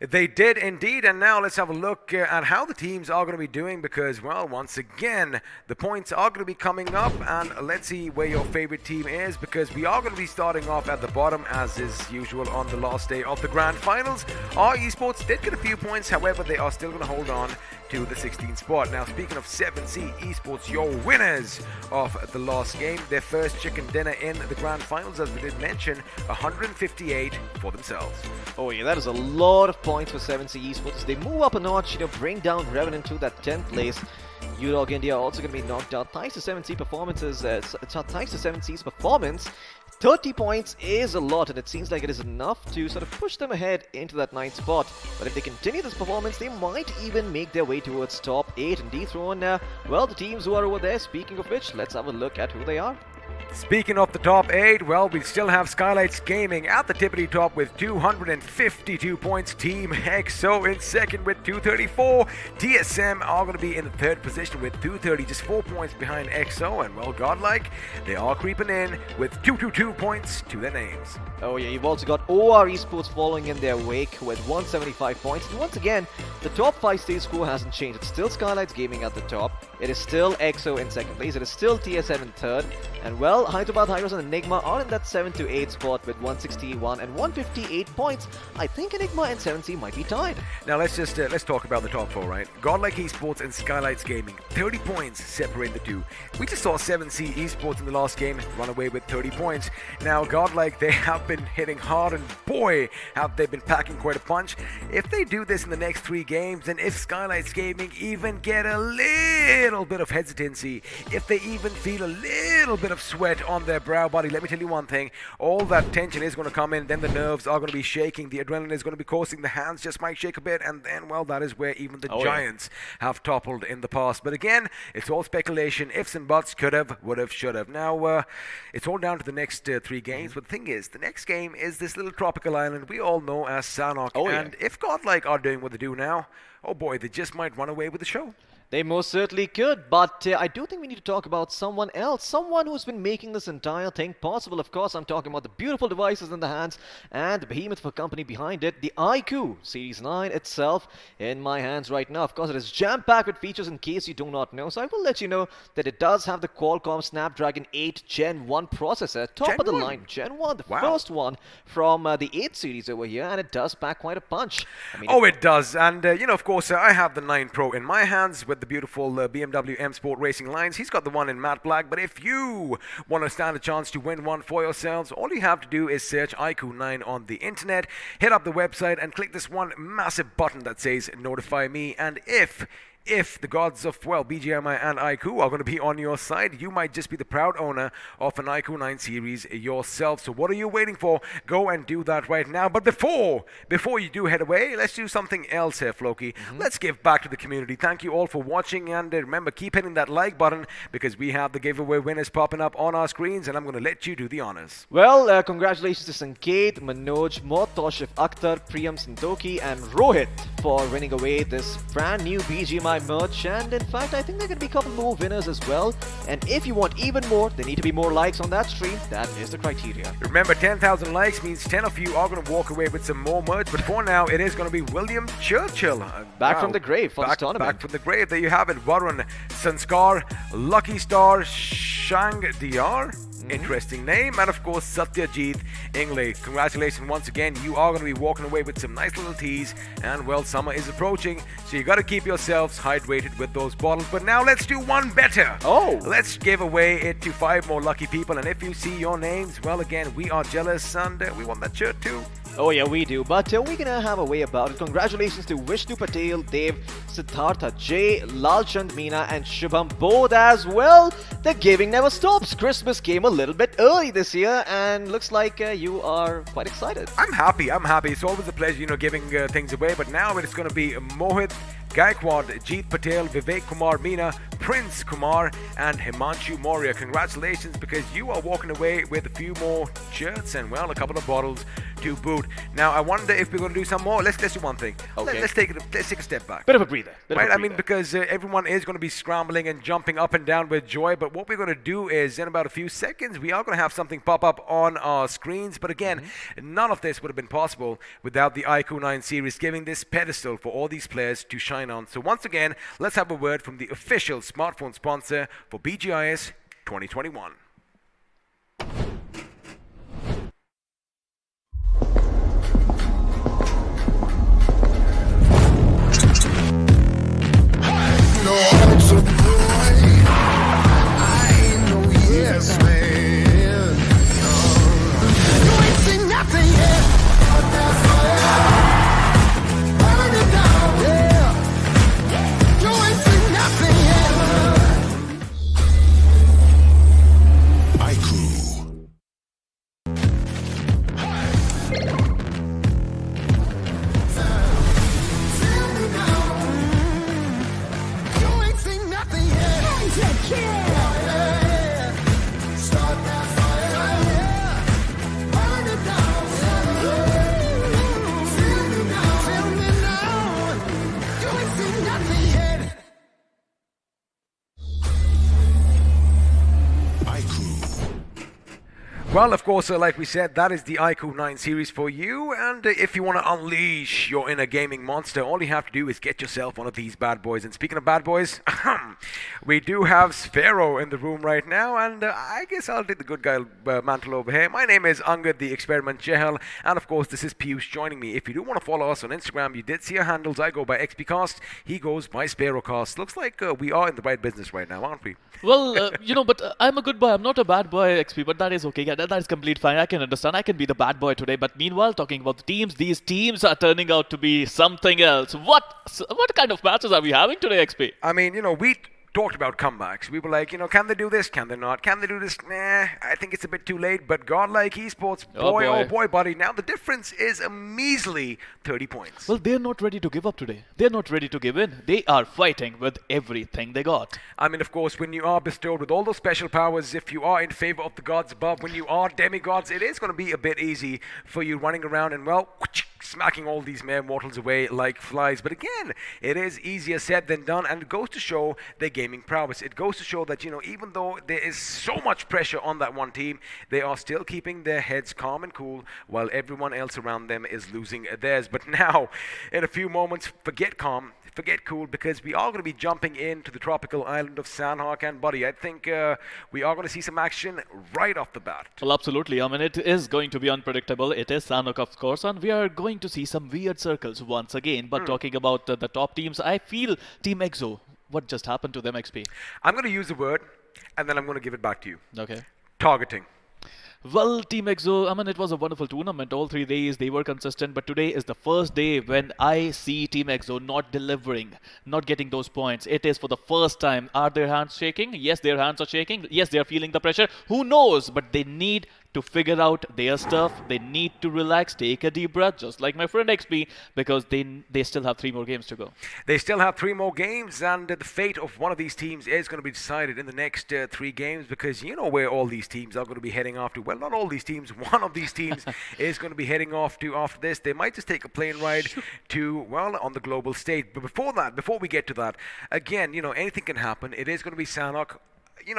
They did indeed, and now let's have a look at how the teams are going to be doing, because, well, once again, the points are going to be coming up, and let's see where your favorite team is, because we are going to be starting off at the bottom, as is usual on the last day of the Grand Finals. Our Esports did get a few points, however, they are still going to hold on to the 16th spot. Now, speaking of 7C Esports, your winners of the last game, their first chicken dinner in the Grand Finals, as we did mention, 158 for themselves. Oh yeah, that is a lot of points for 7C Esports. They move up a notch, bring down Revenant to that 10th place. UDog India also going to be knocked out. Thanks to 7C performances, thanks to 7C's performance, 30 points is a lot, and it seems like it is enough to sort of push them ahead into that 9th spot. But if they continue this performance, they might even make their way towards top 8 and dethrone, the teams who are over there. Speaking of which, let's have a look at who they are. Speaking of the top 8, well, we still have Skylightz Gaming at the tippity top with 252 points. Team EXO in second with 234. TSM are going to be in the third position with 230, just 4 points behind EXO. And well, GodLike, they are creeping in with 222 points to their names. Oh yeah, you've also got OR Esports following in their wake with 175 points. And once again, the top 5 stage score hasn't changed. It's still Skylightz Gaming at the top. It is still EXO in second place. It is still TSM in third. And well, Hyderabad, Hydras and Enigma are in that 7 to 8 spot with 161 and 158 points. I think Enigma and 7C might be tied. Now let's talk about the top 4, right? GodLike Esports and Skylightz Gaming, 30 points separate the two. We just saw 7C Esports in the last game run away with 30 points. Now GodLike, they have been hitting hard, and boy, have they been packing quite a punch. If they do this in the next 3 games, and if Skylightz Gaming even get a little bit of hesitancy, if they even feel a little bit of sweat on their brow body, let me tell you one thing, all that tension is going to come in, then the nerves are going to be shaking, the adrenaline is going to be coursing, the hands just might shake a bit, and then, well, that is where even the giants have toppled in the past. But again, it's all speculation, ifs and buts, could have, would have, should have. Now, it's all down to the next 3 games, but the thing is, the next game is this little tropical island we all know as Sanhok, and if GodLike are doing what they do now, oh boy, they just might run away with the show. They most certainly could, but I do think we need to talk about someone else, someone who's been making this entire thing possible. Of course, I'm talking about the beautiful devices in the hands and the behemoth of a company behind it, the iQOO Series 9 itself in my hands right now. Of course, it is jam-packed with features in case you do not know, so I will let you know that it does have the Qualcomm Snapdragon 8 Gen 1 processor, top of the line, Gen 1, the first one from the 8 series over here, and it does pack quite a punch. I mean, it does, and you know, of course, I have the 9 Pro in my hands with the beautiful BMW M Sport Racing lines. He's got the one in matte black, but if you want to stand a chance to win one for yourselves, all you have to do is search iQOO 9 on the internet, hit up the website and click this one massive button that says notify me, and if the gods of, well, BGMI and iQOO are going to be on your side, you might just be the proud owner of an iQOO 9 series yourself. So what are you waiting for? Go and do that right now. But before you do head away, let's do something else here, Floki. Let's give back to the community. Thank you all for watching, and remember, keep hitting that like button because we have the giveaway winners popping up on our screens, and I'm going to let you do the honors. well, congratulations to Sanket, Manoj, Toshif Akhtar, Priyam Santoki and Rohit for winning away this brand new BGMI merch, and in fact I think there could be a couple more winners as well, and if you want even more, there need to be more likes on that stream. That is the criteria. Remember, 10,000 likes means 10 of you are going to walk away with some more merch, but for now it is going to be William Churchill back from the grave for this tournament. Back from the grave. There you have it. Varun, Sanskar, Lucky Star, Shang Diyar, interesting name, and of course Satyajit Ingley. Congratulations once again, you are going to be walking away with some nice little teas, and well, summer is approaching, so you got to keep yourselves hydrated with those bottles. But now let's do one better. Let's give away it to 5 more lucky people, and if you see your names, well, again, we are jealous, and we want that shirt too. Oh yeah, we do, but we're gonna have a way about it. Congratulations to Vishnu Patel, Dev, Siddhartha J, Lalchand Meena and Shubham both as well. The giving never stops. Christmas came a little bit early this year, and looks like you are quite excited. I'm happy. It's always a pleasure, you know, giving things away, but now it's going to be Mohit Gaikwad, Jeet Patel, Vivek Kumar Meena, Prince Kumar and Himanshu Maurya. Congratulations, because you are walking away with a few more shirts and, well, a couple of bottles to boot. Now, I wonder if we're going to do some more. Let's do one thing. Okay. Let's take a step back. Bit of a breather. I mean, because everyone is going to be scrambling and jumping up and down with joy, but what we're going to do is, in about a few seconds, we are going to have something pop up on our screens. But again, none of this would have been possible without the iQOO 9 series giving this pedestal for all these players to shine on. So once again, let's have a word from the official smartphone sponsor for BGIS 2021. Well, of course, like we said, that is the iQOO 9 series for you. And if you want to unleash your inner gaming monster, all you have to do is get yourself one of these bad boys. And speaking of bad boys, we do have Sphero in the room right now. And I guess I'll take the good guy mantle over here. My name is Angad, the Experiment Chehal. And of course, this is Piyush joining me. If you do want to follow us on Instagram, you did see our handles. I go by XPcast. He goes by SpheroCast. Looks like we are in the right business right now, aren't we? Well, but I'm a good boy. I'm not a bad boy, XP, but that is okay. Yeah, that is complete fine. I can understand. I can be the bad boy today. But meanwhile, talking about the teams, these teams are turning out to be something else. What kind of matches are we having today, XP? I mean, we talked about comebacks. We were like, can they do this? Can they not? Can they do this? Nah, I think it's a bit too late. But GodLike Esports, oh boy, buddy. Now the difference is a measly 30 points. Well, they're not ready to give up today. They're not ready to give in. They are fighting with everything they got. I mean, of course, when you are bestowed with all those special powers, if you are in favor of the gods above, when you are demigods, it is going to be a bit easy for you running around and, well, smacking all these mere mortals away like flies. But again, it is easier said than done, and it goes to show their gaming prowess. It goes to show that, even though there is so much pressure on that one team, they are still keeping their heads calm and cool while everyone else around them is losing theirs. But now, in a few moments, forget calm, forget cool, because we are going to be jumping into the tropical island of Sanhok. And buddy, I think we are going to see some action right off the bat. Well, absolutely. I mean, it is going to be unpredictable. It is Sanhok, of course, and we are going to see some weird circles once again. But talking about the top teams, I feel Team EXO. What just happened to them, XP? I'm going to use a word, and then I'm going to give it back to you. Okay. Targeting. Well, Team EXO, I mean, it was a wonderful tournament. All 3 days, they were consistent. But today is the first day when I see Team EXO not delivering, not getting those points. It is for the first time. Are their hands shaking? Yes, their hands are shaking. Yes, they are feeling the pressure. Who knows? But they need to figure out their stuff. They need to relax, take a deep breath, just like my friend XP, because they still have 3 more games to go. They still have 3 more games, and the fate of one of these teams is going to be decided in the next 3 games, because you know where all these teams are going to be heading off to. Well, not all these teams. One of these teams is going to be heading off to after this. They might just take a plane ride to, well, on the global stage. But before we get to that, again, anything can happen. It is going to be Sanhok.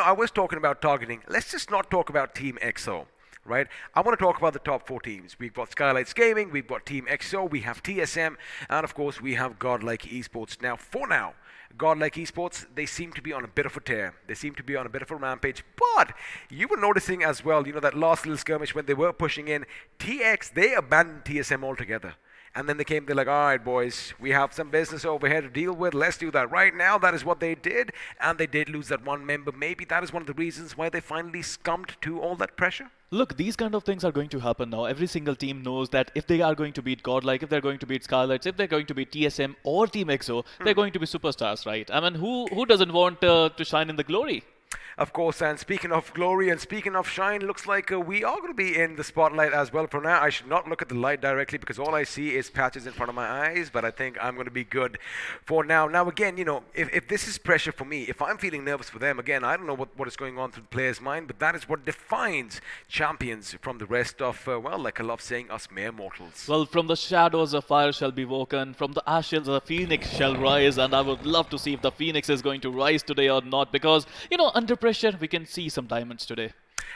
I was talking about targeting. Let's just not talk about Team EXO. Right? I want to talk about the top 4 teams. We've got Skylightz Gaming, we've got Team EXO, we have TSM, and of course we have GodLike Esports. Now, for now, GodLike Esports, they seem to be on a bit of a tear. They seem to be on a bit of a rampage. But you were noticing as well, that last little skirmish when they were pushing in, TX, they abandoned TSM altogether. And then they're like, all right, boys, we have some business over here to deal with. Let's do that right now. That is what they did. And they did lose that one member. Maybe that is one of the reasons why they finally succumbed to all that pressure. Look, these kind of things are going to happen now. Every single team knows that if they are going to beat GodLike, if they're going to beat Skylightz, if they're going to beat TSM or Team EXO, they're going to be superstars, right? I mean, who doesn't want to shine in the glory? Of course, and speaking of glory and speaking of shine, looks like we are going to be in the spotlight as well. For now, I should not look at the light directly because all I see is patches in front of my eyes, but I think I'm going to be good for now. Now, again, if this is pressure for me, if I'm feeling nervous for them, again, I don't know what is going on through the player's mind, but that is what defines champions from the rest of, well, like I love saying, us mere mortals. Well, from the shadows a fire shall be woken, from the ashes a phoenix shall rise, and I would love to see if the phoenix is going to rise today or not, because, under pressure, we can see some diamonds today.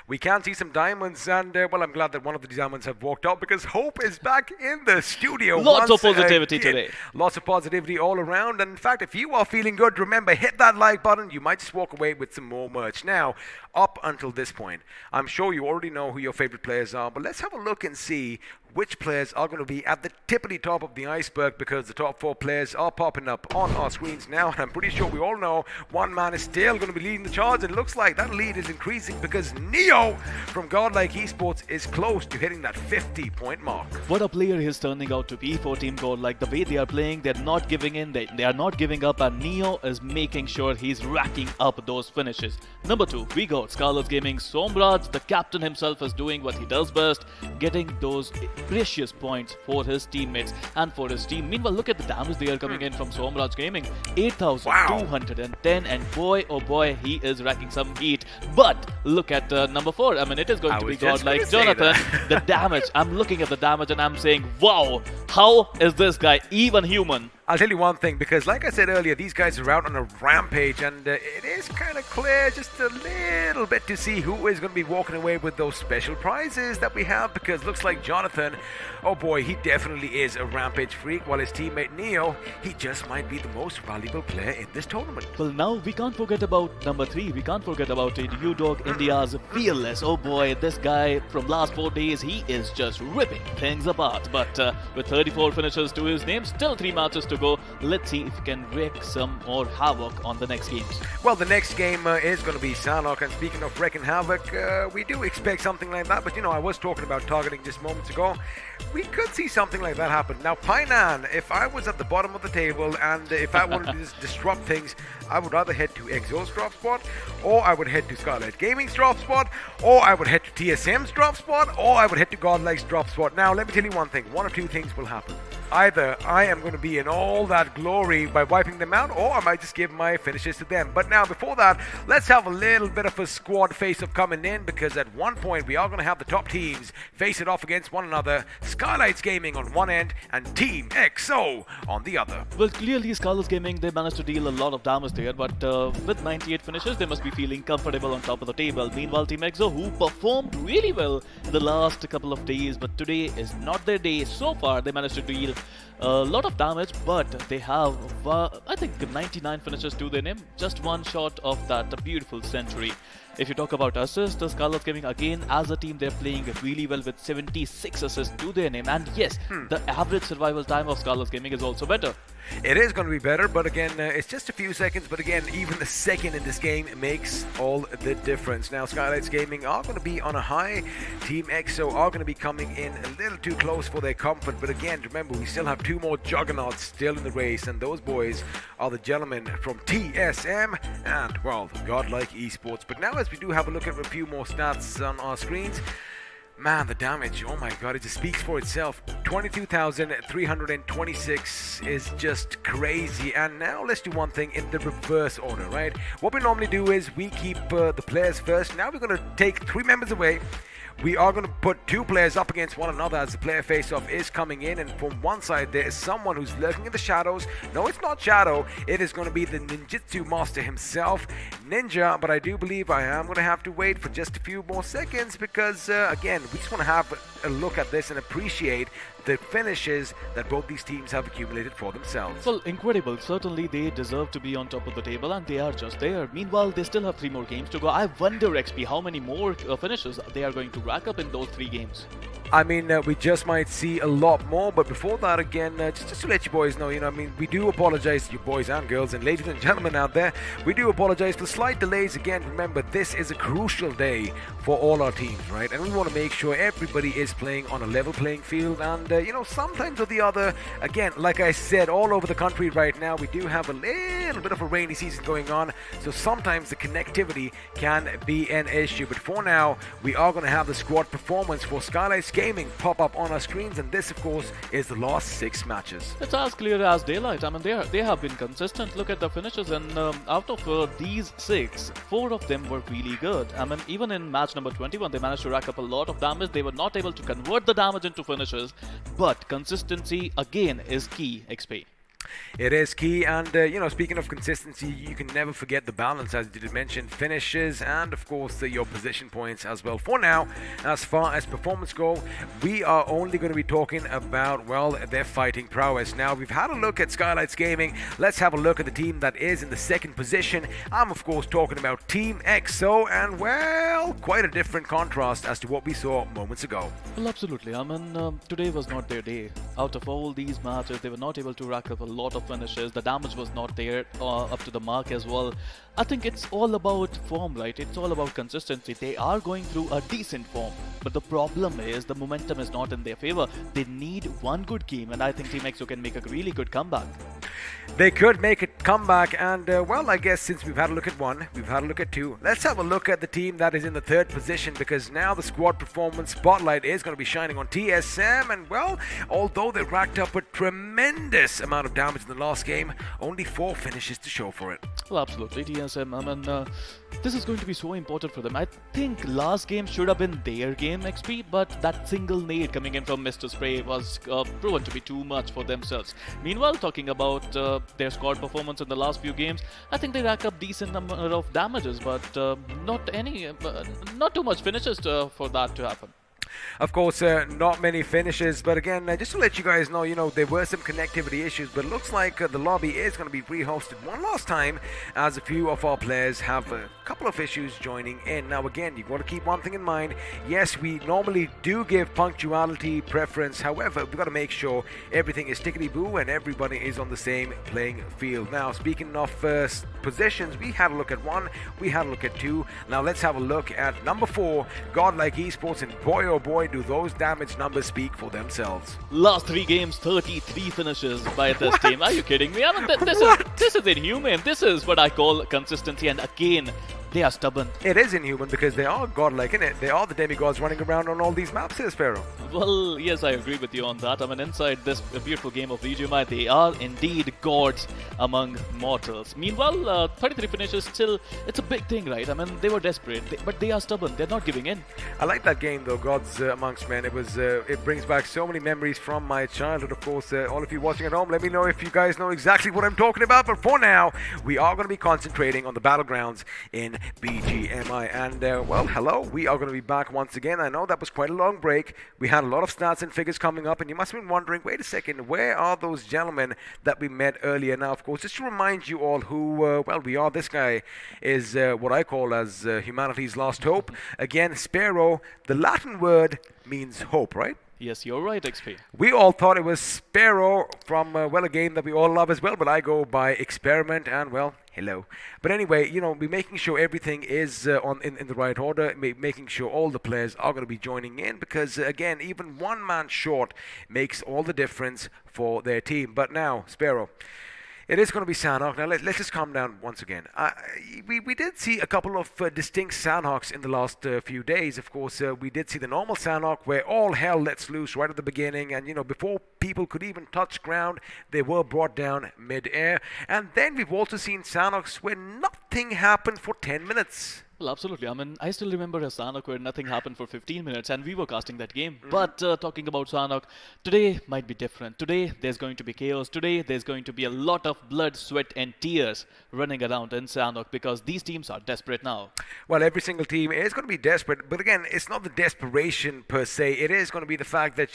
We can see some diamonds, and well, I'm glad that one of the diamonds have walked out because Hope is back in the studio. Lots of positivity today. Lots of positivity all around. And in fact, if you are feeling good, remember, hit that like button. You might just walk away with some more merch. Now, up until this point, I'm sure you already know who your favorite players are, but let's have a look and see which players are going to be at the tippity top of the iceberg, because the top 4 players are popping up on our screens now, and I'm pretty sure we all know one man is still going to be leading the charge, and it looks like that lead is increasing because Neo from GodLike Esports is close to hitting that 50-point mark. What a player he's turning out to be for Team GodLike. The way they are playing, they're not giving in, they are not giving up, and Neo is making sure he's racking up those finishes. Number 2, we got Skylightz Gaming. Somraj, the captain himself, is doing what he does best, getting those precious points for his teammates and for his team. Meanwhile, look at the damage they are coming in from Somraj Gaming. 8,210, and boy, oh boy, he is racking some heat. But look at number 4. I mean, it is going to be GodLike Jonathan. The damage, I'm looking at the damage and I'm saying, wow, how is this guy even human? I'll tell you one thing, because like I said earlier, these guys are out on a rampage, and it is kind of clear just a little bit to see who is going to be walking away with those special prizes that we have, because looks like Jonathan, oh boy, he definitely is a rampage freak, while his teammate Neo, he just might be the most valuable player in this tournament. Well, now we can't forget about number 3. We can't forget about it. UDog, India's fearless. Oh boy, this guy from last 4 days, he is just ripping things apart. But with 34 finishes to his name, still 3 matches to go. Let's see if he can wreak some more havoc on the next games. Well, the next game is going to be Sanhok, and speaking of wreaking havoc, we do expect something like that, but you know, I was talking about targeting just moments ago. We could see something like that happen. Now, Painan, if I was at the bottom of the table and if I wanted to just disrupt things, I would either head to Exo's drop spot, or I would head to Skylightz Gaming's drop spot, or I would head to TSM's drop spot, or I would head to GodLike's drop spot. Now, let me tell you one thing. One of two things will happen. Either I am going to be in all that glory by wiping them out, or I might just give my finishes to them. But now, before that, let's have a little bit of a squad face-off coming in, because at one point we are going to have the top teams face it off against one another. Skylightz Gaming on one end and Team XO on the other. Well, clearly Skylightz Gaming, they managed to deal a lot of damage there, but with 98 finishes, they must be feeling comfortable on top of the table. Meanwhile, Team XO, who performed really well in the last couple of days, but today is not their day. So far, they managed to deal a lot of damage, but they have, I think, 99 finishes to their name. Just one short of that beautiful century. If you talk about assists, the Skylightz Gaming, again, as a team, they're playing really well with 76 assists to their name. And yes, the average survival time of Skylightz Gaming is also better. It is going to be better, but again, it's just a few seconds. But again, even a second in this game makes all the difference. Now, Skylightz Gaming are going to be on a high. Team XO are going to be coming in a little too close for their comfort. But again, remember, we still have 2 more juggernauts still in the race, and those boys are the gentlemen from TSM and, well, GodLike Esports. But now, as we do have a look at a few more stats on our screens, man, the damage, oh my god, it just speaks for itself. 22,326 is just crazy. And now let's do one thing in the reverse order, right? What we normally do is we keep the players first. Now we're going to take 3 members away. We are going to put 2 players up against one another as the player face-off is coming in, and from one side there is someone who's lurking in the shadows. No, it's not Shadow. It is going to be the ninjutsu master himself, Ninja, but I do believe I am going to have to wait for just a few more seconds, because again, we just want to have a look at this and appreciate the finishes that both these teams have accumulated for themselves. Well, incredible. Certainly they deserve to be on top of the table, and they are just there. Meanwhile, they still have 3 more games to go. I wonder, XP, how many more finishes they are going to rack up in those 3 games. I mean, we just might see a lot more, but before that, again, just to let you boys know, I mean, we do apologize to you boys and girls and ladies and gentlemen out there. We do apologize for slight delays. Again, remember, this is a crucial day for all our teams, right? And we want to make sure everybody is playing on a level playing field, and, sometimes or the other, again, like I said, all over the country right now, we do have a little bit of a rainy season going on, so sometimes the connectivity can be an issue. But for now, we are going to have the squad performance for Skylightz Gaming pop up on our screens, and this, of course, is the last 6 matches. It's as clear as daylight. I mean, they have been consistent. Look at the finishes, and out of these 6, 4 of them were really good. I mean, even in match number 21, they managed to rack up a lot of damage. They were not able to convert the damage into finishes, but consistency, again, is key, XP. It is key, and speaking of consistency, you can never forget the balance, as you did mention, finishes and of course your position points as well. For now, as far as performance go, we are only going to be talking about, well, their fighting prowess. Now, we've had a look at Skylightz Gaming. Let's have a look at the team that is in the 2nd position. I'm of course talking about Team XO, and well, quite a different contrast as to what we saw moments ago. Well, absolutely. I mean, today was not their day. Out of all these matches, they were not able to rack up a lot of finishes. The damage was not there up to the mark as well. I think it's all about form, right? It's all about consistency. They are going through a decent form, but the problem is the momentum is not in their favor. They need one good game, and I think Team XO can make a really good comeback. They could make a comeback, and well, I guess since we've had a look at 1, we've had a look at 2, let's have a look at the team that is in the 3rd position, because now the squad performance spotlight is going to be shining on TSM, and well, although they racked up a tremendous amount of damage in the last game, only 4 finishes to show for it. Well, absolutely. TSM MSM. I mean, this is going to be so important for them. I think last game should have been their game, XP, but that single nade coming in from Mr. Spray was proven to be too much for themselves. Meanwhile, talking about their squad performance in the last few games, I think they rack up decent number of damages, but not too much finishes for that to happen. Of course, not many finishes, but again, just to let you guys know, there were some connectivity issues, but it looks like the lobby is going to be re-hosted one last time, as a few of our players have a couple of issues joining in. Now again, you've got to keep one thing in mind. Yes, we normally do give punctuality preference, however, we've got to make sure everything is tickety-boo and everybody is on the same playing field. Now, speaking of positions, we had a look at 1, we had a look at 2. Now let's have a look at number 4, GodLike Esports, and boy oh boy, do those damage numbers speak for themselves. Last 3 games, 33 finishes by this team. Are you kidding me? I mean, this is inhuman. This is what I call consistency, and again, they are stubborn. It is inhuman because they are godlike, innit? They are the demigods running around on all these maps here, Sparrow. Well, yes, I agree with you on that. I mean, inside this beautiful game of BGMI, they are indeed gods among mortals. Meanwhile, 33 finishes still, it's a big thing, right? I mean, they were desperate, but they are stubborn. They're not giving in. I like that game, though, Gods Amongst Men. It brings back so many memories from my childhood. Of course, all of you watching at home, let me know if you guys know exactly what I'm talking about. But for now, we are going to be concentrating on the battlegrounds in BGMI. And, well, hello. We are going to be back once again. I know that was quite a long break. We had a lot of stats and figures coming up, and you must have been wondering, wait a second, where are those gentlemen that we met earlier? Now, of course, just to remind you all who, well, we are. This guy is what I call as humanity's last hope. Again, Sparrow, the Latin word means hope, right? Yes, you're right, XP. We all thought it was Sparrow from, well, a game that we all love as well, but I go by Experiment and, well, hello. But anyway, we're making sure everything is in the right order, making sure all the players are going to be joining in because, again, even one man short makes all the difference for their team. But now, Sparrow, it is going to be Sanhok. Now, let's just calm down once again. We did see a couple of distinct Sanhoks in the last few days. Of course, we did see the normal Sanhok where all hell lets loose right at the beginning. And, before people could even touch ground, they were brought down mid-air. And then we've also seen Sanhoks where nothing happened for 10 minutes. Well, absolutely. I mean, I still remember a Sanhok where nothing happened for 15 minutes and we were casting that game. But talking about Sanhok, today might be different. Today, there's going to be chaos. Today, there's going to be a lot of blood, sweat and tears running around in Sanhok because these teams are desperate now. Well, every single team is going to be desperate. But again, it's not the desperation per se. It is going to be the fact that,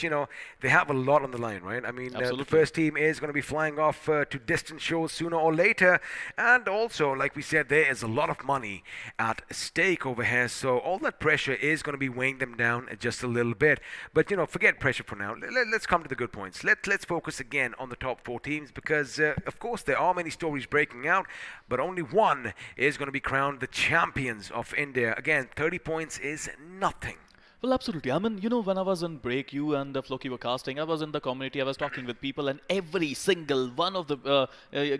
they have a lot on the line, right? I mean, the first team is going to be flying off to distant shores sooner or later. And also, like we said, there is a lot of money at stake over here, so all that pressure is going to be weighing them down just a little bit. But forget pressure for now. Let's come to the good points. Let's focus again on the top 4 teams because of course there are many stories breaking out, but only one is going to be crowned the champions of India. Again, 30 points is nothing. Well, absolutely. I mean, when I was on break, you and Floki were casting, I was in the community, I was talking with people, and every single one of the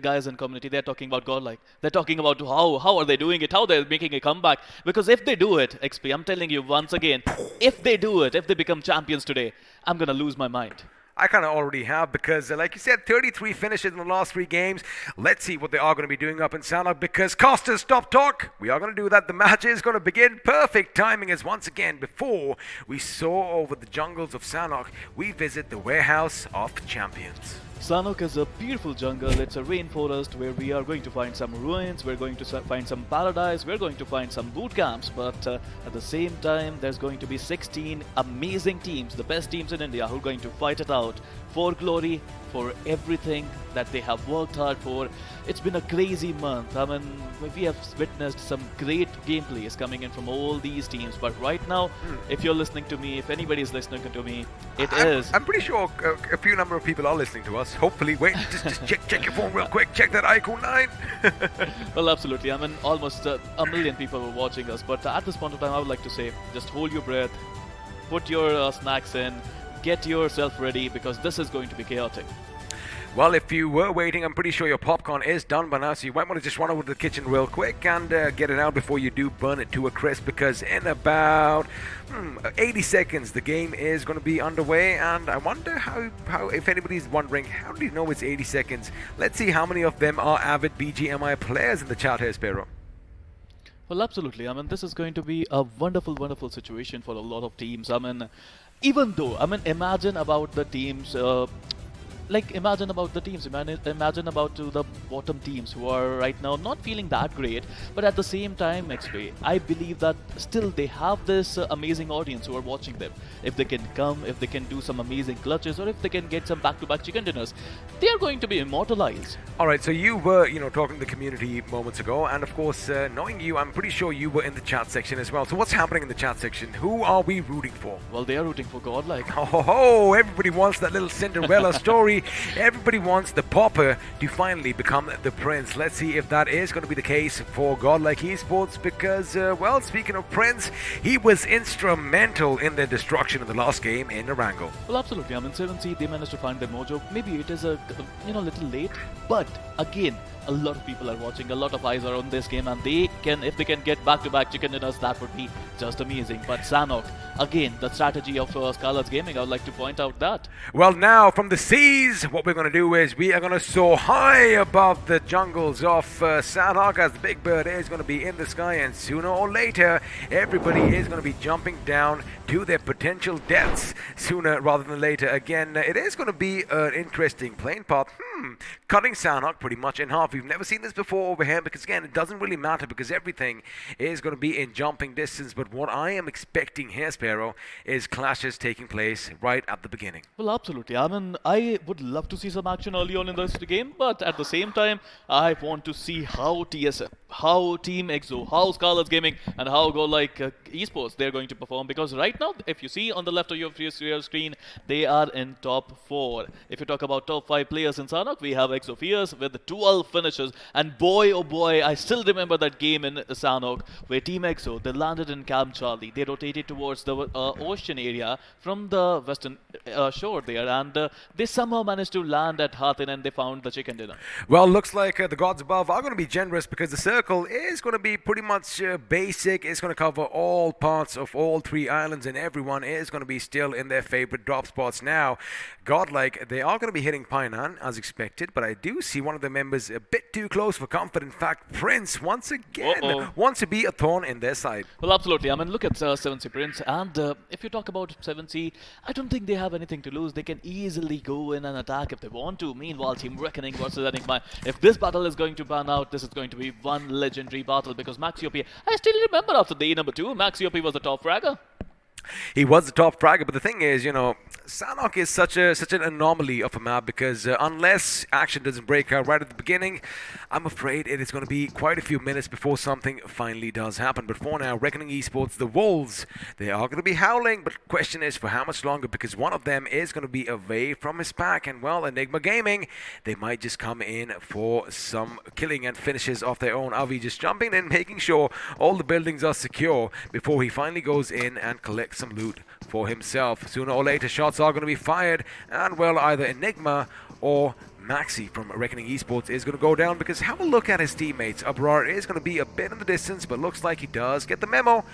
guys in community, they're talking about GodLike. They're talking about how are they doing it, how they're making a comeback. Because if they do it, XP, I'm telling you once again, if they do it, if they become champions today, I'm going to lose my mind. I kind of already have because, like you said, 33 finishes in the last 3 games. Let's see what they are going to be doing up in Sanhok because casters, stop talk. We are going to do that. The match is going to begin. Perfect timing as once again, before we soar over the jungles of Sanhok, we visit the warehouse of champions. Sanhok is a beautiful jungle. It's a rainforest where we are going to find some ruins, we're going to find some paradise, we're going to find some boot camps, but at the same time there's going to be 16 amazing teams, the best teams in India, who are going to fight it out for glory, for everything that they have worked hard for. It's been a crazy month. I mean, we have witnessed some great gameplays coming in from all these teams, but right now, if you're listening to me, if anybody's listening to me, I'm pretty sure a few number of people are listening to us. Hopefully, wait, just check your phone real quick. Check that iQOO 9. Well, absolutely. I mean, almost a million people were watching us, but at this point of time, I would like to say, just hold your breath, put your snacks in, get yourself ready, because this is going to be chaotic. Well, if you were waiting, I'm pretty sure your popcorn is done by now, so you might want to just run over to the kitchen real quick and get it out before you do burn it to a crisp, because in about 80 seconds the game is going to be underway. And I wonder how if anybody's wondering, how do you know it's 80 seconds? Let's see how many of them are avid BGMI players in the chat here, Sparrow. Well, absolutely. I mean, this is going to be a wonderful, wonderful situation for a lot of teams. I mean, even though, I mean, imagine about the teams. Imagine about the teams, imagine about to the bottom teams who are right now not feeling that great, but at the same time, X-Ray, I believe that still they have this amazing audience who are watching them. If they can come, if they can do some amazing clutches, or if they can get some back-to-back chicken dinners, they are going to be immortalized. All right, so you were, talking to the community moments ago, and of course, knowing you, I'm pretty sure you were in the chat section as well. So what's happening in the chat section? Who are we rooting for? Well, they are rooting for GodLike. Oh, everybody wants that little Cinderella story. Everybody wants the pauper to finally become the prince. Let's see if that is going to be the case for GodLike Esports because, well, speaking of prince, he was instrumental in their destruction in the last game in Erangel. Well, absolutely. I mean, 7C, they managed to find their mojo. Maybe it is a little late, but again, a lot of people are watching, a lot of eyes are on this game, and if they can get back-to-back chicken dinners, that would be just amazing. But Sanhok, again, the strategy of Skylightz Gaming, I would like to point out that. Well, now from the seas, what we're going to do is we are going to soar high above the jungles of Sanhok as the big bird is going to be in the sky, and sooner or later, everybody is going to be jumping down to their potential deaths sooner rather than later. Again, it is going to be an interesting playing path. Cutting Sanhok pretty much in half. We've never seen this before over here because, again, it doesn't really matter because everything is going to be in jumping distance. But what I am expecting here, Sparrow, is clashes taking place right at the beginning. Well, absolutely. I mean, I would love to see some action early on in this game, but at the same time, I want to see how TSM, how Team EXO, how Skylightz Gaming, and how GodLike Esports they're going to perform. Because right now, if you see on the left of your screen, they are in top 4. If you talk about top 5 players in Sanhok, we have EXO Fierce with 12 finishes. And boy, oh boy, I still remember that game in Sanhok where Team EXO, they landed in Camp Charlie. They rotated towards the ocean area from the western shore there, and they somehow managed to land at Hathin and they found the chicken dinner. Well, looks like the gods above are going to be generous because the circle is going to be pretty much basic. It's going to cover all parts of all 3 islands, and everyone is going to be still in their favorite drop spots now. GodLike, they are going to be hitting Painan as expected, but I do see one of the members a bit too close for comfort. In fact, Prince once again wants to be a thorn in their side. Well, absolutely. I mean, look at 7C Prince, and if you talk about 7C, I don't think they have anything to lose. They can easily go in and attack if they want to. Meanwhile, Team Recknoning versus Enigma, if this battle is going to pan out, this is going to be one legendary battle because Maxi-OP, I still remember after day number 2, Maxi-OP was the top fragger. He was the top fragger, but the thing is, Sanhok is such an anomaly of a map because unless action doesn't break out right at the beginning, I'm afraid it is going to be quite a few minutes before something finally does happen. But for now, Recknoning Esports, the Wolves, they are going to be howling, but the question is for how much longer because one of them is going to be away from his pack, and well, Enigma Gaming, they might just come in for some killing and finishes of their own. Avi just jumping in, making sure all the buildings are secure before he finally goes in and collects some loot for himself. Sooner or later, shots are going to be fired, and well, either Enigma or Maxi from Recknoning Esports is going to go down because have a look at his teammates. Abrar is going to be a bit in the distance, but looks like he does get the memo.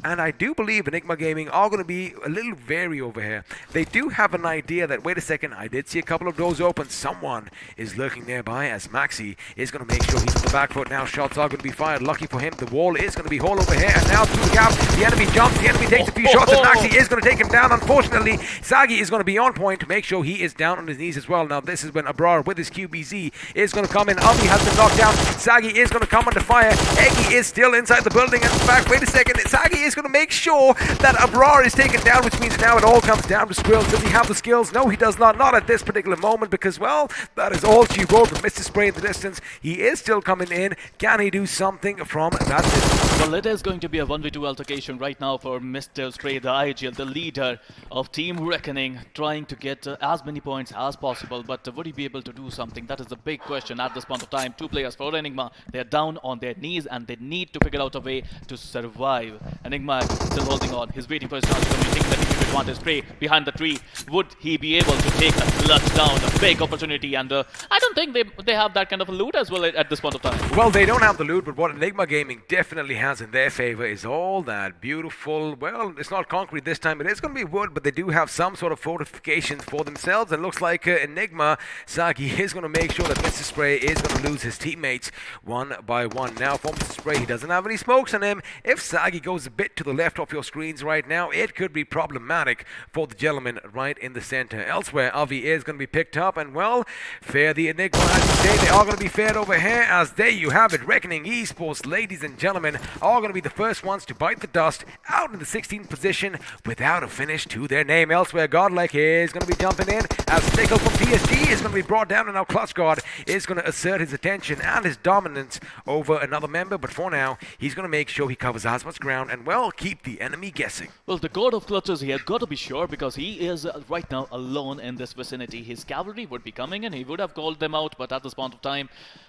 And I do believe Enigma Gaming are going to be a little wary over here. They do have an idea that, wait a second, I did see a couple of doors open. Someone is lurking nearby as Maxi is going to make sure he's on the back foot. Now shots are going to be fired. Lucky for him, the wall is going to be whole over here. And now through the gap, the enemy jumps. The enemy takes a few shots and Maxi is going to take him down. Unfortunately, Sagi is going to be on point to make sure he is down on his knees as well. Now this is when Abrar with his QBZ is going to come in. Avi has been knocked down. Sagi is going to come under fire. Eggy is still inside the building. And in fact, wait a second, Sagi is going to make sure that Abrar is taken down, which means now it all comes down to Squills. Does he have the skills? No, he does not. Not at this particular moment because, well, that is all she wrote from Mr. Spray in the distance. He is still coming in. Can he do something from that distance? Well, it is going to be a 1v2 altercation right now for Mr. Spray, the IGL, the leader of Team Recknoning, trying to get as many points as possible. But would he be able to do something? That is the big question at this point of time. 2 players for Enigma. They're down on their knees and they need to figure out a way to survive. Enigma still holding on. He's waiting for his chance to think that he can advantage. Prey behind the tree. Would he be able to take a clutch down, a big opportunity? And I don't think they have that kind of a loot as well at this point of time. Well, they don't have the loot, but what Enigma Gaming definitely has in their favor is all that beautiful, well, it's not concrete this time, it is going to be wood, but they do have some sort of fortifications for themselves, and looks like Enigma Sagi is going to make sure that Mr. Spray is going to lose his teammates one by one. Now, for Mr. Spray, he doesn't have any smokes on him. If Sagi goes a bit to the left of your screens right now, it could be problematic for the gentleman right in the center. Elsewhere, Avi is going to be picked up, and well, fair the Enigma, as you say, they are going to be fared over here, as there you have it. Reckoning Esports, ladies and gentlemen, are going to be the first ones to bite the dust out in the 16th position without a finish to their name. Elsewhere, GodLike is going to be jumping in, as Nickel from PSG is going to be brought down, and now Clutch God is going to assert his attention and his dominance over another member, but for now, he's going to make sure he covers as much ground and, well, keep the enemy guessing. Well, the god of clutches here, got to be sure, because he is right now alone in this vicinity. His cavalry would be coming in, he would have called them out, but at this point of time,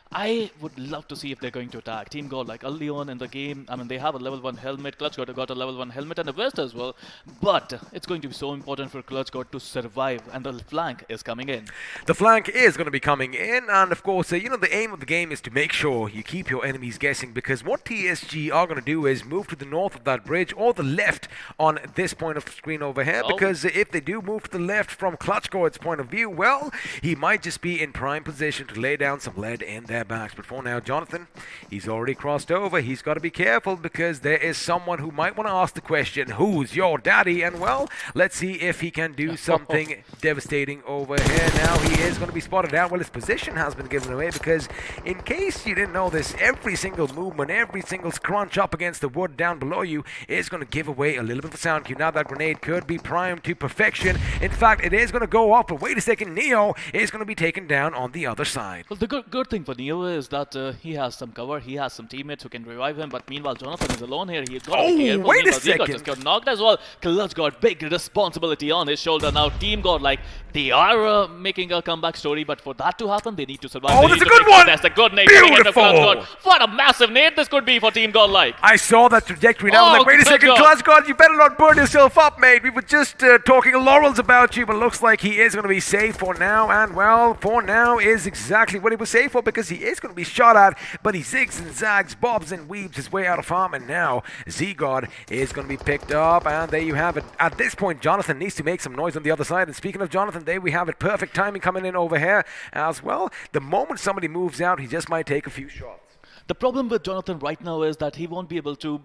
I would love to see if they're going to attack. Team GodLike early on in the game, I mean, they have a level 1 helmet. Clutch God got a level 1 helmet and a vest as well. But it's going to be so important for Clutch God to survive, and the flank is coming in. The flank is going to be coming in, and of course, you know, the aim of the game is to make sure you keep your enemies guessing, because what TSG are going to do is move to the north of that bridge or the left on this point of the screen over here, because if they do move to the left from Clutch God's point of view, well, he might just be in prime position to lay down some lead in their backs. But for now, Jonathan, he's already crossed over. He's got to be careful, because there is someone who might want to ask the question, who's your daddy? And well, let's see if he can do something devastating over here. Now he is going to be spotted out. Well, his position has been given away, because in case you didn't know this, every single movement, every single scrunch up against the wood down below you is going to give away a little bit of a sound cue. Now that grenade could be primed to perfection. In fact, it is going to go off, but wait a second, Neo is going to be taken down on the other side. Well, the good thing for Neo is that he has some cover, he has some teammates who can revive him, but meanwhile Jonathan is alone here. He's got to be careful, wait a because he second. just got knocked as well. Clutch got big responsibility on his shoulder. Now Team GodLike, they are making a comeback story, but for that to happen, they need to survive. Oh, They that's need a to good make one! That's a good nade coming in from Clutch Beautiful! God. What a massive nade this could be for Team GodLike. I saw that trajectory. Now I'm like, wait a second, Clutch God, you better not burn yourself up, mate. We were just talking laurels about you, but looks like he is going to be safe for now. And well, for now is exactly what he was safe for, because he is going to be shot at, but he zigs and zags, bobs and weaves his way out of harm. And now Z-God is going to be picked up, and there you have it. At this point, Jonathan needs to make some noise on the other side. And speaking of Jonathan, there we have it. Perfect timing coming in over here as well. The moment somebody moves out, he just might take a few shots. The problem with Jonathan right now is that he won't be able to,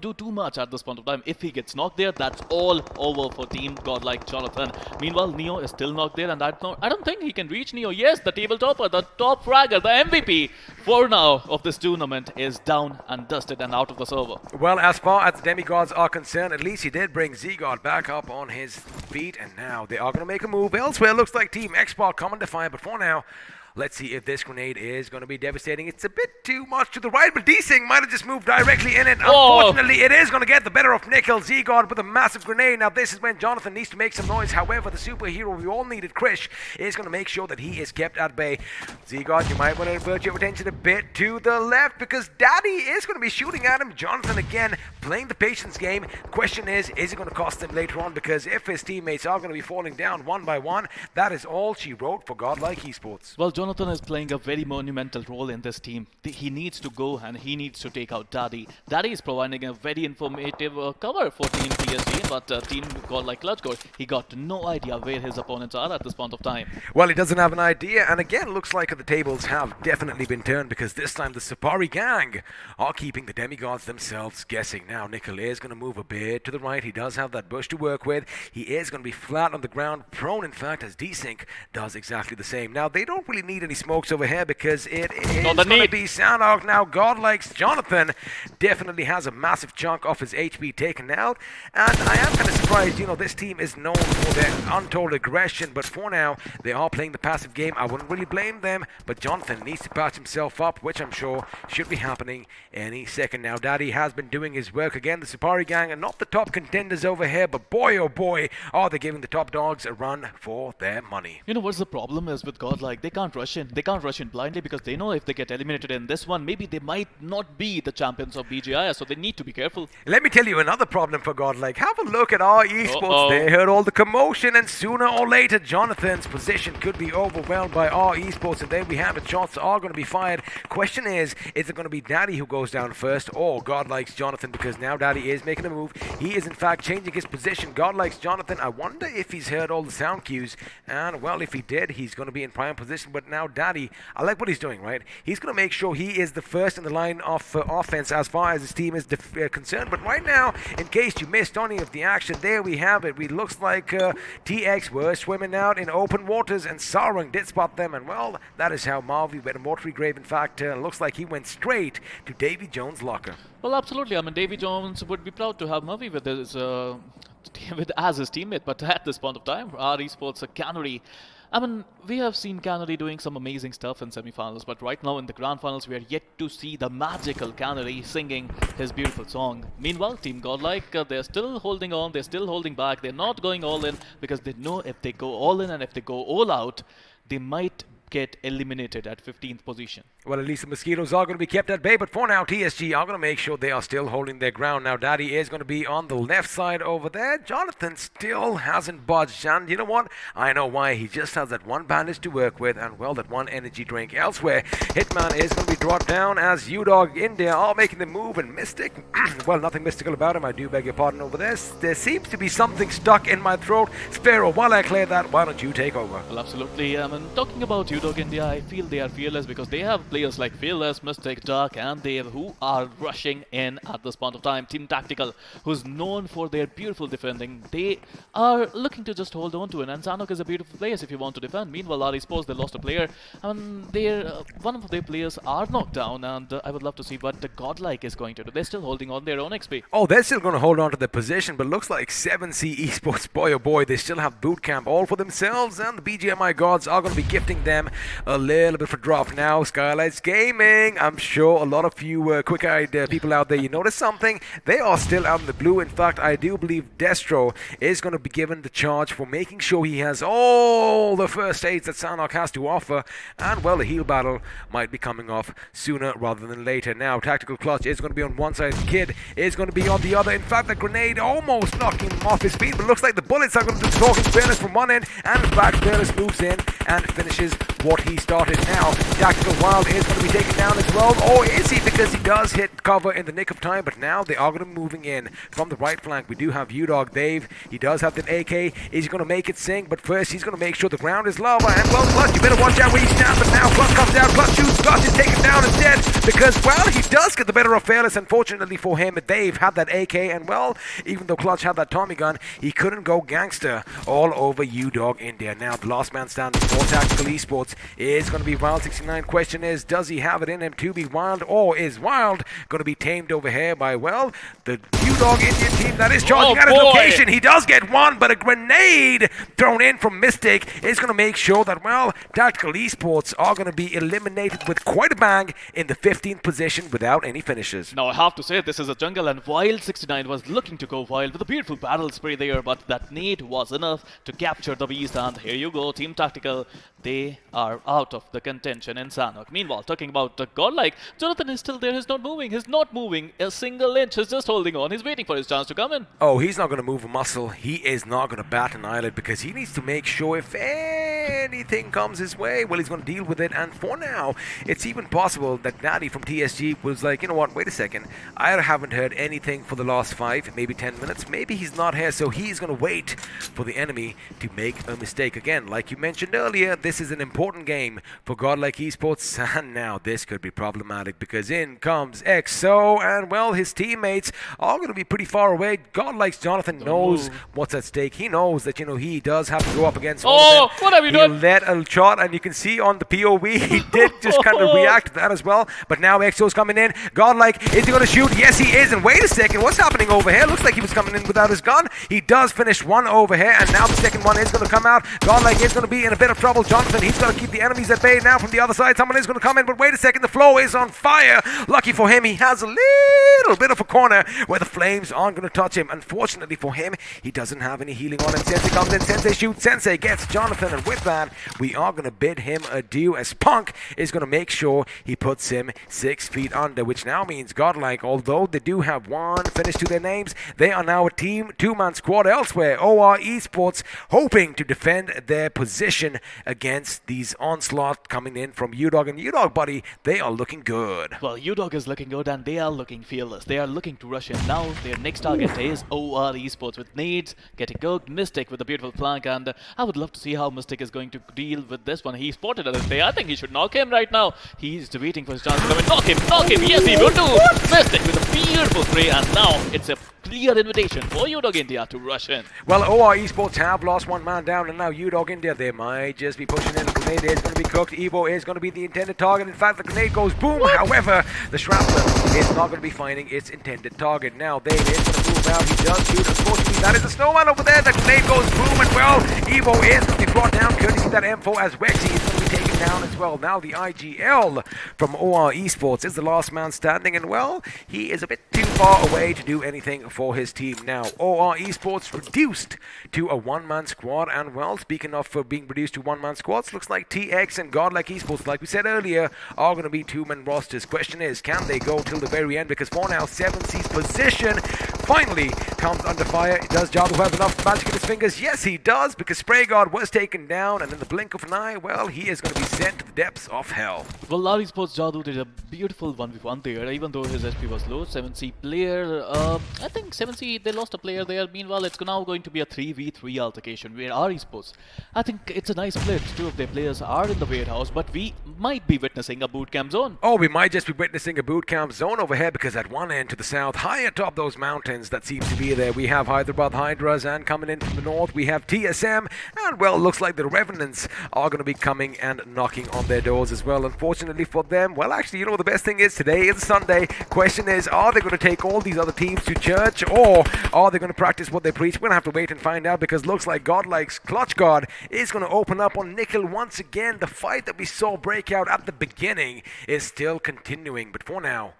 do too much at this point of time. If he gets knocked there, that's all over for Team GodLike Jonathan. Meanwhile, Neo is still knocked there, and I don't think he can reach Neo. Yes, the table topper, the top fragger, the MVP for now of this tournament is down and dusted and out of the server. Well, as far as the demigods are concerned, at least he did bring Z-God back up on his feet, and now they are going to make a move elsewhere. Looks like Team Xbox coming to fire, but for now, let's see if this grenade is going to be devastating. It's a bit too much to the right, but D-Sing might have just moved directly in it. Unfortunately, it is going to get the better of Nickel. Z-God with a massive grenade. Now, this is when Jonathan needs to make some noise. However, the superhero we all needed, Krish, is going to make sure that he is kept at bay. Z-God, you might want to divert your attention a bit to the left, because Daddy is going to be shooting at him. Jonathan, again, playing the patience game. The question is it going to cost him later on? Because if his teammates are going to be falling down one by one, that is all she wrote for GodLike Esports. Well, Jonathan is playing a very monumental role in this team. He needs to go and he needs to take out Daddy. Daddy is providing a very informative cover for Team PSG, but Team GodLike Clutch God, he got no idea where his opponents are at this point of time. Well, he doesn't have an idea, and again, looks like the tables have definitely been turned, because this time the Supari gang are keeping the demigods themselves guessing. Now, Nickel is going to move a bit to the right. He does have that bush to work with. He is going to be flat on the ground, prone, in fact, as D-Sync does exactly the same. Now, they don't really need any smokes over here, because it is going to be Sanhok. Now, GodLike's Jonathan definitely has a massive chunk of his HP taken out, and I am kind of surprised, this team is known for their untold aggression, but for now, they are playing the passive game. I wouldn't really blame them, but Jonathan needs to patch himself up, which I'm sure should be happening any second now. Daddy has been doing his work again. The Supari gang are not the top contenders over here, but boy, oh boy, are they giving the top dogs a run for their money. What's the problem is with GodLike? They can't rush in. They can't rush in blindly because they know if they get eliminated in this one, maybe they might not be the champions of BGIS, so they need to be careful. Let me tell you another problem for GodLike. Have a look at our Esports. Uh-oh. They heard all the commotion, and sooner or later, Jonathan's position could be overwhelmed by our Esports, and there we have it. Shots are going to be fired. Question is it going to be Daddy who goes down first, or GodLike's Jonathan? Because now Daddy is making a move. He is in fact changing his position. GodLike's Jonathan, I wonder if he's heard all the sound cues, and well, if he did, he's going to be in prime position. But now Daddy, I like what he's doing, right? He's going to make sure he is the first in the line of offense as far as his team is concerned. But right now, in case you missed any of the action, there we have it. It looks like TX were swimming out in open waters, and Sarang did spot them, and well, that is how Marvi went a watery grave. In fact, looks like he went straight to Davy Jones' locker. Well, absolutely. I mean, Davy Jones would be proud to have Murphy with his as his teammate, but at this point of time, our Esports cannery. I mean, we have seen Canary doing some amazing stuff in semi-finals, but right now in the grand finals, we are yet to see the magical Canary singing his beautiful song. Meanwhile, Team GodLike, they're still holding on, they're still holding back, they're not going all in because they know if they go all in and if they go all out, they might get eliminated at 15th position. Well, at least the Mosquitoes are going to be kept at bay, but for now, TSG are going to make sure they are still holding their ground. Now, Daddy is going to be on the left side over there. Jonathan still hasn't budged, and you know what? I know why. He just has that one bandage to work with, and well, that one energy drink. Elsewhere, Hitman is going to be dropped down as UDog India are making the move, and Mystic, well, nothing mystical about him. I do beg your pardon over there. There seems to be something stuck in my throat. Sparrow, while I clear that, why don't you take over? Well, absolutely. I mean, talking about UDog India, I feel they are fearless because they have players like Fearless, Mystic, Dark, and Dave who are rushing in at this point of time. Team Tactical, who's known for their beautiful defending, they are looking to just hold on to it. And Sanhok is a beautiful place if you want to defend. Meanwhile, Ari Sports, they lost a player, and one of their players are knocked down. And I would love to see what the GodLike is going to do. They're still holding on their own XP. Oh, they're still going to hold on to their position, but looks like 7C Esports, boy oh boy, they still have boot camp all for themselves, and the BGMI gods are going to be gifting them a little bit for drop. Now, Skylightz Gaming, I'm sure a lot of you quick-eyed people out there, you notice something? They are still out in the blue. In fact, I do believe Destro is going to be given the charge for making sure he has all the first aids that Sanhok has to offer, and well, the heal battle might be coming off sooner rather than later. Now, Tactical Clutch is going to be on one side, Kid is going to be on the other. In fact, the grenade almost knocking him off his feet, but looks like the bullets are going to do talking. Fearless from one end, and in fact, Fearless moves in and finishes what he started. Now, Tactical Wild is going to be taken down as well. Or is he? Because he does hit cover in the nick of time, but now they are going to be moving in from the right flank. We do have UDog Dave. He does have the AK. Is he going to make it sing? But first, he's going to make sure the ground is lava. And well, Clutch, you better watch out where you stand. But now Clutch comes down. Clutch shoots. Clutch is taken down instead because, well, he does get the better of Fearless. Unfortunately for him, Dave had that AK. And well, even though Clutch had that Tommy gun, he couldn't go gangster all over UDog India. Now, the last man standing for Tactical Esports is going to be Wild69. Question is, does he have it in him to be Wild, or is Wild going to be tamed over here by, well, the UDog Indian team that is charging at his location? He does get one, but a grenade thrown in from Mystic is going to make sure that, well, Tactical Esports are going to be eliminated with quite a bang in the 15th position without any finishes. Now, I have to say, this is a jungle, and Wild69 was looking to go wild with a beautiful battle spray there, but that nade was enough to capture the beast, and here you go, Team Tactical. They are out of the contention in Sanhok. Meanwhile, talking about the GodLike, Jonathan is still there. He's not moving. He's not moving a single inch. He's just holding on. He's waiting for his chance to come in. Oh, he's not going to move a muscle. He is not going to bat an eyelid because he needs to make sure if anything comes his way, well, he's going to deal with it. And for now, it's even possible that Daddy from TSG was like, you know what, wait a second. I haven't heard anything for the last 5, maybe 10 minutes. Maybe he's not here, so he's going to wait for the enemy to make a mistake. Again, like you mentioned earlier, this is an important game for GodLike Esports, and now this could be problematic because in comes EXO, and well, his teammates are going to be pretty far away. GodLike's Jonathan knows what's at stake. He knows that, you know, he does have to go up against all of them. What have you done? He let a shot, and you can see on the POV, he did just kind of react to that as well, but now EXO's coming in. GodLike, is he going to shoot? Yes, he is, and wait a second, what's happening over here? Looks like he was coming in without his gun. He does finish one over here, and now the second one is going to come out. GodLike is going to be in a bit of trouble. Jonathan, he's going to keep the enemies at bay. Now from the other side, someone is going to come in, but wait a second, the flow is on fire. Lucky for him, he has a little bit of a corner where the flames aren't going to touch him. Unfortunately for him, he doesn't have any healing on him. Sensei comes in, Sensei shoots, Sensei gets Jonathan, and with with that, we are going to bid him adieu, as Punk is going to make sure he puts him 6 feet under, which now means GodLike, although they do have one finish to their names, they are now a team 2-man squad elsewhere. OR Esports hoping to defend their position against these onslaught coming in from UDog, and UDog, buddy, they are looking good. Well, UDog is looking good and they are looking fearless. They are looking to rush in now. Their next target is OR Esports with nades, getting cooked, Mystic with a beautiful flank, and I would love to see how Mystic is going to deal with this one. He spotted Aditya. I think he should knock him right now. He's waiting for his chance to come in. Knock him, yes he will do! Mystic with a beautiful spray, and now it's a clear invitation for UDog India to rush in. Well, OR Esports have lost one man down, and now UDog India, they might just be pushing in. The grenade is going to be cooked. Evo is going to be the intended target. In fact, the grenade goes boom. However, the shrapnel is not going to be finding its intended target. Now, Dave is going to move out. He does shoot. Unfortunately, that is a snowman over there. The grenade goes boom, and well, Evo is going to be brought down courtesy of that M4, as Wexy is going to be taken down as well. Now, the IGL from OR Esports is the last man standing, and well, he is a bit too far away to do anything for his team now. OR Esports reduced to a one-man squad, and well, speaking of being reduced to one-man squads, looks like TX and GodLike Esports, like we said earlier, are going to be two-man rosters. Question is, can they go till the very end? Because for now, 7C's position finally comes under fire. Does Jadu have enough magic in his fingers? Yes, he does, because Spray God was taken down, and in the blink of an eye, well, he is going to be sent to the depths of hell. Well, our Esports Jadu did a beautiful 1v1 there, even though his SP was low. 7C player, I think 7C, they lost a player there. Meanwhile, it's now going to be a 3v3 altercation where our Esports, I think it's a nice split. Two of their players are in the warehouse, but we might be witnessing a boot camp zone. Oh, we might just be witnessing a boot camp zone over here, because at one end to the south, high atop those mountains that seems to be there, we have Hyderabad Hydras, and coming in from the north, we have TSM, and well, looks like the Revenants are going to be coming and knocking on their doors as well. Unfortunately for them, well, actually, you know what the best thing is? Today is Sunday. Question is, are they going to take all these other teams to church, or are they going to practice what they preach? We're going to have to wait and find out, because looks like GodLike's Clutch Guard is going to open up on Nickel once again. The fight that we saw break out at the beginning is still continuing, but for now,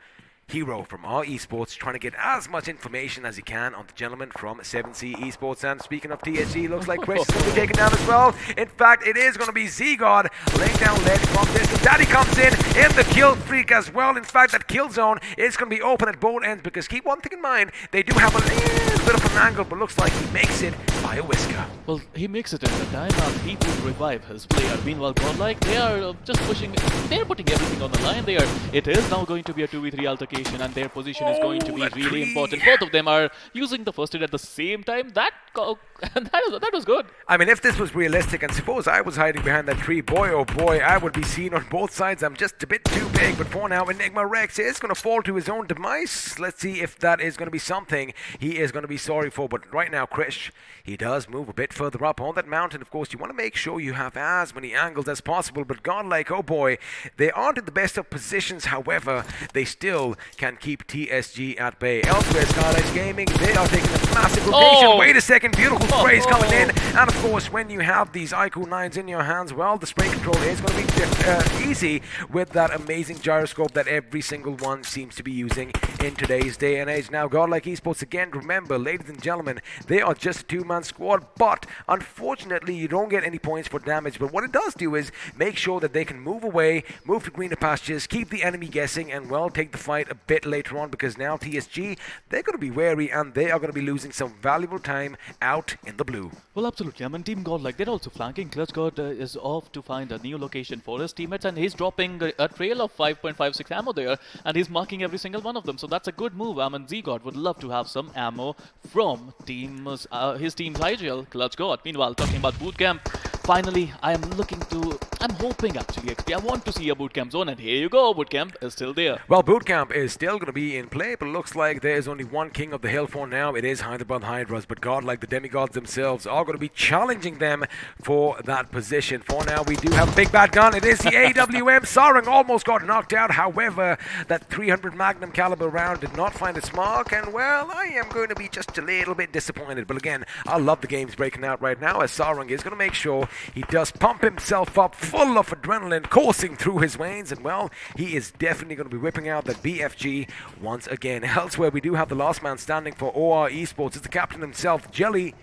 Hero from our Esports trying to get as much information as he can on the gentleman from 7C Esports. And speaking of TSG, looks like Chris is going to be taken down as well. In fact, it is going to be Z-God laying down lead from distance. Daddy comes in the kill streak as well. In fact, that kill zone is going to be open at both ends, because keep one thing in mind, they do have a little bit of an angle, but looks like he makes it by a whisker. Well, he makes it in the time, and he would revive his player. Meanwhile, GodLike, they are just pushing, they're putting everything on the line there. It is now going to be a 2v3 altercation, and their position is going to be really important. Both of them are using the first aid at the same time. That was good. I mean, if this was realistic, and suppose I was hiding behind that tree, boy oh boy, I would be seen on both sides. I'm just a bit too big, but for now, Enigma Rex is going to fall to his own demise. Let's see if that is going to be something he is going to be sorry for. But right now, Krish, he does move a bit further up on that mountain. Of course, you want to make sure you have as many angles as possible, but GodLike, oh boy, they aren't in the best of positions. However, they still can keep TSG at bay. Elsewhere, Skylightz Gaming, they are taking a massive rotation. Wait a second, beautiful sprays coming in. And of course, when you have these iQOO 9s in your hands, well, the spray control is going to be easy with that amazing gyroscope that every single one seems to be using in today's day and age. Now, GodLike Esports, again, remember, ladies and gentlemen, they are just a two-man squad, but unfortunately, you don't get any points for damage. But what it does do is make sure that they can move away, move to greener pastures, keep the enemy guessing, and, well, take the fight a bit later on, because now TSG, they're going to be wary, and they are going to be losing some valuable time out in the blue. Well, absolutely. I mean, Team GodLike, they're also flanking. Clutch God is off to find a new location for his teammates, and he's dropping a trail of 5.56 ammo there, and he's marking every single one of them. So that's a good move. I mean, Z-God would love to have some ammo from his team's IGL, Clutch God. Meanwhile, talking about bootcamp, finally, I'm hoping actually, XP, I want to see a bootcamp zone, and here you go, bootcamp is still there. Well, bootcamp is still going to be in play, but it looks like there is only one king of the hill for now. It is Hyderabad Hydras, but GodLike, the demigods themselves, are going to be challenging them for that position. For now, we do have a big bad gun. It is the AWM. Sarang almost got knocked out. However, that 300 Magnum caliber round did not find its mark, and well, I am going to be just a little bit disappointed. But again, I love the games breaking out right now, as Sarang is going to make sure he does pump himself up full of adrenaline coursing through his veins, and well, he is definitely going to be whipping out that BFG once again. Elsewhere, we do have the last man standing for OR Esports. It's the captain himself, Jelly.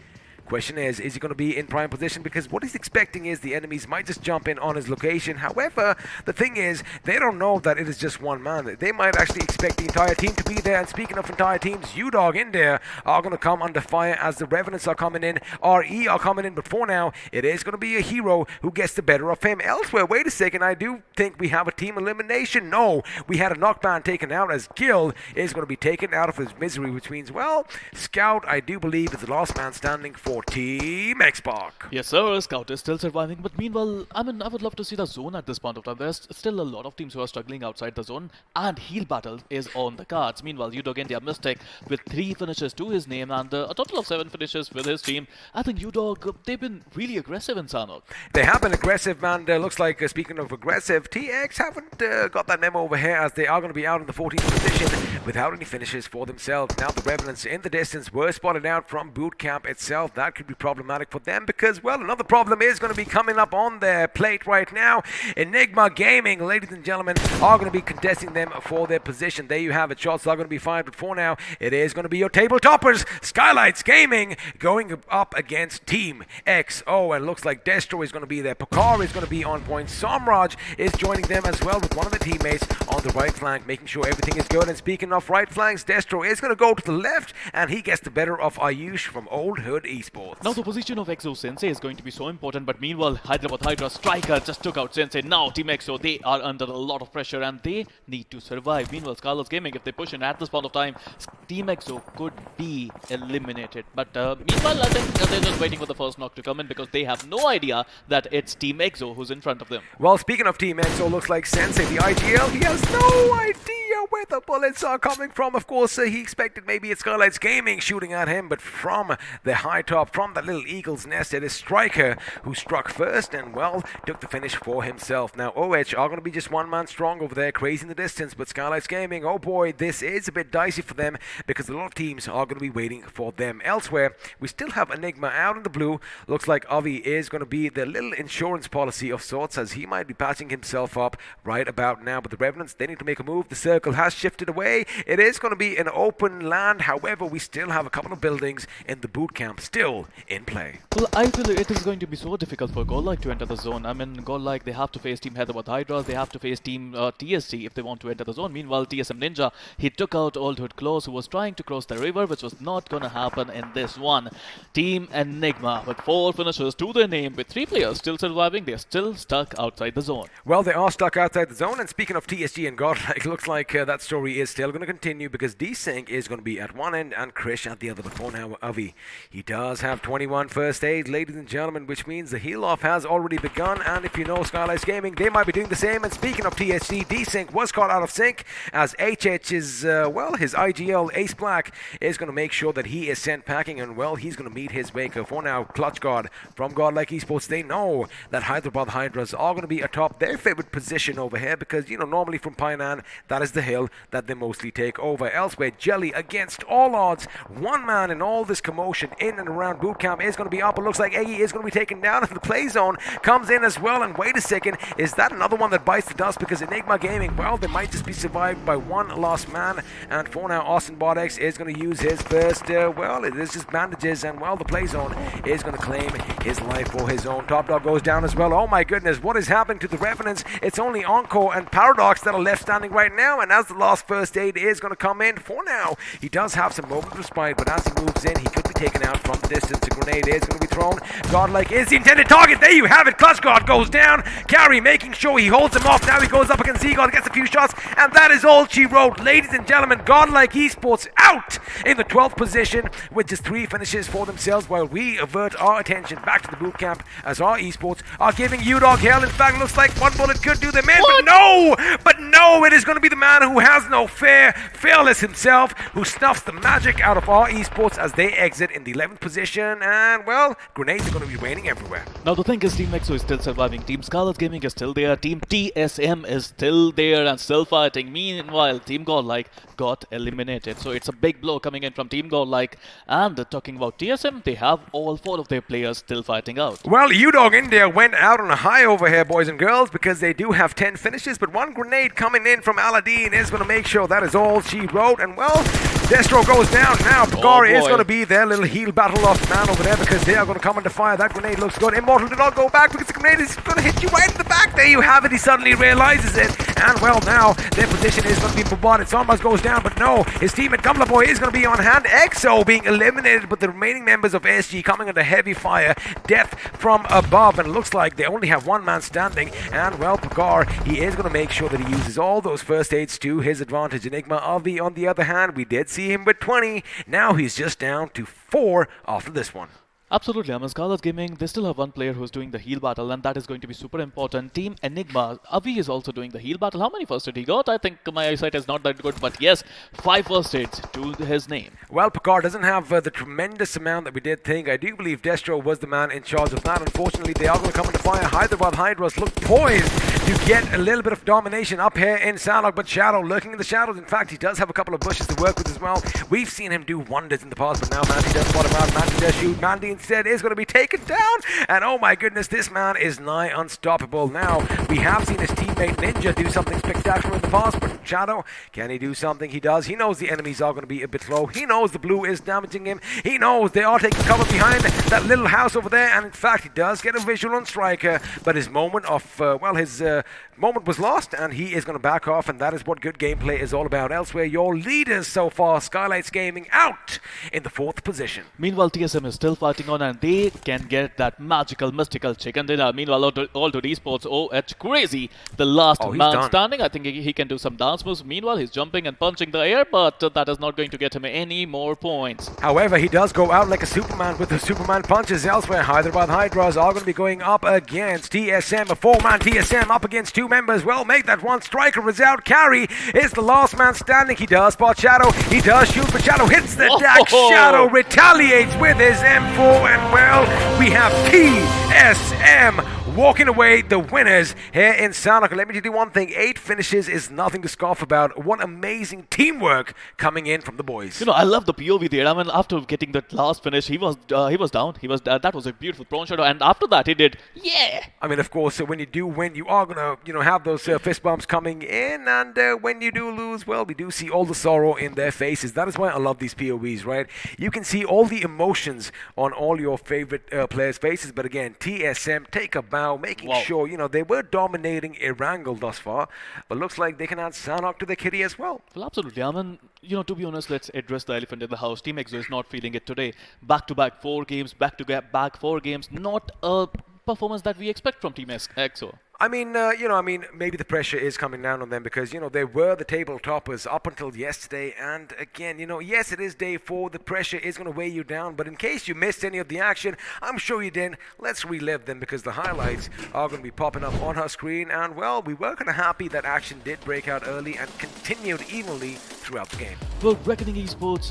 Question is he going to be in prime position? Because what he's expecting is the enemies might just jump in on his location. However, the thing is, they don't know that it is just one man. They might actually expect the entire team to be there. And speaking of entire teams, UDog India are going to come under fire as the Revenants are coming in. RE are coming in, but for now, it is going to be a hero who gets the better of him. Elsewhere, wait a second, I do think we have a team elimination. No, we had a knockdown taken out as Gil is going to be taken out of his misery, which means, well, Scout, I do believe, is the last man standing for Team Xbox. Yes, sir. Scout is still surviving, but meanwhile, I would love to see the zone at this point of time. There's still a lot of teams who are struggling outside the zone, and heal battle is on the cards. Meanwhile, UDog India Mystic with 3 finishes to his name and a total of 7 finishes with his team. I think UDog, they've been really aggressive in Sanhok. They have been aggressive, and looks like, speaking of aggressive, TX haven't got that memo over here, as they are going to be out in the 14th position without any finishes for themselves. Now the Revenants in the distance were spotted out from boot camp itself. That could be problematic for them because, well, another problem is going to be coming up on their plate right now. Enigma Gaming, ladies and gentlemen, are going to be contesting them for their position. There you have it. Shots are going to be fired, but for now, it is going to be your table toppers. Skylightz Gaming going up against Team XO, and looks like Destro is going to be there. Pokar is going to be on point. Samraj is joining them as well with one of the teammates on the right flank, making sure everything is good. And speaking of right flanks, Destro is going to go to the left, and he gets the better of Ayush from Old Hood Esports. Now the position of XO Sensei is going to be so important, but meanwhile, Hyderabad Hydras striker just took out Sensei. Now Team XO, they are under a lot of pressure and they need to survive. Meanwhile, Skylightz Gaming, if they push in at this point of time, Team XO could be eliminated. But meanwhile, I think they're just waiting for the first knock to come in because they have no idea that it's Team XO who's in front of them. Well, speaking of Team XO, looks like Sensei, the IGL, he has no idea where the bullets are coming from. Of course, he expected maybe it's Skylightz Gaming shooting at him, but from the high top, from that little eagle's nest, it is Striker who struck first and, well, took the finish for himself. Now, OH are going to be just one man strong over there, crazy in the distance, but Skylightz Gaming, oh boy, this is a bit dicey for them because a lot of teams are going to be waiting for them. Elsewhere, we still have Enigma out in the blue. Looks like Avi is going to be the little insurance policy of sorts, as he might be patching himself up right about now. But the Revenants, they need to make a move. The circle has shifted away. It is going to be an open land. However, we still have a couple of buildings in the boot camp still in play. Well, I feel it is going to be so difficult for GodLike to enter the zone. I mean, GodLike, they have to face Team Hyderabad Hydras, they have to face Team TSC if they want to enter the zone. Meanwhile, TSM Ninja, he took out Old Hood Close, who was trying to cross the river, which was not going to happen in this one. Team Enigma, with 4 finishers to their name, with 3 players still surviving, they're still stuck outside the zone. Well, they are stuck outside the zone, and speaking of TSG and GodLike, looks like that story is still going to continue because Desync is going to be at one end and Krish at the other. But for now, Avi, he does have 21 first aid, ladies and gentlemen, which means the heal off has already begun. And if you know Skylightz Gaming, they might be doing the same. And speaking of TSG, Desync was caught out of sync as HH is, well, his IGL Ace Black is going to make sure that he is sent packing, and, well, he's going to meet his maker. For now, Clutch Guard from GodLike Esports, they know that Hyderabad Hydras are going to be atop their favorite position over here because, you know, normally from Painan, that is the hill that they mostly take over. Elsewhere, Jelly, against all odds, one man in all this commotion in and around boot camp is going to be up. It looks like Eggy is going to be taken down, and the play zone comes in as well. And wait a second, is that another one that bites the dust? Because Enigma Gaming, well, they might just be survived by one last man. And for now, Austin Bodex is going to use his first, well, it is just bandages, and, well, the play zone is going to claim his life for his own. Top Dog goes down as well. Oh my goodness, what is happening to the Revenants? It's only Encore and Paradox that are left standing right now, and as the last first aid is going to come in, for now, he does have some moment of respite, but as he moves in, he could be taken out from the distance. A grenade is going to be thrown. GodLike is the intended target. There you have it. Clutch Guard goes down. Carry making sure he holds him off. Now he goes up against Z-God, gets a few shots, and that is all she wrote. Ladies and gentlemen, GodLike Esports out in the 12th position with just 3 finishes for themselves, while we avert our attention back to the boot camp as our esports are giving UDog hell. In fact, looks like one bullet could do them in, but no, it is going to be the man who has no fear, Fearless himself, who snuffs the magic out of our esports as they exit in the 11th position, and, well, grenades are going to be raining everywhere. Now the thing is, Team XO is still surviving, Team Skylightz Gaming is still there, Team TSM is still there and still fighting. Meanwhile, Team GodLike got eliminated. So it's a big blow coming in from Team GodLike. And talking about TSM, they have all 4 of their players still fighting out. Well, UDog India went out on a high over here, boys and girls, because they do have 10 finishes, but one grenade comes coming in from Aladdin is going to make sure that is all she wrote. And well, Destro goes down now. Pagari is going to be their little heel battle off man over there because they are going to come under fire. That grenade looks good. Immortal did not go back because the grenade is going to hit you right in the back. There you have it. He suddenly realizes it. And well, now their position is going to be bombarded. Sombas goes down, but no. His teammate Gamla Boy is going to be on hand. EXO being eliminated, but the remaining members of SG coming under heavy fire. Death from above. And it looks like they only have one man standing. And well, Pagar, he is going to make sure that he uses all those first aids to his advantage. Enigma Avi, on the other hand, we did see him with 20. Now he's just down to 4 after this one. Absolutely. I mean, Skylightz Gaming, they still have one player who's doing the heal battle, and that is going to be super important. Team Enigma, Avi is also doing the heal battle. How many first aid he got? I think my eyesight is not that good, but yes, 5 first aids to his name. Well, Picard doesn't have the tremendous amount that we did think. I do believe Destro was the man in charge of that. Unfortunately, they are going to come into fire. Hyderabad Hydras look poised to get a little bit of domination up here in Sanhok, but Shadow lurking in the shadows. In fact, he does have a couple of bushes to work with as well. We've seen him do wonders in the past, but now Mandy does spot him out. Mandy does shoot. Mandy instead is going to be taken down, and oh my goodness, this man is nigh unstoppable. Now, we have seen his teammate Ninja do something spectacular in the past, but Shadow, can he do something? He does. He knows the enemies are going to be a bit low. He knows the blue is damaging him. He knows they are taking cover behind that little house over there, and in fact, he does get a visual on Striker, but his moment of, his moment was lost, and he is going to back off, and that is what good gameplay is all about. Elsewhere, your leaders so far, Skylightz Gaming, out in the 4th position. Meanwhile, TSM is still fighting on, and they can get that magical, mystical chicken dinner. Meanwhile, all to Esports, oh, it's crazy. The last man standing, I think he can do some dance moves. Meanwhile, he's jumping and punching the air, but that is not going to get him any more points. However, he does go out like a Superman with the Superman punches. Elsewhere, Hyderabad Hydras are going to be going up against TSM, a 4-man TSM up against 2 members. Well, make that one. Striker is out. Carry is the last man standing. He does spot Shadow. He does shoot, but Shadow hits the deck. Shadow retaliates with his M4, and well, we have TSM walking away the winners here in Sanhok. Let me tell you one thing, 8 finishes is nothing to scoff about. What amazing teamwork coming in from the boys. You know, I love the POV there. I mean, after getting that last finish, he was down. That was a beautiful prone shadow, and after that he did, yeah. I mean, of course, when you do win, you are gonna, have those fist bumps coming in, and when you do lose, well, we do see all the sorrow in their faces. That is why I love these POVs, right? You can see all the emotions on all your favorite players' faces. But again, TSM take a bow, making sure, they were dominating Erangel thus far, but looks like they can add Sanhok to the kitty as well. Well, absolutely. I mean, to be honest, let's address the elephant in the house. Team EXO is not feeling it today. Back-to-back 4 games, back-to-back 4 games, not a performance that we expect from Team EXO. I mean, maybe the pressure is coming down on them because, they were the table toppers up until yesterday. And again, yes, it is day 4. The pressure is going to weigh you down. But in case you missed any of the action, I'm sure you didn't. Let's relive them because the highlights are going to be popping up on her screen. And, well, we were kind of happy that action did break out early and continued evenly throughout the game. Well, Reckoning Esports,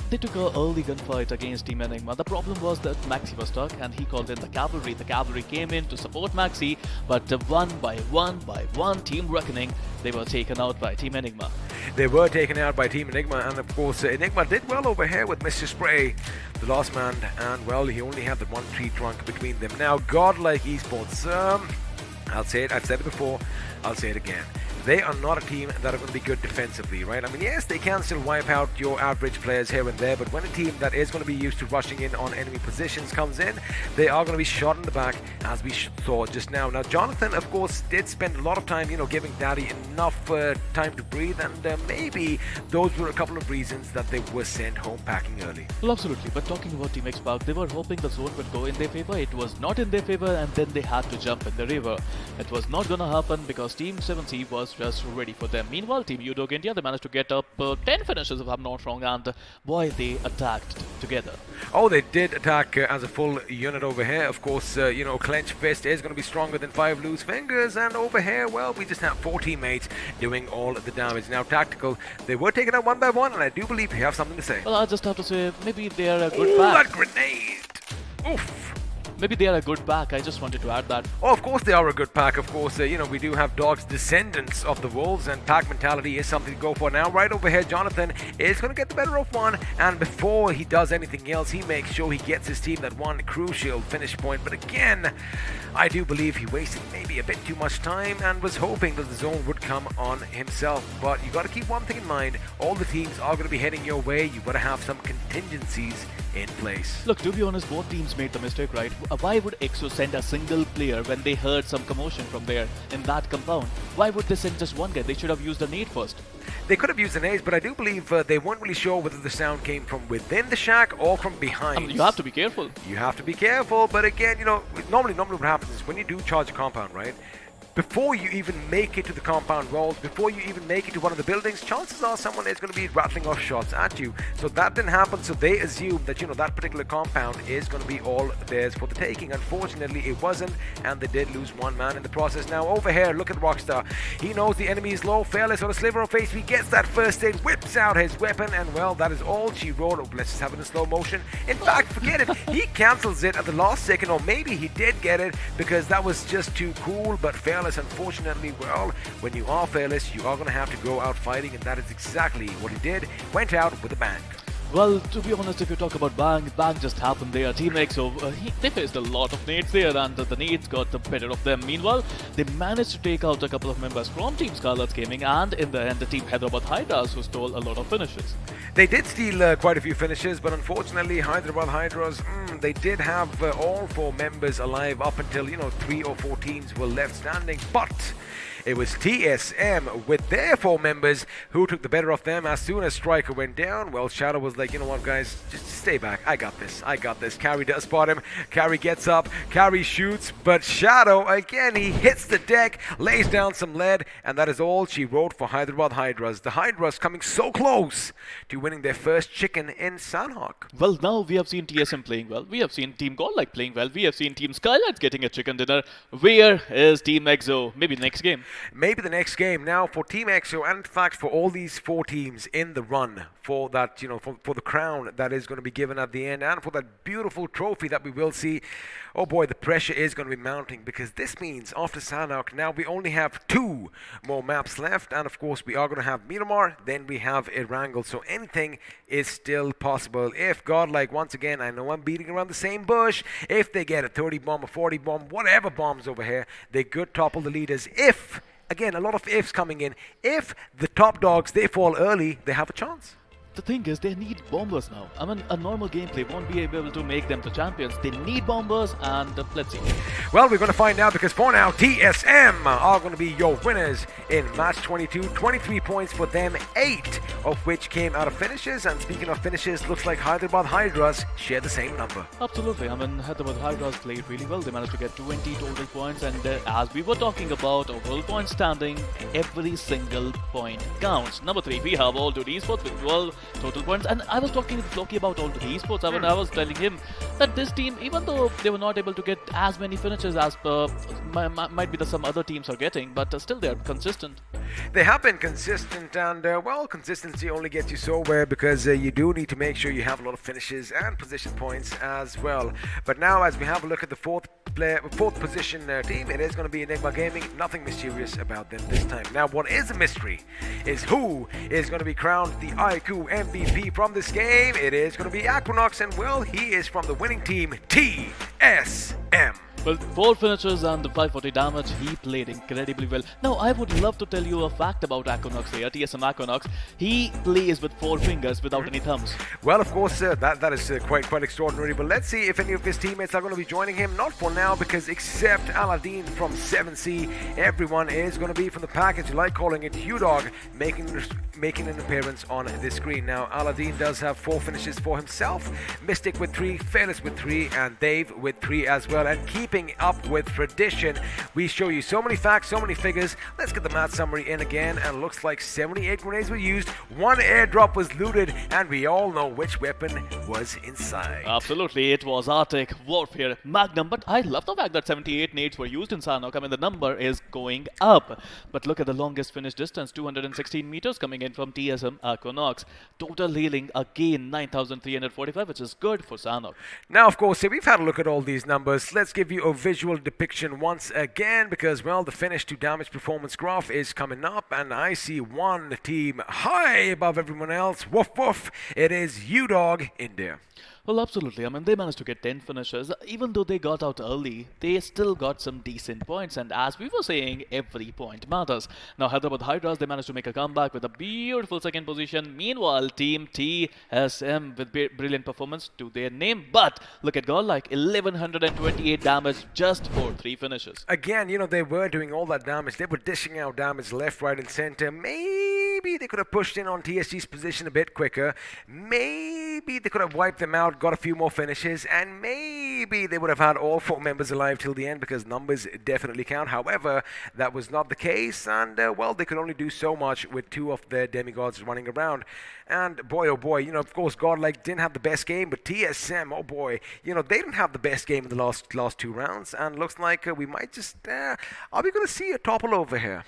they took an early gunfight against Team Enigma. The problem was that Maxi was stuck and he called in the cavalry. The cavalry came in to support Maxi, but one by one, Team Reckoning, they were taken out by Team Enigma. They were taken out by Team Enigma, and of course, Enigma did well over here with Mr. Spray, the last man, and well, he only had the 1 tree trunk between them. Now, GodLike Esports, I'll say it, I've said it before, I'll say it again. They are not a team that are going to be good defensively, right? I mean, yes, they can still wipe out your average players here and there, but when a team that is going to be used to rushing in on enemy positions comes in, they are going to be shot in the back, as we saw just now. Now, Jonathan, of course, did spend a lot of time, giving Daddy enough time to breathe, and maybe those were a couple of reasons that they were sent home packing early. Well, absolutely. But talking about Team Xbox, they were hoping the zone would go in their favor. It was not in their favor, and then they had to jump in the river. It was not going to happen because Team 7C was just ready for them. Meanwhile, Team UDog India, they managed to get up 10 finishes if I'm not wrong, and boy, they attacked together. Oh, they did attack as a full unit over here. Of course, Clench Fist is going to be stronger than 5 loose fingers, and over here, well, we just have 4 teammates doing all the damage. Now, Tactical, they were taken out 1 by 1, and I do believe you have something to say. Well, I just have to say, maybe they are a good pack. That grenade! Oof! maybe they are a good pack. I just wanted to add that. Oh, of course they are a good pack. Of course, we do have dogs, descendants of the wolves, and pack mentality is something to go for. Now, right over here, Jonathan is going to get the better of one, and before he does anything else, he makes sure he gets his team that one crucial finish point. But again, I do believe he wasted maybe a bit too much time and was hoping that the zone would come on himself. But you got to keep one thing in mind: all the teams are going to be heading your way. You got to have some contingencies in place. Look, to be honest, both teams made the mistake, right? Why would iQOO send a single player when they heard some commotion from there in that compound? Why would they send just one guy? They should have used a nade first. They could have used an ace, but I do believe they weren't really sure whether the sound came from within the shack or from behind. I mean, you have to be careful. You have to be careful, but again, normally what happens is when you do charge a compound, right? Before you even make it to the compound walls, before you even make it to one of the buildings, chances are someone is going to be rattling off shots at you. So that didn't happen, so they assumed that, that particular compound is going to be all theirs for the taking. Unfortunately, it wasn't, and they did lose one man in the process. Now, over here, look at Rockstar. He knows the enemy is low, Fearless on a sliver of face. He gets that first aid, whips out his weapon, and well, that is all she wrote. Oh, let's just have it in slow motion. In fact, forget it. He cancels it at the last second, or maybe he did get it because that was just too cool, but Fearless, unfortunately, well, when you are Fearless, you are going to have to go out fighting, and that is exactly what he did. Went out with a bang. Well, to be honest, if you talk about bang just happened there. Team iQOO, they faced a lot of nades there, and the nades got the better of them. Meanwhile, they managed to take out a couple of members from Team Skylightz Gaming, and in the end, the Team Hyderabad Hydras, who stole a lot of finishes. They did steal quite a few finishes, but unfortunately, Hyderabad Hydras, they did have all 4 members alive up until, 3 or 4 teams were left standing, but it was TSM with their 4 members who took the better of them. As soon as Striker went down, well, Shadow was like, you know what, guys, just stay back. I got this. Carry does spot him. Carry gets up. Carry shoots. But Shadow, again, he hits the deck, lays down some lead, and that is all she wrote for Hyderabad Hydras. The Hydras coming so close to winning their first chicken in Sanhok. Well, now we have seen TSM playing well. We have seen Team GodLike playing well. We have seen Team Skylightz getting a chicken dinner. Where is Team iQOO? Maybe next game. Maybe the next game. Now for Team iQOO, and in fact for all these 4 teams in the run for that, for the crown that is going to be given at the end, and for that beautiful trophy that we will see, oh boy, the pressure is going to be mounting, because this means after Sanhok, now we only have 2 more maps left, and of course we are going to have Miramar, then we have Erangel, so anything is still possible. If GodLike, once again, I know I'm beating around the same bush, if they get a 30 bomb, a 40 bomb, whatever bombs over here, they could topple the leaders. If, again, a lot of ifs coming in, if the top dogs, they fall early, they have a chance. The thing is, they need bombers now. I mean, a normal gameplay won't be able to make them the champions. They need bombers, and let's see. Well, we're going to find out, because for now, TSM are going to be your winners in match 22. 23 points for them, 8 of which came out of finishes. And speaking of finishes, looks like Hyderabad Hydras share the same number. Absolutely. I mean, Hyderabad Hydras played really well. They managed to get 20 total points, and as we were talking about overall point standing, every single point counts. Number 3, we have Altitude Esports with 12 total points, and I was talking with Floki about Altitude Esports. I mean, I was telling him that this team, even though they were not able to get as many finishes as might be some other teams are getting, but still they are consistent. They have been consistent, and well, consistency only gets you somewhere, because you do need to make sure you have a lot of finishes and position points as well. But now, as we have a look at the fourth position team, it is going to be Enigma Gaming. Nothing mysterious about them this time. Now, what is a mystery is who is going to be crowned the iQOO MVP from this game. It is going to be Equinox, and well, he is from the winning team, TSM. Well, 4 finishes and 540 damage, he played incredibly well. Now, I would love to tell you a fact about Equinox here, TSM Equinox. He plays with 4 fingers without any thumbs. Well, of course, that is quite extraordinary, but let's see if any of his teammates are going to be joining him. Not for now, because except Aladdin from 7C, everyone is going to be from the package, like calling it UDog, making an appearance on this screen. Now, Aladdin does have 4 finishes for himself, Mystic with 3, Fearless with 3, and Dave with 3 as well. And keep keeping up with tradition. We show you so many facts, so many figures. Let's get the match summary in again, and looks like 78 grenades were used, 1 airdrop was looted, and we all know which weapon was inside. Absolutely, it was Arctic Warfare Magnum, but I love the fact that 78 nades were used in Sanhok. I mean, the number is going up. But look at the longest finish distance, 216 meters coming in from TSM iQOO. Total healing again, 9,345, which is good for Sanhok. Now, of course, we've had a look at all these numbers. Let's give you a visual depiction once again, because, well, the finish to damage performance graph is coming up, and I see one team high above everyone else. Woof woof, it is UDog India. Well, absolutely. I mean, they managed to get 10 finishes. Even though they got out early, they still got some decent points. And as we were saying, every point matters. Now, Hyderabad Hydras, they managed to make a comeback with a beautiful second position. Meanwhile, Team TSM with brilliant performance to their name. But look at GodLike, 1128 damage just for 3 finishes. Again, you know, they were doing all that damage. They were dishing out damage left, right, and center. Maybe they could have pushed in on TSG's position a bit quicker. Maybe they could have wiped them out, got a few more finishes, and maybe they would have had all 4 members alive till the end, because numbers definitely count. However, that was not the case, and well, they could only do so much with 2 of their demigods running around. And boy, oh boy, you know, of course, GodLike didn't have the best game, but TSM, oh boy, you know, they didn't have the best game in the last 2 rounds, and looks like we might just, are we going to see a topple over here?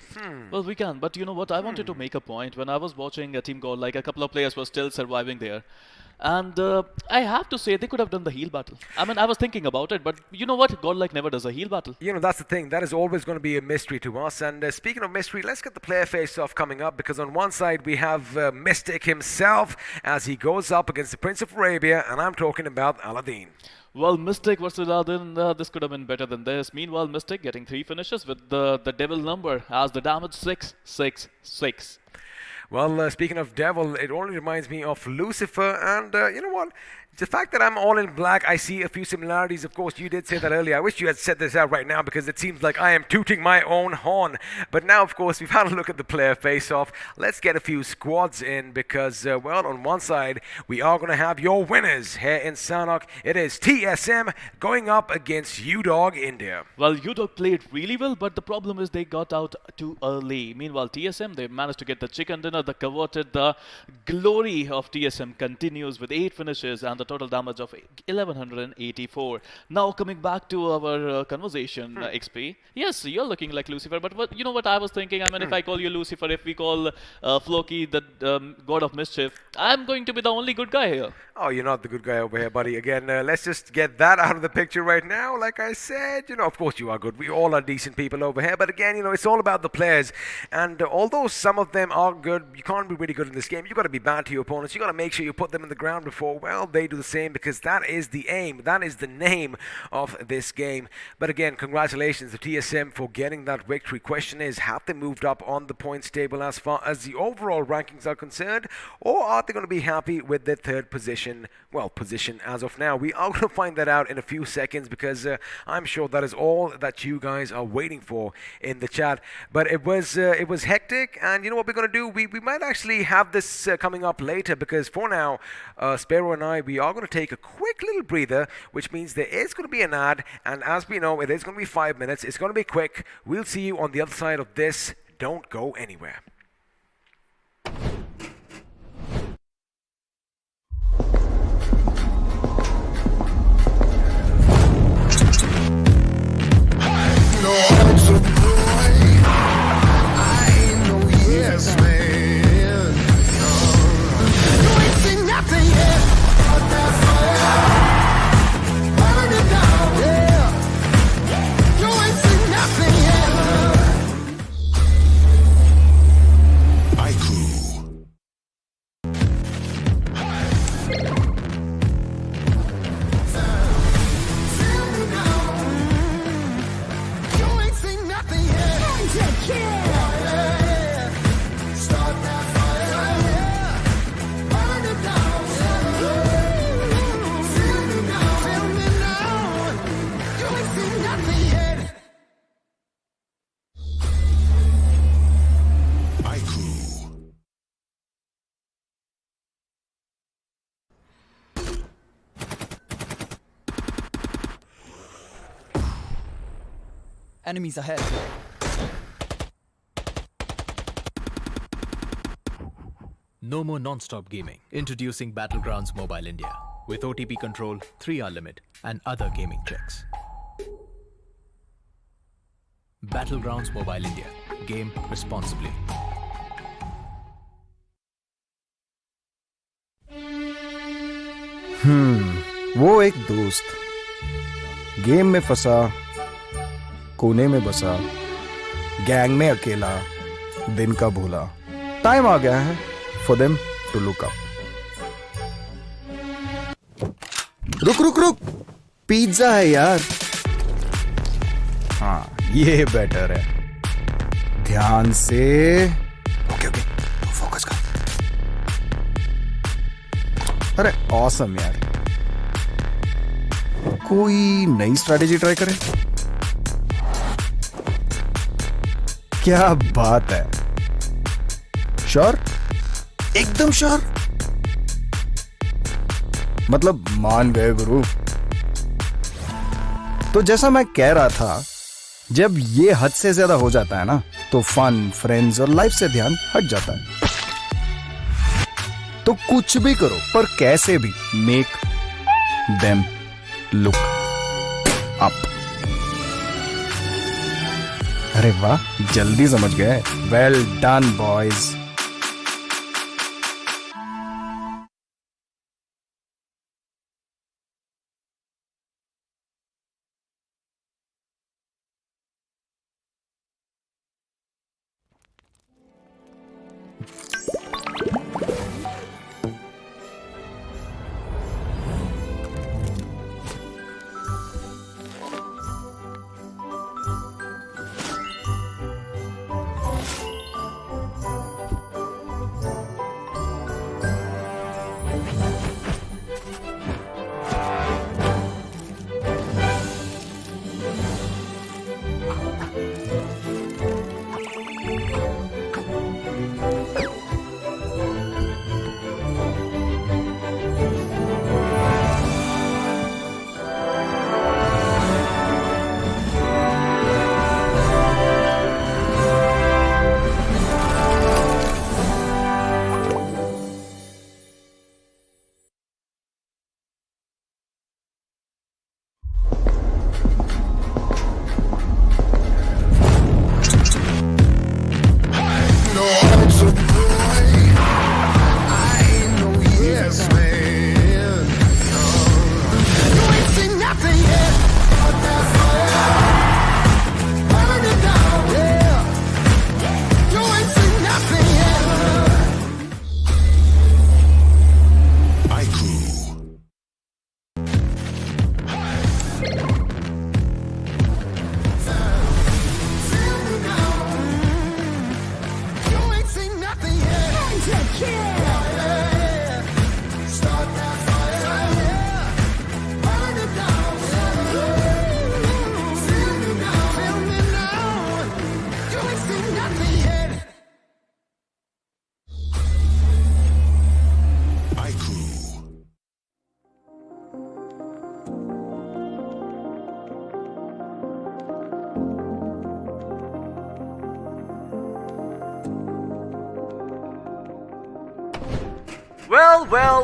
Well, we can, but you know what, I wanted to make a point. When I was watching a Team GodLike, a couple of players were still surviving there. And I have to say, they could have done the heal battle. I mean, I was thinking about it, but you know what? GodLike never does a heal battle. You know, that's the thing. That is always going to be a mystery to us. And speaking of mystery, let's get the player face-off coming up, because on one side we have Mystic himself as he goes up against the Prince of Arabia, and I'm talking about Aladdin. Well, Mystic versus Aladdin, this could have been better than this. Meanwhile, Mystic getting 3 finishes with the devil number as the damage 666. Well, speaking of devil, it only reminds me of Lucifer, and you know what? The fact that I'm all in black, I see a few similarities. Of course, you did say that earlier. I wish you had said this out right now, because it seems like I am tooting my own horn. But now, of course, we've had a look at the player face-off. Let's get a few squads in, because, well, on one side, we are going to have your winners here in Sanhok. It is TSM going up against UDog India. Well, UDog played really well, but the problem is they got out too early. Meanwhile, TSM, they managed to get the chicken dinner, the coveted, the glory of TSM continues with 8 finishes and the total damage of 1184. Now coming back to our conversation, XP. Yes, you're looking like Lucifer, but you know what I was thinking? I mean, if I call you Lucifer, if we call Floki the god of mischief, I'm going to be the only good guy here. Oh, you're not the good guy over here, buddy. Again, let's just get that out of the picture right now. Like I said, you know, of course you are good. We all are decent people over here. But again, you know, it's all about the players. And although some of them are good, you can't be really good in this game. You've got to be bad to your opponents. You've got to make sure you put them in the ground before, well, they do the same, because that is the aim. That is the name of this game. But again, congratulations to TSM for getting that victory. Question is, have they moved up on the points table as far as the overall rankings are concerned, or are they going to be happy with their 3rd position? Well, position as of now. We are going to find that out in a few seconds, because I'm sure that is all that you guys are waiting for in the chat. But it was hectic, and you know what we're going to do? We might actually have this coming up later, because for now, Sparrow and I, we are going to take a quick little breather, which means there is going to be an ad, and as we know, it is going to be 5 minutes. It's going to be quick. We'll see you on the other side of this. Don't go anywhere. Yes, man. You ain't seen nothing yet. But that's fire. Burn it down. Yeah. You ain't seen nothing yet. iQOO. You ain't seen nothing yet. Enemies ahead. No more non-stop gaming. Introducing Battlegrounds Mobile India with OTP control, 3-hour limit, and other gaming checks. Battlegrounds Mobile India. Game responsibly. वो एक दोस्त game में फंसा, कोने में बसा, gang में अकेला, दिन का भूला. टाइम आ गया है for them to look up. रुक रुक रुक, पिज्जा है यार. हाँ, ये बेटर है. ध्यान से. ओके ओके, फोकस कर. अरे ऑसम यार. कोई नई स्ट्रैटेजी ट्राई करें. क्या बात है. श्योर, एकदम श्योर. मतलब मान गए गुरु. तो जैसा मैं कह रहा था, जब ये हद से ज्यादा हो जाता है ना, तो फन, फ्रेंड्स और लाइफ से ध्यान हट जाता है. तो कुछ भी करो, पर कैसे भी मेक देम लुक अप. अरे वाह, जल्दी समझ गए. Well done boys.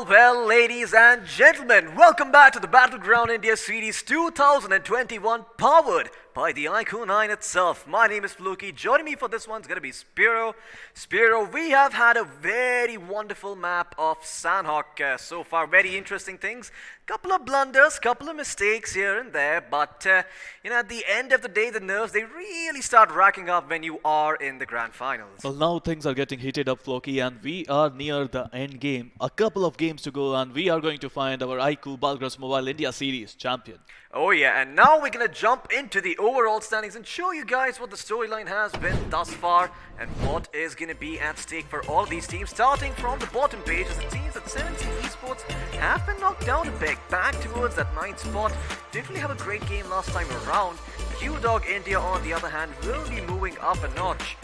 Well, ladies and gentlemen, welcome back to the Battleground India Series 2021, powered by the iQOO 9 itself. My name is Fluky. Joining me for this one's going to be Spiro. Spiro, we have had a very wonderful map of Sanhok so far. Very interesting things. Couple of blunders, couple of mistakes here and there, but at the end of the day, the nerves, they really start racking up when you are in the grand finals. Well, now things are getting heated up, Floki, and we are near the end game. A couple of games to go, and we are going to find our iQOO Battlegrounds Mobile India Series champion. Oh yeah, and now we're going to jump into the overall standings and show you guys what the storyline has been thus far and what is going to be at stake for all these teams. Starting from the bottom page, as it seems that 17 Esports have been knocked down a peg, back towards that 9th spot. Didn't really have a great game last time around. UDog India, on the other hand, will be moving up a notch.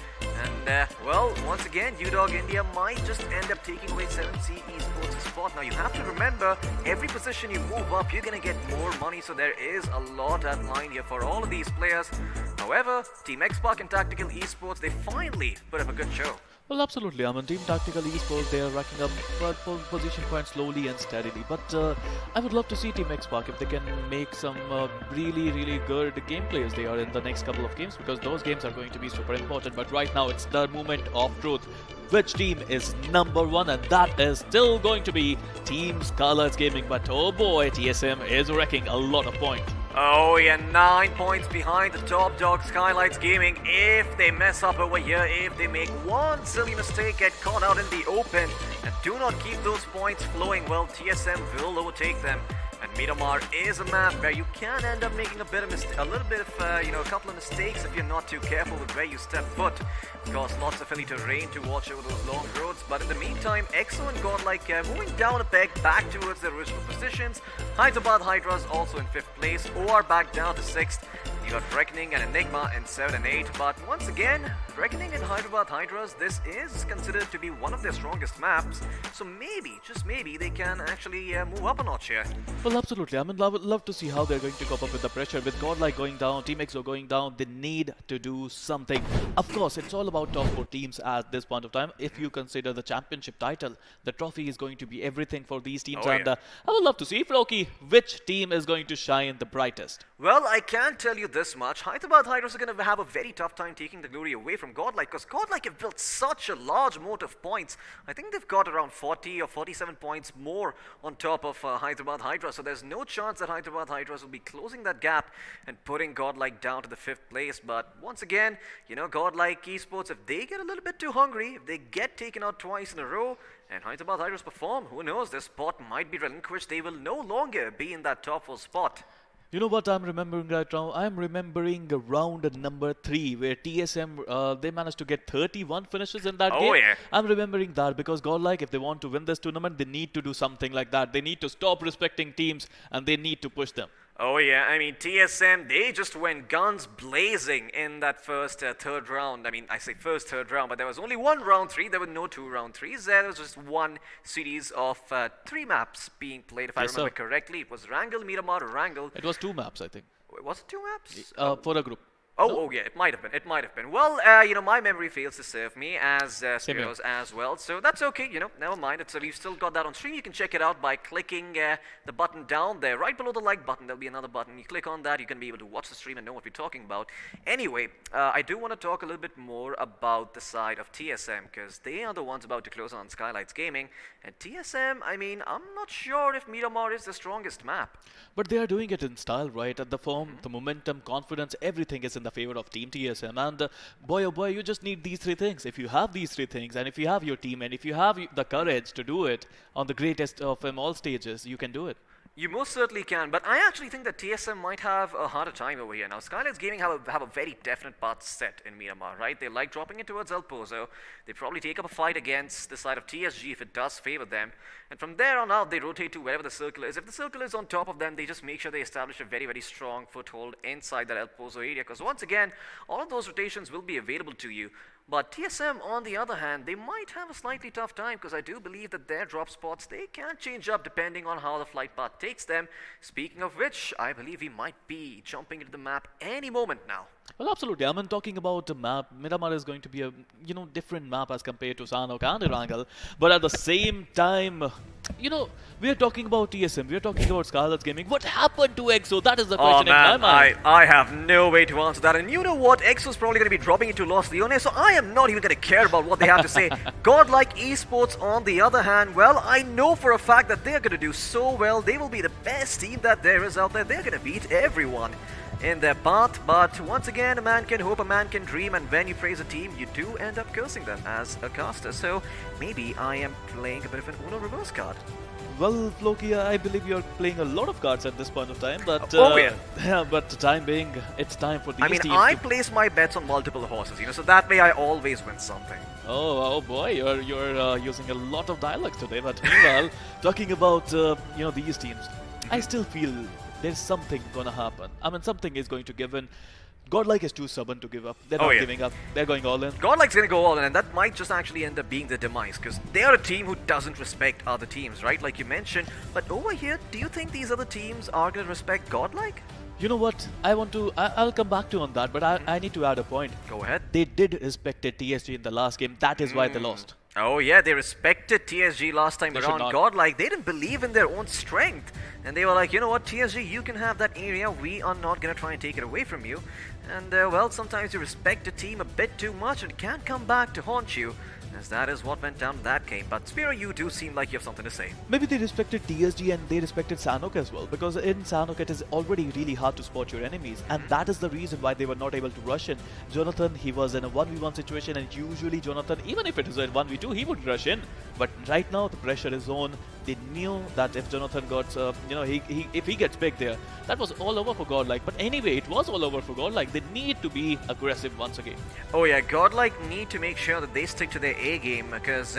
And, well, once again, UDog India might just end up taking away 7C Esports' spot. Now, you have to remember, every position you move up, you're going to get more money. So there is a lot at line here for all of these players. Now, However, Team X-Park and Tactical Esports, they finally put up a good show. Well, absolutely. I mean, Team Tactical Esports, they are racking up position quite slowly and steadily. But I would love to see Team X-Park if they can make some really, really good gameplays they are in the next couple of games, because those games are going to be super important. But right now, it's the moment of truth. Which team is number one? And that is still going to be Team Skylightz Gaming. But oh boy, TSM is wrecking a lot of points. Oh yeah, 9 points behind the top dog Skylightz Gaming. If they mess up over here, if they make one silly mistake, get caught out in the open, and do not keep those points flowing, well, TSM will overtake them. And Miramar is a map where you can end up making a little bit of, a couple of mistakes if you're not too careful with where you step foot. Of course, lots of hilly terrain to watch over those long roads. But in the meantime, EXO and GodLike moving down a peg back towards their original positions. Hyderabad Hydras also in 5th place. OR back down to 6th. You got Recknoning and Enigma in 7 and 8. But once again, Recknoning and Hyderabad Hydras, this is considered to be one of their strongest maps. So maybe, just maybe, they can actually move up a notch here. Well, absolutely. I mean, I would love to see how they're going to cope up with the pressure. With GodLike going down, Team EXO going down, they need to do something. Of course, it's all about top 4 teams at this point of time. If you consider the championship title, the trophy is going to be everything for these teams. Oh, and yeah. I would love to see, Floki, which team is going to shine the brightest. Well, I can tell you this much. Hyderabad Hydras are going to have a very tough time taking the glory away from GodLike, because GodLike have built such a large moat of points. I think they've got around 40 or 47 points more on top of Hyderabad Hydras. So there's no chance that Hyderabad Hydras will be closing that gap and putting GodLike down to the 5th place. But once again, GodLike Esports, if they get a little bit too hungry, if they get taken out twice in a row, and Hyderabad Hydras perform, who knows, their spot might be relinquished. They will no longer be in that top 4 spot. You know what I'm remembering right now? I'm remembering round number 3 where TSM, they managed to get 31 finishes in that game. Oh yeah. I'm remembering that because GodLike, if they want to win this tournament, they need to do something like that. They need to stop respecting teams and they need to push them. Oh yeah, I mean, TSM, they just went guns blazing in that first third round. I mean, I say first, third round, but there was only one round 3. There were no 2 round 3s. There was just one series of 3 maps being played, if I remember correctly. It was Erangel, Miramar, Erangel. It was 2 maps, I think. Was it 2 maps? For a group. Oh yeah, it might have been. It might have been. Well, my memory fails to serve me as Spiro's as well, so that's okay. Never mind. We've still got that on stream. You can check it out by clicking the button down there, right below the like button. There'll be another button. You click on that, you can be able to watch the stream and know what we're talking about. Anyway, I do want to talk a little bit more about the side of TSM, because they are the ones about to close on Skylightz Gaming. And TSM, I mean, I'm not sure if Miramar is the strongest map. But they are doing it in style, right? At the form, the momentum, confidence, everything is in the favor of Team TSM. And boy, oh boy, you just need these 3 things. If you have these 3 things, and if you have your team, and if you have the courage to do it on the greatest of them all stages, you can do it. You most certainly can, but I actually think that TSM might have a harder time over here. Now, Skylightz Gaming have a very definite path set in Miramar, right? They like dropping it towards El Pozo. They probably take up a fight against the side of TSG if it does favor them. And from there on out, they rotate to wherever the circle is. If the circle is on top of them, they just make sure they establish a very, very strong foothold inside that El Pozo area. Because once again, all of those rotations will be available to you. But TSM, on the other hand, they might have a slightly tough time, because I do believe that their drop spots, they can change up depending on how the flight path takes them. Speaking of which, I believe we might be jumping into the map any moment now. Well, absolutely. I mean, talking about the map, Miramar is going to be a different map as compared to Sanhok and Erangel. But at the same time, we are talking about TSM, we are talking about Skylightz Gaming. What happened to EXO? That is the question in my mind. I have no way to answer that. And you know what? EXO's probably going to be dropping into Los Leones, so I am not even going to care about what they have to say. GodLike Esports, on the other hand, well, I know for a fact that they're going to do so well. They will be the best team that there is out there. They're going to beat everyone in their path. But once again, a man can hope, a man can dream, and when you praise a team, you do end up cursing them as a caster. So maybe I am playing a bit of an Uno reverse card. Well, Floki, I believe you're playing a lot of cards at this point of time, but yeah, but the time being, it's time for these teams. I place my bets on multiple horses, so that way I always win something. Oh boy, you're using a lot of dialogues today. But meanwhile, talking about these teams, I still feel there's something gonna happen. I mean, something is going to give in. GodLike is too stubborn to give up. They're not giving up. They're going all in. GodLike's going to go all in, and that might just actually end up being the demise, because they are a team who doesn't respect other teams, right? Like you mentioned. But over here, do you think these other teams are going to respect GodLike? You know what? I'll come back to on that, but I need to add a point. Go ahead. They did respected TSG in the last game. That is why they lost. Oh yeah, they respected TSG last time They should around. not. GodLike, they didn't believe in their own strength. And they were like, you know what, TSG, you can have that area. We are not going to try and take it away from you. And well, sometimes you respect a team a bit too much and it can come back to haunt you. As that is what went down in that game. But Spiro, you do seem like you have something to say. Maybe they respected TSG and they respected Sanhok as well, because in Sanhok it is already really hard to spot your enemies, and that is the reason why they were not able to rush in. Jonathan, he was in a 1v1 situation, and usually Jonathan, even if it is a 1v2, he would rush in. But right now the pressure is on. They knew that if Jonathan got, if he gets big there, that was all over for GodLike. But anyway, it was all over for GodLike. They need to be aggressive once again. Oh yeah, GodLike need to make sure that they stick to their A game, because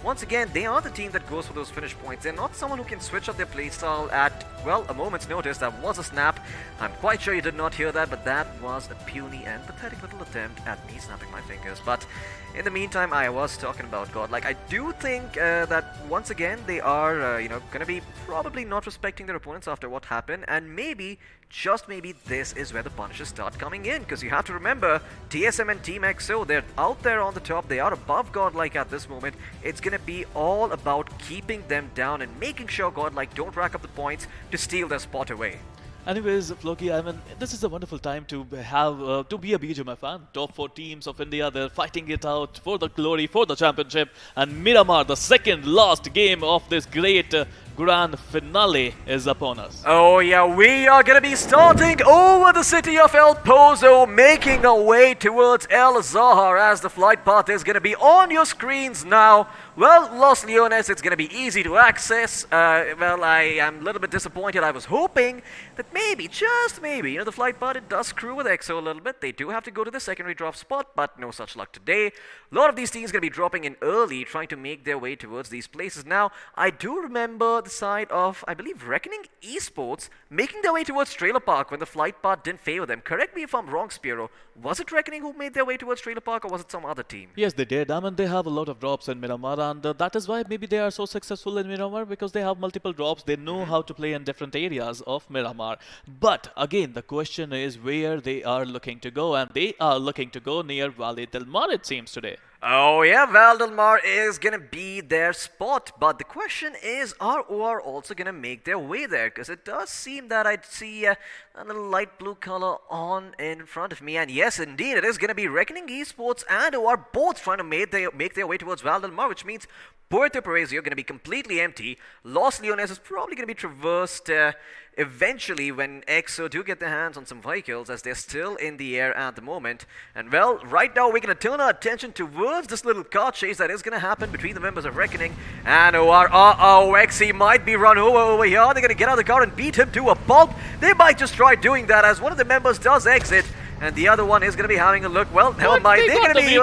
once again, they are the team that goes for those finish points. They're not someone who can switch up their playstyle at, well, a moment's notice. That was a snap. I'm quite sure you did not hear that, but that was a puny and pathetic little attempt at me snapping my fingers. But in the meantime, I was talking about GodLike. I do think that once again, they are, going to be probably not respecting their opponents after what happened, and maybe, just maybe, this is where the punishes start coming in, because you have to remember, TSM and Team XO, they're out there on the top, they are above GodLike at this moment. It's going to be all about keeping them down and making sure GodLike don't rack up the points to steal their spot away. Anyways, Floki, I mean, this is a wonderful time to have to be a BGMI fan. Top 4 teams of India, they're fighting it out for the glory, for the championship. And Miramar, the second last game of this great grand finale, is upon us. Oh yeah, we are gonna be starting over the city of El Pozo, making our way towards El Zahar, as the flight path is gonna be on your screens now. Well, Los Leones, it's gonna be easy to access. Well, I am a little bit disappointed. I was hoping that maybe, just maybe, the flight path, it does screw with EXO a little bit. They do have to go to the secondary drop spot, but no such luck today. A lot of these teams gonna be dropping in early, trying to make their way towards these places. Now, I do remember the side of, I believe, Reckoning Esports making their way towards Trailer Park when the flight path didn't favor them. Correct me if I'm wrong, Spiro. Was it Reckoning who made their way towards Trailer Park, or was it some other team? Yes, they did. I mean, they have a lot of drops in Miramar, and that is why maybe they are so successful in Miramar, because they have multiple drops. They know how to play in different areas of Miramar. But again, the question is where they are looking to go, and they are looking to go near Valle del Mar, it seems, today. Oh yeah, Val Del Mar is gonna be their spot, but the question is, are OR also gonna make their way there? Because it does seem that I'd see a little light blue color on in front of me, and yes, indeed, it is gonna be Reckoning Esports and OR both trying to make their way towards Val Del Mar, which means Puerto Paraiso going to be completely empty. Los Leones is probably going to be traversed eventually when EXO do get their hands on some vehicles, as they're still in the air at the moment. And well, right now we're going to turn our attention towards this little car chase that is going to happen between the members of Reckoning and OR. Exy might be run over here. They're going to get out of the car and beat him to a pulp. They might just try doing that, as one of the members does exit. And the other one is going to be having a look. Well, never mind. They're going to be.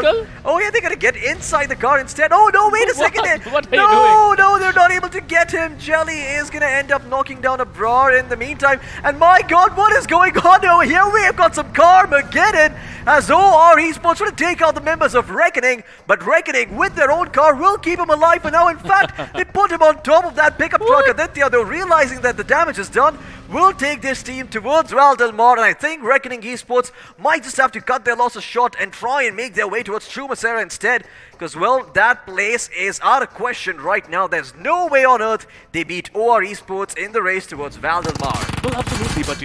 Oh yeah, they're going to get inside the car instead. Oh no! Wait a second. What are you doing? No, they're not able to get him. Jelly is going to end up knocking down a Brar in the meantime. And my God, what is going on over here? We have got some Carmageddon, as OR Esports trying to take out the members of Reckoning, but Reckoning with their own car will keep him alive. And now, in fact, they put him on top of that pickup truck. Aditya, though, realizing that the damage is done, will take this team towards Val Del Mar. And I think Reckoning Esports might just have to cut their losses short and try and make their way towards Chumacera instead, because, well, that place is out of question right now. There's no way on earth they beat OR Esports in the race towards Val Del Mar. Well, absolutely, but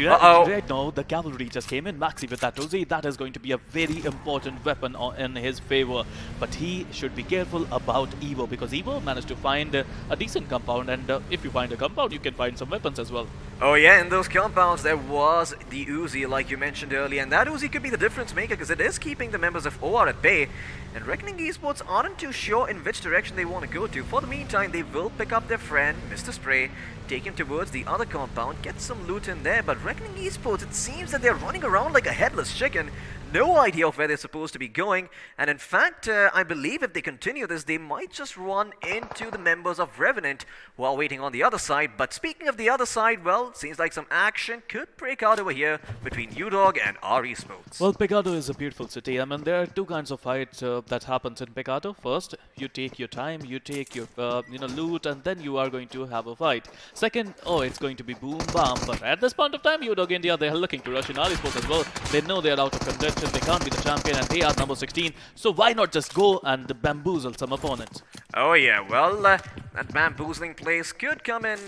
right now the cavalry just came in. Maxi with that Uzi, that is going to be a very important weapon in his favor. But he should be careful about Evo, because Evo managed to find a decent compound, and if you find a compound, you can find some weapons as well. Oh yeah, in those compounds there was the Uzi, like you mentioned earlier, and that Uzi could be the difference maker, because it is keeping the members of OR at bay. And Reckoning Esports aren't too sure in which direction they want to go to. For the meantime, they will pick up their friend, Mr. Spray, take him towards the other compound, get some loot in there. But Reckoning Esports, it seems that they're running around like a headless chicken. No idea of where they're supposed to be going. And in fact, I believe if they continue this, they might just run into the members of Revenant while waiting on the other side. But speaking of the other side, well, well, seems like some action could break out over here between UDog and our Esports. Well, Picado is a beautiful city. I mean, there are two kinds of fights that happens in Picado. First, you take your time, you take your loot, and then you are going to have a fight. Second, oh, it's going to be boom bam. But at this point of time, UDog India, they are looking to rush in our Esports as well. They know they are out of contention, they can't be the champion, and they are number 16. So why not just go and bamboozle some opponents? Oh yeah, well, that bamboozling place could come in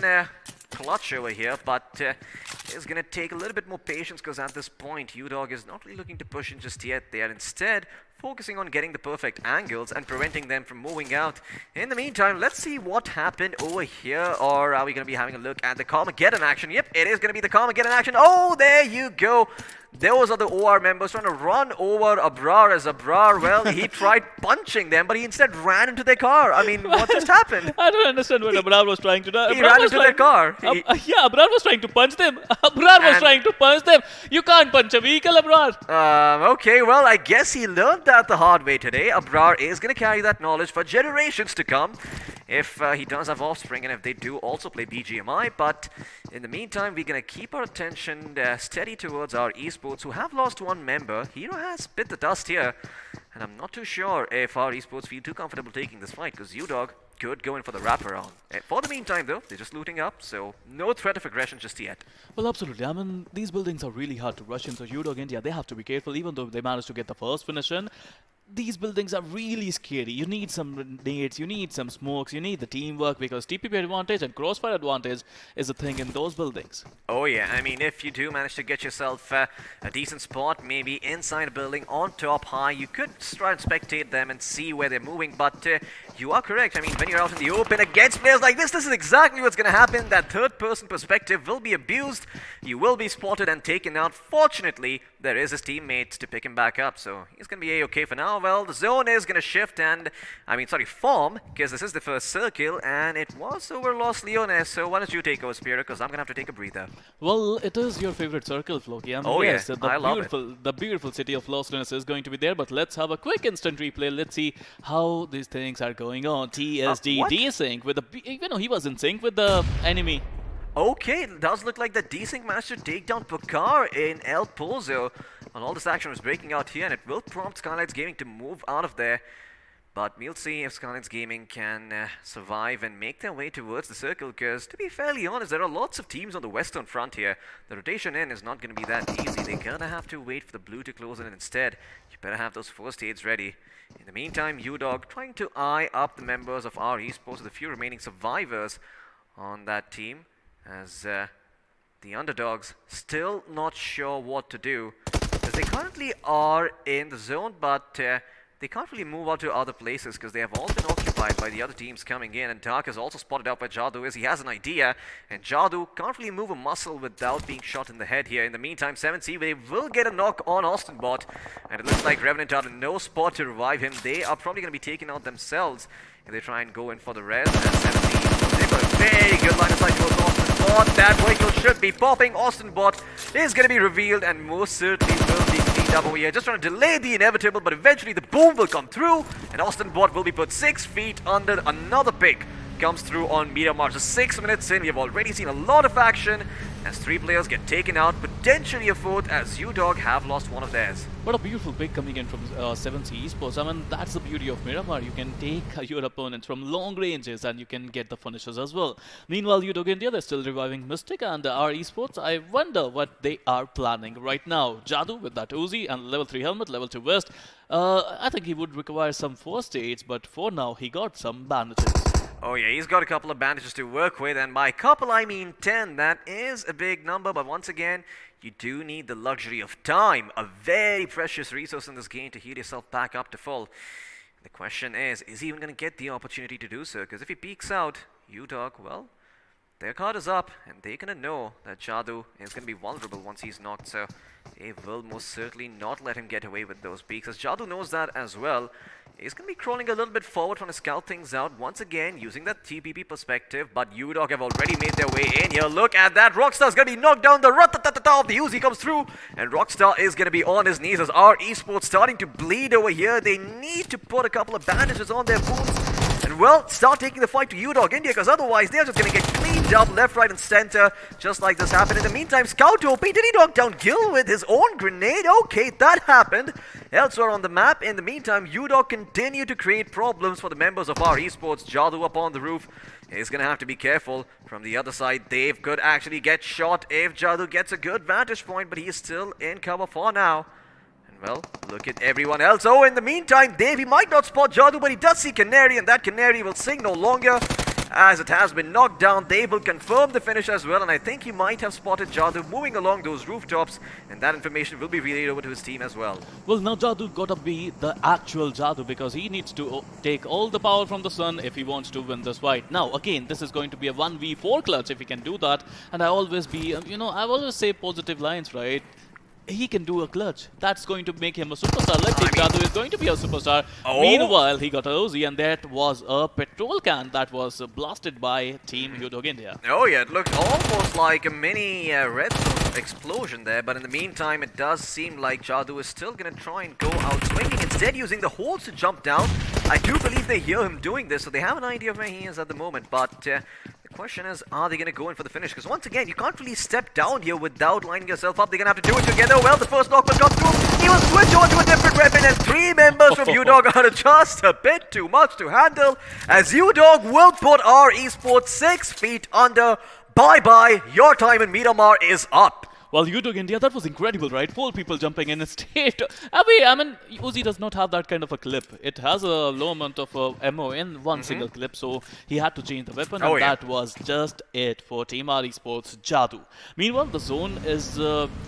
clutch over here, but it's going to take a little bit more patience because at this point, UDog is not really looking to push in just yet. They are instead focusing on getting the perfect angles and preventing them from moving out. In the meantime, let's see what happened over here, or are we going to be having a look at the Carmageddon action? Yep, it is going to be the Carmageddon action. Oh, there you go. Those are the OR members trying to run over Abrar as Abrar, well, he tried punching them, but he instead ran into their car. I mean, what just happened? I don't understand what Abrar was trying to do. He ran into their car. Yeah, Abrar was trying to punch them. Abrar was trying to punch them. You can't punch a vehicle, Abrar. Okay, well, I guess he learned that the hard way today. Abrar is going to carry that knowledge for generations to come. If he does have offspring and if they do also play BGMI, but in the meantime, we're going to keep our attention steady towards our Esports who have lost one member. Hero has bit the dust here, and I'm not too sure if our Esports feel too comfortable taking this fight because UDog could go in for the wraparound. For the meantime, though, they're just looting up, so no threat of aggression just yet. Well, absolutely. I mean, these buildings are really hard to rush in, so UDog India, they have to be careful, even though they managed to get the first finish in. These buildings are really scary. You need some nades, you need some smokes, you need the teamwork because TPP advantage and crossfire advantage is a thing in those buildings. Oh yeah, I mean, if you do manage to get yourself a decent spot, maybe inside a building, on top high, you could try and spectate them and see where they're moving, but you are correct. I mean, when you're out in the open against players like this is exactly what's going to happen. That third-person perspective will be abused. You will be spotted and taken out. Fortunately, there is his teammates to pick him back up, so he's going to be A-okay for now. Well, the zone is going to shift and, form, because this is the first circle, and it was over Los Leones, so why don't you take over, Spira, because I'm going to have to take a breather. Well, it is your favorite circle, Floki. I mean, yes, I love it. The beautiful city of Los Leones is going to be there, but let's have a quick instant replay. Let's see how these things are going on. TSD desync with the, he was in sync with the enemy. Okay, it does look like the desync managed to take down Pucar in El Pozo. And all this action was breaking out here, and it will prompt Skylightz Gaming to move out of there. But we'll see if Skylightz Gaming can survive and make their way towards the circle, because to be fairly honest, there are lots of teams on the western front here. The rotation in is not going to be that easy. They're going to have to wait for the blue to close in, and instead, you better have those first aids ready. In the meantime, UDog trying to eye up the members of our Esports, the few remaining survivors on that team, as the underdogs still not sure what to do. As they currently are in the zone, but they can't really move out to other places because they have all been occupied by the other teams coming in. And Dark is also spotted out by Jadu as he has an idea. And Jadu can't really move a muscle without being shot in the head here. In the meantime, 7C, they will get a knock on Austinbot. And it looks like Revenant out in no spot to revive him. They are probably going to be taken out themselves if they try and go in for the res. And 7C, they've got a very good line of sight towards Austinbot. That vehicle should be popping. Austinbot is going to be revealed and most certainly will be cleaned up over here. Just trying to delay the inevitable, but eventually the boom will come through and Austinbot will be put 6 feet under. Another pick comes through on Miramar. Just 6 minutes in, we have already seen a lot of action as 3 players get taken out, potentially a 4th as UDog have lost one of theirs. What a beautiful pick coming in from 7C Esports. I mean, that's the beauty of Miramar. You can take your opponents from long ranges and you can get the finishes as well. Meanwhile, UDog India, they're still reviving Mystic and our Esports. I wonder what they are planning right now. Jadu with that Uzi and level 3 helmet, level 2 vest. I think he would require some first aids, but for now, he got some bandages. Oh yeah, he's got a couple of bandages to work with, and by couple I mean 10. That is a big number, but once again, you do need the luxury of time, a very precious resource in this game to heal yourself back up to full. The question is he even going to get the opportunity to do so? Because if he peeks out, UDog, well, their card is up, and they're going to know that Jadu is going to be vulnerable once he's knocked, so they will most certainly not let him get away with those peeks, as Jadu knows that as well. He's going to be crawling a little bit forward trying to scout things out, once again using that TPP perspective, but UDog have already made their way in here. Look at that, Rockstar's going to be knocked down, the rat-ta-ta-ta-ta of the Uzi comes through, and Rockstar is going to be on his knees as our Esports starting to bleed over here. They need to put a couple of bandages on their wounds. and well, start taking the fight to UDog India, because otherwise they're just going to get cleaned up left, right, and center, just like this happened. In the meantime, Scout OP, did he knock down Gil with his own grenade? Okay, that happened. Elsewhere on the map, in the meantime, UDog continue to create problems for the members of our esports. Jadoo up on the roof is going to have to be careful. From the other side, Dave could actually get shot if Jadoo gets a good vantage point, but he is still in cover for now. And well, look at everyone else. Oh, in the meantime, Dave, he might not spot Jadoo, but he does see Canary, and that Canary will sing no longer, as it has been knocked down. Dave will confirm the finish as well, and I think he might have spotted Jadoo moving along those rooftops, and that information will be relayed over to his team as well. Well, now Jadoo gotta be the actual Jadoo, because he needs to take all the power from the sun if he wants to win this fight. Now, again, this is going to be a 1v4 clutch if he can do that, and I always be, I always say positive lines, right? He can do a clutch. That's going to make him a superstar. Let's see, Jadoo is going to be a superstar. Oh. Meanwhile, he got a Uzi, and that was a petrol can that was blasted by Team UDog India. Oh yeah, it looked almost like a mini red zone explosion there, but in the meantime, it does seem like Jadoo is still going to try and go out swinging, instead using the holes to jump down. I do believe they hear him doing this, so they have an idea of where he is at the moment, but the question is, are they going to go in for the finish? Because once again, you can't really step down here without lining yourself up. They're going to have to do it together. Well, the first knock will come through. He will switch on to a different weapon, and 3 members from UDog are just a bit too much to handle, as UDog will put our esports 6 feet under. Bye-bye. Your time in Miramar is up. Well, UDog India, that was incredible, right? 4 people jumping in state. I mean, Uzi does not have that kind of a clip. It has a low amount of ammo in one single clip, so he had to change the weapon, and that was just it for Team R Esports Jadoo. Meanwhile, the zone is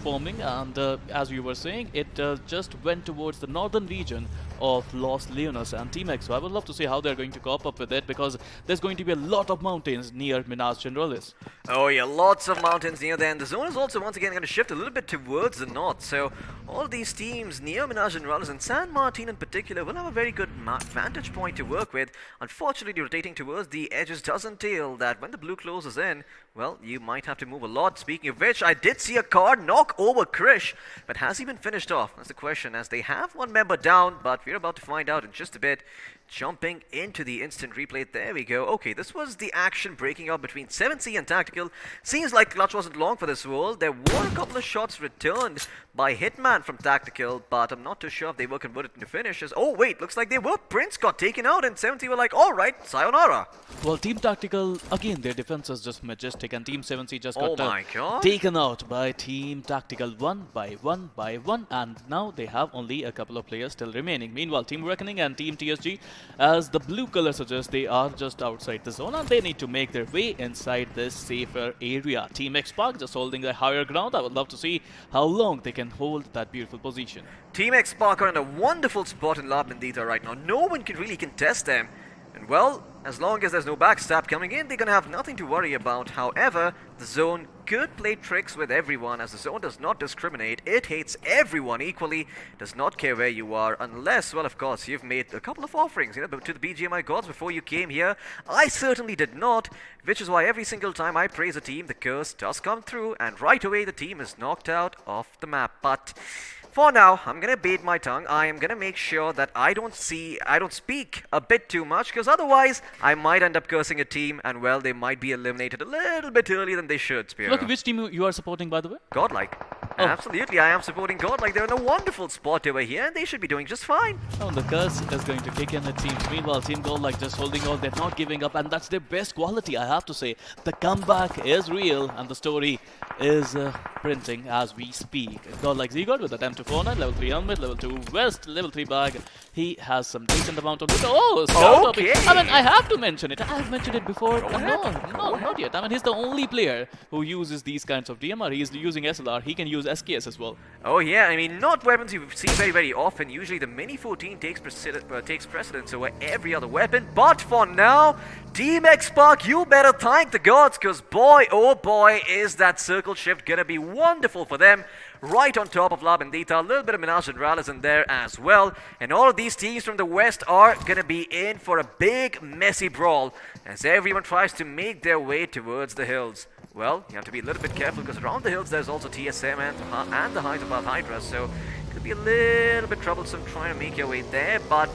forming, and as you were saying, it just went towards the northern region of Los Leones and Team X. So I would love to see how they're going to cope up with it, because there's going to be a lot of mountains near Minas Generalis. Oh yeah, lots of mountains near there, and the zone is also once again going to shift a little bit towards the north. So all these teams near Minas Generalis and San Martin in particular will have a very good vantage point to work with. Unfortunately, rotating towards the edges does entail that when the blue closes in, well, you might have to move a lot. Speaking of which, I did see a car knock over Krish, but has he been finished off? That's the question, as they have 1 member down, but we're about to find out in just a bit. Jumping into the instant replay, there we go. Okay, this was the action breaking up between 7C and Tactical. Seems like clutch wasn't long for this role. There were a couple of shots returned by Hitman from Tactical, but I'm not too sure if they were converted into finishes. Oh wait, looks like they were. Prince got taken out, and 7C were like, alright, sayonara. Well, Team Tactical, again, their defense is just majestic, and Team 7C just got taken out by Team Tactical one by one, and now they have only a couple of players still remaining. Meanwhile, Team Recknoning and Team TSG, as the blue color suggests, they are just outside the zone, and they need to make their way inside this safer area. Team X-Park just holding the higher ground. I would love to see how long they can hold that beautiful position. Team X-Park are in a wonderful spot in La Bendita right now. No one can really contest them. And well, as long as there's no backstab coming in, they're going to have nothing to worry about. However, the zone could play tricks with everyone, as the zone does not discriminate. It hates everyone equally, does not care where you are, unless, well, of course, you've made a couple of offerings, to the BGMI gods before you came here. I certainly did not, which is why every single time I praise a team, the curse does come through, and right away the team is knocked out off the map. But for now, I'm going to bait my tongue. I am going to make sure that I don't speak a bit too much, because otherwise I might end up cursing a team, and well, they might be eliminated a little bit earlier than they should, Spiro. Look, which team you are supporting, by the way? GodLike. Oh. Absolutely, I am supporting GodLike. They're in a wonderful spot over here, and they should be doing just fine. Oh, the curse is going to kick in, it seems. Meanwhile, Team GodLike just holding on. They're not giving up, and that's their best quality, I have to say. The comeback is real, and the story is printing as we speak. GodLike Z-God with attempt to 4-9, level 3 helmet, level 2 vest, level 3 bag. He has some decent amount of loot. Oh, Scout. Okay. I mean, I have to mention it. I've mentioned it before. No, not yet. I mean, he's the only player who uses these kinds of DMR. He's using SLR. He can use SKS as well. Oh yeah, I mean, not weapons you see very, very often. Usually the Mini 14 takes precedence over every other weapon. But for now, Team X-Park, you better thank the gods, because boy, oh boy, is that circle shift gonna be wonderful for them. Right on top of La Bendita, a little bit of Minas Generalis in there as well. And all of these teams from the west are gonna be in for a big, messy brawl, as everyone tries to make their way towards the hills. Well, you have to be a little bit careful, because around the hills there's also TSM and the Hyderabad Hydras, so it could be a little bit troublesome trying to make your way there, but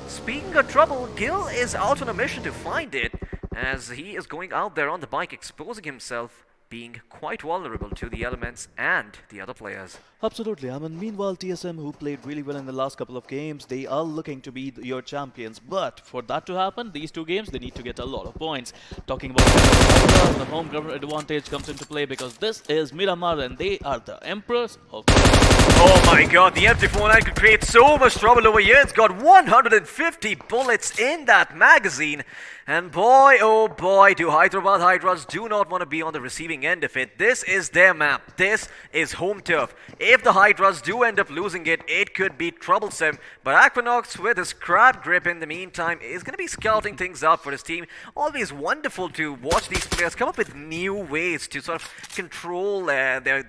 Speaking of trouble, Gil is out on a mission to find it, as he is going out there on the bike, exposing himself, being quite vulnerable to the elements and the other players. Absolutely. I mean, meanwhile, TSM, who played really well in the last couple of games, they are looking to be your champions. But for that to happen, these two games, they need to get a lot of points. Talking about the home ground advantage comes into play because this is Miramar and they are the emperors of... Oh my god, the MT49 could create so much trouble over here. It's got 150 bullets in that magazine. And boy, oh boy, do Hyderabad Hydras do not want to be on the receiving end of it. This is their map. This is home turf. If the Hydras do end up losing it, it could be troublesome. But iQOO, with his crab grip in the meantime, is going to be scouting things out for his team. Always wonderful to watch these players come up with new ways to sort of control their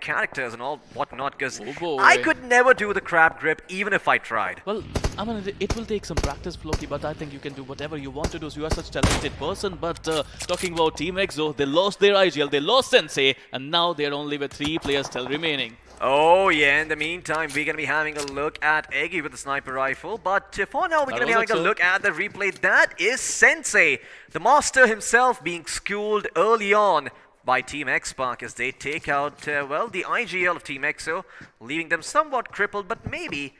characters and all whatnot. Because I could never do the crab grip, even if I tried. Well, I mean, it will take some practice, Floki, but I think you can do whatever you want to do. So you are such a talented person. But talking about Team EXO, they lost their IGL, they lost Sensei, and now they're only with 3 players still remaining. Oh yeah, in the meantime, we're going to be having a look at Eggy with the sniper rifle. But for now, we're going to be having a look at the replay. That is Sensei, the master himself, being schooled early on by Team X-Park as they take out, well, the IGL of Team EXO, leaving them somewhat crippled, but maybe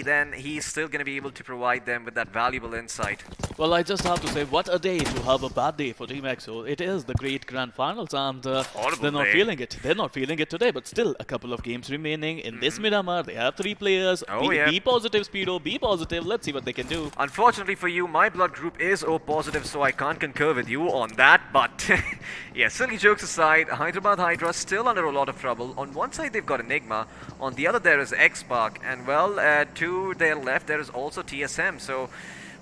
then he's still going to be able to provide them with that valuable insight. Well, I just have to say, what a day to have a bad day for Team EXO. It is the great grand finals and they're not feeling it. They're not feeling it today, but still a couple of games remaining in this Miramar. They have 3 players. Be positive, Speedo. Be positive. Let's see what they can do. Unfortunately for you, my blood group is O positive, so I can't concur with you on that. But yeah, silly jokes aside, Hyderabad Hydra still under a lot of trouble. On one side, they've got Enigma. On the other, there is X-Park. And well, to their left, there is also TSM. So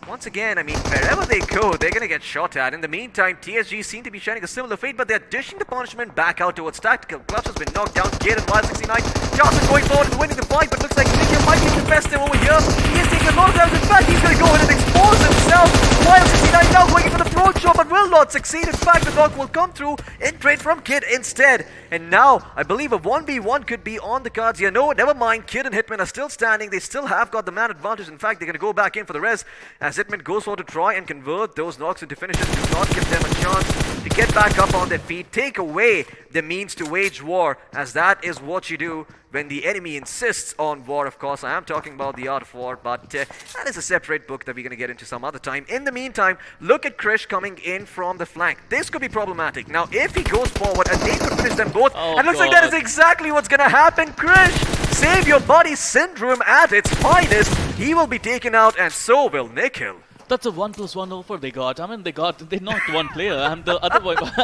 once again, I mean, wherever they go, they're going to get shot at. In the meantime, TSG seem to be sharing a similar fate, but they're dishing the punishment back out towards Tactical. Clutch has been knocked down. Kid and Wild 69. Johnson going forward and winning the fight, but looks like Nikhil might be the best over here. He is taking a lot of damage. In fact, he's going to go ahead and expose himself. Wild 69 now going in for the throat shot, but will not succeed. In fact, the dog will come through in trade from Kid instead. And now, I believe a 1v1 could be on the cards here. No, never mind. Kid and Hitman are still standing. They still have got the man advantage. In fact, they're going to go back in for the res as Hitman goes for to try and convert those knocks into finishes. Do not give them a chance to get back up on their feet. Take away the means to wage war, as that is what you do when the enemy insists on war. Of course, I am talking about the art of war, but that is a separate book that we're going to get into some other time. In the meantime, look at Krish coming in from the flank. This could be problematic. Now, if he goes forward, a nade could finish them both. And looks like that is exactly what's going to happen. Krish, save your body syndrome at its finest. He will be taken out, and so will Nikhil. That's a 1+1 offer they got. I mean, they knocked one player and the other player came in.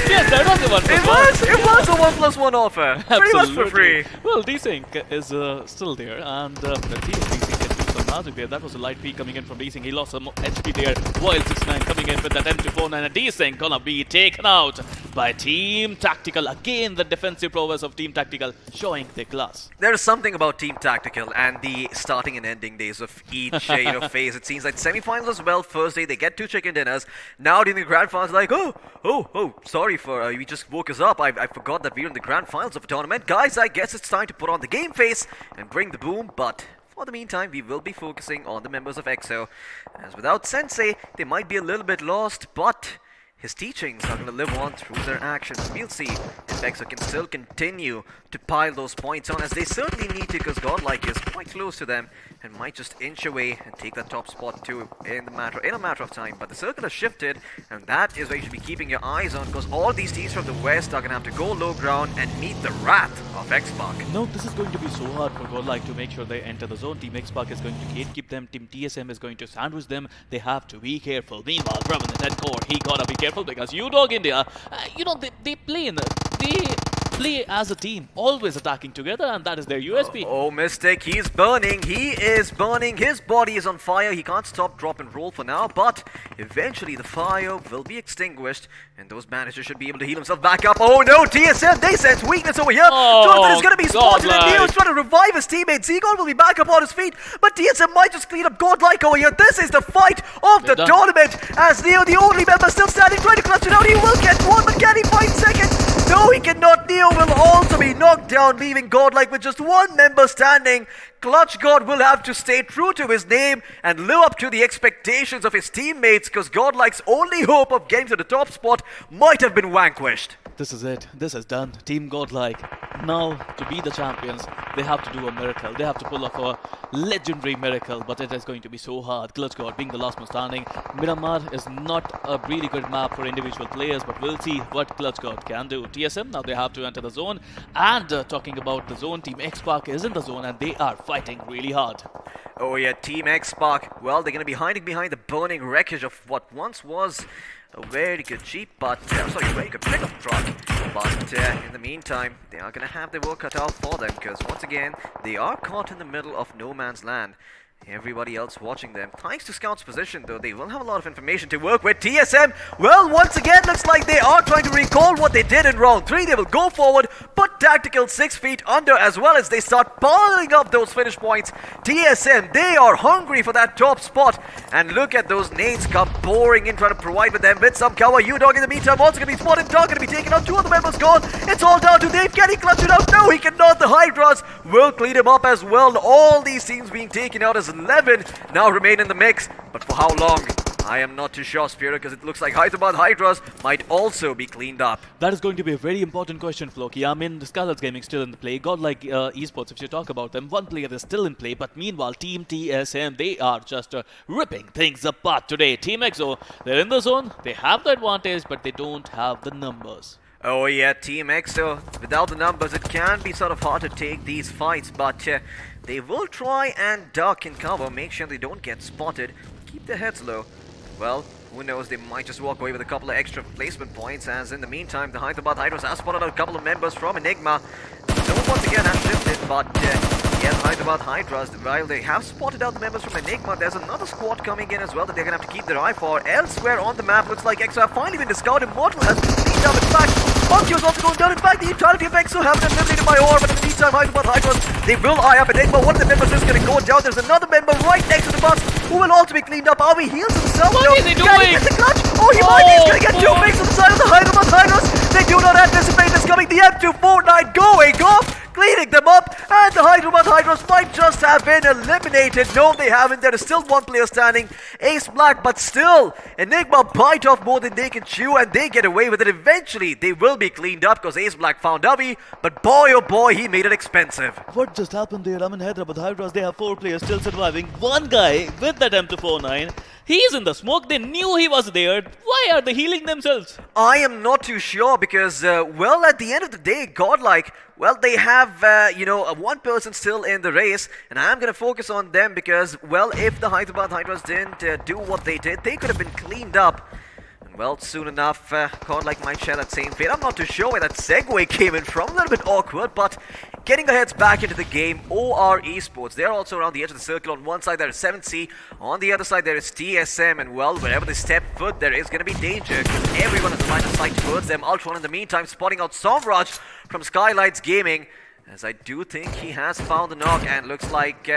Yes, that was a 1+1. It was a 1+1 offer. Pretty much for free. Well, Desync is still there, and let's see if Desync can do some magic there. That was a light peak coming in from Desync. He lost some HP there. Wild 69 coming in with that M249, and Desync gonna be taken out by Team Tactical. Again, the defensive prowess of Team Tactical showing their class. There is something about Team Tactical and the starting and ending days of each phase. It seems like semi-finals as well. First day they get 2 chicken dinners. Now during the grand finals, like, oh, sorry for you just woke us up. I forgot that we're in the grand finals of a tournament. Guys, I guess it's time to put on the game face and bring the boom. But for the meantime, we will be focusing on the members of EXO, as without Sensei, they might be a little bit lost, but his teachings are going to live on through their actions. We'll see if EXO can still continue to pile those points on, as they certainly need to, because GodLike is quite close to them and might just inch away and take that top spot too in a matter of time. But the circle has shifted, and that is where you should be keeping your eyes on, because all these teams from the west are going to have to go low ground and meet the wrath of X-Park. No, this is going to be so hard for GodLike to make sure they enter the zone. Team X-Park is going to gatekeep them. Team TSM is going to sandwich them. They have to be careful. Meanwhile, Revenant and Core, he gotta be careful, because UDog India, they play as a team, always attacking together, and that is their USP. Oh, mistake. He's burning. He is burning. His body is on fire. He can't stop, drop, and roll for now, but eventually the fire will be extinguished, and those managers should be able to heal himself back up. Oh no, TSM, they sense weakness over here. Jonathan is going to be spotted, and Neo's trying to revive his teammate. Zegon will be back up on his feet, but TSM might just clean up GodLike over here. This is the fight of the tournament, as Neo, the only member still standing, trying to clutch it out. He will get one, but can he find second? No, he cannot. Neo will also be knocked down, leaving GodLike with just one member standing. Clutch God will have to stay true to his name and live up to the expectations of his teammates, because GodLike's only hope of getting to the top spot might have been vanquished. This is it. This is done. Team GodLike. Now, to be the champions, they have to do a miracle. They have to pull off a legendary miracle, but it is going to be so hard. Clutch God being the last man standing. Miramar is not a really good map for individual players, but we'll see what Clutch God can do. TSM, now they have to enter the zone. And talking about the zone, Team X-Park is in the zone and they are fighting really hard. Oh yeah, Team X-Park. Well, they're going to be hiding behind the burning wreckage of what once was a very good Jeep, but very good pickup truck. But in the meantime, they are going to have their work cut out for them, because once again, they are caught in the middle of no man's land. Everybody else watching them. Thanks to Scout's position, though, they will have a lot of information to work with. TSM, well, once again, looks like they are trying to recall what they did in round 3. They will go forward, put Tactical 6 feet under, as well as they start piling up those finish points. TSM, they are hungry for that top spot. And look at those nades come pouring in, trying to provide with them with some cover. UDog in the meantime also going to be spotted. Dog going to be taken out. 2 of the members gone. It's all down to Dave. Can he clutch it out? No, he cannot. The Hydras will clean him up as well. All these teams being taken out as 11 now remain in the mix, but for how long? I am not too sure, Spiro, because it looks like Hyderabad Hydras might also be cleaned up. That is going to be a very important question, Floki. I mean, the Skylightz Gaming still in the play. GodLike Esports, if you talk about them, one player is still in play, but meanwhile, Team TSM, they are just ripping things apart today. Team EXO, they're in the zone, they have the advantage, but they don't have the numbers. Oh yeah, Team EXO, without the numbers, it can be sort of hard to take these fights, but they will try and duck and cover, make sure they don't get spotted, keep their heads low. Well, who knows, they might just walk away with a couple of extra placement points, as in the meantime, the Hyderabad Hydras have spotted out a couple of members from Enigma. No one once again has shifted, but yeah, Hyderabad Hydras, while they have spotted out the members from Enigma, there's another squad coming in as well that they're going to have to keep their eye for. Elsewhere on the map, looks like EXO have finally been discovered. Immortal has been cleaned up. In fact, Monkey was also going down. In fact, the entirety of EXO have been eliminated by Or, but in the meantime, Hyderabad Hydras, they will eye up Enigma. One of the members is going to go down. There's another member right next to the bus who will also be cleaned up. Are we heals himself? What is he doing? Can he get the clutch? Oh, he might be. He's going to get 2 picks on the side of the Hyderabad Hydras. They do not anticipate this coming. The M249 going off, cleaning them up, and the Hyderabad Hydras might just have been eliminated. No, they haven't. There is still one player standing, Ace Black, but still, Enigma bite off more than they can chew, and they get away with it. Eventually, they will be cleaned up because Ace Black found Avi, but boy, oh boy, he made it expensive. What just happened there? I mean, Hyderabad Hydras, they have 4 players still surviving. One guy with that M249, he's in the smoke. They knew he was there. Why are they healing themselves? I am not too sure because, well, at the end of the day, GodLike, well, they have, one person still in the race, and I'm going to focus on them because, well, if the Hyderabad Hydras didn't do what they did, they could have been cleaned up. And, well, soon enough, GodLike might share that same fate. I'm not too sure where that segue came in from. A little bit awkward, but getting their heads back into the game, OR Esports. They're also around the edge of the circle. On one side, there is 7C. On the other side, there is TSM. And, well, wherever they step foot, there is going to be danger because everyone has a line of sight towards them. Ultron, in the meantime, spotting out Somraj from Skylightz Gaming, as I do think he has found the knock, and looks like,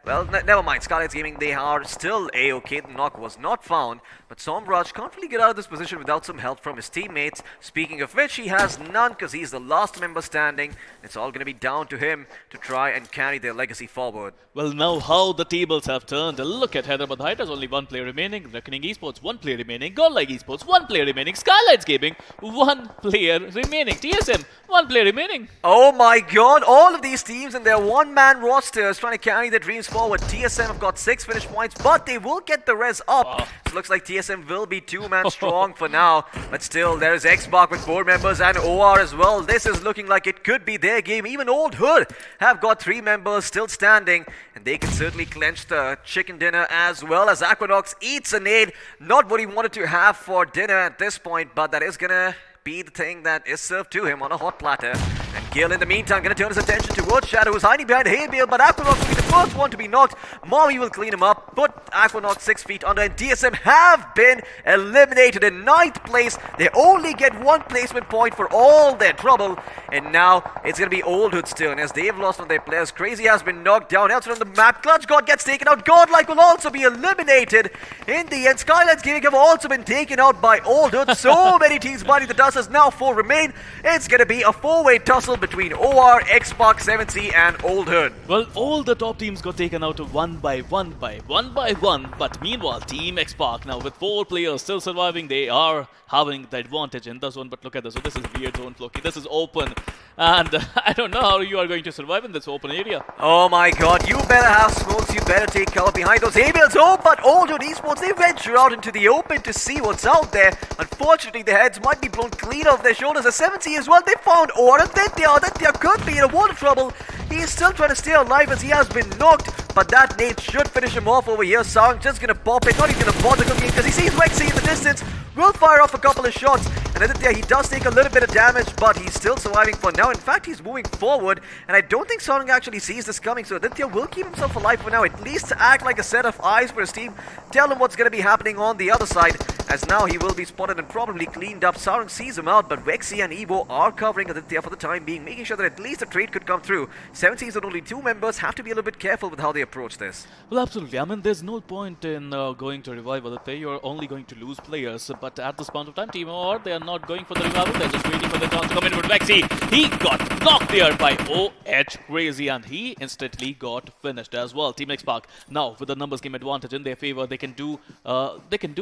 well, never mind. Skylightz Gaming, they are still A-okay. The knock was not found, but Somraj can't really get out of this position without some help from his teammates. Speaking of which, he has none because he's the last member standing. It's all going to be down to him to try and carry their legacy forward. Well, now how the tables have turned. Look at Hyderabad Hydras, only 1 player remaining. Reckoning Esports, 1 player remaining. GodLike Esports, 1 player remaining. Skylightz Gaming, 1 player remaining. TSM, 1 player remaining. Oh my god, all of these teams and their one-man rosters trying to carry their dreams forward. TSM have got 6 finish points, but they will get the res up. Wow. So it looks like TSM will be 2-man strong for now. But still, there is X-Bark with 4 members and OR as well. This is looking like it could be their game. Even Old Hood have got 3 members still standing, and they can certainly clench the chicken dinner as well as Aquanox eats a nade. Not what he wanted to have for dinner at this point, but that is gonna be the thing that is served to him on a hot platter. And Gil, in the meantime, going to turn his attention towards Shadow, who's hiding behind Haybiel, but Aquanaut will be the first one to be knocked. Maui will clean him up, put Aquanaut 6 feet under, and DSM have been eliminated in 9th place. They only get 1 placement point for all their trouble, and now it's going to be Old Hood's turn as they've lost one of their players. Crazy has been knocked down. Elsewhere on the map, Clutch God gets taken out. GodLike will also be eliminated in the end. Skylightz Gaming have also been taken out by Old Hood. So many teams biting the dust as now 4 remain. It's going to be a 4-way tussle between OR, Xpark, 7C and Old Hood. Well, all the top teams got taken out one by one. But meanwhile, Team Xpark now with 4 players still surviving, they are having the advantage in the zone. But look at this. So this is weird zone, Floki. This is open. And I don't know how you are going to survive in this open area. Oh my god, you better have smokes, you better take cover behind those hay-bales. Oh, but Old Hood Esports, they venture out into the open to see what's out there. Unfortunately, their heads might be blown clean off their shoulders. The 7C as well, they found Aura. That could be in a world of trouble. He's still trying to stay alive as he has been knocked, but that nade should finish him off over here. Sarang just gonna pop it, not even gonna bother cooking it because he sees Rexy in the distance. Will fire off a couple of shots, and Aditya, he does take a little bit of damage, but he's still surviving for now. In fact, he's moving forward, and I don't think Sarang actually sees this coming, so Aditya will keep himself alive for now, at least to act like a set of eyes for his team, tell him what's going to be happening on the other side, as now he will be spotted and probably cleaned up. Sarang sees him out, but Rexy and Evo are covering Aditya for the time being, making sure that at least a trade could come through. 7Cs with only 2 members have to be a little bit careful with how they approach this. Well, absolutely. I mean, there's no point in going to revive Aditya. You're only going to lose players. But at this point of time, Team OR, they are not going for the revival. They're just waiting for the chance to come in with Rexy. He got knocked there by OH Crazy, and he instantly got finished as well. Team Xpark now with the numbers game advantage in their favor, they can do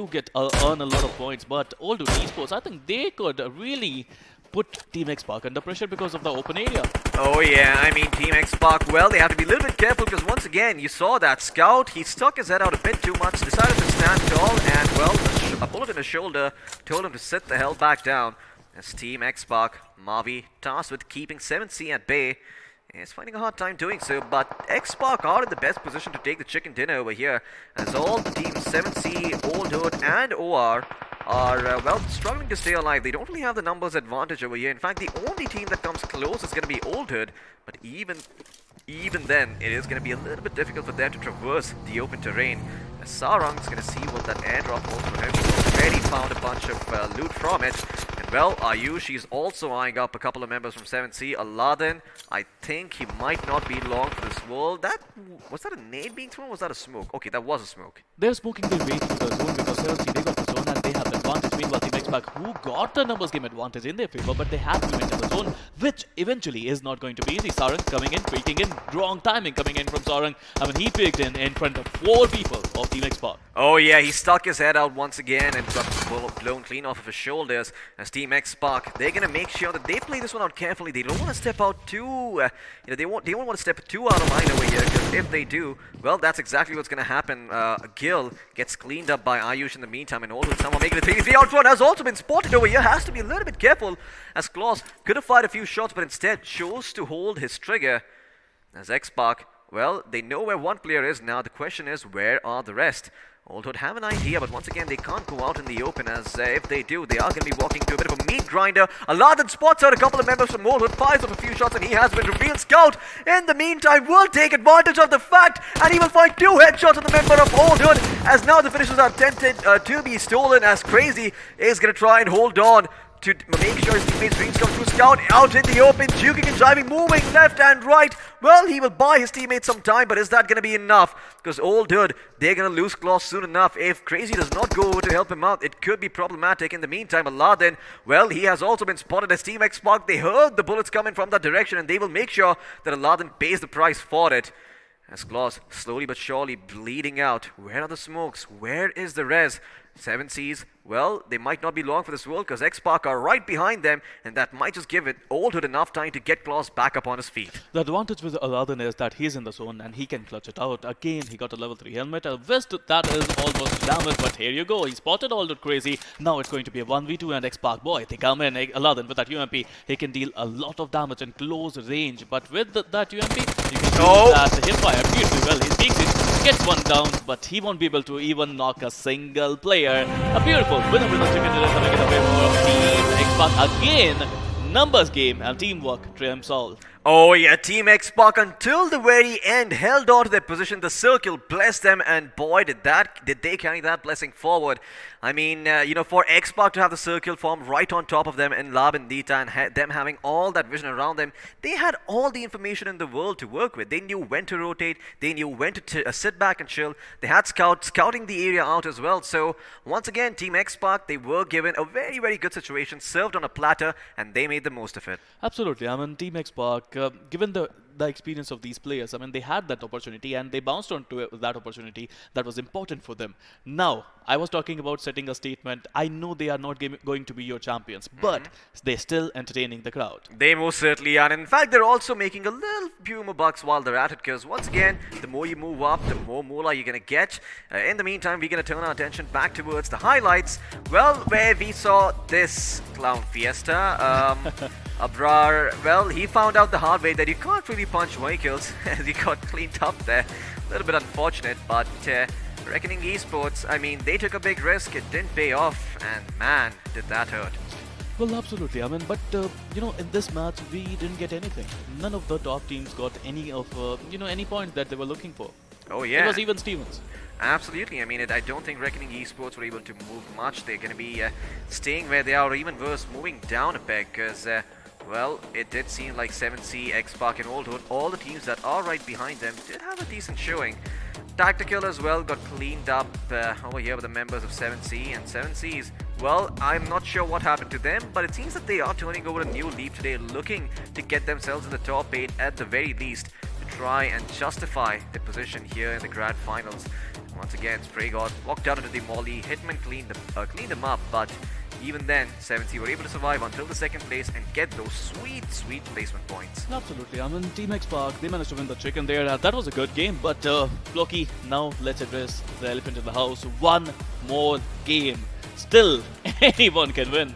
get earn a lot of points. But Old Hood Esports, I think they could really put Team Xpark under pressure because of the open area. Oh yeah, I mean Team Xpark, well, they have to be a little bit careful because once again, you saw that Scout, he stuck his head out a bit too much, decided to stand tall, and well, a bullet in his shoulder told him to sit the hell back down. As Team Xpark, Mavi, tasked with keeping 7C at bay, is finding a hard time doing so, but Xpark are in the best position to take the chicken dinner over here, as all the teams 7C, Old Hood and OR are, well, struggling to stay alive. They don't really have the numbers advantage over here. In fact, the only team that comes close is going to be Old Hood, but even then, it is going to be a little bit difficult for them to traverse the open terrain. Sarang's going to see what that airdrop holds for him. He's already found a bunch of loot from it. And well, Ayush, he's also eyeing up a couple of members from 7C. Aladdin, I think he might not be long for this world. Was that a nade being thrown or was that a smoke? Okay, that was a smoke. They're smoking their way to the zone because 7C, they got the zone and they have the advantage. Meanwhile, Team Xpark, who got the numbers game advantage in their favor, but they have to enter the zone, which eventually is not going to be easy. Sarang coming in, peeking in, wrong timing coming in from Sarang. I mean, he peeked in front of 4 people of Team Xpark. Oh yeah, he stuck his head out once again and got blown clean off of his shoulders. As Team Xpark, they're gonna make sure that they play this one out carefully. They don't want to step out too, they don't want to step too out of line over here, because if they do, well, that's exactly what's gonna happen. Gil gets cleaned up by Ayush in the meantime, and Old Hood somehow making the 3v3 out front has also been spotted over here. Has to be a little bit careful, as Claus could have fired a few shots, but instead chose to hold his trigger. As Xpark, well, they know where one player is now. The question is, where are the rest? Old Hood have an idea, but once again, they can't go out in the open, as if they do, they are going to be walking to a bit of a meat grinder. Aladdin spots out a couple of members from Old Hood, fires off a few shots, and he has been revealed. Scout, in the meantime, will take advantage of the fact, and he will find 2 headshots on the member of Old Hood, as now the finishers are tempted to be stolen, as Crazy is going to try and hold on to make sure his teammates' dreams come true. Scout out in the open, juking and driving, moving left and right. Well, he will buy his teammates some time, but is that going to be enough? Because Old Hood, they're going to lose Claws soon enough. If Crazy does not go over to help him out, it could be problematic. In the meantime, Aladdin, well, he has also been spotted as Team Xpark. They heard the bullets coming from that direction, and they will make sure that Aladdin pays the price for it. As Claws slowly but surely bleeding out. Where are the smokes? Where is the res? 7Cs, well, they might not be long for this world because Xpark are right behind them, and that might just give it Old Hood enough time to get Claus back up on his feet. The advantage with Aladdin is that he's in the zone and he can clutch it out. Again, he got a level 3 helmet, a vest that is almost damaged, but here you go. He spotted Old Hood Crazy. Now it's going to be a 1v2 and Xpark, boy, they come in. Aladdin with that UMP, he can deal a lot of damage in close range, but with that UMP, you can see that hipfire beautifully well. He peeks it, gets one down, but he won't be able to even knock a single player. A beautiful winner chicken dinner coming in the favor of Team Xpark again. numbers game, and teamwork triumphs all. Oh yeah, Team X-Pac until the very end held on to their position. The circle blessed them, and boy did they carry that blessing forward. I mean, for X-Pac to have the circle form right on top of them in Lab and Dita, and them having all that vision around them, they had all the information in the world to work with. They knew when to rotate, they knew when to sit back and chill. They had scouts scouting the area out as well. So once again, Team X-Pac, they were given a very, very good situation, served on a platter, and they made the most of it. Absolutely. I mean, Team X-Pac, given the experience of these players, I mean, they had that opportunity and they bounced onto that opportunity that was important for them. Now, I was talking about setting a statement. I know they are not going to be your champions, but they're still entertaining the crowd. They most certainly are. And in fact, they're also making a little few more bucks while they're at it, because once again, the more you move up, the more moolah you're going to get. In the meantime, we're going to turn our attention back towards the highlights. Well, where we saw this clown fiesta. Abrar, well, he found out the hard way that you can't really punch vehicles as he got cleaned up there. A little bit unfortunate, but Reckoning Esports, I mean, they took a big risk, it didn't pay off, and man, did that hurt. Well, absolutely. I mean, but in this match, we didn't get anything. None of the top teams got any of, any point that they were looking for. Oh yeah. It was even Stevens. Absolutely. I mean, I don't think Reckoning Esports were able to move much. They're going to be staying where they are, or even worse, moving down a peg, because well, it did seem like 7C, X-Pac and all the teams that are right behind them did have a decent showing. Tactical as well got cleaned up over here with the members of 7C, and 7C's, well, I'm not sure what happened to them, but it seems that they are turning over a new leaf today, looking to get themselves in the top 8 at the very least, to try and justify their position here in the grand finals. Once again, Spray God walked down into the molly, Hitman cleaned them up, but even then, 7C were able to survive until the second place and get those sweet, sweet placement points. Absolutely. I mean, Team X-Pac, they managed to win the chicken there. That was a good game, but Floki, now let's address the elephant in the house. One more game. Still, anyone can win.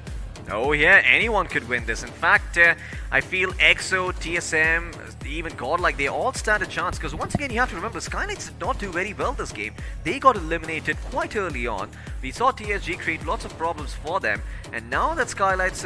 Oh yeah, anyone could win this. In fact, I feel EXO, TSM, even GodLike, they all stand a chance, because once again you have to remember, Skylightz did not do very well this game. They got eliminated quite early on. We saw TSG create lots of problems for them, and now that Skylight's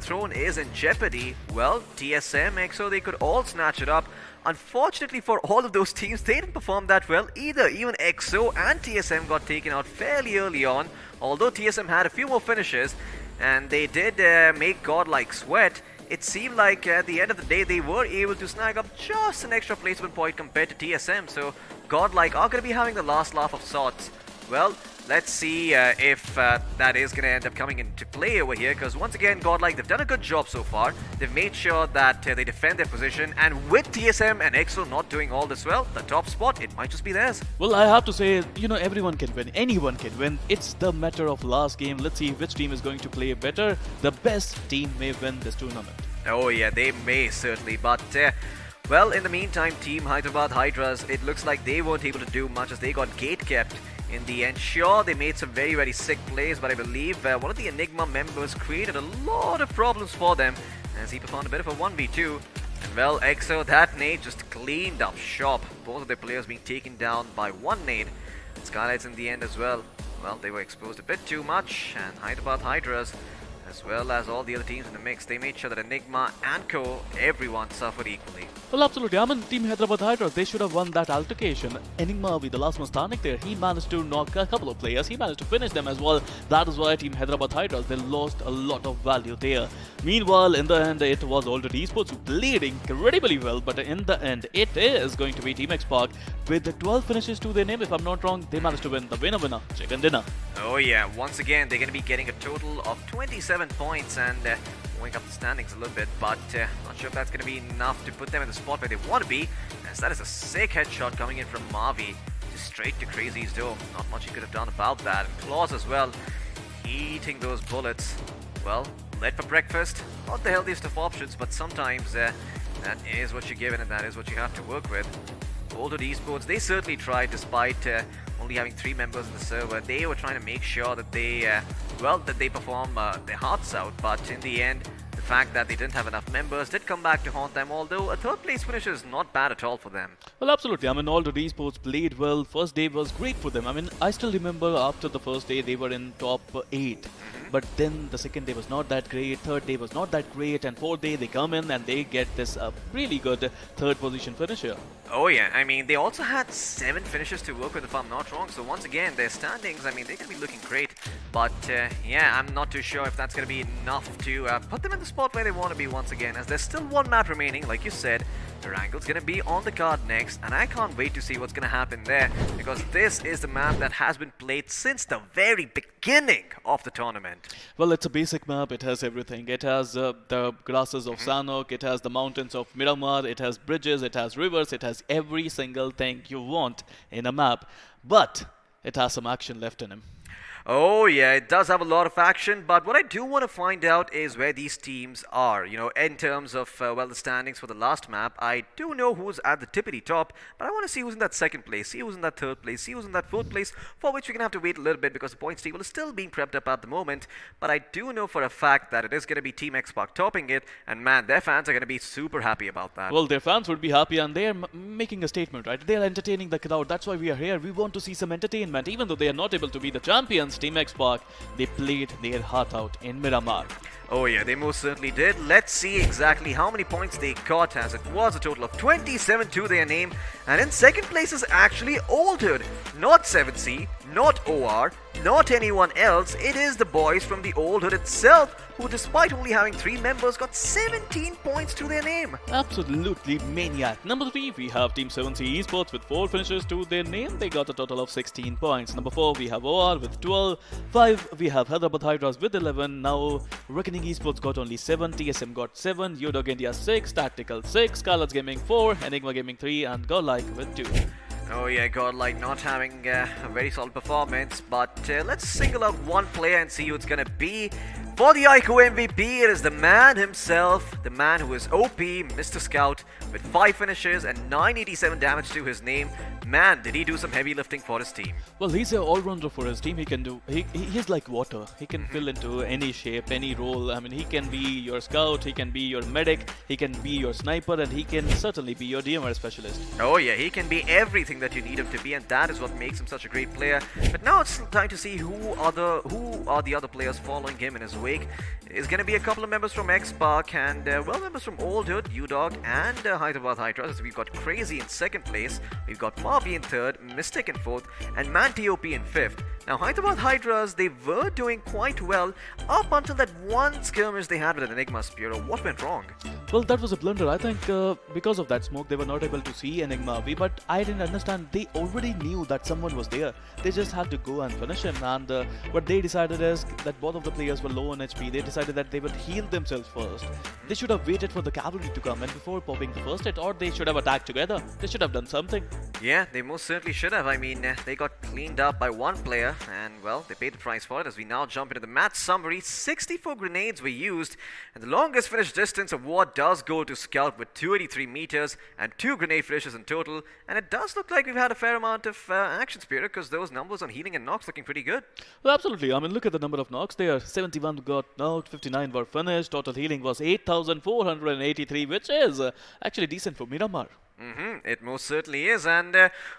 throne is in jeopardy, well, TSM, EXO, they could all snatch it up. Unfortunately for all of those teams, they didn't perform that well either. Even EXO and TSM got taken out fairly early on, although TSM had a few more finishes, and they did make GodLike sweat. It seemed like at the end of the day they were able to snag up just an extra placement point compared to TSM, so GodLike are going to be having the last laugh of sorts. Well, let's see if that is going to end up coming into play over here, because once again, GodLike, they've done a good job so far. They've made sure that they defend their position, and with TSM and EXO not doing all this well, the top spot, it might just be theirs. Well, I have to say, everyone can win. Anyone can win. It's the matter of last game. Let's see which team is going to play better. The best team may win this tournament. Oh yeah, they may certainly, but well, in the meantime, Team Hyderabad Hydras, it looks like they weren't able to do much as they got gate kept in the end. Sure, they made some very, very sick plays, but I believe one of the Enigma members created a lot of problems for them as he performed a bit of a 1v2. And well, EXO, that nade just cleaned up shop. Both of their players being taken down by one nade. And Skylightz in the end as well. Well, they were exposed a bit too much, and Hyderabad Hydras, as well as all the other teams in the mix, they made sure that Enigma and Co, everyone suffered equally. Well, absolutely. I mean, Team Hyderabad Hydras, they should have won that altercation. Enigma, with the last one standing there, he managed to knock a couple of players. He managed to finish them as well. That is why Team Hyderabad Hydras, they lost a lot of value there. Meanwhile, in the end, it was Altered Esports who played incredibly well. But in the end, it is going to be Team X-Pac with 12 finishes to their name. If I'm not wrong, they managed to win the winner, chicken dinner. Oh yeah, once again, they're going to be getting a total of 27 points and moving up the standings a little bit, but not sure if that's going to be enough to put them in the spot where they want to be, as that is a sick headshot coming in from Mavi, just straight to Crazy's dome. Not much he could have done about that. And Claws as well, eating those bullets. Well, led for breakfast, not the healthiest of options, but sometimes that is what you're given and that is what you have to work with. Altered Esports, they certainly tried despite only having 3 members in the server. They were trying to make sure that they, perform their hearts out, but in the end, the fact that they didn't have enough members did come back to haunt them, although a 3rd place finish is not bad at all for them. Well, absolutely. I mean, Altered Esports played well. First day was great for them. I mean, I still remember after the first day, they were in top 8. But then the second day was not that great, third day was not that great, and fourth day they come in and they get this really good third position finisher. Oh yeah, I mean, they also had 7 finishes to work with if I'm not wrong, so once again, their standings, I mean, they're going to be looking great, but yeah, I'm not too sure if that's going to be enough to put them in the spot where they want to be once again, as there's still one map remaining, like you said. Erangel's going to be on the card next, and I can't wait to see what's going to happen there, because this is the map that has been played since the very beginning of the tournament. Well, it's a basic map, it has everything. It has the grasses of Sanhok, it has the mountains of Miramar, it has bridges, it has rivers, it has every single thing you want in a map. But it has some action left in him. Oh yeah, it does have a lot of action, but what I do want to find out is where these teams are, you know, in terms of, well, the standings for the last map. I do know who's at the tippity top, but I want to see who's in that second place, see who's in that third place, see who's in that fourth place, for which we're going to have to wait a little bit because the points table is still being prepped up at the moment, but I do know for a fact that it is going to be Team Xbox topping it, and man, their fans are going to be super happy about that. Well, their fans would be happy, and they're making a statement, right? They're entertaining the crowd. That's why we are here. We want to see some entertainment. Even though they are not able to be the champions, Team Xbox, they played their heart out in Miramar. Oh yeah, they most certainly did. Let's see exactly how many points they got, as it was a total of 27 to their name. And in second place is actually Altered, not 7C, not OR, not anyone else. It is the boys from the Old Hood itself, who despite only having 3 members got 17 points to their name. Absolutely maniac. Number 3, we have Team 7C Esports with 4 finishes to their name. They got a total of 16 points. Number 4, we have OR with 12. 5, we have Hyderabad Hydras with 11. Now, Recknoning Esports got only 7, TSM got 7, UDog India 6, Tactical 6, Skylightz Gaming 4, Enigma Gaming 3, and GodLike with 2. Oh yeah, GodLike not having a very solid performance, but let's single out one player and see who it's gonna be. For the iQOO MVP, it is the man himself, the man who is OP, Mr. Scout, with 5 finishes and 987 damage to his name. Man, did he do some heavy lifting for his team. Well, he's an all-rounder for his team. He can do. He's like water. He can fill into any shape, any role. I mean, he can be your scout, he can be your medic, he can be your sniper, and he can certainly be your DMR specialist. Oh yeah, he can be everything that you need him to be, and that is what makes him such a great player. But now it's time to see who are the other players following him in his wake. It's going to be a couple of members from X-Park and well, members from Old Hood, UDog, and Hyderabad Hydras. We've got Crazy in second place, we've got Marby in third, Mystic in fourth, and Man TOP in fifth. Now, Hyderabad Hydras, they were doing quite well up until that one skirmish they had with an Enigma Spear. What went wrong? Well, that was a blunder. I think because of that smoke, they were not able to see Enigma V, but I didn't understand. They already knew that someone was there. They just had to go and finish him, and what they decided is that both of the players were low on HP. They decided that they would heal themselves first. They should have waited for the cavalry to come in before popping the first hit, or they should have attacked together. They should have done something. Yeah, they most certainly should have. I mean, they got cleaned up by one player, and well, they paid the price for it. As we now jump into the match summary, 64 grenades were used, and the longest finish distance award does go to Scout with 283 meters and 2 grenade finishes in total. And it does look like we've had a fair amount of action, Spirit, because those numbers on healing and knocks looking pretty good. Well, absolutely. I mean, look at the number of knocks there. 71 got knocked, 59 were finished. Total healing was 8,483, which is actually decent for Miramar. It most certainly is, and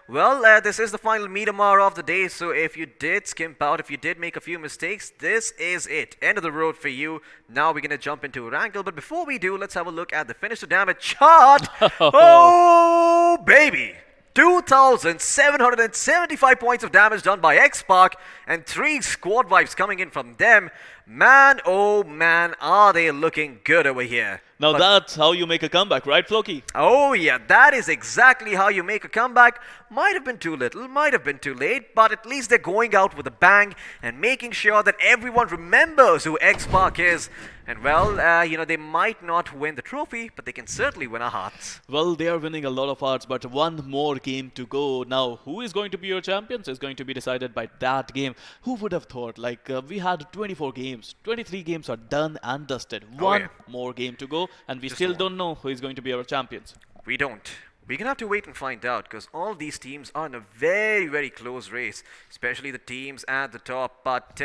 well, this is the final Miramar of the day, so if you did skimp out, if you did make a few mistakes, this is it. End of the road for you. Now we're going to jump into Erangel, but before we do, let's have a look at the finish to damage chart. Oh, baby! 2,775 points of damage done by X-Park and 3 squad wipes coming in from them. Man, oh man, are they looking good over here. Now that's how you make a comeback, right, Floki? Oh yeah, that is exactly how you make a comeback. Might have been too little, might have been too late, but at least they're going out with a bang and making sure that everyone remembers who X-Park is. And well, you know, they might not win the trophy, but they can certainly win our hearts. Well, they are winning a lot of hearts, but one more game to go. Now, who is going to be your champions is going to be decided by that game. Who would have thought? Like, we had 24 games. 23 games are done and dusted. One more game to go, and we still don't know who is going to be our champions. We don't. We're going to have to wait and find out, because all these teams are in a very, very close race, especially the teams at the top. But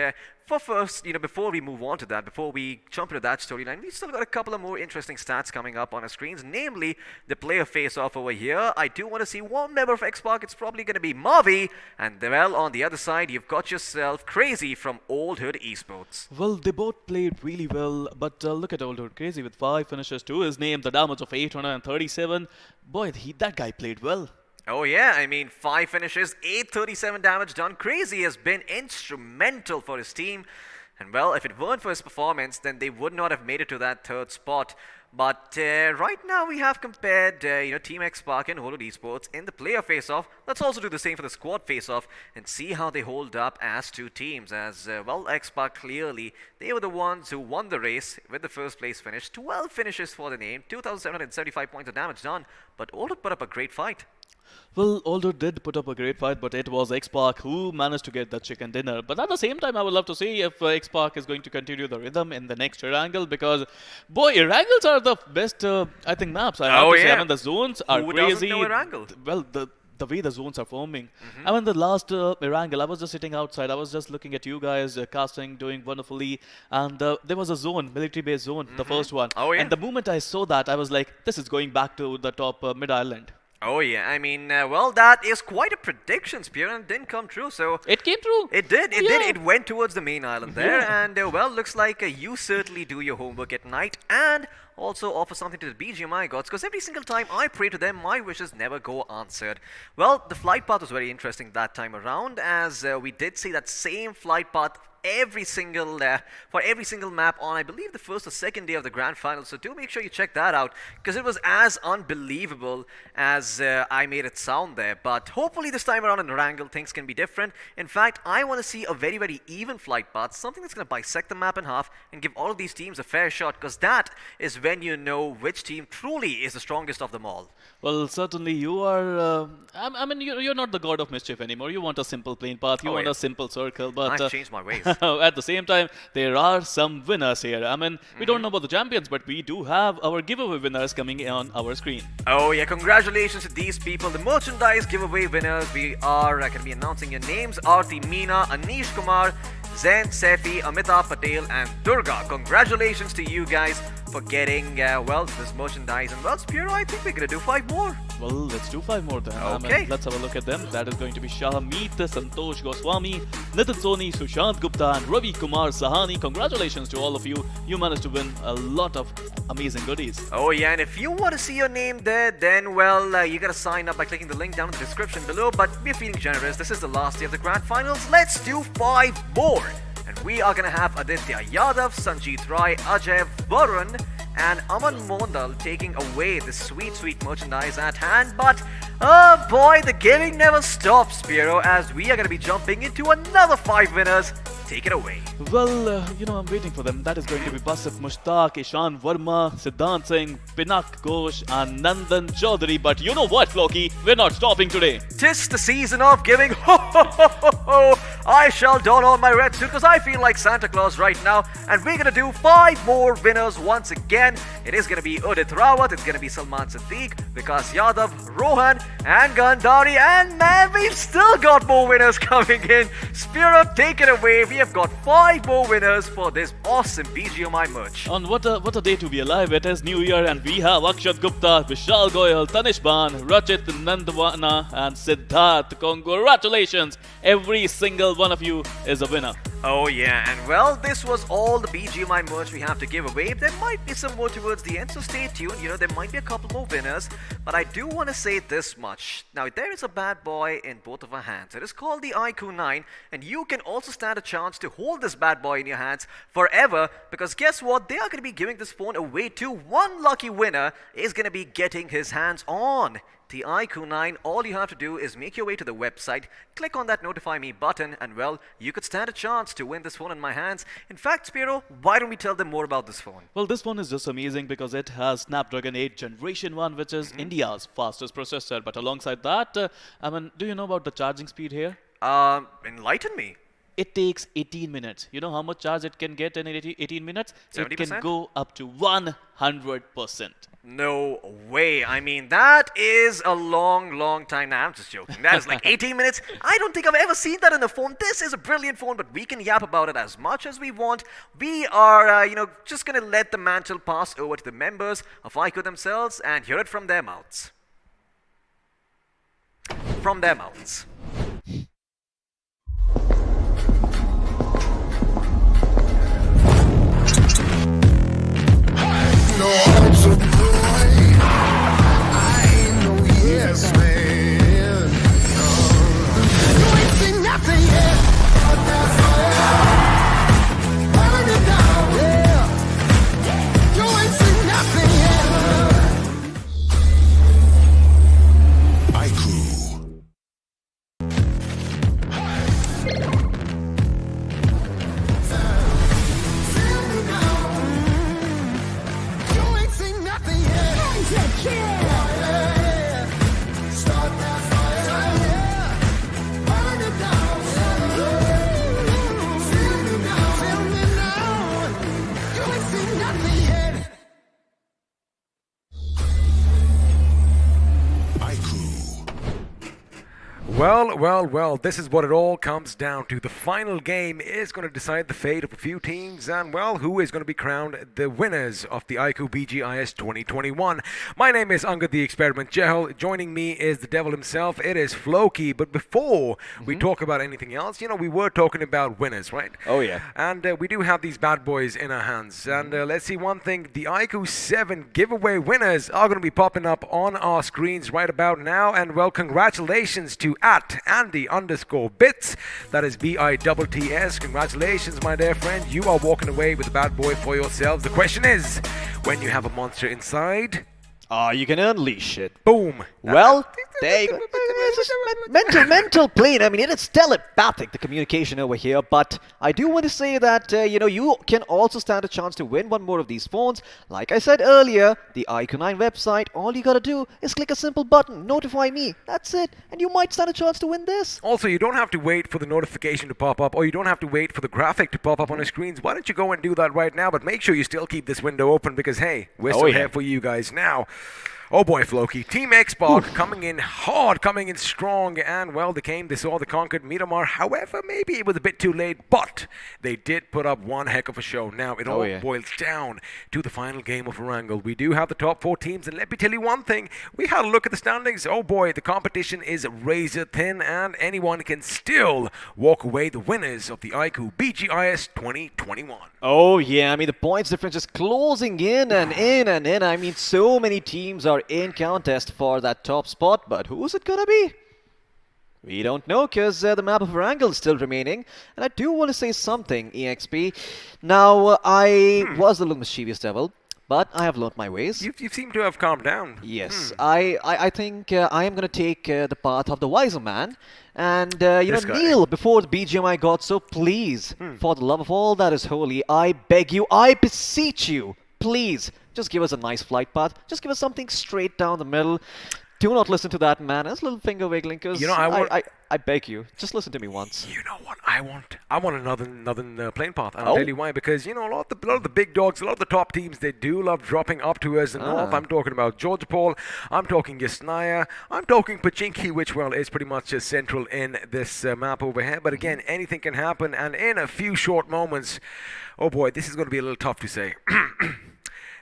for first, before we move on to that, before we jump into that storyline, we still got a couple of more interesting stats coming up on our screens, namely the player face-off over here. I do want to see one member of X-Park. It's probably going to be Mavi, and well, on the other side, you've got yourself Crazy from Old Hood Esports. Well, they both played really well, but look at Old Hood Crazy with 5 finishes to his name, the damage of 837. Boy, that guy played well. Oh yeah, I mean 5 finishes, 837 damage done. Crazy has been instrumental for his team. And well, if it weren't for his performance, then they would not have made it to that 3rd spot. But right now we have compared, Team X-Park and Holo Esports in the player face-off. Let's also do the same for the squad face-off and see how they hold up as 2 teams. As, well, X-Park clearly, they were the ones who won the race with the 1st place finish. 12 finishes for the name, 2,775 points of damage done. But Old Hood put up a great fight. Well, Aldo did put up a great fight, but it was X-Park who managed to get the chicken dinner. But at the same time, I would love to see if X-Park is going to continue the rhythm in the next Erangel, because, boy, Erangels are the best, I think, maps. I have to say. I mean, the zones are Who crazy. doesn't know Erangel? Well, the way the zones are forming. I mean, the last Erangel, I was just sitting outside. I was just looking at you guys casting, doing wonderfully. And there was a zone, military-based zone, the first one. Oh, yeah. And the moment I saw that, I was like, this is going back to the top mid-island. Oh yeah, I mean, well, that is quite a prediction, Spear, and it didn't come true, so... It came true. It did. It went towards the main island there, and, well, looks like you certainly do your homework at night, and also offer something to the BGMI gods, because every single time I pray to them, my wishes never go answered. Well, the flight path was very interesting that time around, as we did see that same flight path for every single map on, I believe, the 1st or 2nd day of the grand final. So do make sure you check that out, because it was as unbelievable as I made it sound there. But hopefully this time around in Erangel, things can be different. In fact, I want to see a very, very even flight path, something that's going to bisect the map in half and give all of these teams a fair shot, because that is when you know which team truly is the strongest of them all. Well, certainly you are, I mean, you're not the god of mischief anymore. You want a simple plain path, you want a simple circle, but... I've changed my ways. At the same time, there are some winners here. I mean, we don't know about the champions, but we do have our giveaway winners coming on our screen. Oh yeah, congratulations to these people, the merchandise giveaway winners. We are going to be announcing your names: Aarti Meena, Anish Kumar, Zain Saifi, Amitabh Patel, and Durga. Congratulations to you guys for getting, well, this merchandise. And well, Spiro, I think we're going to do 5 more. Well, let's do 5 more then. Okay. I mean, let's have a look at them. That is going to be Shahmeet, Santosh Goswami, Nitin Soni, Sushant Gupta, and Ravi Kumar Sahani. Congratulations to all of you. You managed to win a lot of amazing goodies. Oh yeah, and if you want to see your name there, then well, you got to sign up by clicking the link down in the description below. But we're feeling generous. This is the last day of the grand finals. Let's do 5 more. And we are going to have Aditya Yadav, Sanjeet Rai, Ajay, Varun, and Aman Mondal taking away the sweet, sweet merchandise at hand. But, oh boy, the giving never stops, Spiro, as we are going to be jumping into another 5 winners. Take it away. Well, I'm waiting for them. That is going to be Basif Mushtaq, Ishan Verma, Siddhant Singh, Pinak Ghosh, and Nandan Chaudhary. But you know what, Floki? We're not stopping today. 'Tis the season of giving. Ho, ho, ho, ho, ho. I shall don on my red suit because I feel like Santa Claus right now. And we're going to do 5 more winners once again. It is going to be Udit Rawat, it's going to be Salman Siddiq, Vikas Yadav, Rohan, and Gandhari. And man, we've still got more winners coming in. Spiro, take it away. We have got 5 more winners for this awesome BGMI merch. On what a day to be alive. It is New Year and we have Akshat Gupta, Vishal Goyal, Tanish Ban, Rachit Nandwana, and Siddharth. Congratulations. Every single one of you is a winner. Oh yeah, and well, this was all the BGMI merch we have to give away. There might be some more towards the end, so stay tuned. There might be a couple more winners, but I do want to say this much. Now, there is a bad boy in both of our hands. It is called the iQOO 9, and you can also stand a chance to hold this bad boy in your hands forever, because guess what? They are going to be giving this phone away to one lucky winner is going to be getting his hands on the iQOO 9. All you have to do is make your way to the website, click on that notify me button, and well, you could stand a chance to win this phone in my hands. In fact, Spiro, why don't we tell them more about this phone? Well, this one is just amazing because it has Snapdragon 8 Generation 1, which is India's fastest processor. But alongside that, do you know about the charging speed here? Enlighten me. It takes 18 minutes. You know how much charge it can get in 18 minutes? 70%? It can go up to 100%. No way. I mean, that is a long time. Now, I'm just joking. That is like 18 minutes. I don't think I've ever seen that in a phone. This is a brilliant phone, but we can yap about it as much as we want. We are, just going to let the mantle pass over to the members of iQOO themselves and hear it from their mouths. From their mouths. Yes, man. You ain't seen nothing yet. But that's fire. Burn it down. Yeah. You ain't seen nothing yet. iQOO. Feel me now. You ain't seen nothing yet. Start that fire, yeah. Burn it down, yeah. Feel me now. You ain't seen nothing yet. Well, this is what it all comes down to. The final game is going to decide the fate of a few teams and, well, who is going to be crowned the winners of the iQOO BGIS 2021. My name is Angad the Experiment Jehel. Joining me is the devil himself. It is Floki. But before we talk about anything else, we were talking about winners, right? Oh, yeah. And we do have these bad boys in our hands. And let's see one thing. The iQOO 7 giveaway winners are going to be popping up on our screens right about now. And, well, congratulations to @Andy_Bits. That is BITTS. Congratulations, my dear friend. You are walking away with a bad boy for yourselves. The question is, when you have a monster inside, you can unleash it. boom. Well, there you go. It's just mental plane. I mean, it is telepathic, the communication over here. But I do want to say that, you can also stand a chance to win one more of these phones. Like I said earlier, the iQOO 9 website, all you gotta do is click a simple button, notify me. That's it. And you might stand a chance to win this. Also, you don't have to wait for the notification to pop up, or you don't have to wait for the graphic to pop up on your screens. Why don't you go and do that right now? But make sure you still keep this window open because, hey, we're still here for you guys now. Oh boy, Floki. Team Xbox coming in hard, coming in strong, and, well, they saw the conquered Miramar. However, maybe it was a bit too late, but they did put up one heck of a show. Now, it all boils down to the final game of Erangel. We do have the top 4 teams, and let me tell you one thing. We had a look at the standings. Oh boy, the competition is razor thin, and anyone can still walk away the winners of the iQOO BGIS 2021. Oh, yeah. I mean, the points difference is closing in and in and in. I mean, so many teams are in contest for that top spot, but who's it gonna be? We don't know because the map of Erangel is still remaining. And I do want to say something, EXP. Now, I was a little mischievous devil, but I have learnt my ways. You seem to have calmed down. Yes, I think I am going to take the path of the wiser man. And, kneel before the BGMI God. So please, for the love of all that is holy, I beg you, I beseech you, please, just give us a nice flight path. Just give us something straight down the middle. Do not listen to that man. That's a little finger wiggling because I beg you, just listen to me once. You know what I want? I want another plane path. And I'll tell you why. Because, a lot of the big dogs, a lot of the top teams, they do love dropping up to us in the north. I'm talking about Georgia Paul. I'm talking Yasnaya. I'm talking Pachinki, which, well, is pretty much just central in this map over here. But again, anything can happen. And in a few short moments, oh boy, this is going to be a little tough to say.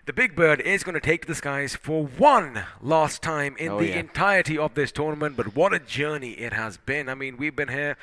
The Big Bird is going to take to the skies for one last time in the entirety of this tournament, but what a journey it has been. I mean, we've been here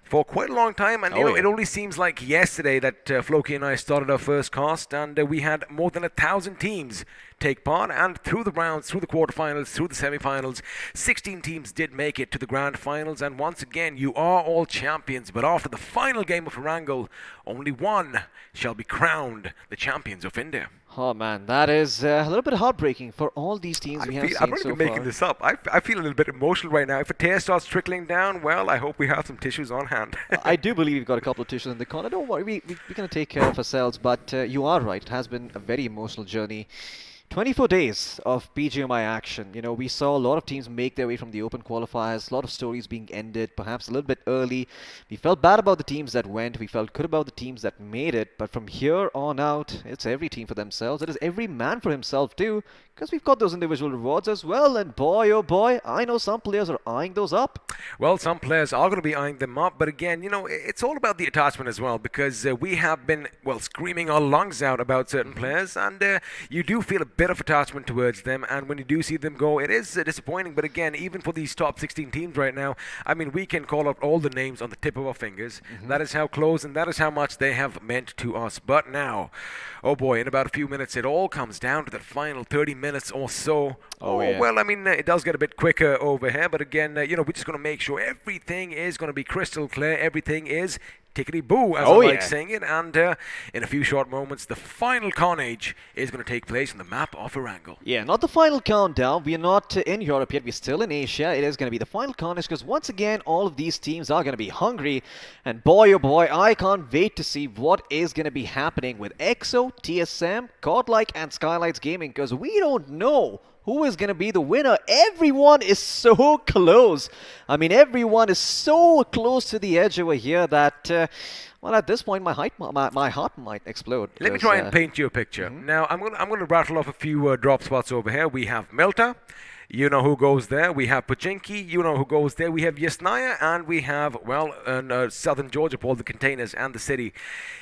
for quite a long time, and it only seems like yesterday that Floki and I started our first cast, and we had more than 1,000 teams take part, and through the rounds, through the quarterfinals, through the semifinals, 16 teams did make it to the grand finals, and once again, you are all champions, but after the final game of Erangel, only one shall be crowned the champions of India. Oh man, that is a little bit heartbreaking for all these teams we have seen so far. I'm not even making this up. I feel a little bit emotional right now. If a tear starts trickling down, well, I hope we have some tissues on hand. I do believe we've got a couple of tissues in the corner. Don't worry, we're going to take care of ourselves. But you are right. It has been a very emotional journey 24 days of BGMI action. You know, we saw a lot of teams make their way from the open qualifiers, a lot of stories being ended, perhaps a little bit early. We felt bad about the teams that went, we felt good about the teams that made it, but from here on out, it's every team for themselves. It is every man for himself too, because we've got those individual rewards as well, and boy oh boy, I know some players are eyeing those up. Well, some players are going to be eyeing them up, but again, you know, it's all about the attachment as well, because we have been, well, screaming our lungs out about certain players, and you do feel a bit of attachment towards them, and when you do see them go, it is disappointing. But again, even for these top 16 teams right now, I mean, we can call out all the names on the tip of our fingers. That is how close and that is how much they have meant to us. But now, oh boy, in about a few minutes, it all comes down to the final 30 minutes or so. Yeah. Well, I mean, it does get a bit quicker over here, but again, you know, we're just going to make sure everything is going to be crystal clear. Everything is tickety-boo, as I like saying it, and in a few short moments, the final carnage is going to take place on the map of Erangel. Yeah, not the final countdown. We are not in Europe yet. We're still in Asia. It is going to be the final carnage because once again, all of these teams are going to be hungry. And boy, oh boy, I can't wait to see what is going to be happening with iQOO, TSM, GodLike, and Skylightz Gaming because we don't know who is going to be the winner. Everyone is so close. I mean, everyone is so close to the edge over here that, well, at this point, my heart might explode. Let me try and paint you a picture. Now, I'm going to rattle off a few drop spots over here. We have Melta. You know who goes there. We have Pachinki. You know who goes there. We have Yasnaya. And we have, well, Southern Georgia, Paul, the containers and the city.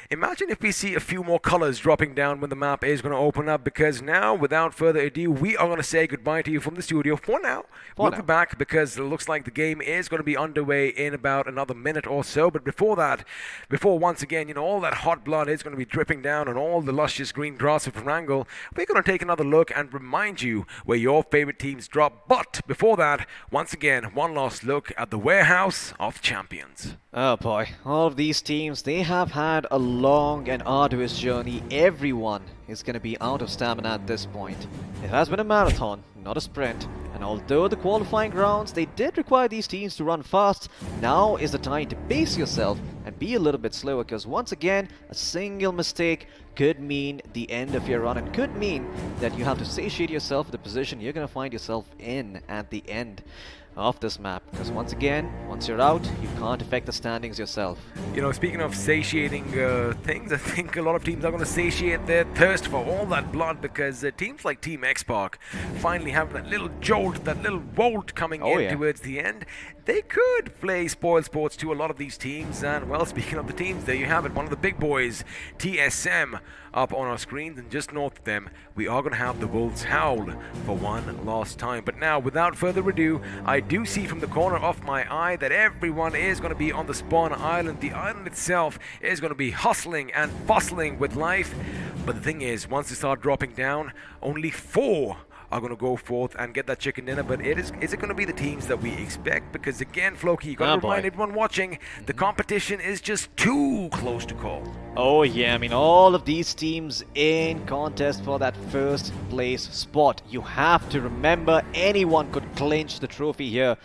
Imagine if we see a few more colors dropping down when the map is going to open up, because now, without further ado, we are going to say goodbye to you from the studio for now. We'll be back because it looks like the game is going to be underway in about another minute or so. But before that, before once again, you know, all that hot blood is going to be dripping down on all the luscious green grass of Erangel, we're going to take another look and remind you where your favorite teams drop. But before that, once again, one last look at the warehouse of champions. Oh boy, all of these teams, they have had a long and arduous journey. Everyone is going to be out of stamina at this point. It has been a marathon, not a sprint. And although the qualifying rounds, they did require these teams to run fast, now is the time to pace yourself and be a little bit slower, because once again, a single mistake could mean the end of your run and could mean that you have to satiate yourself with the position you're going to find yourself in at the end of this map, because once again, once you're out, you can't affect the standings yourself. You know, speaking of satiating things, I think a lot of teams are going to satiate their thirst for all that blood, because teams like Team X-Park finally have that little jolt, that little volt coming in towards the end. They could play spoil sports to a lot of these teams, and well, speaking of the teams, there you have it, one of the big boys, TSM, up on our screens, and just north of them, we are going to have the Wolves howl for one last time. But now, without further ado, I do see from the corner of my eye that everyone is going to be on the spawn island. The island itself is going to be hustling and bustling with life. But the thing is, once they start dropping down, only 4 are going to go forth and get that chicken dinner. But is it going to be the teams that we expect? Because again, Floki, you got to remind everyone watching, the competition is just too close to call. Oh yeah, I mean, all of these teams in contest for that first place spot. You have to remember, anyone could clinch the trophy here.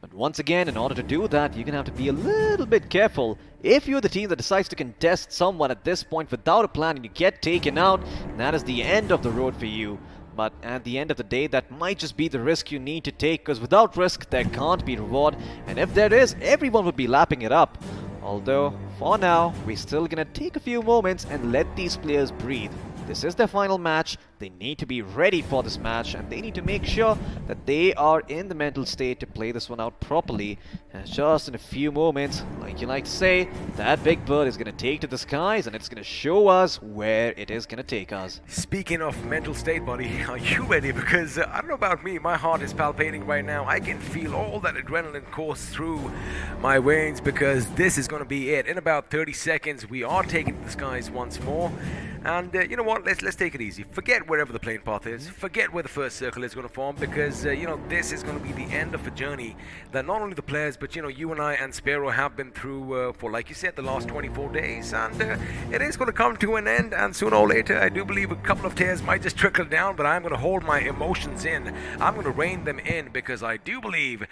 But once again, in order to do that, you're going to have to be a little bit careful. If you're the team that decides to contest someone at this point without a plan and you get taken out, that is the end of the road for you. But at the end of the day, that might just be the risk you need to take, because without risk, there can't be reward. And if there is, everyone would be lapping it up. Although, for now, we're still gonna take a few moments and let these players breathe. This is their final match. They need to be ready for this match, and they need to make sure that they are in the mental state to play this one out properly. And just in a few moments, like you like to say, that big bird is going to take to the skies, and it's going to show us where it is going to take us. Speaking of mental state, buddy, are you ready? Because I don't know about me, my heart is palpitating right now. I can feel all that adrenaline course through my veins, because this is going to be it. In about 30 seconds, we are taking to the skies once more. And you know what, let's take it easy. Forget wherever the plane path is. Forget where the first circle is going to form, because you know, this is going to be the end of a journey that not only the players, but you know, you and I and Sparrow have been through for, like you said, the last 24 days. And it is going to come to an end, and sooner or later, I do believe a couple of tears might just trickle down, but I'm going to hold my emotions in. I'm going to rein them in, because I do believe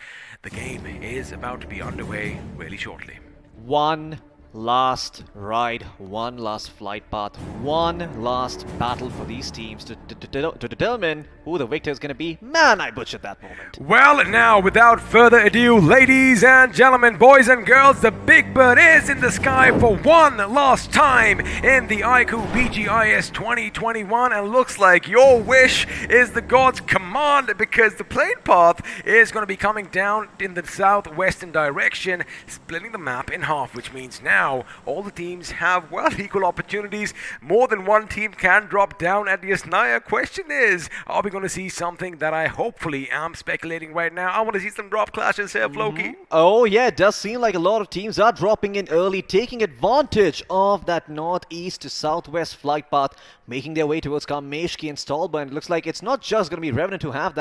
the game is about to be underway really shortly. 1 last ride, one last flight path, one last battle for these teams to determine who the victor is going to be. Man, I butchered that moment. Well, now, without further ado, ladies and gentlemen, boys and girls, the Big Bird is in the sky for one last time in the iQOO BGIS 2021, and looks like your wish is the God's command, because the plane path is going to be coming down in the southwestern direction, splitting the map in half, which means now all the teams have, well, equal opportunities. More than one team can drop down at the Asnaya. Question is, are we going to see something that I hopefully am speculating right now? I want to see some drop clashes here, Floki. Oh yeah, it does seem like a lot of teams are dropping in early, taking advantage of that northeast to southwest flight path, making their way towards Kameshki and Stolba. And it looks like it's not just going to be Revenant who has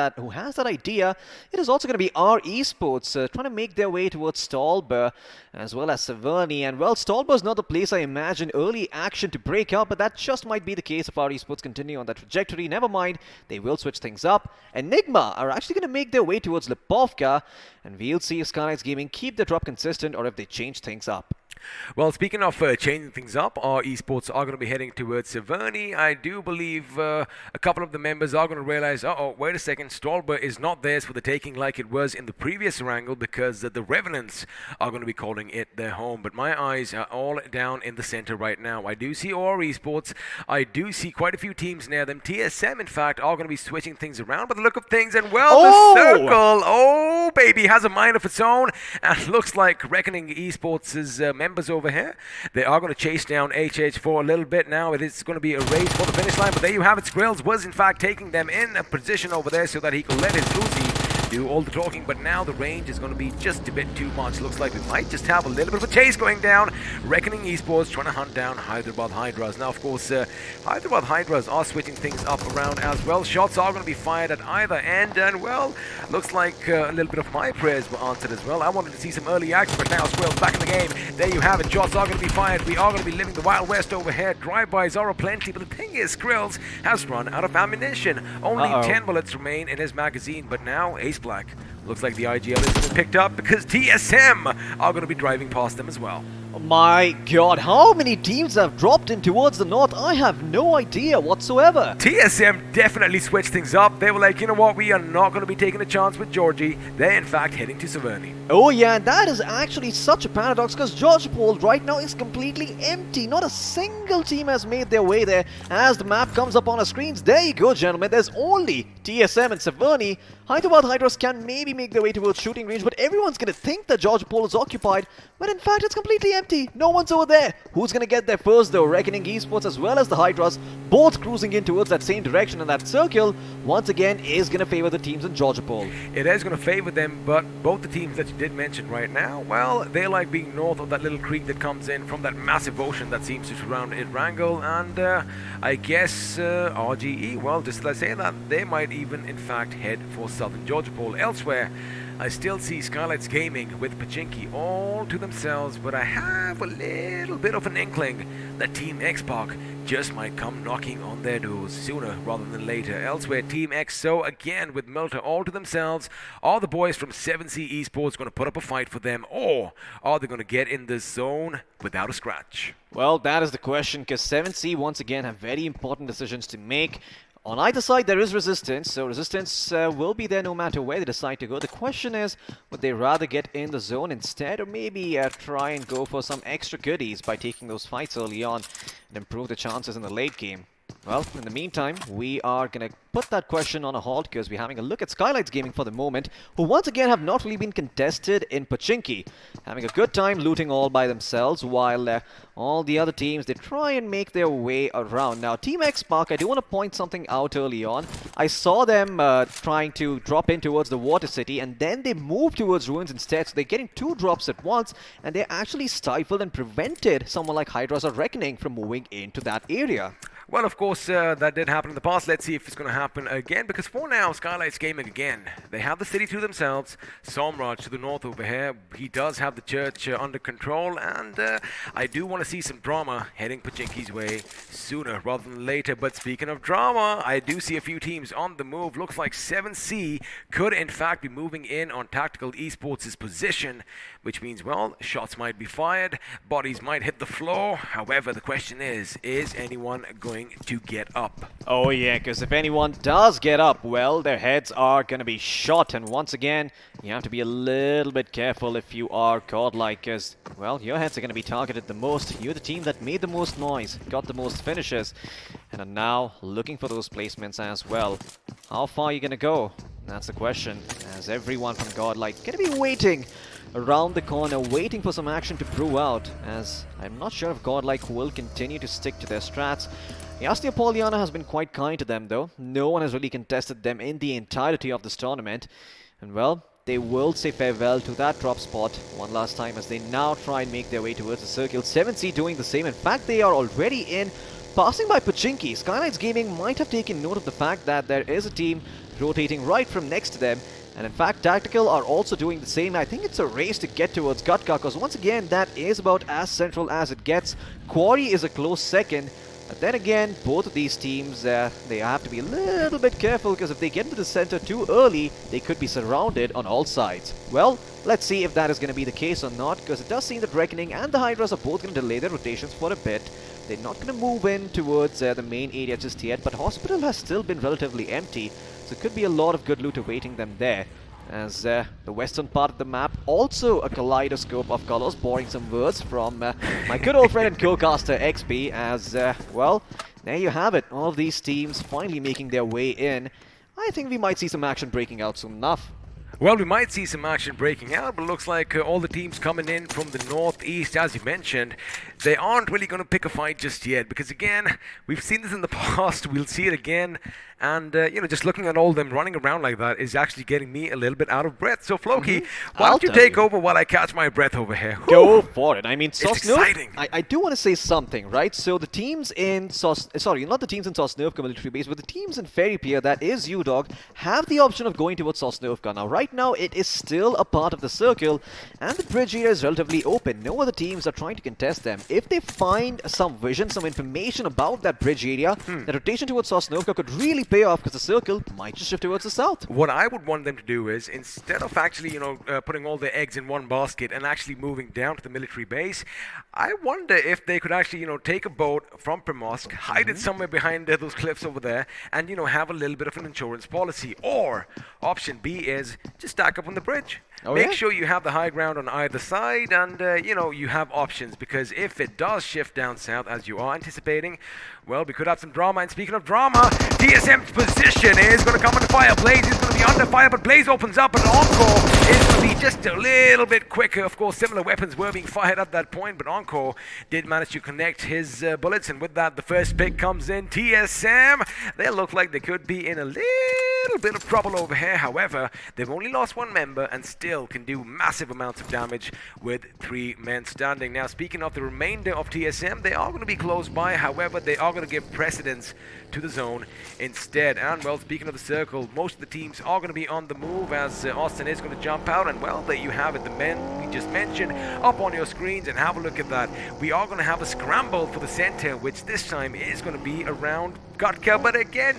that idea. It is also going to be our Esports trying to make their way towards Stolba, as well as Severny. And well, Stolba is not the place I imagine early action to break out, but that just might be the case if our Esports continue on that trajectory. Never mind, they will switch things up. Enigma are actually going to make their way towards Lipovka, and we'll see if Skylightz Gaming keep the drop consistent or if they change things up. Well, speaking of changing things up, our esports are going to be heading towards Severny. I do believe a couple of the members are going to realize, wait a second, Stolba is not theirs for the taking like it was in the previous Erangel, because the Revenants are going to be calling it their home. But my eyes are all down in the center right now. I do see our esports. I do see quite a few teams near them. TSM, in fact, are going to be switching things around by the look of things. And well, the circle, oh baby, has a mind of its own. And looks like Recknoning Esports' members over here, they are going to chase down HH for a little bit now. It is going to be a race for the finish line, but there you have it. Skrills was in fact taking them in a position over there so that he could let his Lucy do all the talking, but now the range is going to be just a bit too much. Looks like we might just have a little bit of a chase going down. Recknoning Esports trying to hunt down Hyderabad Hydras. Now, of course, Hyderabad Hydras are switching things up around as well. Shots are going to be fired at either end, and well, looks like a little bit of my prayers were answered as well. I wanted to see some early action, but now Skrills back in the game. There you have it. Shots are going to be fired. We are going to be living the Wild West over here. Drive-bys are aplenty, but the thing is, Skrills has run out of ammunition. Only 10 bullets remain in his magazine, but now Ace Black looks like the IGL is been picked up, because TSM are going to be driving past them as well. My god, how many teams have dropped in towards the north? I have no idea whatsoever. TSM definitely switched things up. They were like, you know what, we are not going to be taking a chance with Georgie. They're in fact heading to Severny. Oh yeah, and that is actually such a paradox, because Georgopol right now is completely empty. Not a single team has made their way there. As the map comes up on our screens, there you go, gentlemen. There's only TSM and Severny. Hyderabad Hydras can maybe make their way towards shooting range, but everyone's going to think that Georgopol is occupied, when in fact it's completely empty. No one's over there. Who's going to get there first though? Recknoning Esports as well as the Hydras, both cruising in towards that same direction, and that circle once again is going to favor the teams in Georgopol. It is going to favor them, but both the teams that you did mention right now, well, they like being north of that little creek that comes in from that massive ocean that seems to surround Erangel, and I guess RGE, well, just as I say that, they might even in fact head for southern Georgopol. Elsewhere, I still see Skylightz Gaming with Pachinki all to themselves, but I have a little bit of an inkling that Team X-Pac just might come knocking on their doors sooner rather than later. Elsewhere, Team XO again with Milta all to themselves. Are the boys from 7C Esports going to put up a fight for them, or are they going to get in this zone without a scratch? Well, that is the question, because 7C once again have very important decisions to make. On either side, there is resistance, so resistance will be there no matter where they decide to go. The question is, would they rather get in the zone instead, or maybe try and go for some extra goodies by taking those fights early on and improve the chances in the late game? Well, in the meantime, we are going to put that question on a halt, because we're having a look at Skylightz Gaming for the moment, who once again have not really been contested in Pachinki. Having a good time looting all by themselves, while all the other teams, they try and make their way around. Now, Team X-Pac, I do want to point something out early on. I saw them trying to drop in towards the Water City, and then they moved towards Ruins instead, so they're getting 2 drops at once, and they actually stifled and prevented someone like Hydras or Recknoning from moving into that area. Well, of course, that did happen in the past. Let's see if it's going to happen again, because for now, Skylightz Gaming again, they have the city to themselves. Somraj to the north over here, he does have the church under control, and I do want to see some drama heading Pachinki's way sooner rather than later. But speaking of drama, I do see a few teams on the move. Looks like 7C could in fact be moving in on Tactical Esports' position, which means, well, shots might be fired, bodies might hit the floor. However, the question is anyone going to get up? Oh yeah, because if anyone does get up, well, their heads are going to be shot. And once again, you have to be a little bit careful if you are godlike, because, well, your heads are going to be targeted the most. You're the team that made the most noise, got the most finishes, and are now looking for those placements as well. How far are you going to go? That's the question, as everyone from godlike going to be waiting around the corner, waiting for some action to brew out, as I'm not sure if godlike will continue to stick to their strats. Yasnia Poliana has been quite kind to them though. No one has really contested them in the entirety of this tournament. And well, they will say farewell to that drop spot one last time as they now try and make their way towards the circle. 7C doing the same. In fact, they are already in, passing by Pachinki. Skylightz Gaming might have taken note of the fact that there is a team rotating right from next to them. And in fact, Tactical are also doing the same. I think it's a race to get towards Gutka, because once again, that is about as central as it gets. Quarry is a close second. But then again, both of these teams, they have to be a little bit careful, because if they get into the center too early, they could be surrounded on all sides. Well, let's see if that is going to be the case or not, because it does seem that Recknoning and the Hydras are both going to delay their rotations for a bit. They're not going to move in towards the main area just yet, but Hospital has still been relatively empty, so it could be a lot of good loot awaiting them there. As the western part of the map, also a kaleidoscope of colors, borrowing some words from my good old friend and co-caster XP, as, well, there you have it. All of these teams finally making their way in. I think we might see some action breaking out soon enough. Well, we might see some action breaking out, but it looks like all the teams coming in from the northeast, as you mentioned, they aren't really going to pick a fight just yet, because again, we've seen this in the past, we'll see it again, and you know, just looking at all them running around like that is actually getting me a little bit out of breath. So Floki, why don't you take over while I catch my breath over here? Go for it. I mean, it's exciting. I do want to say something, right? So the teams in sorry, not the teams in Sosnovka military base, but the teams in Ferry Pier, that is UDog, have the option of going towards Sosnovka. Now, right now, it is still a part of the circle, and the bridge area is relatively open. No other teams are trying to contest them. If they find some vision, some information about that bridge area, the rotation towards Sosnovka could really pay off, because the circle might just shift towards the south. What I would want them to do is, instead of actually, you know, putting all their eggs in one basket and actually moving down to the military base, I wonder if they could actually, you know, take a boat from Primorsk, hide it somewhere behind those cliffs over there, and, you know, have a little bit of an insurance policy. Or option B is just stack up on the bridge. Make sure you have the high ground on either side, and you know, you have options, because if it does shift down south as you are anticipating, well, we could have some drama. And speaking of drama, TSM's position is going to come under fire. Blaze is going to be under fire, but Blaze opens up, and Encore is going to be just a little bit quicker. Of course, similar weapons were being fired at that point, but Encore did manage to connect his bullets, and with that, the first pick comes in. TSM, they look like they could be in a little bit of trouble over here. However, they've only lost one member and still can do massive amounts of damage with 3 men standing. Now, speaking of the remainder of TSM, they are going to be close by. However, they are going to give precedence to the zone instead. And, well, speaking of the circle, most of the teams are going to be on the move, as Austin is going to jump out. And, well, there you have it, the men we just mentioned up on your screens, and have a look at that. We are going to have a scramble for the center, which this time is going to be around Gutka. But again,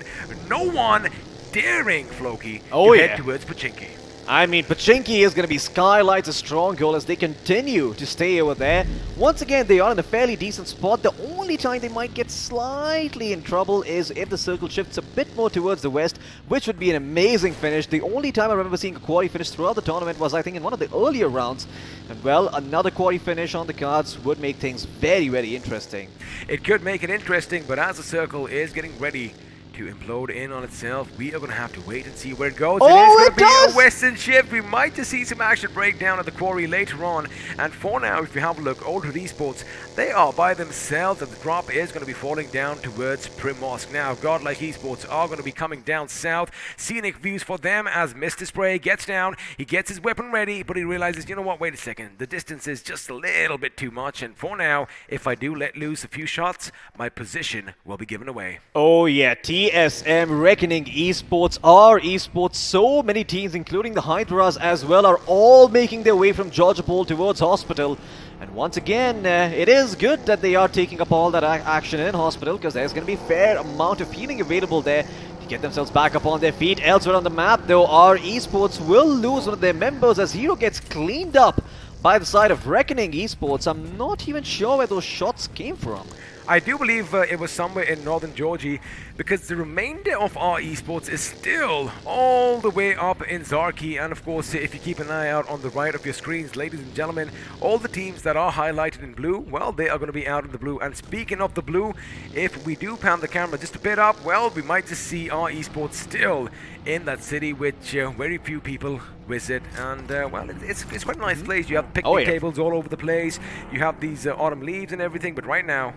no one daring, Floki, to head towards Pachinki. I mean, Pachinki is going to be Skylight's strong goal as they continue to stay over there. Once again, they are in a fairly decent spot. The only time they might get slightly in trouble is if the circle shifts a bit more towards the west, which would be an amazing finish. The only time I remember seeing a quarry finish throughout the tournament was, I think, in one of the earlier rounds. And, well, another quarry finish on the cards would make things very, very interesting. It could make it interesting, but as the circle is getting ready to implode in on itself. We are going to have to wait and see where it goes. Oh, it is going it to be does! a Western shift. We might just see some action break down at the quarry later on. And for now, if you have a look, Ultra Esports, they are by themselves, and the drop is going to be falling down towards Primorsk. Now, GodLike Esports are going to be coming down south. Scenic views for them as Mr. Spray gets down. He gets his weapon ready, but he realizes, you know what, wait a second. The distance is just a little bit too much. And for now, if I do let loose a few shots, my position will be given away. Oh yeah, TSM, Reckoning Esports, our Esports, so many teams including the Hydras as well are all making their way from Georgiapol towards Hospital. And once again, it is good that they are taking up all that action in Hospital, because there's going to be a fair amount of healing available there to get themselves back up on their feet. Elsewhere on the map though, our Esports will lose one of their members as Hero gets cleaned up by the side of Reckoning Esports. I'm not even sure where those shots came from. I do believe it was somewhere in northern Georgia, because the remainder of our esports is still all the way up in Zarki. And of course, if you keep an eye out on the right of your screens, ladies and gentlemen, all the teams that are highlighted in blue, well, they are going to be out in the blue. And speaking of the blue, if we do pan the camera just a bit up, well, we might just see our esports still in that city, which very few people visit. And well, it's quite a nice place. You have picnic tables all over the place. You have these autumn leaves and everything, but right now,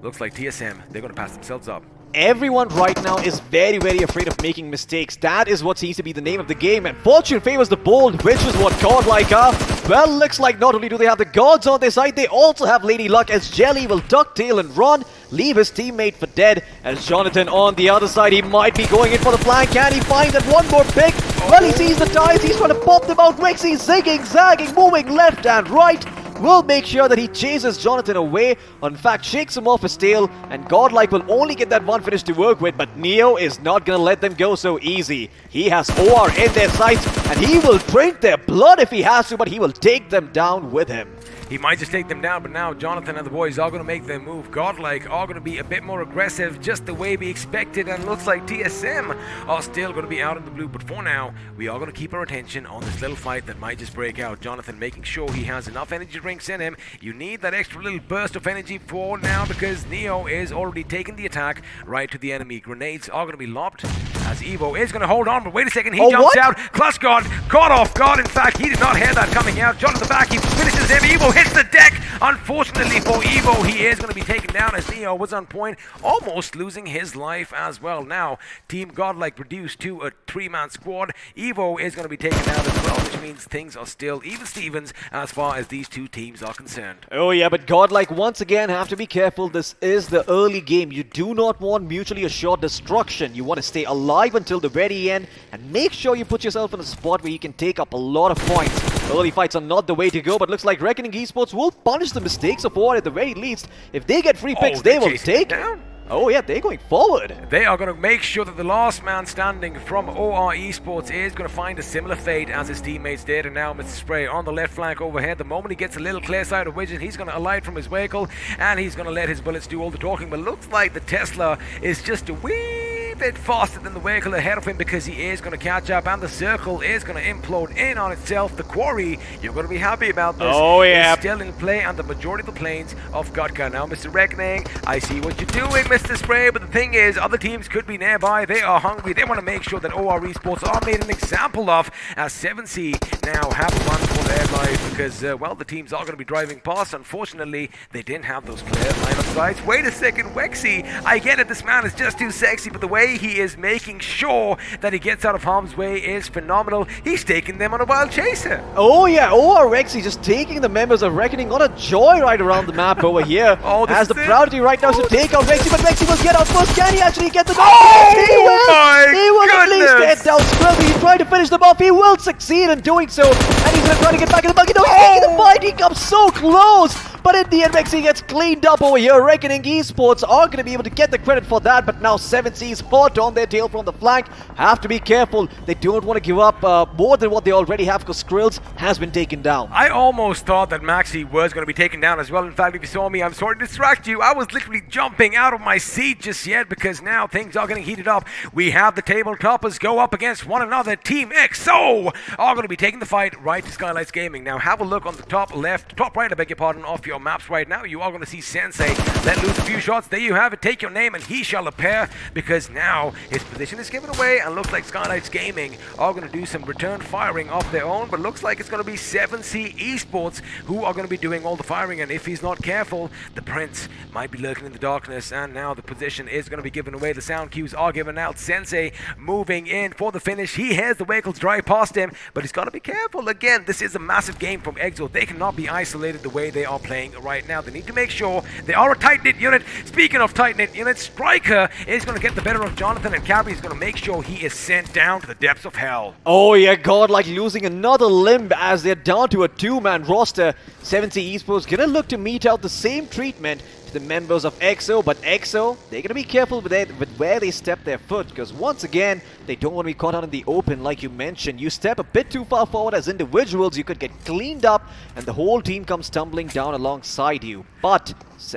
looks like TSM, they're going to pass themselves up. Everyone right now is very, very afraid of making mistakes. That is what seems to be the name of the game. And fortune favors the bold, which is what GodLike are. Well, looks like not only do they have the gods on their side, they also have Lady Luck, as Jelly will ducktail and run, leave his teammate for dead. As Jonathan on the other side, he might be going in for the flank. Can he find that one more pick? Well, he sees the ties, he's trying to pop them out. Wexy zigging, zagging, moving left and right. Will make sure that he chases Jonathan away, or in fact shakes him off his tail, and GodLike will only get that one finish to work with, but Neo is not gonna let them go so easy. He has OR in their sights, and he will drink their blood if he has to, but he will take them down with him. He might just take them down, but now Jonathan and the boys are going to make their move. GodLike are going to be a bit more aggressive, just the way we expected, and looks like TSM are still going to be out in the blue. But for now, we are going to keep our attention on this little fight that might just break out. Jonathan making sure he has enough energy drinks in him. You need that extra little burst of energy for now, because Neo is already taking the attack right to the enemy. Grenades are going to be lobbed as Evo is going to hold on, but wait a second, he jumps out. Clutch guard caught off guard. In fact, he did not hear that coming out. John at the back, he finishes him. Evo hits the deck. Unfortunately for Evo, he is going to be taken down as Neo was on point, almost losing his life as well. Now, Team GodLike reduced to a 3-man squad. Evo is going to be taken down as well, which means things are still even Stevens as far as these two teams are concerned. Oh yeah, but GodLike once again have to be careful. This is the early game. You do not want mutually assured destruction. You want to stay alive until the very end and make sure you put yourself in a spot where you can take up a lot of points. Early fights are not the way to go, but looks like Reckoning Esports will punish the mistakes of OR at the very least. If they get free picks, they will take down. Oh yeah, they're going forward. They are going to make sure that the last man standing from OR Esports is going to find a similar fate as his teammates did. And now Mr. Spray on the left flank overhead. The moment he gets a little clear side of vision, he's going to alight from his vehicle and he's going to let his bullets do all the talking. But looks like the Tesla is just a wee bit faster than the vehicle ahead of him, because he is going to catch up and the circle is going to implode in on itself. The quarry, you're going to be happy about this. Oh yeah, is still in play and the majority of the planes of Gotka. Now Mr. Recknoning, I see what you're doing, Mr. Spray, but the thing is, other teams could be nearby. They are hungry. They want to make sure that OR Esports are made an example of, as 7C now have a run for their life, because well, the teams are going to be driving past. Unfortunately, they didn't have those clear line of sights. Wait a second, Wexy, I get it, this man is just too sexy, but the way he is making sure that he gets out of harm's way is phenomenal. He's taking them on a wild chaser. Oh yeah, OR Rexy just taking the members of Reckoning on a joyride around the map over here. As the priority right now is to take out Rexy, but Rexy will get out first. Can he actually get the knock? Oh, he will at least get down Scrubby. He's trying to finish them off. He will succeed in doing so, and he's going to try to get back in the bucket. No, he's taking the fight. He comes so close. But in the end, Rexy gets cleaned up over here. Reckoning Esports are going to be able to get the credit for that, but now 7C's hot on their tail from the flank. Have to be careful. They don't want to give up more than what they already have, because Skrills has been taken down. I almost thought that Maxi was going to be taken down as well. In fact, if you saw me, I'm sorry to distract you. I was literally jumping out of my seat just yet, because now things are getting heated up. We have the table toppers go up against one another. Team XO are going to be taking the fight right to Skylightz Gaming. Now have a look on the top left, top right, I beg your pardon, off your your maps right now, you are going to see Sensei let loose a few shots. There you have it. Take your name and he shall appear, because now his position is given away, and looks like Skylightz Gaming are going to do some return firing of their own, but looks like it's going to be 7C Esports who are going to be doing all the firing, and if he's not careful, the Prince might be lurking in the darkness, and now the position is going to be given away. The sound cues are given out. Sensei moving in for the finish. He hears the vehicles drive past him, but he's got to be careful. Again, this is a massive game from Exo. They cannot be isolated the way they are playing right now. They need to make sure they are a tight-knit unit. Speaking of tight-knit units, Striker is going to get the better of Jonathan, and Cabri is going to make sure he is sent down to the depths of hell. Oh yeah, GodLike losing another limb as they're down to a two-man roster. 7C Esports gonna look to mete out the same treatment to the members of EXO, but EXO, they're gonna be careful with where they step their foot, because once again, they don't want to be caught out in the open like you mentioned. You step a bit too far forward as individuals, you could get cleaned up, and the whole team comes tumbling down alongside you. But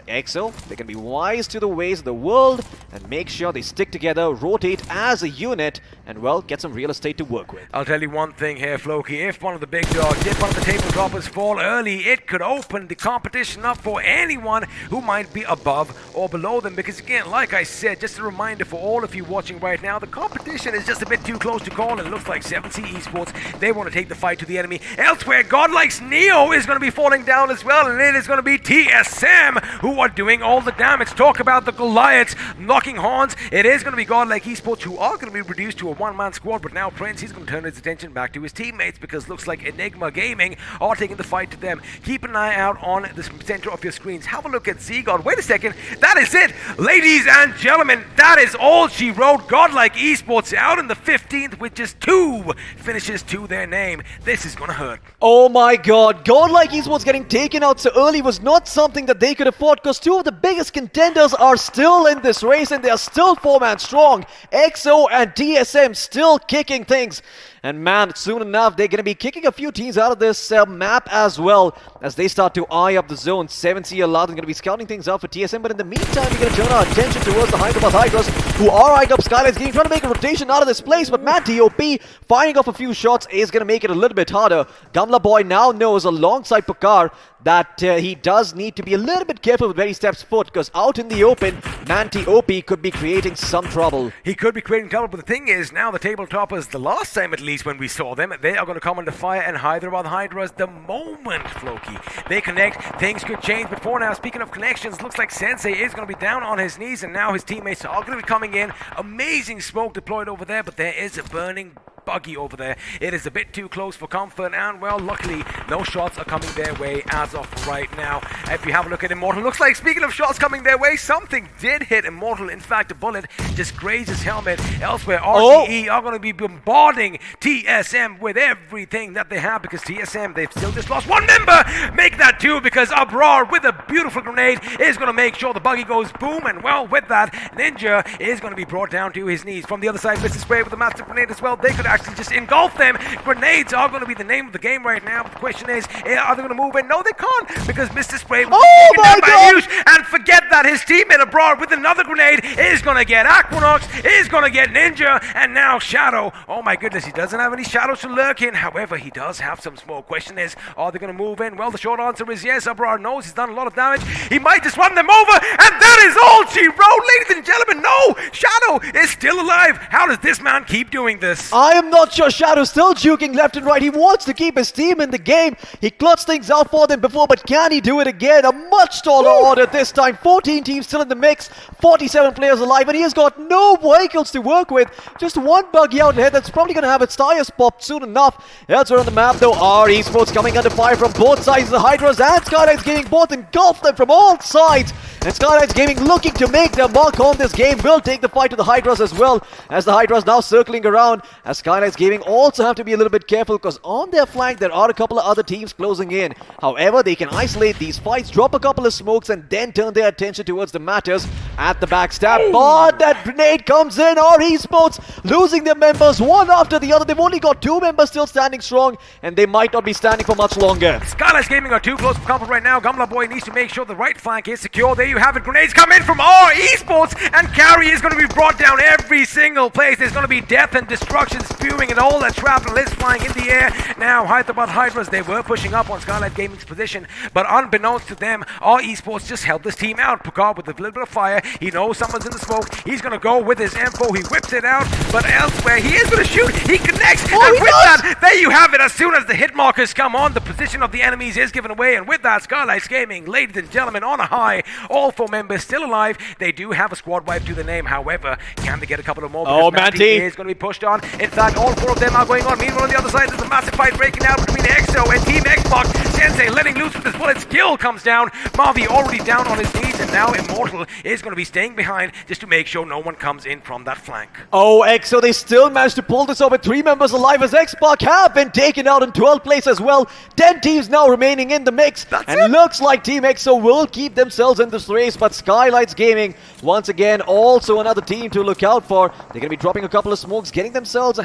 EXO, they can be wise to the ways of the world and make sure they stick together, rotate as a unit, and well, get some real estate to work with. I'll tell you one thing here, Floki. If one of the big dogs, if one of the table droppers fall early, it could open the competition up for anyone who might be above or below them. Because again, like I said, just a reminder for all of you watching right now, the competition is just a bit too close to call, and it looks like 7C Esports, they want to take the fight to the enemy. Elsewhere, GodLike's Neo is going to be falling down as well, and it is going to be TSM who are doing all the damage. Talk about the Goliaths knocking horns. It is going to be GodLike Esports who are going to be reduced to a one-man squad, but now Prince, he's going to turn his attention back to his teammates, because looks like Enigma Gaming are taking the fight to them. Keep an eye out on the center of your screens. Have a look at Z-God. Wait a second. That is it. Ladies and gentlemen, that is all she wrote. GodLike Esports out in the 15th with just 2 finishes to their name. This is going to hurt. Oh my god, GodLike Esports getting taken out so early was not something that they could afford, because 2 of the biggest contenders are still in this race and they are still 4-man strong. EXO and TSM still kicking things. And man, soon enough, they're going to be kicking a few teams out of this map as well as they start to eye up the zone. 7C Aladdin going to be scouting things out for TSM, but in the meantime, we're going to turn our attention towards the Hyderabad Hydras, who are eyeing up Skylightz Gaming, trying to make a rotation out of this place, but man, TOP firing off a few shots is going to make it a little bit harder. Gamla Boy now knows alongside Pokar that he does need to be a little bit careful with where he steps foot, because out in the open, Manti OP could be creating some trouble. He could be creating trouble, but the thing is, now the tabletoppers, the last time at least when we saw them, they are going to come under fire, and Hyderabad Hydras, the moment, Floki, they connect, things could change. But for now, speaking of connections, looks like Sensei is going to be down on his knees, and now his teammates are going to be coming in. Amazing smoke deployed over there, but there is a burning buggy over there. It is a bit too close for comfort, and well, luckily no shots are coming their way as of right now. If you have a look at Immortal, looks like, speaking of shots coming their way, something did hit Immortal. In fact, a bullet just grazed his helmet. Elsewhere, RTE are going to be bombarding TSM with everything that they have, because TSM, they've still just lost 1 member. Make that 2, because Abrar with a beautiful grenade is going to make sure the buggy goes boom, and well, with that, Ninja is going to be brought down to his knees. From the other side, Mr. Spray with a massive grenade as well. They could actually just engulf them. Grenades are going to be the name of the game right now. But the question is, are they going to move in? No, they can't, because Mr. Spray was taken down by Hughes. And forget that, his teammate abroad with another grenade is going to get Aquanox, is going to get Ninja, and now Shadow. Oh my goodness, he doesn't have any shadows to lurk in. However, he does have some smoke. Question is, are they going to move in? Well, the short answer is yes. Abrar knows he's done a lot of damage. He might just run them over, and that is all she wrote, ladies and gentlemen. No, Shadow is still alive. How does this man keep doing this? I am not sure. Shadow's still juking left and right. He wants to keep his team in the game. He clutched things out for them before, but can he do it again? A much taller order this time. 14 teams still in the mix, 47 players alive, and he has got no vehicles to work with. Just 1 buggy out ahead that's probably going to have its tires popped soon enough. Elsewhere on the map, though, are Esports coming under fire from both sides. The Hydras and Skylightz Gaming both engulf them from all sides. And Skylightz Gaming looking to make their mark on this game will take the fight to the Hydras as well, as the Hydras now circling around, as Skylightz Gaming also have to be a little bit careful, because on their flank there are a couple of other teams closing in. However, they can isolate these fights, drop a couple of smokes, and then turn their attention towards the matters at the backstab, but that grenade comes in. Our Esports losing their members one after the other. They've only got 2 members still standing strong, and they might not be standing for much longer. Skylightz Gaming are too close for comfort right now. Gamla Boy needs to make sure the right flank is secure. There you have it. Grenades come in from our Esports, and Carry is going to be brought down every single place. There's going to be death and destruction spewing, and all that shrapnel is flying in the air. Now, Hyderabad Hydras, they were pushing up on Skylightz Gaming's position, but unbeknownst to them, our Esports just helped this team out. Picard with a little bit of fire. He knows someone's in the smoke. He's going to go with his M4. He whips it out, but elsewhere, he is going to shoot. He connects, and with that, there you have it. As soon as the hit markers come on, the position of the enemies is given away, and with that, Skylightz Gaming, ladies and gentlemen, on a high. All 4 members still alive. They do have a squad wipe to the name. However, can they get a couple of more? Oh, Manti is going to be pushed on. In fact, all 4 of them are going on. Meanwhile, on the other side, there's a massive fight breaking out between EXO and Team Xbox. Sensei letting loose with his bullet. Skill comes down. Marvi already down on his knees, and now Immortal is going to be staying behind just to make sure no one comes in from that flank. Oh, EXO, they still managed to pull this off with 3 members alive as Xbox have been taken out in 12th place as well. 10 teams now remaining in the mix. And looks like Team EXO will keep themselves in this race, but Skylightz Gaming, once again, also another team to look out for. They're going to be dropping a couple of smokes, getting themselves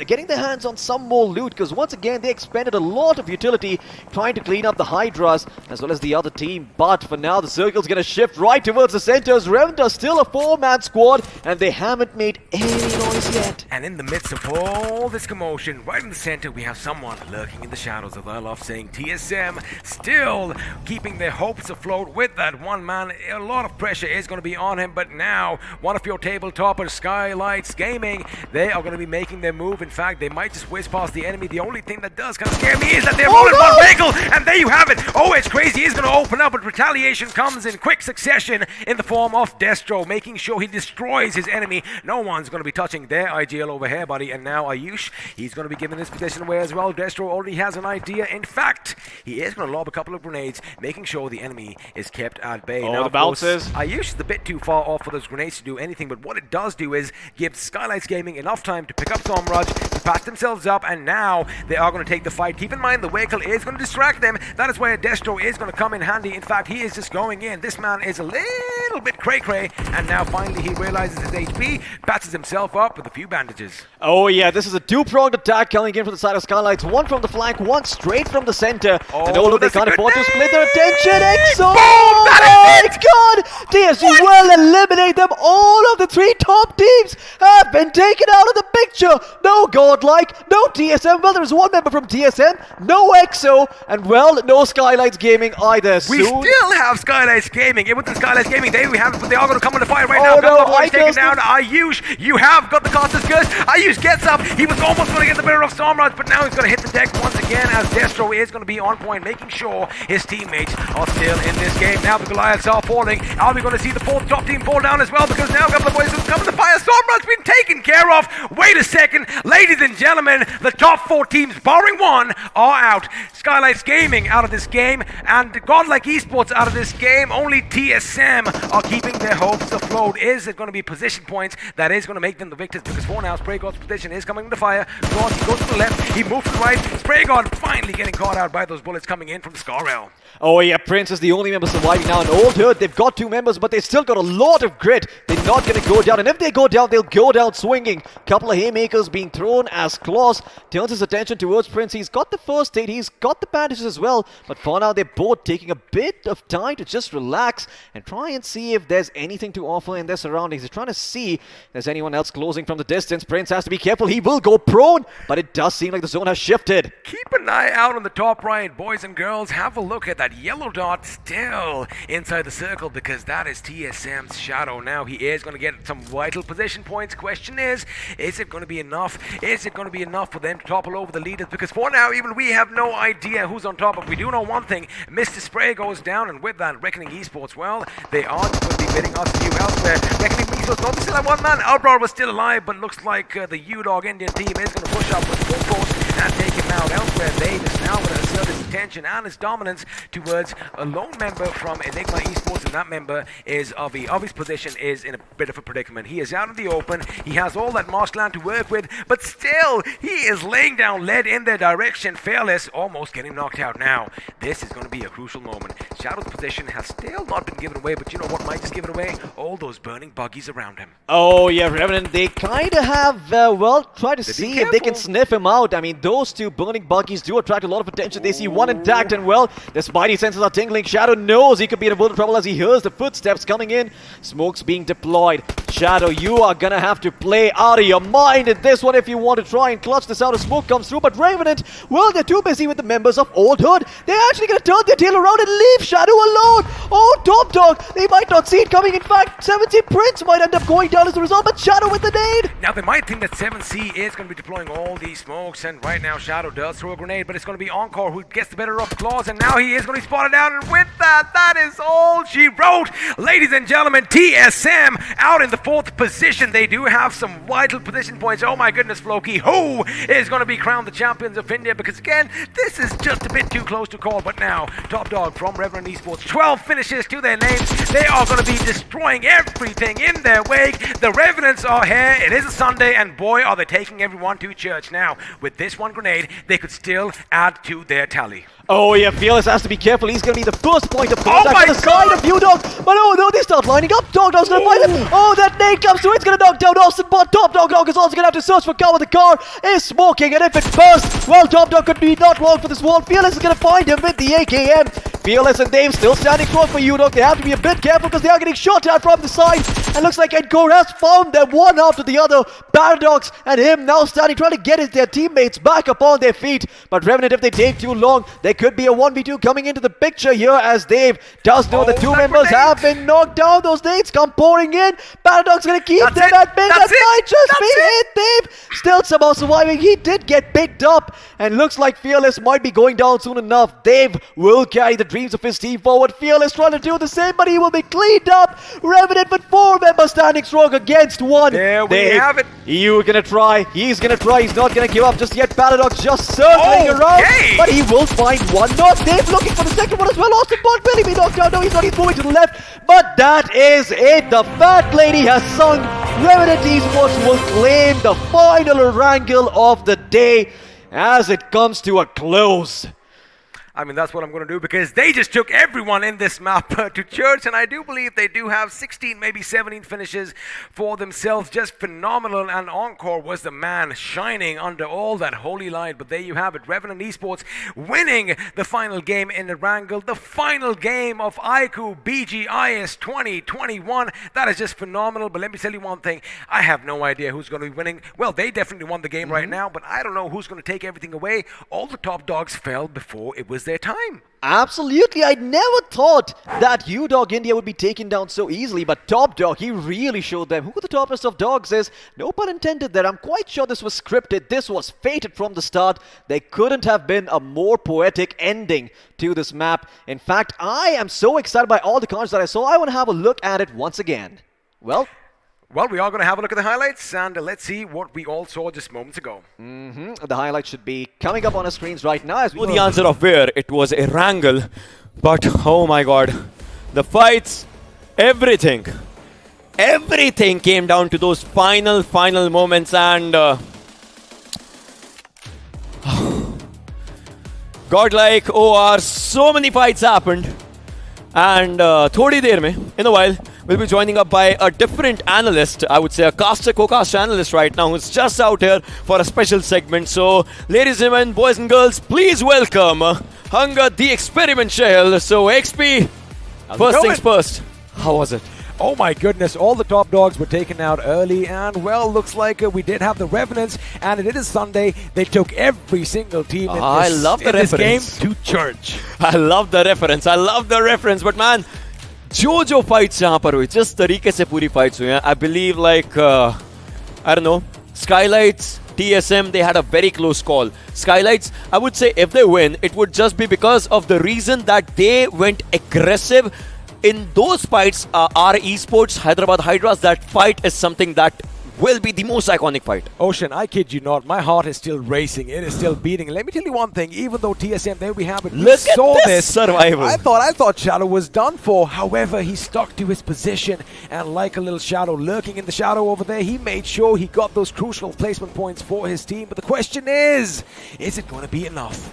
getting their hands on some more loot, because once again, they expended a lot of utility trying to clean up the Hydras as well as the other team. But for now, the circle's going to shift right towards the centers. Revenant are still a 4-man squad, and they haven't made any noise yet. And in the midst of all this commotion, right in the center, we have someone lurking in the shadows, as I love saying. TSM still keeping their hopes afloat with that one man. A lot of pressure is going to be on him, but now one of your table toppers, Skylightz Gaming, they are going to be making their move. In fact, they might just whiz past the enemy. The only thing that does kind of scare me is that they're rolling one vehicle, and there you have it. Oh, it's crazy. He's going to open up, but retaliation comes in quick succession in the form of Destro, making sure he destroys his enemy. No one's going to be touching their IGL over here, buddy. And now Ayush, he's going to be giving his position away as well. Destro already has an idea. In fact, he is going to lob a couple of grenades, making sure the enemy is kept at bay. Oh, now, the bounces. Ayush is a bit too far off for those grenades to do anything, but what it does do is give Skylightz Gaming enough time to pick up Somraj, to patch themselves up, and now they are going to take the fight. Keep in mind, the vehicle is going to distract them. That is where Destro is going to come in handy. In fact, he is just going in. This man is a little bit cray-cray, and now finally he realizes his HP, patches himself up with a few bandages. Oh yeah, this is a 2-pronged attack coming in from the side of Skylightz. One from the flank, one straight from the center. And although they can't afford to split their attention, EXO! Boom! That is it! God! TSG will eliminate them. All of the 3 top teams have been taken out of the picture. No GodLike, no TSM. Well, there's 1 member from TSM, no EXO, and well, no Skylightz Gaming either. We still have Skylightz Gaming. It was the Skylightz Gaming. There we have it, but they are going to come into fire right now. No, Boy is taken down. Ayush, you have got the Costas good. Ayush gets up. He was almost going to get the better of Somraj, but now he's going to hit the deck once again as Destro is going to be on point, making sure his teammates are still in this game. Now the Goliaths are falling. Are we going to see the 4th top team fall down as well? Because now a couple of boys have come to fire. Somraj's been taken care of. Wait a second. Ladies and gentlemen, the top 4 teams, barring one, are out. Skylightz Gaming out of this game, and GodLike Esports out of this game. Only TSM are keeping their hopes afloat. Is it going to be position points that is going to make them the victors? Because for now, SprayGod's position is coming to fire. God, he goes to the left, he moves to the right. SprayGod finally getting caught out by those bullets coming in from Scarrel. Oh yeah, Prince is the only member surviving now. An old herd, they've got 2 members, but they've still got a lot of grit. They're not going to go down, and if they go down, they'll go down swinging. Couple of haymakers being thrown as Claus turns his attention towards Prince. He's got the first aid, he's got the bandages as well, but for now, they're both taking a bit of time to just relax and try and see if there's anything to offer in their surroundings. They're trying to see if there's anyone else closing from the distance. Prince has to be careful. He will go prone, but it does seem like the zone has shifted. Keep an eye out on the top right, boys and girls. Have a look at that yellow dot still inside the circle, because that is TSM's shadow. Now he is going to get some vital position points. Question is it going to be enough? Is it going to be enough for them to topple over the leaders? Because for now, even we have no idea who's on top. But we do know one thing: Mr. Spray goes down, and with that, Reckoning Esports, well, they are going to be bidding us to elsewhere. Reckoning Esports don't still have one man. Outroar was still alive, but looks like the UDog Indian team is going to push up with full force and take him out. Elsewhere, they just now going to assert his attention and his dominance towards a lone member from Enigma Esports, and that member is Avi. Avi's position is in a bit of a predicament. He is out in the open. He has all that marshland to work with, but still, he is laying down lead in their direction. Fearless almost getting knocked out now. This is going to be a crucial moment. Shadow's position has still not been given away, but you know what might just give it away? All those burning buggies around him. Oh yeah, Revenant, they kind of have, try to see if they can sniff him out. I mean, those two burning buggies do attract a lot of attention. They see one intact, and well, the spidey senses are tingling. Shadow knows he could be in a world of trouble as he hears the footsteps coming in. Smoke's being deployed. Shadow, you are gonna have to play out of your mind in this one if you want to try and clutch this out as smoke comes through. But Revenant, well, they're too busy with the members of Old Hood. They're actually gonna turn their tail around and leave Shadow alone. Oh, Top Dog, they might not see it coming. In fact, 70 Prince might end up going down as a result, but Shadow with the nade. Now, they might think that 7C is going to be deploying all these smokes, and right now Shadow does throw a grenade, but it's going to be Encore who gets the better of Claws, and now he is going to be spotted out, and with that, that is all she wrote. Ladies and gentlemen, TSM out in the 4th position. They do have some vital position points. Oh my goodness, Floki, who is going to be crowned the champions of India? Because again, this is just a bit too close to call, but now, Top Dog from Revenant Esports, 12 finishes to their names. They are going to be destroying everything in their wake. The Revenants are here. It is a Sunday, and boy, are they taking everyone to church. Now, with this one grenade, they could still add to their tally. Oh yeah, Fearless has to be careful. He's going to be the first point of contact on the side of UDog. But oh no, they start lining up. Dog Dog's going to find him. Oh, that nade comes through. It's going to knock down Austin, but Top Dog is also going to have to search for cover. The car is smoking, and if it bursts, well, Top Dog could be not long for this wall. Fearless is going to find him with the AKM. Fearless and Dave still standing strong for UDog. They have to be a bit careful because they are getting shot at from the side. And looks like Encore has found them one after the other. Paradox and him now standing, trying to get their teammates back upon their feet. But Revenant, if they take too long, there could be a 1v2 coming into the picture here, as Dave does know the two members have been knocked down. Those nades come pouring in. Paradox gonna keep them at bay. That might just be it. Dave still somehow surviving. He did get picked up, and looks like Fearless might be going down soon enough. Dave will carry the dreams of his team forward. Fearless trying to do the same, but he will be cleaned up. Revenant with 4 members standing strong against 1. There we have it. You're gonna try. He's gonna try. He's not gonna give up just yet. Paradox just circling around, but he will find one. Not Dave looking for the second one as well. Austin Bond will he be knocked down? No, he's not. He's moving to the left. But that is it. The fat lady has sung. Revenant Esports will claim the final Erangel of the day as it comes to a close. I mean, that's what I'm going to do, because they just took everyone in this map to church, and I do believe they do have 16, maybe 17 finishes for themselves. Just phenomenal, and Encore was the man shining under all that holy light. But there you have it, Revenant Esports winning the final game in Erangel, the final game of iQOO BGIS 2021. That is just phenomenal. But let me tell you one thing, I have no idea who's going to be winning. Well, they definitely won the game right now, but I don't know who's going to take everything away. All the top dogs fell before it was their time. Absolutely, I never thought that UDog India would be taken down so easily, but Top Dog, he really showed them who the toppest of dogs is. No pun intended there. I'm quite sure this was scripted. This was fated from the start. There couldn't have been a more poetic ending to this map. In fact, I am so excited by all the cards that I saw. I want to have a look at it once again. Well, we are going to have a look at the highlights, and let's see what we all saw just moments ago. The highlights should be coming up on our screens right now. As we The answer of where it was Erangel, but oh my god, the fights, everything came down to those final moments, and GodLike, OR, so many fights happened, and thodi der mein, in a while, we'll be joining up by a different analyst, I would say a co-cast analyst right now, who's just out here for a special segment. So, ladies and gentlemen, boys and girls, please welcome Hunger the Experiment Shell. So, XP, first things first, how was it? Oh my goodness, all the top dogs were taken out early, and well, looks like we did have the Revenants, and it is Sunday. They took every single team in this game to church. I love the reference, but man, जो fights यहाँ पर हुई, जिस तरीके से पूरी fights हुई हैं, I believe like I don't know, Skylightz, TSM, they had a very close call. Skylightz, I would say if they win, it would just be because of the reason that they went aggressive in those fights, our Esports Hyderabad Hydras, that fight is something that will be the most iconic fight. Ocean, I kid you not, my heart is still racing. It is still beating. Let me tell you one thing. Even though TSM, there we have it. We Look saw at this survival. I thought Shadow was done for. However, he stuck to his position, and like a little Shadow lurking in the shadow over there, he made sure he got those crucial placement points for his team. But the question is it going to be enough?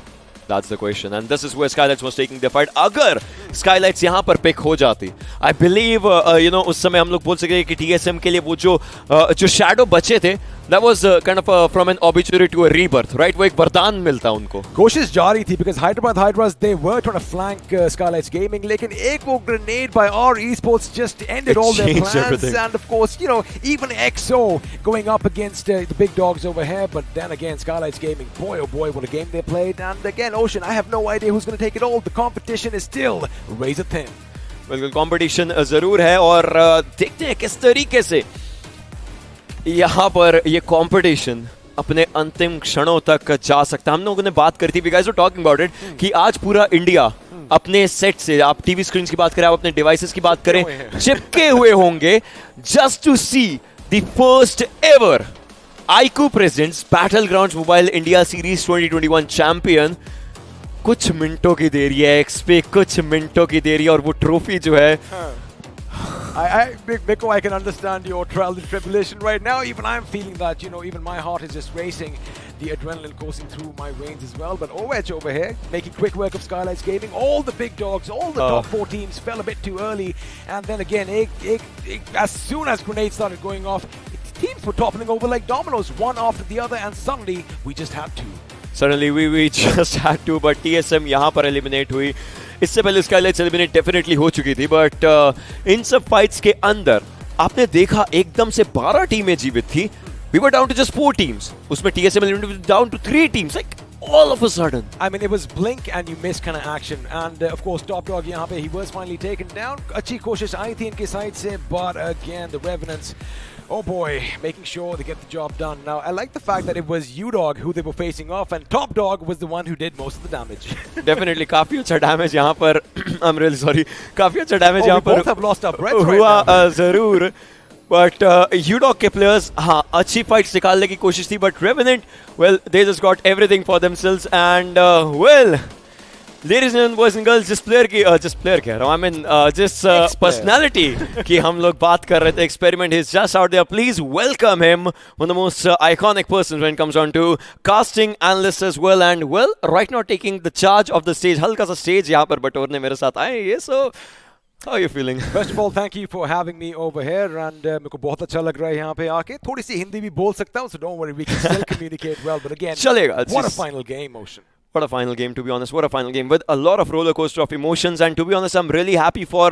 That's the question, and this is where Skylightz was taking the fight. अगर Skylightz यहाँ पर pick हो जाती, I believe उस समय हम लोग बोल सके कि TSM के लिए वो जो shadow बचे थे, that was kind of from an obituary to a rebirth, right? वो एक वरदान मिलता उनको. कोशिश जारी थी because Hyderabad Hydras, they were trying to flank Skylightz Gaming, लेकिन एक वो grenade by our Esports just ended all their changed plans. everything. And of course, even XO going up against the big dogs over here. But then again, Skylightz Gaming, boy oh boy, what a game they played. And again, Ocean, I have no idea who's going to take it all. The competition is still razor thin. बिल्कुल competition जरूर है और देखते हैं किस तरीके से यहाँ पर ये कंपटीशन अपने अंतिम क्षणों तक जा सकता है. हम लोगों ने बात करी थी, we guys were talking about it, कि आज पूरा इंडिया अपने सेट से, आप टीवी स्क्रीन की बात करें, आप अपने डिवाइसेस की बात करें, चिपके हुए होंगे just to see the first ever iQOO presents Battlegrounds Mobile India Series 2021 champion. कुछ मिनटों की देरी है एक्स पे, कुछ मिनटों की देरी, और वो ट्रॉफी जो है Biko, I can understand your trial and tribulation right now. Even I'm feeling that, even my heart is just racing. The adrenaline coursing through my veins as well. But OH over here, making quick work of Skylightz Gaming. All the big dogs, all the top 4 teams fell a bit too early. And then again, as soon as grenades started going off, teams were toppling over like dominoes, one after the other, and suddenly we just had to. Suddenly we just had to, but TSM यहाँ पर eliminate हुई. इससे पहले Skylightz eliminate definitely हो चुकी थी, but इन सब fights के अंदर आपने देखा एकदम से 12 टीमें जीवित थी. We were down to just 4 teams. उसमें TSM eliminated down to 3 teams. Like all of a sudden. I mean, it was blink and you miss kind of action. And of course, Top Dog यहाँ पे, he was finally taken down. अच्छी कोशिश आई थी इनके side से, but again, the Revenants, oh boy, making sure they get the job done. Now, I like the fact that it was UDog who they were facing off, and Top Dog was the one who did most of the damage. Definitely, काफी अच्छा damage यहाँ पर. I'm really sorry. काफी अच्छा damage यहाँ पर. We both have lost our breath right now. हुआ जरूर. But UDog के players, हाँ, अच्छी fights निकालने की कोशिश थी. But Revenant, well, they just got everything for themselves. And well, ladies and boys and girls, just player कह रहा हूँ. I mean, just personality की हम लोग बात कर रहे थे. Experiment is just out there. Please welcome him, one of the most iconic persons when it comes on to casting analysts as well. And well, right now taking the charge of the stage. हल्का सा stage यहाँ पर बटोरने मेरे साथ आए हैं. So, how are you feeling? First of all, thank you for having me over here. And मेरे को बहुत अच्छा लग रहा है यहाँ पे आके. थोड़ी सी हिंदी भी बोल सकता हूँ, so don't worry, we can still communicate well. But again, चलेगा. What a final game, Ocean. What a final game, to be honest. What a final game with a lot of roller coaster of emotions. And to be honest, I'm really happy for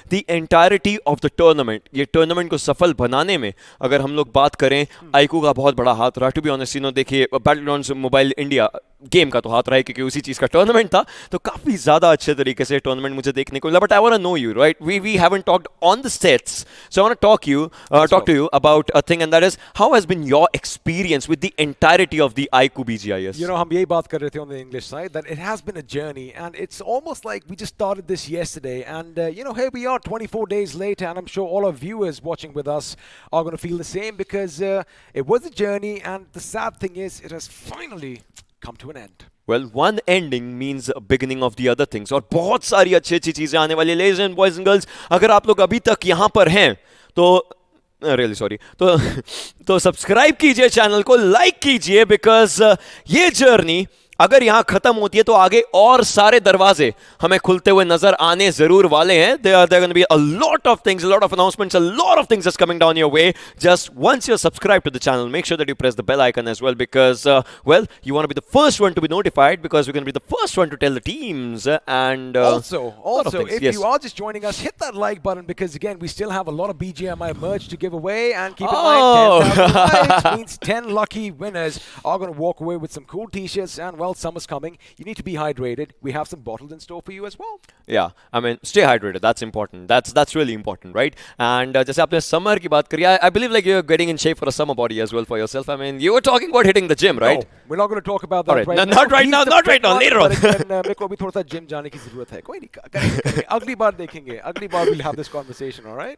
the entirety of the tournament. ये tournament को सफल बनाने में अगर हम लोग बात करें, iQOO का बहुत बड़ा हाथ रहा. To be honest, देखिए Battlegrounds Mobile India गेम का तो हाथ रहा है क्योंकि उसी चीज का टूर्नामेंट था, तो काफी ज्यादा अच्छे तरीके से टूर्नामेंट मुझे देखने को मिला. But I want to know you, right? We haven't talked on the sets, so I want to talk to you about a thing, and that is how has been your experience with the entirety of the iQOO BGIS. हम यही बात कर रहे थे on the English side that it has been a journey, and it's almost like we just started this yesterday, and here we are 24 days later, and I'm sure all our viewers watching with us are going to feel the same because it was a journey, and the sad thing is it has finally come to an end. Well, one ending means a beginning of the other things. और बहुत सारी अच्छी अच्छी चीजें आने वाली. Ladies and boys and girls, अगर आप लोग अभी तक यहाँ पर हैं तो रियली सॉरी, तो सब्सक्राइब कीजिए चैनल को, लाइक कीजिए, बिकॉज ये जर्नी अगर यहाँ खत्म होती है तो आगे और सारे दरवाजे हमें खुलते हुए नजर आने जरूर वाले हैं. There are going to be a lot of things, a lot of announcements, a lot of things that's coming down your way. Just once you're subscribed to the channel, make sure that you press the bell icon as well, because well, you want to be the first one to be notified, because we're going to be the first one to tell the teams. And also if you are just joining us, hit that like button, because again, we still have a lot of BGMI merch to give away, and keep in mind 10,000 likes means 10 lucky winners are going to walk away with some cool t-shirts, and well, well. Summer's coming. You need to be hydrated. We have some bottles in store for you as well. Yeah, I mean, stay hydrated. That's important. That's really important, right? And जैसे आपने summer की बात करी, I believe like you're getting in shape for a summer body as well for yourself. I mean, you were talking about hitting the gym, right? No, we're not going to talk about that All right. right No, now. not right now, not right now, later on. मेरे को अभी थोड़ा सा gym जाने की जरूरत है. कोई नहीं, करेंगे. अगली बार देखेंगे. अगली बार we'll have this conversation, all right?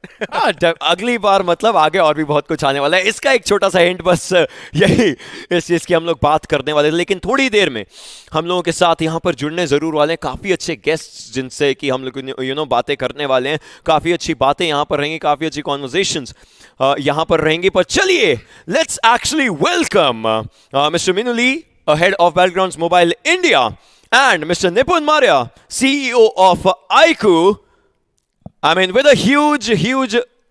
अगली बार मतलब आगे और भी बहुत कुछ आने वाला है. इसका एक छोटा सा हिंट बस यही इस चीज की हम लोग बात करने वाले हैं. लेकिन थोड़ी देर में हम लोगों के साथ यहाँ पर जुड़ने जरूर वाले हैं काफी अच्छे गेस्ट्स जिनसे कि हम लोग बातें करने वाले हैं. काफी अच्छी बातें यहाँ पर रहेंगी, काफी अच्छी कॉन्वर्सेशंस यहाँ पर रहेंगी. पर चलिए, लेट्स एक्चुअली वेलकम मिस्टर मिनुली, head of Battlegrounds Mobile India, and Mr. Nipun Maurya, CEO of iQOO. I mean, with a huge,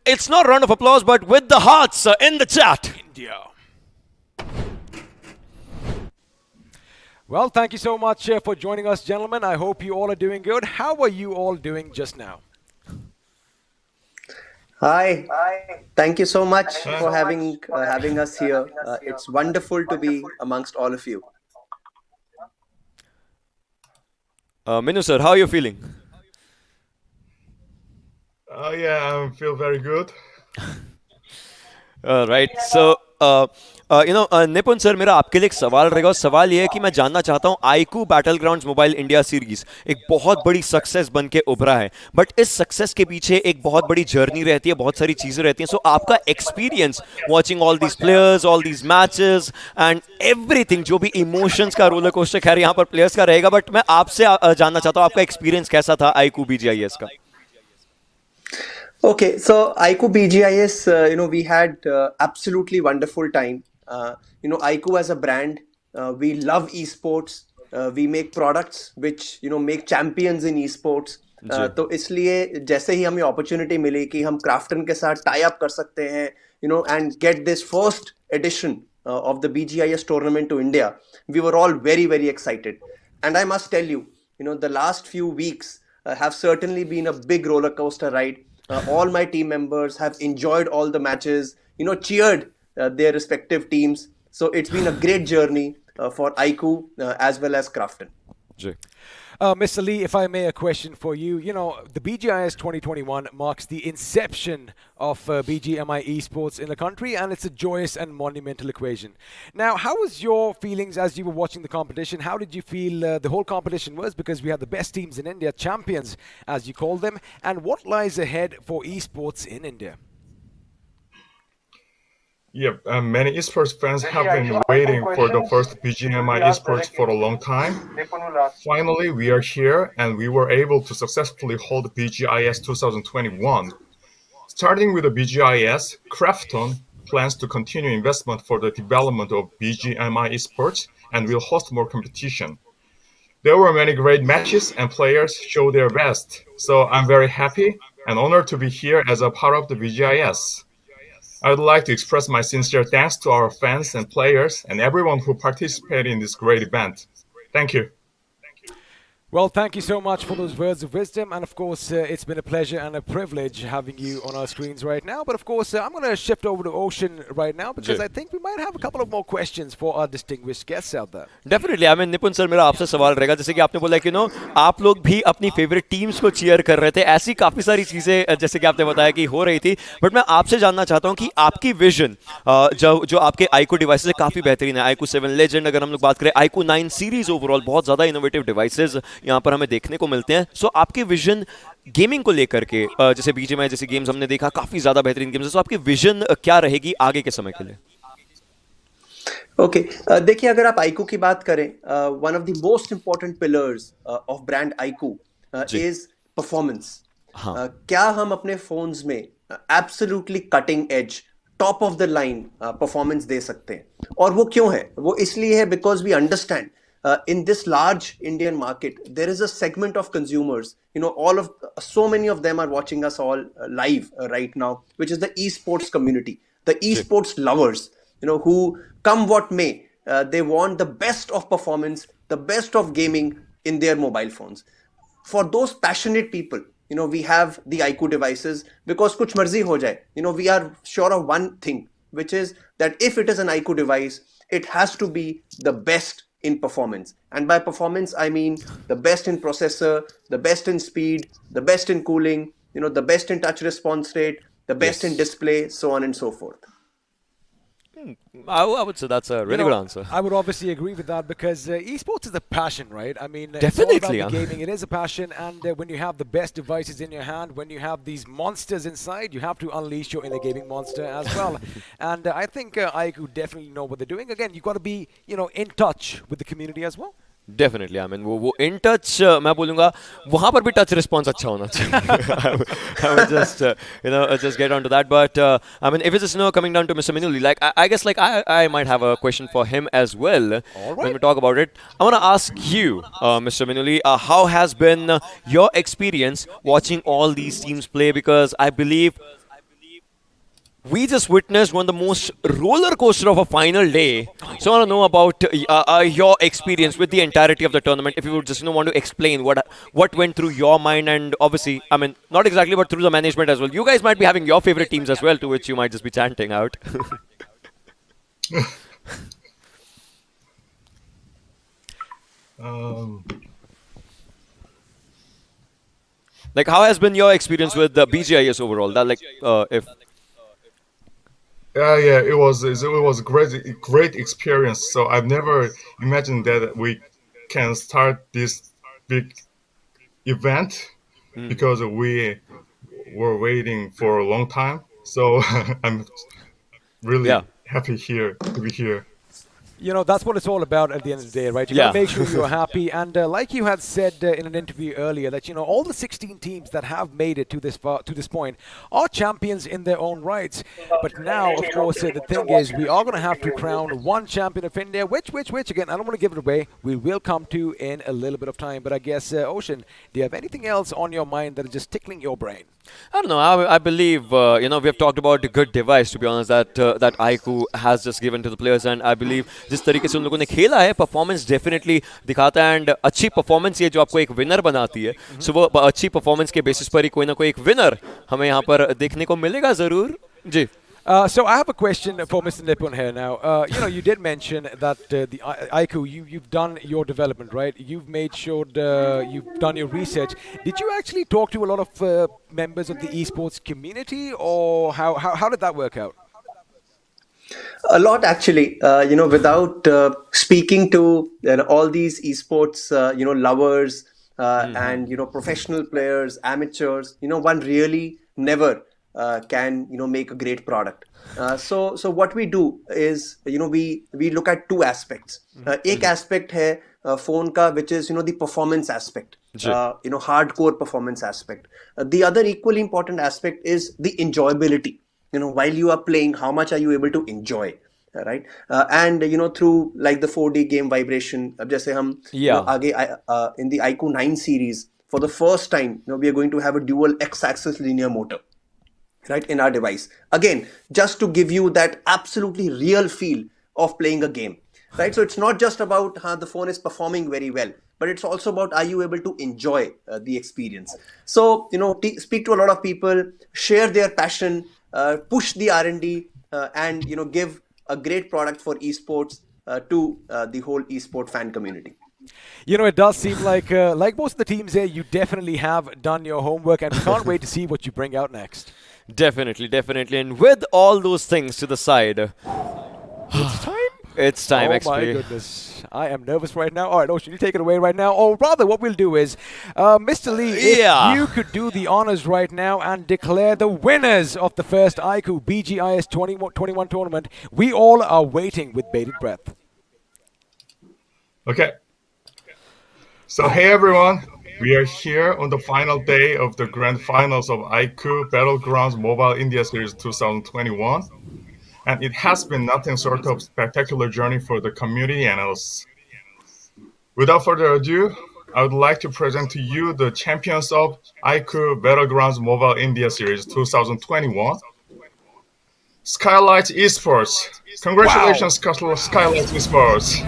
it's not a round of applause, but with the hearts in the chat. India. Well, thank you so much for joining us, gentlemen. I hope you all are doing good. How are you all doing just now? Hi. Thank you so much for having us here. It's wonderful to be amongst all of you. Minu sir, how are you feeling? Yeah, I feel very good. Right. So, निपुण sir, मेरा आपके लिए एक सवाल रहेगा. और सवाल ये है कि मैं जानना चाहता हूँ, iQOO battlegrounds mobile India series एक बहुत बड़ी सक्सेस बन के उभरा है, बट इस सक्सेस के पीछे एक बहुत बड़ी जर्नी रहती है, बहुत सारी चीजें रहती हैं. सो आपका experience watching all these players, all these matches and everything, जो भी इमोशंस का रोलर कोस्टर, खैर यहाँ पर प्लेयर्स का रहेगा, बट मैं आपसे जानना चाहता हूँ आपका एक्सपीरियंस कैसा था iQOO BGIS का. Okay, so iQOO BGIS, we had absolutely wonderful time. iQOO as a brand, we love esports. We make products which make champions in esports. तो इसलिए जैसे ही हमें opportunity मिली कि हम क्राफ्टन के साथ tie up कर सकते हैं, and get this first edition of the BGIS tournament to India, we were all very, very excited. And I must tell you, the last few weeks have certainly been a big roller coaster ride. All my team members have enjoyed all the matches, cheered their respective teams. So it's been a great journey for iQOO as well as Crafton. Mr. Lee, if I may, a question for you. The BGIS 2021 marks the inception of BGMI Esports in the country, and it's a joyous and monumental occasion. Now, how was your feelings as you were watching the competition? How did you feel the whole competition was? Because we have the best teams in India, champions, as you call them. And what lies ahead for esports in India? Yeah, many esports fans have been waiting for the first BGMI esports for a long time. Finally, we are here and we were able to successfully hold BGIS 2021. Starting with the BGIS, Crafton plans to continue investment for the development of BGMI esports and will host more competition. There were many great matches and players show their best. So I'm very happy and honored to be here as a part of the BGIS. I would like to express my sincere thanks to our fans and players and everyone who participated in this great event. Thank you. Well, thank you so much for those words of wisdom. And of course, it's been a pleasure and a privilege having you on our screens right now. But of course, I'm going to shift over to Ocean right now because I think we might have a couple of more questions for our distinguished guests out there. Definitely. I mean, निपुण sir, मेरा आपसे सवाल रहेगा, जैसे कि आपने बोला कि आप लोग भी अपनी फेवरेट टीम्स को चीयर कर रहे थे. ऐसी काफी सारी चीजें जैसे कि आपने बताया कि हो रही थी. बट मैं आपसे जानना चाहता हूं कि आपकी विजन जो आपके iQOO डिवाइसेस है काफी बेहतरीन है. iQOO 7 लेजेंड अगर हम लोग बात करें, iQOO 9 सीरीज ओवरऑल बहुत ज्यादा इनोवेटिव डिवाइसेस यहाँ पर हमें देखने को मिलते हैं. सो आपकी विजन गेमिंग को लेकर के, जैसे बीजीएमआई जैसे गेम्स हमने देखा, काफी ज्यादा बेहतरीन गेम्स है. सो आपकी विजन क्या रहेगी आगे के समय के लिए? ओके, देखिए, अगर आप iQOO की बात करें, one of the most important pillars of brand iQOO is performance. क्या हम अपने फोन्स में absolutely cutting edge, top of the line performance दे सकते हैं? और वो क्यों है? वो इसलिए है because we understand in this large Indian market, there is a segment of consumers, so many of them are watching us all live right now, which is the esports community, the esports lovers, who come what may, they want the best of performance, the best of gaming in their mobile phones. For those passionate people, we have the iQOO devices because kuch marzi ho jaye, we are sure of one thing, which is that if it is an iQOO device, it has to be the best in performance. And by performance, I mean the best in processor, the best in speed, the best in cooling, the best in touch response rate, the best in display, so on and so forth. I would say that's a really good answer. I would obviously agree with that because esports is a passion, right? I mean, definitely, it's all about the gaming. It is a passion, and when you have the best devices in your hand, when you have these monsters inside, you have to unleash your inner gaming monster as well. And I think iQOO definitely know what they're doing. Again, you've got to be, in touch with the community as well. Definitely, I mean, वो in touch मैं बोलूँगा वहाँ पर भी touch response अच्छा होना चाहिए. I would just just get onto that. But I mean, if it's just coming down to Mr. Minuli, like I guess like I might have a question for him as well when we talk about it. I want to ask you, Mr. Minuli, how has been your experience watching all these teams play? Because I believe we just witnessed one of the most roller coaster of a final day. So I want to know about your experience with the entirety of the tournament. If you would just want to explain what went through your mind, and obviously, I mean, not exactly, but through the management as well. You guys might be having your favorite teams as well, to which you might just be chanting out. Like, how has been your experience with the BGIS overall? That if. Yeah, it was a great experience. So I've never imagined that we can start this big event because we were waiting for a long time. So I'm really happy to be here. That's what it's all about at the end of the day, right? You got to make sure you're happy. And like you had said in an interview earlier, that all the 16 teams that have made it to this point are champions in their own rights. But now, of course, the thing is, we are going to have to crown one champion of India, which again, I don't want to give it away. We will come to in a little bit of time. But I guess, Ocean, do you have anything else on your mind that is just tickling your brain? I don't know. I believe we have talked about the good device, to be honest, that iQOO has just given to the players, and I believe जिस तरीके से उन लोगों ने खेला है, performance definitely दिखाता है, and अच्छी performance ये जो आपको एक winner बनाती है, so वो अच्छी performance के basis पर ही कोई ना कोई एक winner हमें यहाँ पर देखने को मिलेगा ज़रूर जी. So I have a question for Mr. Nipun here now. You did mention that the iQOO, you've done your development, right? You've made sure you've done your research. Did you actually talk to a lot of members of the esports community, or how did that work out? A lot, actually. Without speaking to all these esports, lovers and professional players, amateurs, one really never can make a great product. So what we do is we look at two aspects. एक aspect है phone का, which is the performance aspect, hardcore performance aspect. The other equally important aspect is the enjoyability. While you are playing, how much are you able to enjoy, right? And through like the 4D game vibration, अब जैसे हम आगे in the iQOO 9 series, for the first time we are going to have a dual X-axis linear motor, right, in our device. Again, just to give you that absolutely real feel of playing a game, right? So it's not just about how the phone is performing very well, but it's also about, are you able to enjoy the experience? So, speak to a lot of people, share their passion, push the R&D, and, give a great product for esports to the whole esport fan community. It does seem like most of the teams here, you definitely have done your homework, and we can't wait to see what you bring out next. Definitely. And with all those things to the side, it's time. It's time, actually. Oh my goodness. I am nervous right now. All right, Ocean, you take it away right now. Or rather, what we'll do is, Mr. Lee, if you could do the honors right now and declare the winners of the first iQOO BGIS 21 tournament, we all are waiting with bated breath. Okay. So, hey everyone. We are here on the final day of the grand finals of iQOO Battlegrounds Mobile India Series 2021. And it has been nothing short of spectacular journey for the community and us. Without further ado, I would like to present to you the champions of iQOO Battlegrounds Mobile India Series 2021. Skylightz Esports. Congratulations, Skylightz Esports.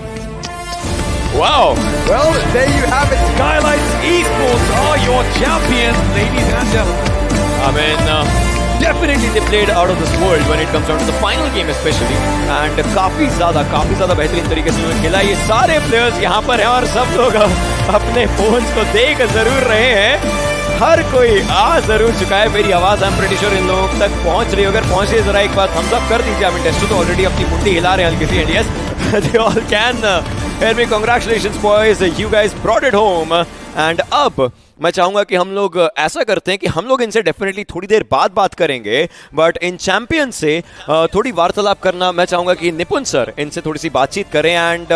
Wow. Well, there you have it. Skylightz Esports are your champions, ladies and gentlemen. I mean, definitely they played out of this world when it comes down to the final game especially, and काफी ज्यादा बेहतरीन तरीके से उन्होंने खेला। ये सारे players यहाँ पर हैं और सब लोग अपने फोन्स को देख जरूर रहे हैं। हर कोई आ जरूर चुका है। मेरी आवाज I am pretty sure in लोगों तक पहुंच रही है। अगर पहुंच रही है जरा एक बार थम्स अप कर दीजिए। आप टेस्टो तो ऑलरेडी अपनी मुट्ठी हिला रहे हैं हल्की सी। And they all can hear me. Congratulations boys, you guys brought it home. And अब मैं चाहूंगा कि हम लोग ऐसा करते हैं कि हम लोग इनसे डेफिनेटली थोड़ी देर बाद बात करेंगे, बट इन चैंपियन से थोड़ी वार्तालाप करना मैं चाहूंगा कि निपुण सर इनसे थोड़ी सी बातचीत करें एंड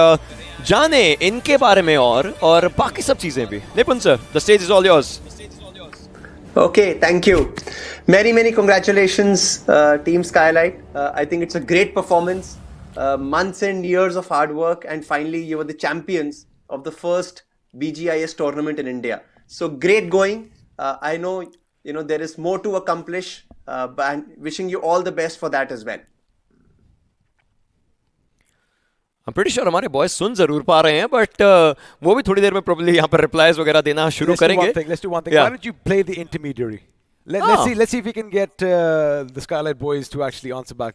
जाने इनके बारे में और बाकी सब चीजें भी। निपुण sir, the stage is all yours. Okay, thank you. Many congratulations, Team Skylight. I think it's a great performance. Months and years of hard work, and finally you were the champions of the first BGIS tournament in India. So great going. I know there is more to accomplish, but I'm wishing you all the best for that as well. I'm pretty sure हमारे boys सुन जरूर पा रहे हैं, but वो भी थोड़ी देर में probably यहाँ पर replies वगैरह देना शुरू करेंगे। Let's do one thing. Yeah. Why don't you play the intermediary? Let's see if we can get the Skylight boys to actually answer back.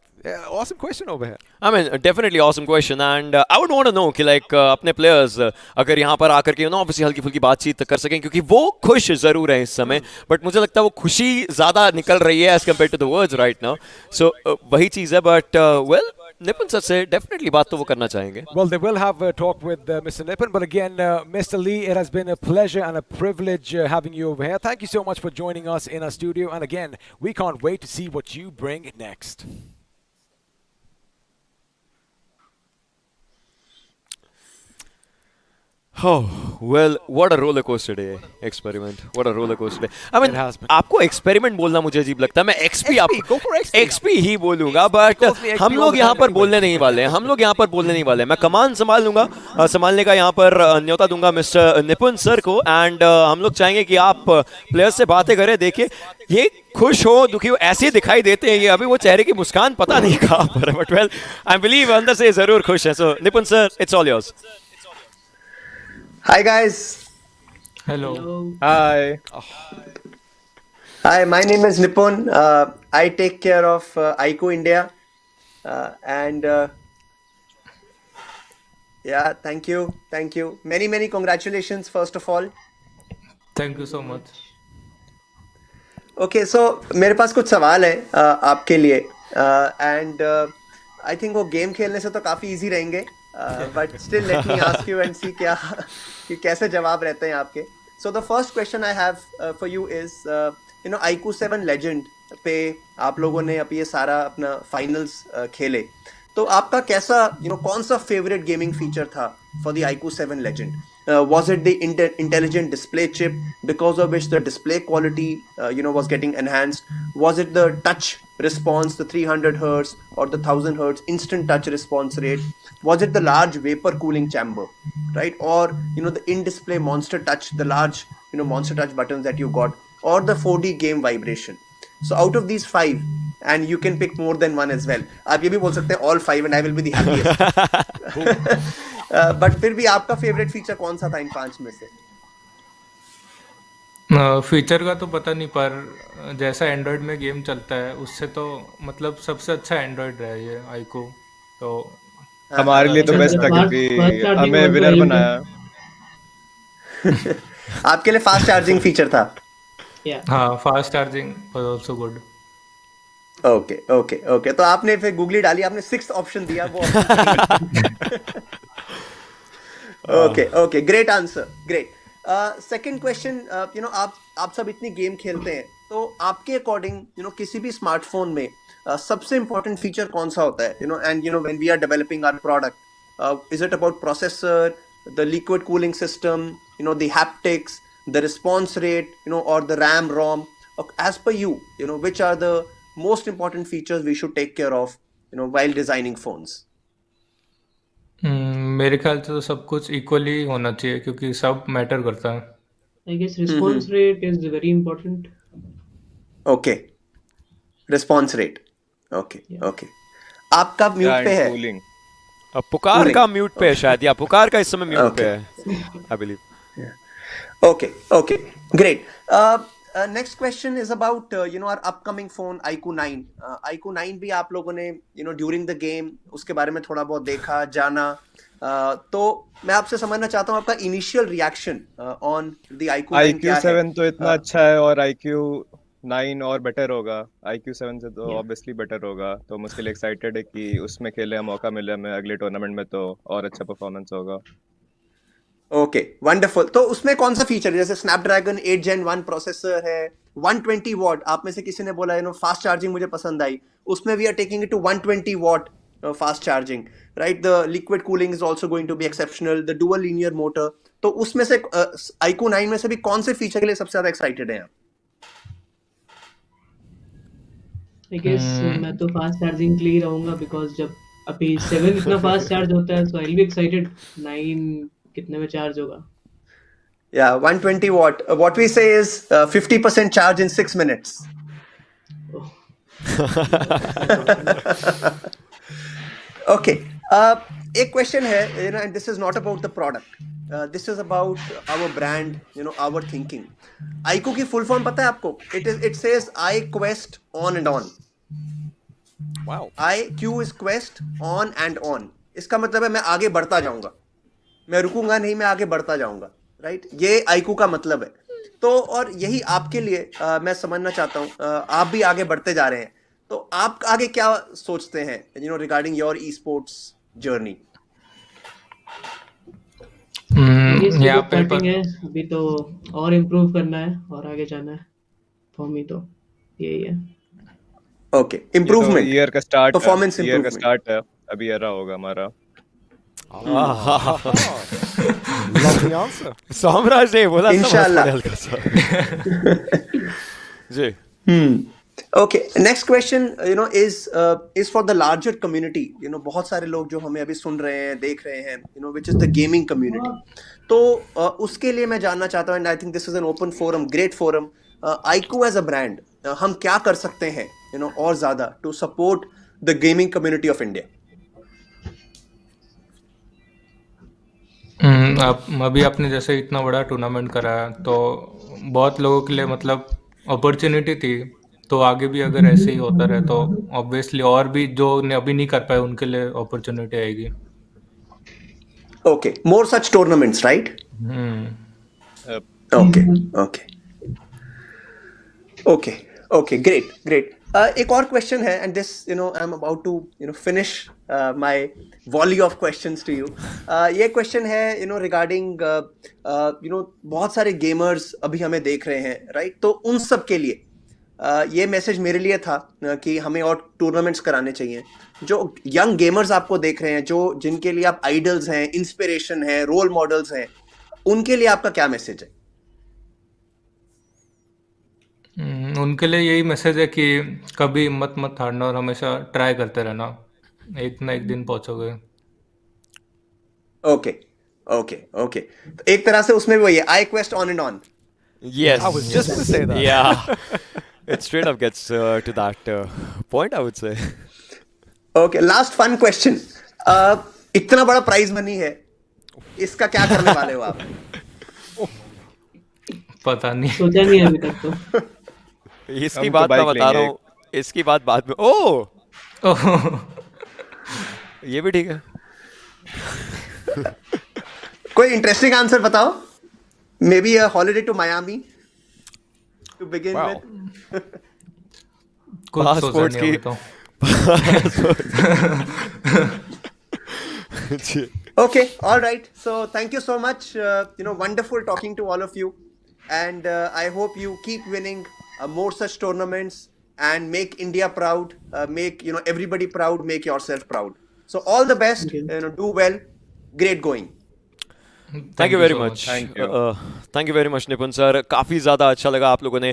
Awesome question over here. I mean, definitely awesome question, and I would want to know कि like अपने players अगर यहाँ पर आकर के obviously हल्की फुल्की बातचीत कर सकें, क्योंकि वो खुश जरूर हैं इस समय, but मुझे लगता है वो खुशी ज़्यादा निकल रही है as compared to the words right now. So वही चीज़ है, but well, निपुण सर से डेफिनेटली बात तो वो करना चाहेंगे। Well, they will have a talk with Mr. Nippon, but again, Mr. Lee, it has been a pleasure and a privilege having you over here. Thank you so much for joining us in our studio, and again, we can't wait to see what you bring next. Oh, well, what a roller coaster day, experiment. What a roller coaster day. I mean, आपको experiment बोलना मुझे अजीब लगता है। मैं XP ही बोलूँगा, but हम लोग यहाँ पर बोलने नहीं वाले हैं। मैं कमान संभाल लूँगा। संभालने का यहाँ पर न्योता दूंगा मिस्टर निपुण सर को, एंड हम लोग चाहेंगे कि आप प्लेयर्स से बातें करें। देखिए, ये खुश हो दुखी हो ऐसे दिखाई देते हैं, ये अभी वो चेहरे की मुस्कान पता नहीं कहाँ पर, बट वेल आई बिलीव अंदर से जरूर खुश है। सो निपुण sir, it's all yours. Hi guys. Hello. Hi. Hi, my name is Nipun. I take care of iQOO India, and yeah, thank you. Many congratulations first of all. Thank you so much. Okay, so मेरे पास कुछ सवाल है आपके लिए, and I think वो game खेलने से तो काफी इजी रहेंगे, but still let me ask you and see कि कैसे जवाब रहते हैं आपके। So the first question I have for you is, iQOO 7 Legend पे आप लोगों ने अब ये सारा अपना फाइनल्स खेले, तो आपका कैसा कौन सा फेवरेट गेमिंग फीचर था for the iQOO 7 Legend? Was it the intelligent display chip, because of which the display quality was getting enhanced? Was it the touch response, the 300 hertz or the 1000 hertz instant touch response rate? Was it the large vapor cooling chamber, right? Or the in-display monster touch, the large monster touch buttons that you got, or the 4D game vibration? So out of these 5, and you can pick more than one as well, आप ये भी बोल सकते हैं all 5 and I will be the happiest. But फिर भी आपका favourite feature कौन सा था इन 5 में से? फीचर का तो पता नहीं, पर जैसा एंड्रॉयड में गेम चलता है उससे तो मतलब सबसे अच्छा एंड्रॉयड रहा है ये iQOO। तो हमारे लिए तो बेस्ट था क्योंकि हमें विनर बनाया। आपके लिए फास्ट चार्जिंग फीचर था? हाँ, fast charging was also good. Okay, तो आपने फिर गूगली डाली, आपने 6th ऑप्शन दिया वो। Okay, great answer, great. Second question, आप सब इतनी गेम खेलते हैं, तो आपके अकॉर्डिंग किसी भी स्मार्टफोन में सबसे इम्पोर्टेंट फीचर कौन सा होता है? And when we are developing our product, is it about processor, the liquid cooling system, the haptics, the response rate, और the RAM ROM? As per you, which are the most important features we should take care of while designing phones? मेरे ख्याल से तो सब कुछ equally होना चाहिए क्योंकि सब मैटर करता है। I guess response rate is very important. Okay, response rate. Okay. आप कब म्यूट पे है? पुकार का म्यूट पे है शायद, या पुकार का इस समय म्यूट पे है, I believe. Okay, great. next question is about our upcoming phone iQOO 9. iQOO 9 भी आप लोगों ने during the game उसके बारे में थोड़ा बहुत देखा जाना. तो मैं आपसे समझना चाहता हूँ आपका initial reaction on the iQOO 9 क्या है? iQOO 7 तो इतना अच्छा है और iQOO 9 और बेटर होगा. iQOO 7 से तो ऑब्वियसली बेटर होगा. तो हम उसके लिए एक्साइटेड है कि उसमें खेले, मौका मिले हमें अगले टूर्नामेंट में तो और अच्छा परफॉर्मेंस होगा. Okay wonderful. तो उसमें कौन सा फीचर, जैसे स्नैपड्रैगन 8 Gen 1 प्रोसेसर है, 120 वॉट, आप में से किसी ने बोला फास्ट चार्जिंग मुझे पसंद आई, उसमें we are taking it to 120 watt fast charging, right. The liquid cooling is also going to be exceptional, the dual linear motor. तो उसमें से iQOO 9 में से भी कौन से फीचर के लिए सबसे ज्यादा एक्साइटेड हैं आप? आई गेस मैं तो फास्ट चार्जिंग के लिए रहूंगा, बिकॉज जब अभी 7 इतना फास्ट चार्ज होता है, सो आई विल बी एक्साइटेड 9 कितने में चार्ज होगा. Yeah, 120 watt. What we say is 50% charge in 6 minutes. Okay. एक question है, and this is not about the product. This is about our brand, our thinking. iQOO की full form पता है आपको? It says I quest on and on. Wow. iQOO is quest on and on. इसका मतलब है मैं आगे बढ़ता जाऊंगा, मैं रुकूंगा नहीं, मैं आगे बढ़ता जाऊंगा, राइट. ये iQOO का मतलब है. तो और यही आपके लिए मैं समझना चाहता हूँ, आप भी आगे बढ़ते जा रहे हैं, तो आप आगे क्या सोचते हैं regarding your e sports journey? Starting है अभी, तो और इम्प्रूव करना है और आगे जाना है. फॉर मी तो यही है. ओके, इम्प्रूवमेंट, ईयर का स्टार्ट, परफॉर्मेंस ईयर का स्टार्ट है, अभी एरा होगा हमारा. Lovely answer. साम्राज ने बोला इंशाल्लाह. जी. Okay, next question is for the larger community. बहुत सारे लोग जो हमें अभी सुन रहे हैं, देख रहे हैं, which is the gaming community. तो उसके लिए मैं जानना चाहता हूँ, and I think this is an open forum, great forum. iQOO as a brand, हम क्या कर सकते हैं और ज्यादा to support the gaming community of India? अभी आपने जैसे इतना बड़ा टूर्नामेंट कराया, तो बहुत लोगों के लिए मतलब अपॉर्चुनिटी थी, तो आगे भी अगर ऐसे ही होता रहे तो ऑब्वियसली और भी जो अभी नहीं कर पाए उनके लिए अपॉर्चुनिटी आएगी. Okay, more such tournaments, right. Okay okay okay okay, great. एक और क्वेश्चन है, and this I am about to finish my volley of questions to you. ये क्वेश्चन है रिगार्डिंग बहुत सारे गेमर्स अभी हमें देख रहे हैं, राइट. तो उन सब के लिए ये मैसेज मेरे लिए था कि हमें और टूर्नामेंट्स कराने चाहिए. जो यंग गेमर्स आपको देख रहे हैं, जिनके लिए आप आइडल्स हैं, इंस्पिरेशन है, रोल मॉडल्स हैं, उनके लिए आपका क्या मैसेज है? उनके लिए यही मैसेज है कि कभी हिम्मत मत हारना और हमेशा ट्राई करते रहना, एक ना एक दिन पहुंचोगे. Okay okay okay. तो एक तरह से उसमें भी वही है, I quest on and on. Yes. I was just going to say that. Yeah. It straight up gets to that point, I would say. Okay, last fun question. इतना बड़ा प्राइज मनी है, इसका क्या करने वाले हो आप? पता नहीं, सोचा नहीं अभी तक तो. इसकी बात मैं बता रहा हूँ, इसकी बात बाद में. ओह, ये भी ठीक है. कोई इंटरेस्टिंग आंसर बताओ. Maybe a holiday to Miami to begin with. Passports की. Okay, all right. So thank you so much. Wonderful talking to all of you, and I hope you keep winning more such tournaments and make India proud, make everybody proud, make yourself proud. So all the best. Do well. Great going. Thank you very much. Thank you very much Nipun sir. काफ़ी ज़्यादा अच्छा लगा आप लोगों ने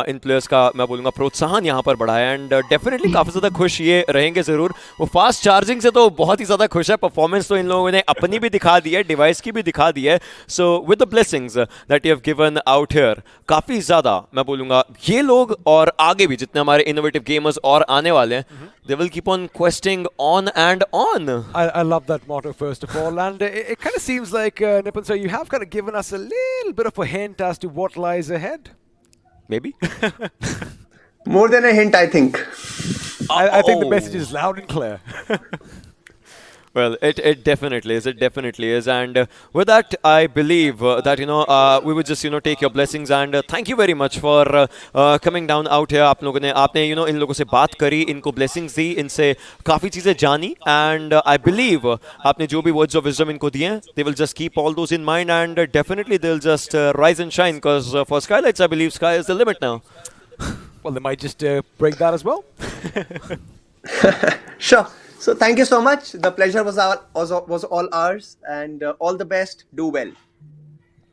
इन players का, मैं बोलूँगा, प्रोत्साहन यहाँ पर बढ़ाया, एंड डेफिनेटली काफ़ी ज़्यादा खुश ये रहेंगे ज़रूर. वो फास्ट चार्जिंग से तो बहुत ही ज़्यादा खुश है. परफॉर्मेंस तो इन लोगों ने अपनी भी दिखा दी है, डिवाइस की भी दिखा दी है. So with the blessings that you have given out here, काफ़ी ज़्यादा मैं बोलूँगा ये लोग और आगे भी जितने हमारे इनोवेटिव गेमर्स और आने वाले हैं, they will keep on questing on and on. I love that motto, first of all, and it kind of seems like Nipun sir, you have kind of given us a little bit of a hint as to what lies ahead. Maybe. More than a hint, I think. I think the message is loud and clear. Well, it definitely is. It definitely is. And with that, I believe that, we would just, take your blessings. And thank you very much for coming down out here. आप लोगों ने आपने, इन लोगों से बात करी, इनको blessings दी, इनसे काफ़ी चीज़ें जानी. And I believe आपने जो भी words of wisdom इनको दिए हैं, they will just keep all those in mind. And definitely they'll just rise and shine. Because for Skylightz, I believe sky is the limit now. Well, they might just break that as well. Sure. So thank you so much. The pleasure was all ours, and all the best. Do well.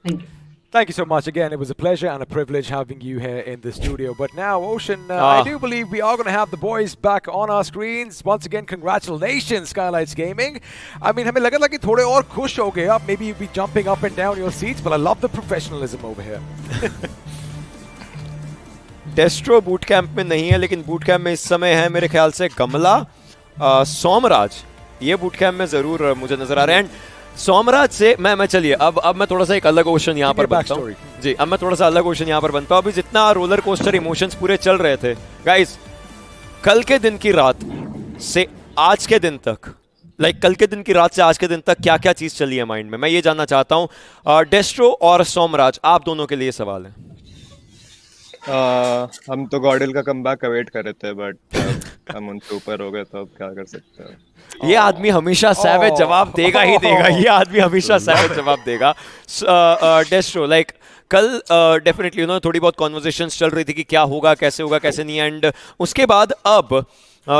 Thank you. Thank you so much again. It was a pleasure and a privilege having you here in the studio. But now, Ocean, I do believe we are going to have the boys back on our screens. Once again, congratulations, Skylightz Gaming. I mean, हमें लगा था कि थोड़े और खुश हो गए आप. Maybe you'd be jumping up and down your seats, but I love the professionalism over here. डेस्ट्रो boot camp में नहीं है, लेकिन बूट कैंप में इस समय है मेरे ख्याल से गमला, सोमराज. ये बूट कैंप में जरूर मुझे नजर आ रहे हैं. सोमराज से मैं चलिए अब मैं थोड़ा सा एक अलग ओशन यहाँ पर बनता हूँ जी. अब मैं थोड़ा सा अलग ओशन यहाँ पर बनता हूँ. अभी जितना रोलर कोस्टर इमोशंस पूरे चल रहे थे गाइस, कल के दिन की रात से आज के दिन तक, कल के दिन की रात से आज के दिन तक क्या क्या चीज चली है माइंड में, मैं ये जानना चाहता हूँ. डेस्ट्रो और सोमराज, आप दोनों के लिए सवाल है. हम तो गॉडल का कमबैक अवेट कर रहे थे, बट हम उनसे ऊपर हो गए, तो अब क्या कर सकते हैं. ये आदमी हमेशा सैवेज जवाब देगा ही देगा. ये आदमी हमेशा सैवेज जवाब देगा. डेस्ट्रो, कल डेफिनेटली थोड़ी बहुत कॉन्वर्सेशंस चल रही थी कि क्या होगा, कैसे होगा, कैसे नहीं. एंड उसके बाद अब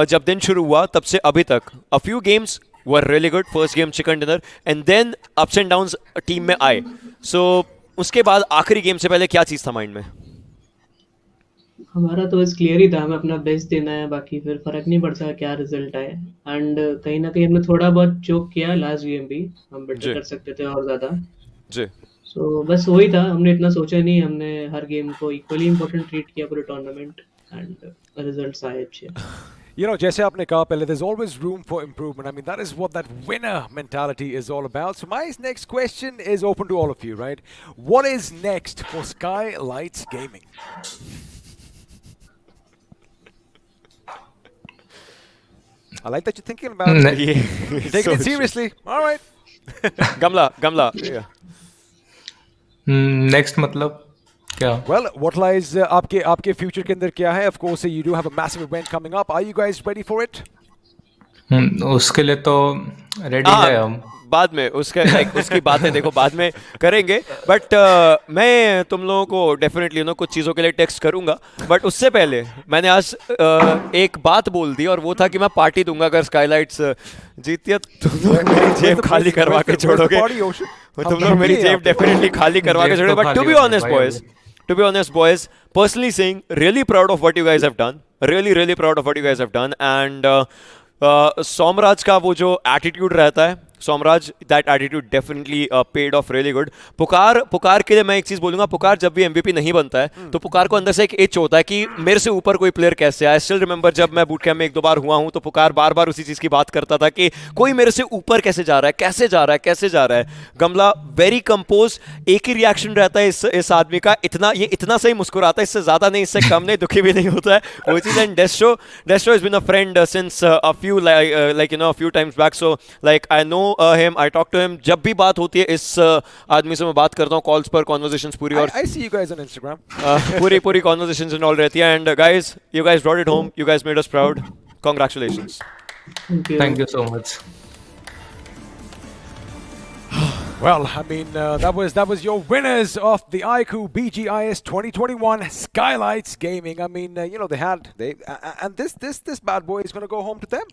जब दिन शुरू हुआ तब से अभी तक a few games were really good. First game chicken dinner, and then ups and downs team में आए. सो उसके बाद आखिरी गेम से पहले क्या चीज था माइंड में? हमारा तो बस क्लियर ही था, हमें अपना बेस्ट देना है, बाकी फिर फर्क नहीं पड़ता क्या रिजल्ट आए. एंड कहीं ना कहीं हमने थोड़ा बहुत चोक किया लास्ट गेम भी, हम बेटर कर सकते थे और ज्यादा जी. सो बस वही था, हमने इतना सोचा नहीं, हमने हर गेम को इक्वली इंपॉर्टेंट ट्रीट किया पूरे टूर्नामेंट, एंड रिजल्ट्स आए अच्छे. जैसे आपने कहा पहले, there's always room for improvement. I mean, that is what that winner mentality is all about. So my next question is open to all of you, right? What is next for Skylightz Gaming? I like that you're thinking about it. You're taking it seriously. All right. Gamla. Yeah. Next मतलब क्या? Well, what lies आपके future के अंदर क्या है? Of course, you do have a massive event coming up. Are you guys ready for it? उसके लिए तो रेडी है हम. बाद में उसकी बातें देखो बाद में करेंगे. बट मैं तुम लोगों को डेफिनेटली कुछ चीज़ों के लिए टेक्स्ट करूंगा. बट उससे पहले मैंने आज एक बात बोल दी, और वो था कि मैं पार्टी दूंगा अगर स्काईलाइट्स जीती है. तुम लोग मेरी जेब खाली करवा के छोड़ोगे. तुम लोग मेरी जेब डेफिनेटली खाली करवा के छोड़ोगे. But to be honest boys, personally saying, really proud of what you guys have done. Really proud of what you guys have done. And Somraj का वो जो एटीट्यूड रहता है, Somraj, that attitude definitely paid of really good. पुकार के लिए मैं एक चीज बोलूंगा, पुकार जब भी एमवीपी नहीं बनता है तो पुकार को अंदर से एक इच होता है कि मेरे से ऊपर कोई प्लेयर कैसे आए. स्टिल रिमेंबर जब मैं बूट कैंप में 1-2 बार हुआ हूं तो पुकार बार बार उसी चीज की बात करता था कि कोई मेरे से ऊपर कैसे जा रहा है. गमला वेरी कंपोज, एक ही रिएक्शन रहता है इस आदमी का. इतना सही मुस्कुराता है, इससे ज्यादा नहीं, इससे कम नहीं, दुखी भी नहीं होता है वो चीज. And Destro is been a friend since a few times back. So I know him, I talk to him. जब भी बात होती है इस आदमी से मैं बात करता हूँ कॉल्स पर, कॉन्वर्सेशंस पूरी. और I see you guys on Instagram. पूरी कॉन्वर्सेशंस एंड ऑल रहती है. And guys, you guys brought it home. You guys made us proud. Congratulations. Thank you so much. Well, I mean, that was your winners of the iQOO BGIS 2021 Skylightz Gaming. I mean, and this bad boy is going to go home to them.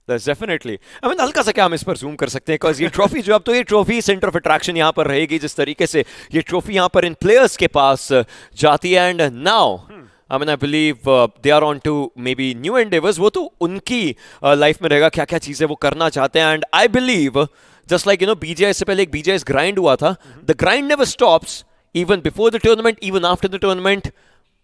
That's definitely. I mean, हल्का सा क्या हम इस पर zoom कर सकते हैं, because ये ट्रॉफी जो अब तो ये ट्रॉफी सेंटर ऑफ अट्रैक्शन यहाँ पर रहेगी. जिस तरीके से ये ट्रॉफी यहाँ पर इन प्लेयर्स के पास जाती है. And now I mean, I believe they are on to maybe new endeavors. वो तो उनकी लाइफ में रहेगा क्या क्या चीज़ें वो करना चाहते हैं. And I believe just like BGIS से पहले एक BGIS ग्राइंड हुआ था. The grind never stops, even before the tournament, even after the tournament,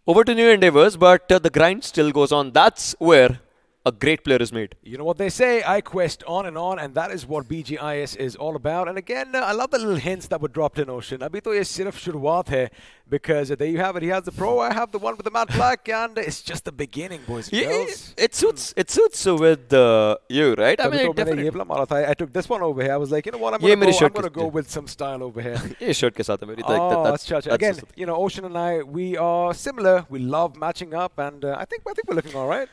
over to new endeavors, but the grind still goes on. That's where a great player is made. You know what they say, I quest on, and that is what BGIS is all about. And again, I love the little hints that were dropped in Ocean. अभी तो ये सिर्फ शुरुआत है. because there you have it. He has the Pro, I have the one with the matte black, and it's just the beginning, boys and girls. It suits with you, right? I mean, definitely. I took this one over here. I was like, you know what, I'm going to go with some style over here. ये shirt के साथ है मेरी. That's again, you know, Ocean and I, we are similar. We love matching up, and I think we're looking all right.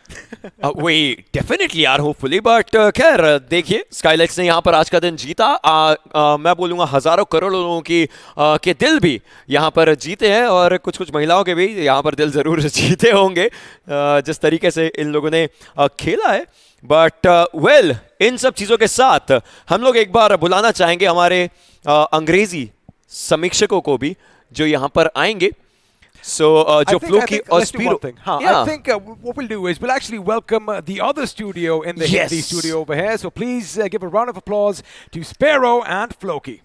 We definitely are, hopefully, but खैर देखिए, Skylightz ने यहाँ पर आज का दिन जीता. मैं बोलूँगा हजारों करोड़ों लोगों के दिल भी यहाँ पर जीते हैं, और कुछ महिलाओं के भी यहाँ पर दिल जरूर जीते होंगे जिस तरीके से इन लोगों ने खेला है. बट वेल, इन सब चीज़ों के साथ हम लोग एक बार बुलाना चाहेंगे हमारे अंग्रेजी समीक्षकों को भी जो यहाँ पर आएंगे. So, जो Floki or Spiro. I think what we'll do is we'll actually welcome the other studio in the Hindi studio over here. So please give a round of applause to Sparrow and Floki.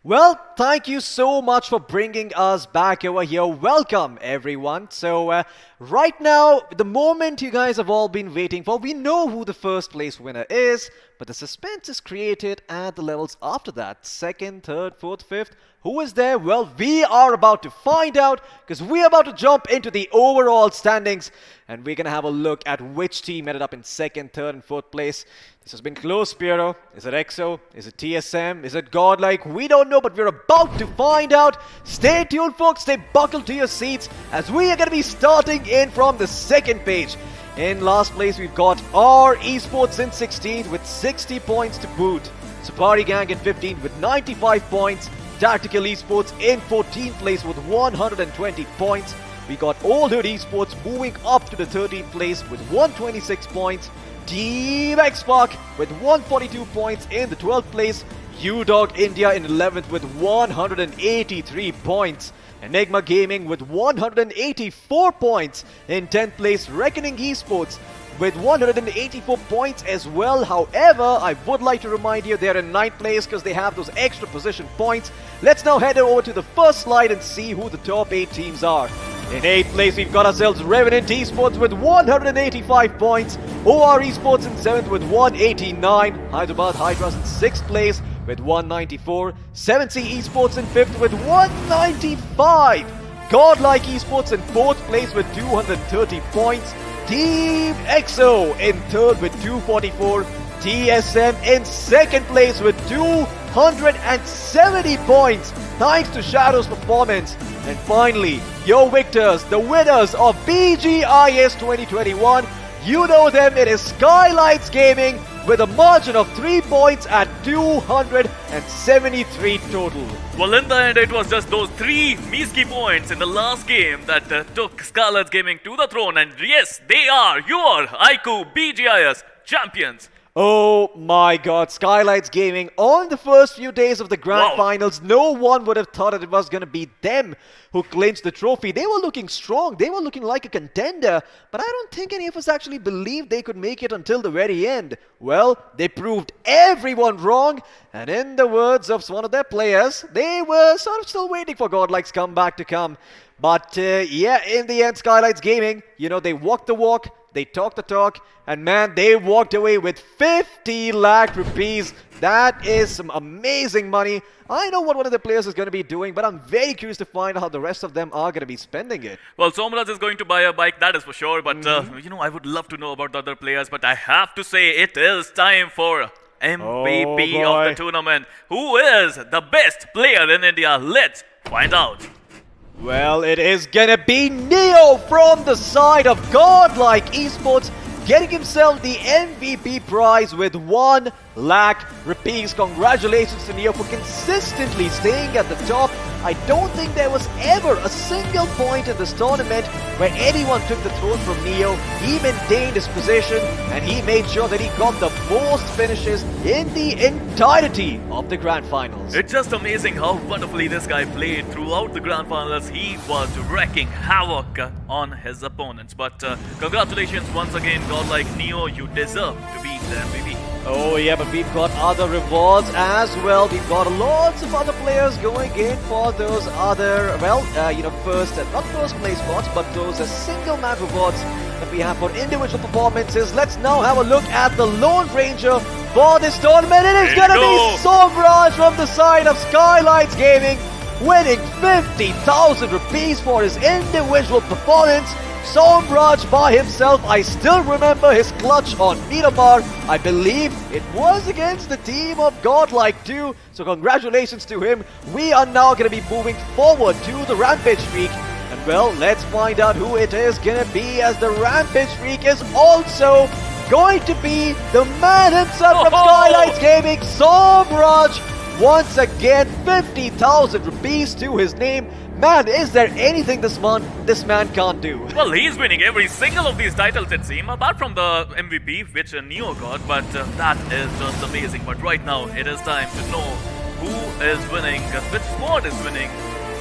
Well, thank you so much for bringing us back over here. Welcome, everyone. So, right now, the moment you guys have all been waiting for, we know who the first place winner is, but the suspense is created at the levels after that. Second, third, fourth, fifth. Who is there? Well, we are about to find out, because we are about to jump into the overall standings, and we're going to have a look at which team ended up in second, third, and fourth place. This has been close, Spiro. Is it EXO? Is it TSM? Is it GodLike? We don't know, but we're about to find out. Stay tuned, folks. Stay buckled to your seats as we are going to be starting in from the second page. In last place, we've got our Esports in 16th with 60 points to boot. Supari Gang in 15th with 95 points. Tactical Esports in 14th place with 120 points. We got Old Hood Esports moving up to the 13th place with 126 points. Team X-Spark with 142 points in the 12th place. UDog India in 11th with 183 points. Enigma Gaming with 184 points in 10th place. Recknoning Esports with 184 points as well. However, I would like to remind you they're in 9th place because they have those extra position points. Let's now head over to the first slide and see who the top 8 teams are. In 8th place, we've got ourselves Revenant Esports with 185 points. OR Esports in 7th with 189. Hyderabad Hydras in 6th place with 194. 7C Esports in 5th with 195. GodLike Esports in 4th place with 230 points. Team EXO in 3rd with 244. TSM in 2nd place with 270 points, thanks to Shadow's performance. And finally, your victors, the winners of BGIS 2021, you know them, it is Skylightz Gaming with a margin of 3 points at 273 total. Well, in the end, it was just those 3 measly points in the last game that took Skylightz Gaming to the throne. And yes, they are your iQOO BGIS champions. Oh my god, Skylightz Gaming on the first few days of the grand finals, no one would have thought that it was going to be them who clinched the trophy. They were looking strong, they were looking like a contender, but I don't think any of us actually believed they could make it until the very end. Well, they proved everyone wrong, and in the words of one of their players, they were sort of still waiting for GodLike's comeback to come. But yeah, in the end, Skylightz Gaming, you know, they walked the walk, they talked the talk, and man, they walked away with 50 lakh rupees. That is some amazing money. I know what one of the players is going to be doing, but I'm very curious to find out how the rest of them are going to be spending it. Well, Somraj is going to buy a bike, that is for sure. But, you know, I would love to know about the other players. But I have to say, it is time for MVP of the tournament. Who is the best player in India? Let's find out. Well, it is gonna be Neo from the side of GodLike Esports, getting himself the MVP prize with 1 lakh rupees. Congratulations to Neo for consistently staying at the top. I don't think there was ever a single point in this tournament where anyone took the throne from Neo. He maintained his position and he made sure that he got the most finishes in the entirety of the grand finals. It's just amazing how wonderfully this guy played throughout the grand finals. He was wreaking havoc on his opponents. But congratulations once again, GodLike Neo, you deserve to be the MVP. Oh yeah, but we've got other rewards as well. We've got lots of other players going in for those other, well, you know, not first place spots, but those single match rewards that we have for individual performances. Let's now have a look at the Lone Ranger for this tournament. It is going to be Somraj from the side of Skylightz Gaming. winning 50,000 rupees for his individual performance. Somraj by himself, I still remember his clutch on Miramar. I believe it was against the team of GodLike too. So congratulations to him. We are now going to be moving forward to the Rampage streak. And well, let's find out who it is going to be, as the Rampage streak is also going to be the man himself from Skylightz Gaming, Somraj. Once again, 50,000 rupees to his name. Man, is there anything this man can't do? Well, he's winning every single of these titles, it seems, apart from the MVP, which Neo got, but that is just amazing. But right now, it is time to know who is winning, which squad is winning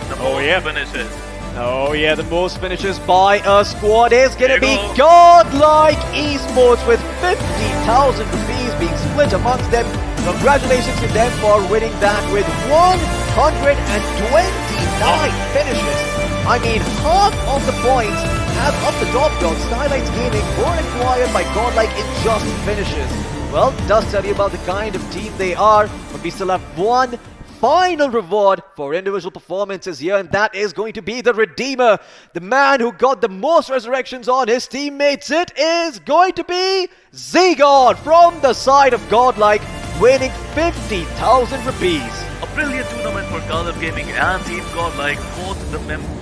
the most finishes. Oh yeah, the most finishes by a squad is going to be GodLike Esports, with 50,000 rupees being split amongst them. Congratulations to them for winning that with 129 finishes. I mean, half of the points as of the top dog, Skylightz Gaming, were acquired by GodLike in just finishes. Well, it does tell you about the kind of team they are, but we still have one final reward for individual performances here, and that is going to be the Redeemer, the man who got the most resurrections on his teammates. It is going to be ZGod from the side of GodLike, winning 50,000 rupees. A brilliant tournament for Skylightz Gaming and Team GodLike.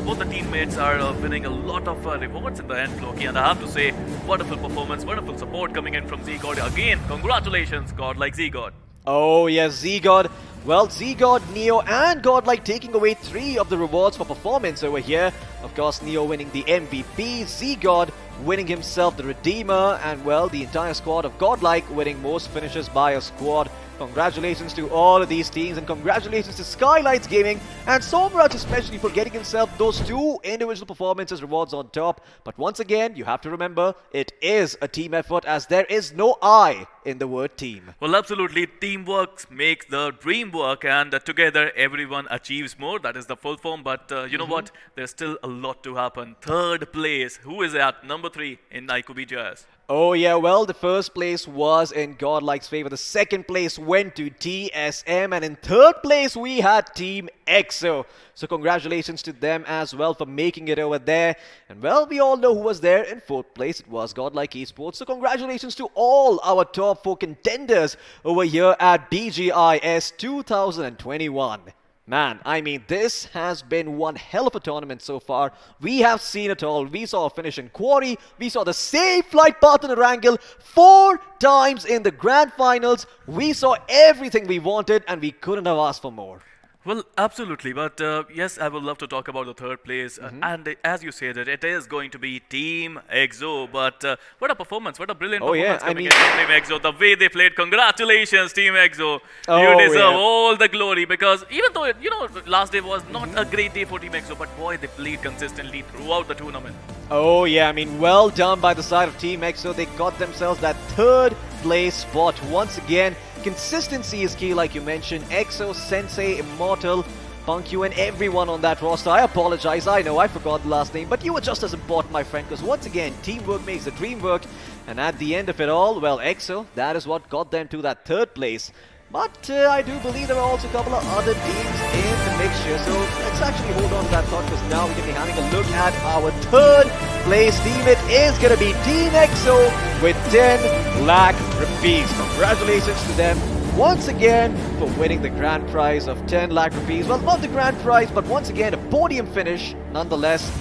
Both the teammates are winning a lot of rewards in the end, Loki. And I have to say, wonderful performance, wonderful support coming in from ZGod. Again, congratulations, GodLike ZGod. Oh yes, ZGod. Well, ZGod, Neo and GodLike taking away 3 of the rewards for performance over here. Of course, Neo winning the MVP, ZGod winning himself the Redeemer, and well, the entire squad of GodLike winning most finishes by a squad. Congratulations to all of these teams, and congratulations to Skylightz Gaming and Somraj especially for getting himself those 2 individual performances rewards on top. But once again, you have to remember, it is a team effort, as there is no I in the word team. Well, absolutely. Teamwork makes the dream work, and together everyone achieves more. That is the full form. But you know what? There's still a lot to happen. Third place. Who is at number 3 in iQOO BGIS? Oh yeah, well, the first place was in GodLike's favor. The second place went to TSM, and in third place we had Team EXO. So congratulations to them as well for making it over there. And well, we all know who was there in fourth place. It was GodLike Esports. So congratulations to all our top 4 contenders over here at BGIS 2021. Man, I mean, this has been one hell of a tournament so far. We have seen it all. We saw a finish in Quarry. We saw the same flight path in Erangel 4 times in the grand finals. We saw everything we wanted, and we couldn't have asked for more. Well, absolutely. But yes, I would love to talk about the third place. And as you said, it is going to be Team EXO. But what a performance. What a brilliant performance coming in from Team EXO. The way they played. Congratulations, Team EXO. You deserve all the glory. Because even though, you know, last day was not a great day for Team EXO, but boy, they played consistently throughout the tournament. Oh yeah, I mean, well done by the side of Team EXO. They got themselves that third place spot once again. Consistency is key, like you mentioned. EXO, Sensei, Immortal, Punkyu, and everyone on that roster. I apologize, I know I forgot the last name, but you were just as important, my friend, because once again, teamwork makes the dream work. And at the end of it all, well, EXO, that is what got them to that third place. But I do believe there are also a couple of other teams in the mixture. So let's actually hold on to that thought, because now we're going to be having a look at our third place team. It is going to be Team EXO with 10 lakh rupees. Congratulations to them once again for winning the grand prize of 10 lakh rupees. Well, not the grand prize, but once again a podium finish nonetheless.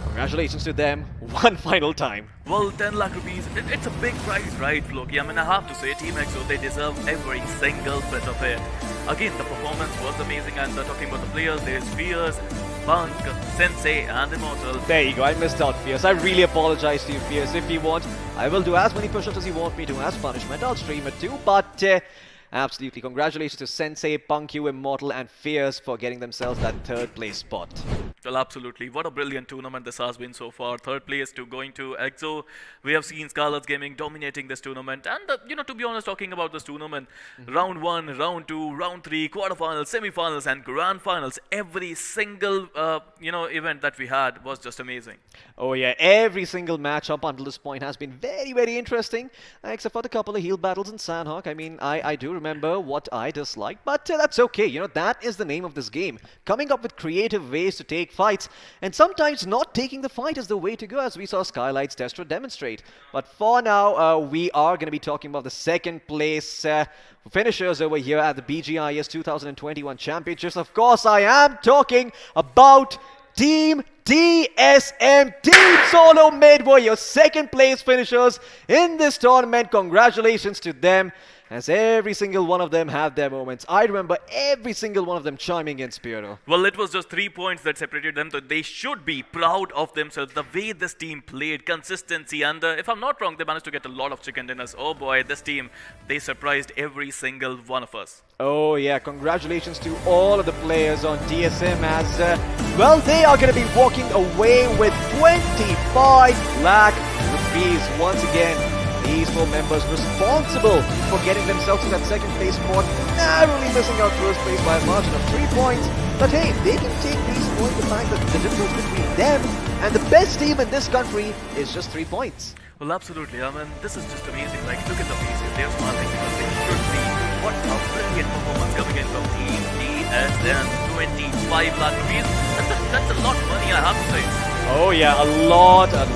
Congratulations to them one final time. Well, 10 lakh rupees, it's a big prize, right, Floki? I mean, I have to say, Team EXO, they deserve every single bit of it. Again, the performance was amazing, and talking about the players, there's Fierce, Punk, Sensei, and Immortal. There you go, I missed out, Fierce. I really apologize to you, Fierce. If you want, I will do as many push-ups as you want me to as punishment. I'll stream it too, but absolutely, congratulations to Sensei, Punkyu, Immortal, and Fierce for getting themselves that third place spot. Well, absolutely. What a brilliant tournament this has been so far. Third place to going to EXO. We have seen Skylightz Gaming dominating this tournament. And, you know, to be honest, talking about this tournament, round 1, round 2, round 3, quarterfinals, semifinals, and grand finals, every single, you know, event that we had was just amazing. Oh, yeah. Every single match up until this point has been very, very interesting, except for the couple of heal battles in Sanhok. I mean, I do remember remember what I dislike, but that's okay. You know, that is the name of this game. Coming up with creative ways to take fights, and sometimes not taking the fight is the way to go, as we saw Skylightz Destro demonstrate. But for now, we are going to be talking about the second place finishers over here at the BGIS 2021 Championships. Of course, I am talking about Team TSM, Team Solo Mid were your second place finishers in this tournament. Congratulations to them, as every single one of them had their moments. I remember every single one of them chiming in, Spiro. Well, it was just 3 points that separated them, so they should be proud of themselves. The way this team played, consistency, and if I'm not wrong, they managed to get a lot of chicken dinners. Oh boy, this team, they surprised every single one of us. Oh yeah, congratulations to all of the players on TSM, as well, they are going to be walking away with 25 lakh rupees once again. These 4 members responsible for getting themselves to that second place spot, narrowly missing out first place by a margin of 3 points. But hey, they can take these points. The fact that the difference between them and the best team in this country is just 3 points. Well, absolutely. I mean, this is just amazing. Like, look at the faces. They're smiling because they should be. What a brilliant performance coming in from Team TSM. 25 lakh rupees. That's a lot of money, I have to say. Oh yeah, a lot of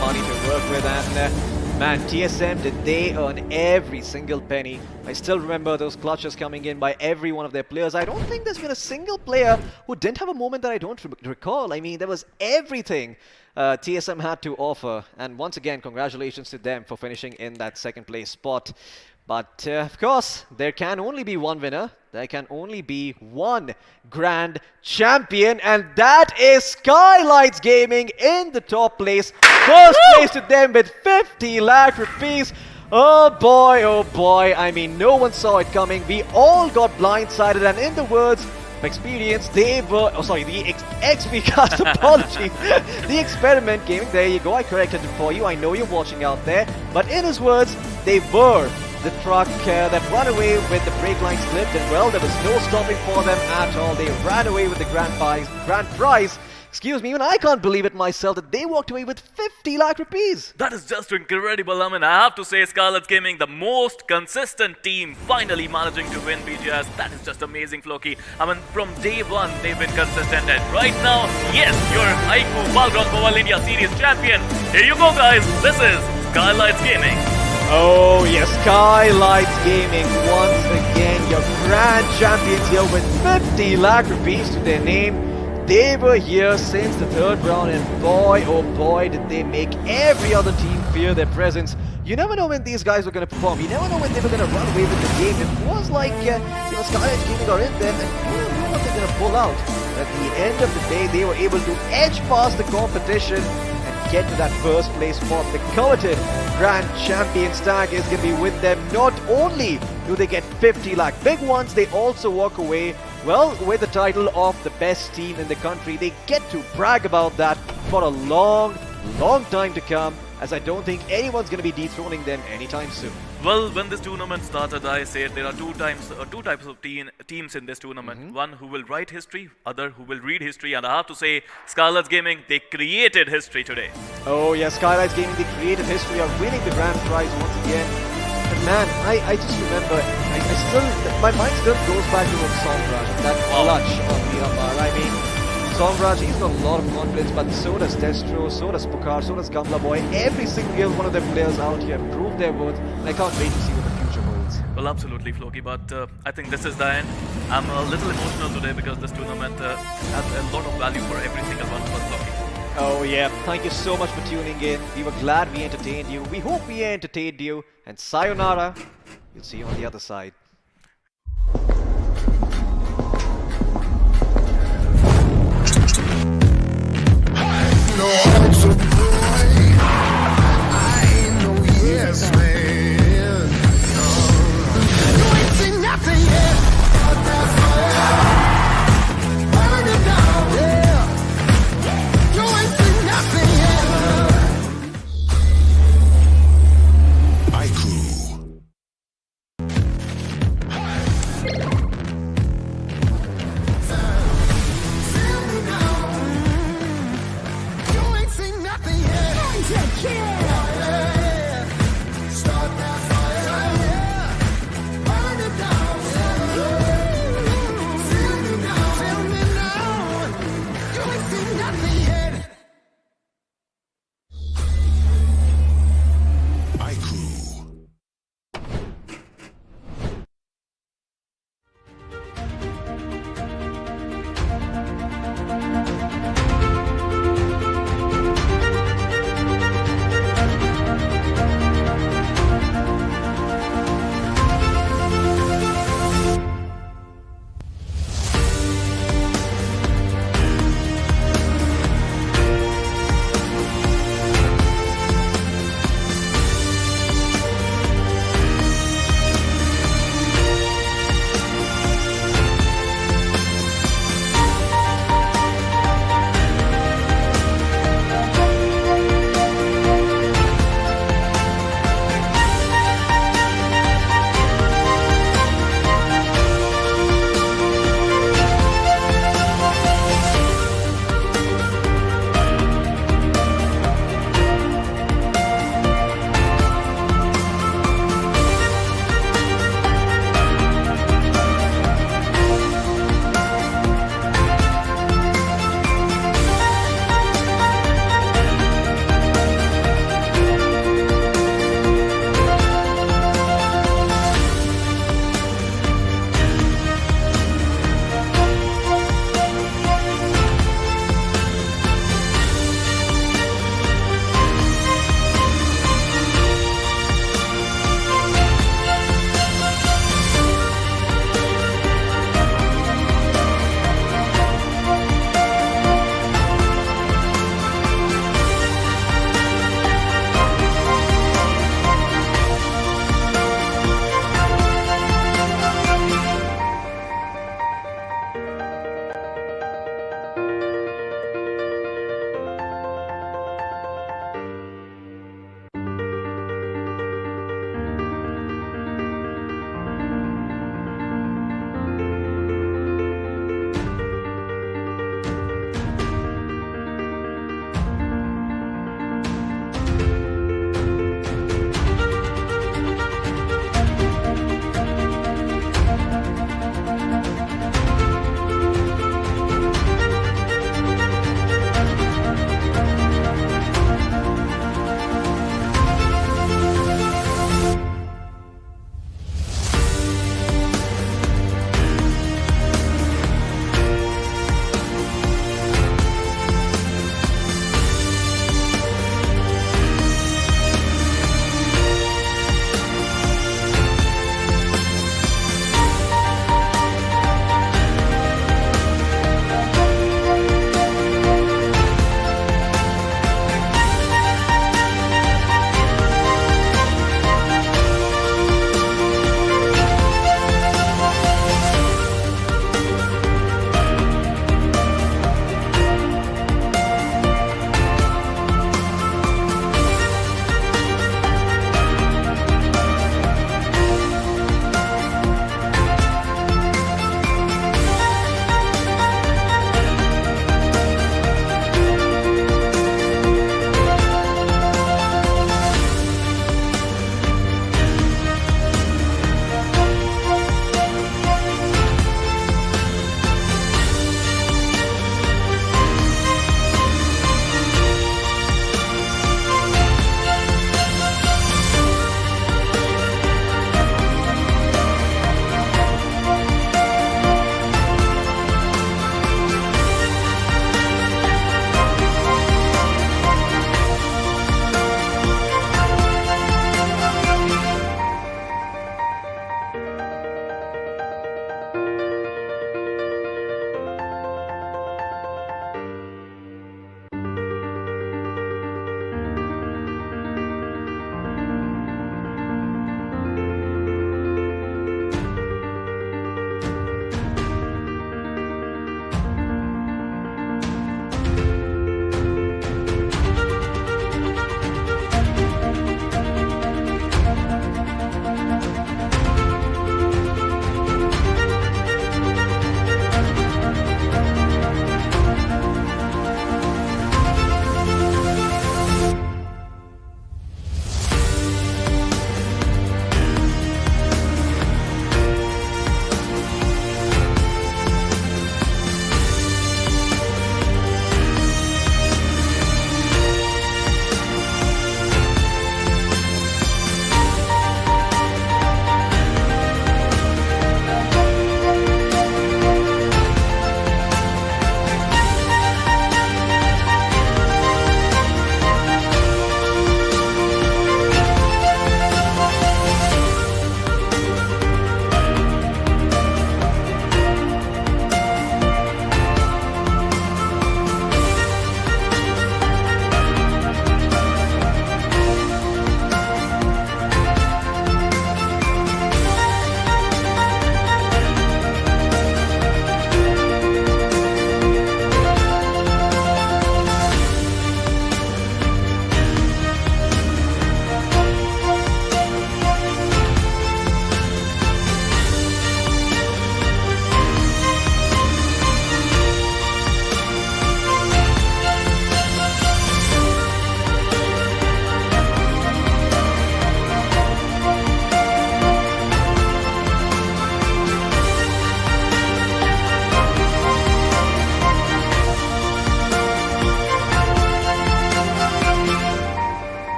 money to work with, and man, TSM, did they earn every single penny. I still remember those clutches coming in by every one of their players. I don't think there's been a single player who didn't have a moment that I don't recall. I mean, there was everything TSM had to offer. And once again, congratulations to them for finishing in that second place spot. But of course, there can only be one winner. There can only be one grand champion, and that is Skylightz Gaming in the top place. First place to them with 50 lakh rupees. Oh boy, I mean, no one saw it coming. We all got blindsided, and in the words of experience, they were, the XVcast, apologies. The Experiment Gaming, there you go, I corrected it for you. I know you're watching out there. But in his words, they were the truck that ran away with the brake lines clipped, and well, there was no stopping for them at all. They ran away with the grand prize. Excuse me, even I can't believe it myself that they walked away with 50 lakh rupees. That is just incredible. I mean, I have to say, Skylightz Gaming, the most consistent team, finally managing to win BGS. That is just amazing, Floki. I mean, from day one, they've been consistent. And right now, yes, your iQOO BATTLEGROUNDS Mobile India Series champion. Here you go, guys. This is Skylightz Gaming. Oh yes, Skylightz Gaming once again your grand champions here with 50 lakh rupees to their name. They were here since the 3rd round, and boy oh boy did they make every other team fear their presence. You never know when these guys were going to perform. You never know when they were going to run away with the game. It was like, Skylightz Gaming are in them, and you don't know what they're going to pull out. At the end of the day, they were able to edge past the competition and get to that first place spot. The coveted grand champions tag is going to be with them. Not only do they get 50 lakh big ones, they also walk away, well, with the title of the best team in the country. They get to brag about that for a long time to come, as I don't think anyone's going to be dethroning them anytime soon. Well, when this tournament started, I said there are two types of teams in this tournament. One who will write history, other who will read history. And I have to say, Skylightz Gaming, they created history today. Oh yes, Skylightz Gaming, they created history of winning the grand prize once again. But man, I just remember, my mind still goes back to Somraj, that clutch on Miramar. I mean, Somraj, he's got a lot of confidence, but so does Destro, so does Pukar, so does Gamla Boy. Every single one of their players out here proved their worth, and I can't wait to see what the future holds. Well, absolutely, Floki, but I think this is the end. I'm a little emotional today because this tournament has a lot of value for every single one of us, Floki. Oh yeah, thank you so much for tuning in. We were glad we entertained you. We hope we entertained you. And sayonara. We'll see you on the other side.